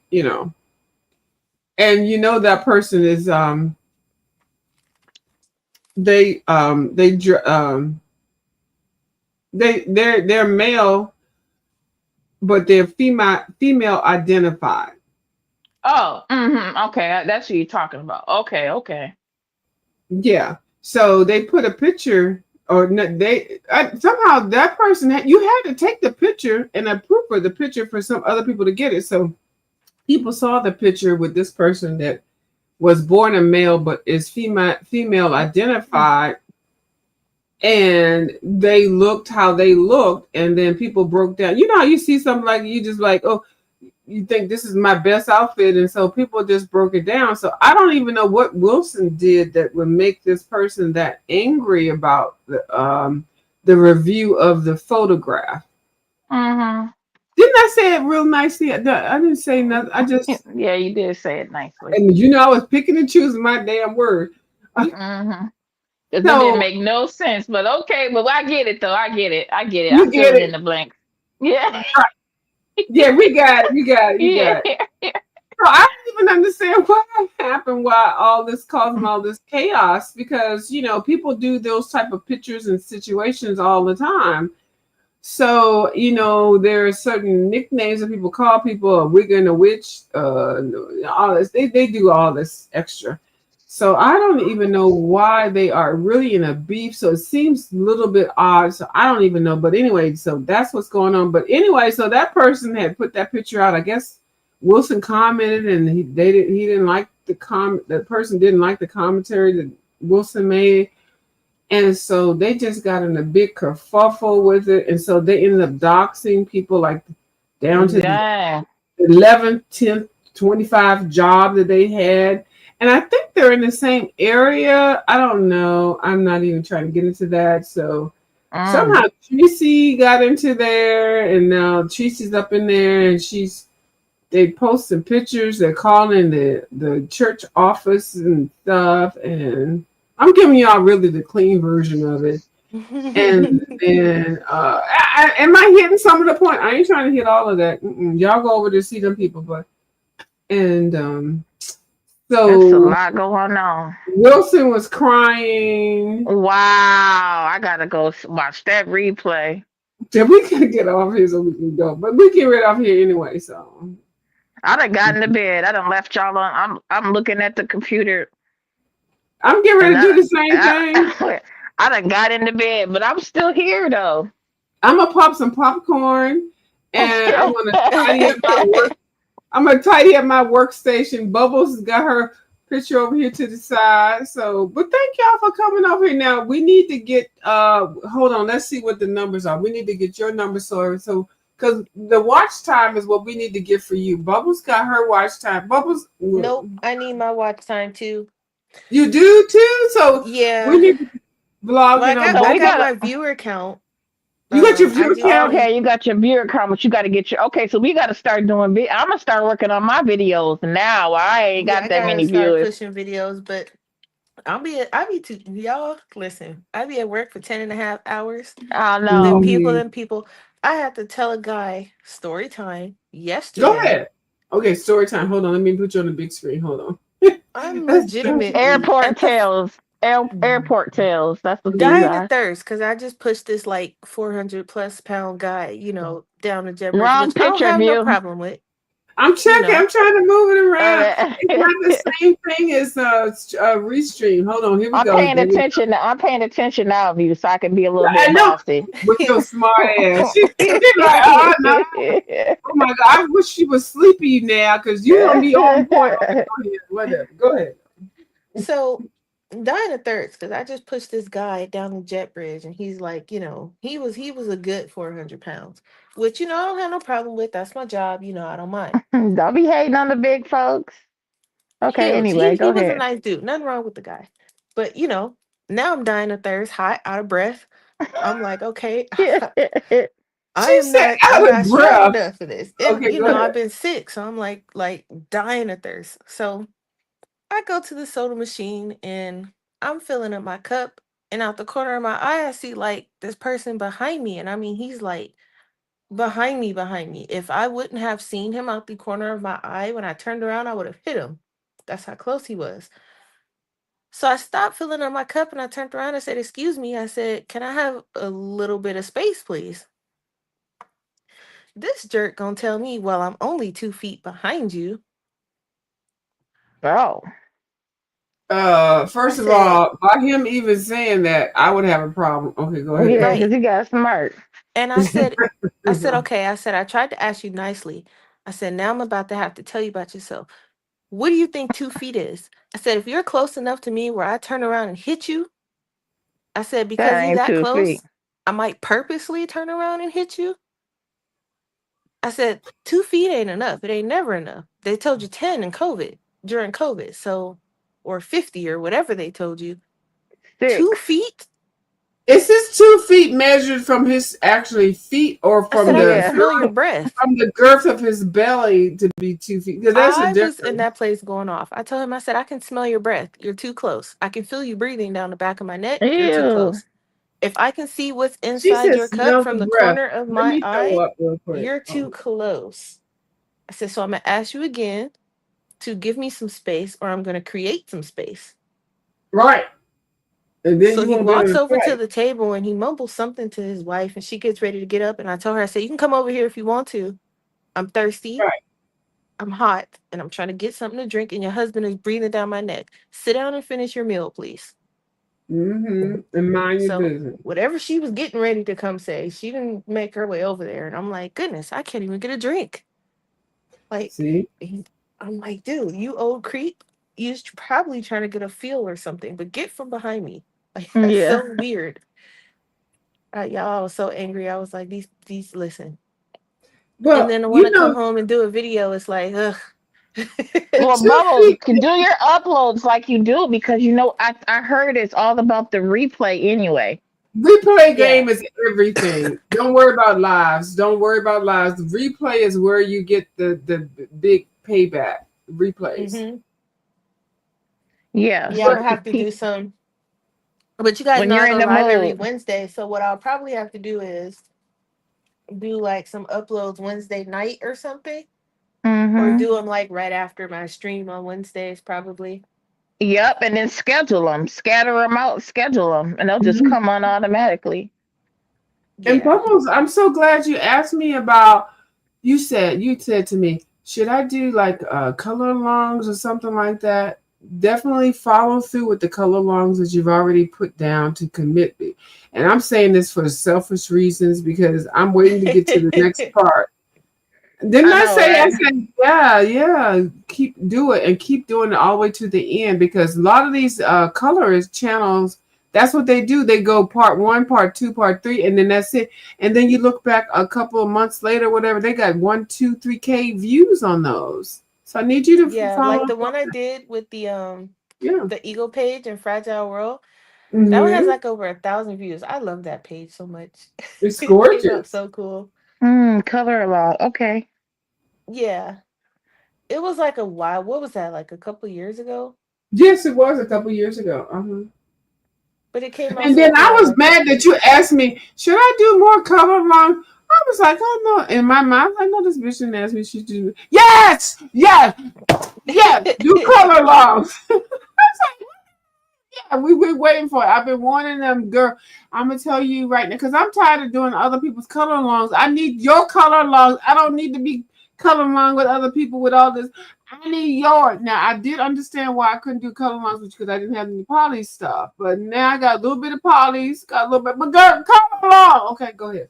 And that person is they they're male, but they're female identified. Oh, okay. That's what you're talking about. Okay, okay. Yeah. So they put a picture, or somehow that person you had to take the picture and approve of the picture for some other people to get it. So people saw the picture with this person that was born a male but is female identified, and they looked how they looked, and then people broke down. You know how you see something like you just like, oh, you think this is my best outfit, and so people just broke it down. So I don't even know what Wilson did that would make this person that angry about the review of the photograph. Mm-hmm. Didn't I say it real nicely? I didn't say nothing. I just, Yeah, you did say it nicely. and you know, I was picking and choosing my damn word. Mm-hmm. Because it didn't So make no sense. But okay, but I get it though. I get it. I get it. I you fill get it in it, the blanks. Yeah. right? Yeah, we got it. You got it. You Yeah. got it. So I don't even understand what happened, why all this causing all this chaos, because people do those type of pictures and situations all the time. So there are certain nicknames that people call people, a wig and a witch, all this. They do all this extra. So I don't even know why they are really in a beef. So it seems a little bit odd. So I don't even know. But anyway, so that's what's going on. But anyway, so that person had put that picture out. I guess Wilson commented, and he didn't like the That person didn't like the commentary that Wilson made, and so they just got in a big kerfuffle with it. And so they ended up doxing people like down to the Yeah. 11th, 10th, 25 job that they had. And I think they're in the same area. I don't know. I'm not even trying to get into that. So Mm. somehow Tracy got into there, and now Tracy's up in there, and they posting pictures. They're calling the church office and stuff. And I'm giving y'all really the clean version of it. And then, am I hitting some of the point? I ain't trying to hit all of that. Y'all go over to see them people, but and That's a so lot going on. Wilson was crying. Wow. I gotta go watch that replay. Then we can get off here so we can go, but we get rid off here anyway. So I done got into bed. I done left y'all on. I'm looking at the computer I'm getting ready and to do the same thing. I done got into bed, but I'm still here though. I'm gonna pop some popcorn, and I'm gonna tidy up my work. I'm gonna tidy up my workstation. Bubbles has got her picture over here to the side. So, but thank y'all for coming over here. Now we need to get. Hold on. Let's see what the numbers are. We need to get your number, so because the watch time is what we need to get for you. Bubbles got her watch time. Bubbles, Nope, I need my watch time too. you do too. So we Yeah. need to Well, vlog I it on got So I both. we got gotta. my viewer count. You got your I viewer just count. need Okay, you got your viewer count, but you got to get your. Okay, so we got to start doing. I'm gonna start working on my videos now. I ain't yeah, got I that gotta many start viewers. pushing videos, but I be to y'all listen. I be at work for 10.5 hours. I Then know. people, Mhm. then people. I had to tell a guy story time Go yesterday. ahead. Okay, story time. Hold on. Let me put you on the big screen. Hold on. I'm Let's do legitimately Airport at the tales. Airport tales. That's what these dying of are. thirst because I just pushed this like 400+ pound guy, down the jet bridge, Wrong which I don't picture have no view. problem with, I'm you checking. know. I'm trying to move it around. Uh, It's not the same thing as restream. Hold on. Here we I'm go. paying There we go. attention. I'm paying attention now, view, so I can be a little I bit know bossy. with your smart ass. She like, oh no. Oh my god. I wish she was sleepy now because you gonna be on point. Okay, go ahead. Whatever. Go ahead. So dying of thirst because I just pushed this guy down the jet bridge and he's like, he was a good 400 pounds, which I don't have no problem with. That's my job, I don't mind. Don't be hating on the big folks. Okay, He anyway, he go was a ahead. nice dude, nothing wrong with the guy, but now I'm dying of thirst, hot, out of breath. I'm like, okay, She said I'm out of not strong breath. enough for this, and Okay, go I've ahead. been sick, so I'm like dying of thirst. So I go to the soda machine and I'm filling up my cup. And out the corner of my eye, I see like this person behind me. And I mean, he's like behind me, behind me. If I wouldn't have seen him out the corner of my eye when I turned around, I would have hit him. That's how close he was. So I stopped filling up my cup and I turned around and said, "Excuse me." I said, "Can I have a little bit of space, please?" This jerk gonna tell me, "Well, I'm only 2 feet behind you." Oh, First of said, all, by him even saying that, I would have a problem. Okay, go ahead. Yeah, right. because he got smart. And I said, okay. I said, I tried to ask you nicely. I said, now I'm about to have to tell you about yourself. What do you think 2 feet is? I said, if you're close enough to me where I turn around and hit you, I said, because That you ain't that 2 feet. close, I might purposely turn around and hit you. I said, 2 feet ain't enough. It ain't never enough. They told you 10 in COVID, during COVID. So, or 50 or whatever they told you. 2 6. feet? Is his 2 feet measured from his actually feet or I said, from I can Yeah. smell your breath. the girth of his belly to be 2 feet? Because that's a I was in difference. that place going off. I told him, I said, I can smell your breath. You're too close. I can feel you breathing down the back of my neck. You're too Ew. close. If I can see what's She inside said, your cup "Smell from the the breath." corner of Let my me throw eye, up real quick. you're too close. I said, so I'm going to ask you again to give me some space or I'm going to create some space. Right, and then So you he won't be able walks to over to fight. the table and he mumbles something to his wife and she gets ready to get up. And I told her, I said, you can come over here if you want to. I'm thirsty. Right. I'm hot and I'm trying to get something to drink and your husband is breathing down my neck. Sit down and finish your meal, please. And mind your So business. whatever she was getting ready to come say, she didn't make her way over there. And I'm like, goodness, I can't even get a drink. Like, See, I'm like, dude, you old creep. You're probably trying to get a feel or something, but get from behind me. Like, that's Yeah. so weird. Y'all, I was so angry. I was like, listen. And well, then I want you to come know, home and do a video. It's like, ugh. Well, two Bubbles, feet. you can do your uploads like you do because I heard it's all about the replay anyway. Replay Yeah. game is everything. Don't worry about lives. Don't worry about lives. The replay is where you get the big payback. Replays. Mm-hmm. Yeah. Yeah, I'm So But gonna have to do people, some. But you guys when know you're I in go the live every mood, Wednesday. So what I'll probably have to do is do like some uploads Wednesday night or something. Or mm-hmm. do them like right after my stream on Wednesdays, probably. Yep, and then schedule them, scatter them out, schedule them, and they'll just come on automatically. and Yeah. Bubbles, I'm so glad you asked me about. You said to me, should I do like color alongs or something like that? Definitely follow through with the color alongs that you've already put down to commit me. And I'm saying this for selfish reasons because I'm waiting to get to the next part. Didn't I I know, say? I right? said, yeah. Do it and keep doing it all the way to the end because a lot of these colorist channels, that's what they do. They go part 1, part 2, part 3, and then that's it. And then you look back a couple of months later, whatever, they got 1, 2, 3K views on those. So I need you to Yeah, follow like up the on one I that. did with Yeah. the Eagle page and Fragile World. That one has Hmm. like over 1,000 views. I love that page so much. It's It came out gorgeous. so cool. Color a lot. Okay. Yeah. It was like a while. What was that? Like a couple years ago? Yes, it was a couple years ago. But it came out And so then cool. I I was like that mad that page. you asked me, should I do more color long? I was like, oh no. In my mind, I know this bitch didn't ask me, she do. Yes, do color longs. I was like, yeah, we've been waiting for it. I've been wanting them, girl. I'm gonna tell you right now, because I'm tired of doing other people's color longs. I need your color longs. I don't need to be color long with other people with all this. I need yours. Now I did understand why I couldn't do color longs because I didn't have any poly stuff. But now I got a little bit of polys, got a little bit, but girl, color long. Okay, go ahead.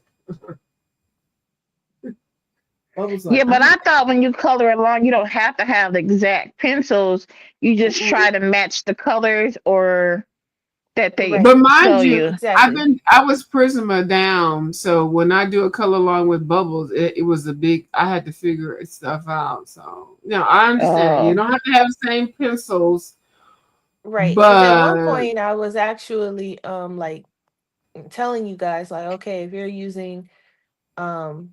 I was Yeah, like, but I thought when you color along, you don't have to have the exact pencils. You just try to match the colors or that they but Right. mind show you, you. Exactly. I was Prisma down, so when I do a color along with bubbles, it was a big. I had to figure stuff out. So I understand. You Oh, don't have to have the same pencils, Right. Because at one but point I was actually like telling you guys like, okay, if you're using um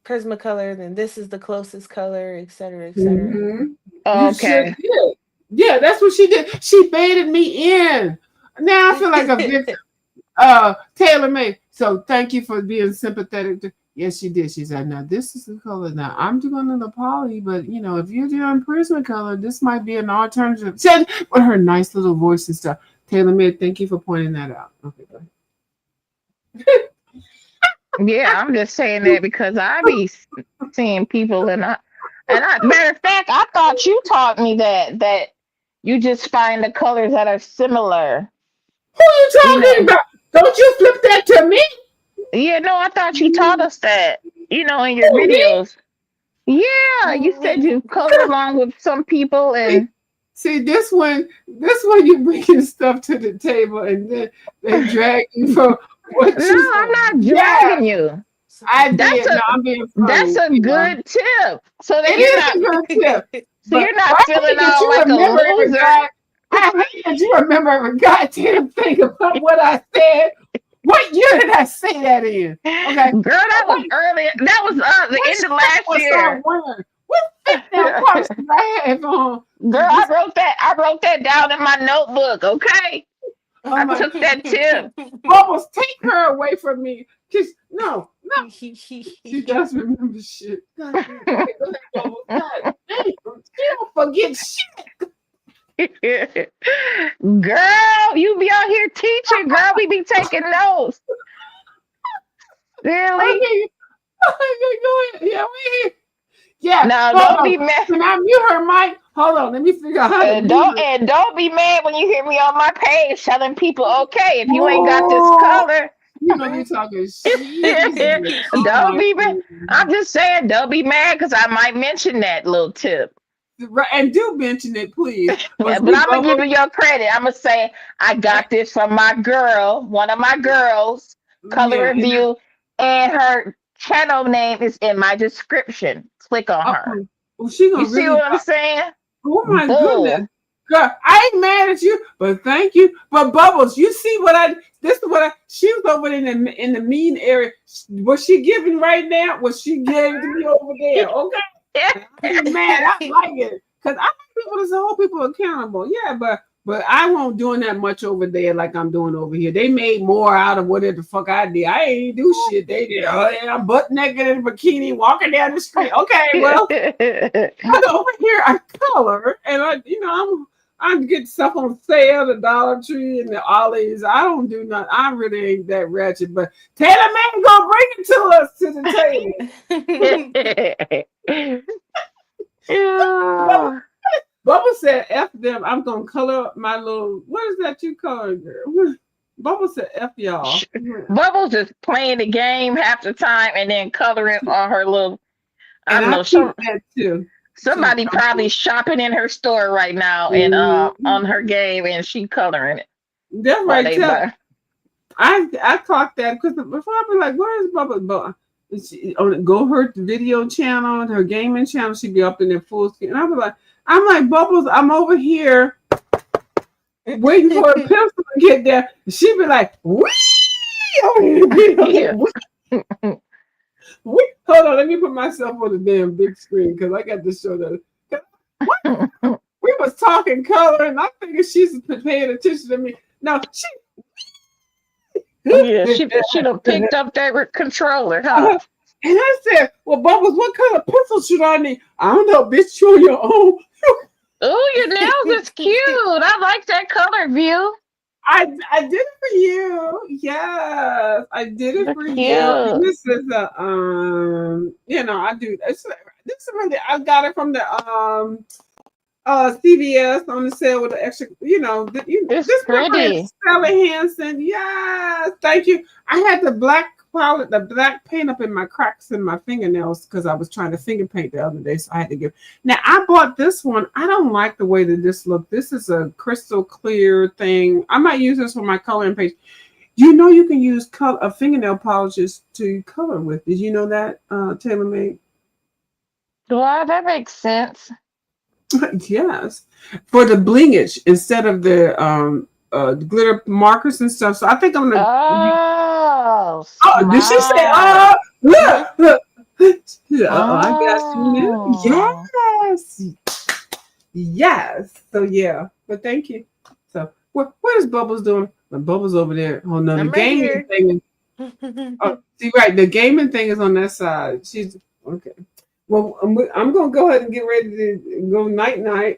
Prismacolor, then this is the closest color, et cetera, et cetera. you should. okay. Yeah, that's what she did. She baited me in. Now I feel like a victim. Taylor May. So thank you for being sympathetic. Yes, she did. She said, "Now this is the color. Now I'm doing the poly, but if you're doing Prismacolor, this might be an alternative." Said with her nice little voice and stuff. Taylor May, thank you for pointing that out. Okay, go Yeah, I'm just saying that because I be seeing people and matter of fact, I thought you taught me that You just find the colors that are similar. Who are you You talking know. about? Don't you flip that to me? Yeah, no, I thought you taught us that. In your Who, me? videos. Yeah, you said you color along with some people and See, this one you bringing stuff to the table and then they drag you from what no, you I'm said. not Yeah, dragging you. I That's did. No, a I'm being that's funny. a good tip. So It that you're is a not good tip. so But you're not I feeling hate that all you like a remember every loser. I hate that you remember every goddamn thing about what I said. What year did I say that in? Okay. Girl, that was What, earlier. That was the what end of shirt last was I year. wearing? What fit down purse did I have on? Girl, This, I wrote that down in my notebook, okay? oh I my took that tip. Bubbles, take her away from me. Cause no, she does remember shit. God damn. Okay, go ahead, Bubbles. God damn. She don't forget shit. Girl, you be out here teaching, girl. We be taking notes. Really? Okay. Okay, go ahead. Yeah, we here. Yeah, No, hold don't be on. mad. Can I mute her mic? Hold on. Let me figure out how to mute her. And don't be mad when you hear me on my page telling people, okay, if you ain't got this Oh, color, you know you talking shit. Oh don't my be mad. I'm God. just saying, don't be mad because I might mention that little tip. Right, and do mention it, please. But Was I'm we gonna give Bubbles? you your credit. I'm gonna say I got this from my girl, one of my girls, Color Yeah, and Review, and her channel name is in my description. Click on her. oh, she You gonna see really. what I'm saying? Oh my goodness. Boom. Girl, I ain't mad at you, but thank you. But Bubbles, you see this is what she was over in the mean area. Was she giving right now? Was she giving to me over there? Okay. I ain't mad. I like it. Because I like people to hold people accountable. Yeah, but I won't doing that much over there like I'm doing over here. They made more out of whatever the fuck I did. I ain't do shit. They did. Oh yeah, I'm butt naked in a bikini walking down the street. Okay, well, but over here I color and I get stuff on sale, the Dollar Tree and the Ollie's. I don't do nothing. I really ain't that ratchet. But Taylor Man gonna bring it to us to the table. Yeah. Bubba said, F them. I'm gonna color my little what is that you color, girl? Bubba said F y'all. Bubbles is playing the game half the time and then coloring on her little I And don't I know, keep that too. somebody probably shopping in her store right now and on her game and she coloring it. That's While right. they buy. I clocked that because before I be like, where is Bubba? Go her video channel and her gaming channel. She'd be up in there full screen. And I'm like, Bubbles, I'm over here waiting for a pencil to get there. She'd be like, wee! Yeah. Hold on, let me put myself on the damn big screen because I got to show that. What? We was talking color, and I figured she's paying attention to me. No, she. Yeah, she done picked up that controller, huh? And I said, well, Bubbles, what kind of pencil should I need? I don't know, bitch, you on your own. Oh, your nails is cute. I like that color view. I did it for you. Yes, I did it They're for you. cute. And this is I do this is really I got it from the CVS on the sale with the extra, It's this pretty. Sally Hansen. Yes, thank you. I had the black paint up in my cracks in my fingernails because I was trying to finger paint the other day, so I had to give. Now I bought this one. I don't like the way that this looked. This is a crystal clear thing. I might use this for my coloring page. You can use fingernail polishes to color with. Did you know that, TaylorMade? Wow, that makes sense. Yes, for the blingage instead of the glitter markers and stuff. So I think I'm gonna. Oh, Did she say? smart. Look. I got you. Yes. So yeah, but thank you. So what is Bubbles doing? Bubbles over there. Oh no, the I'm right gaming here. thing. See, right, the gaming thing is on that side. She's okay. Well, I'm gonna go ahead and get ready to go night. I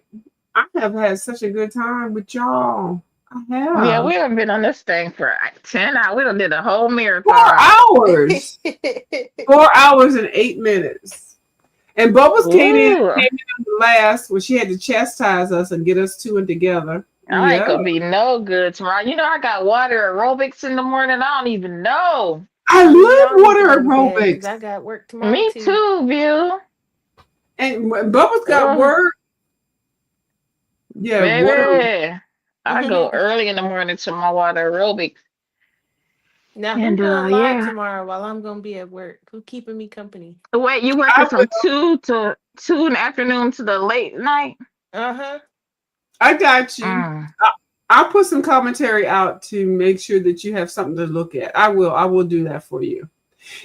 have had such a good time with y'all. I have. Yeah, we haven't been on this thing for 10 hours. We done did a whole 4 marathon. hours. 4 hours and 8 minutes. And Bubbles came Ooh, in the last when she had to chastise us and get us two in together. I ain't Yeah. gonna be no good tomorrow. You know, I got water aerobics in the morning. I don't even know. I We love all need water to go to bed because aerobics. I got work tomorrow Me too. too, View. And when Bubbles got Ugh, word. Yeah, water. baby. I go early in the morning to my water aerobics. Now, And who going live yeah. tomorrow while I'm gonna be at work? Who keeping me company? Wait, you I working will. from 2 in the afternoon to the late night? Uh-huh. I got you. Mm. I'll put some commentary out to make sure that you have something to look at. I will do that for you.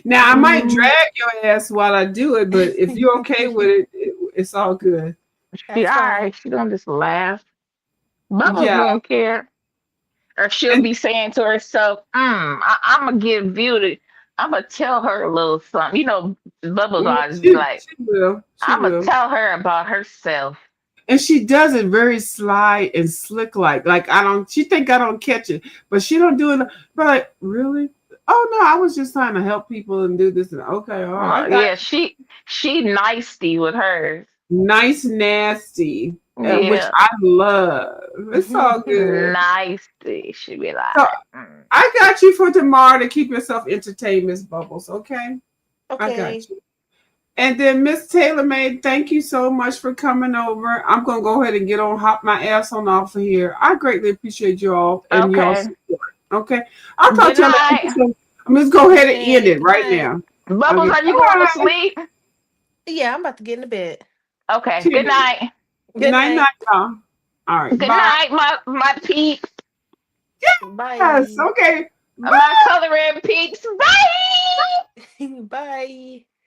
Now I might Mm. drag your ass while I do it, but if you're okay with it, it's all good. She That's all fine. right. She gonna just laugh. Bubbles Yeah. won't care. Or she'll And be saying to herself, I'm gonna give you the I'm gonna tell her a little something. You know, Bubbles always be like, she will. She I'm gonna will. tell her about herself. And she does it very sly and slick like I don't she think I don't catch it, but she don't do it. But like, really? Oh no, I was just trying to help people and do this and okay, all right. I got Yeah, she nicey with hers. nice nasty, which Yeah. I love. It's all good. Nicey. She be So like, I got you for tomorrow to keep yourself entertained, Miss Bubbles. Okay, I Okay. got you. And then Miss Taylor May, thank you so much for coming over. I'm gonna go ahead and hop my ass on off of here. I greatly appreciate you all and y'all okay. support. Okay, I'll talk Good to y'all night. later. I'm just go ahead and Okay, end it good right night. now. Bubbles, Okay, are you going to bye. sleep? Yeah, I'm about to get into bed. Okay. Good night. Good Night, night. y'all. All right, Good bye. night, my peeps. Bye. Yes, okay. Bye. My coloring peeps. Bye. Bye.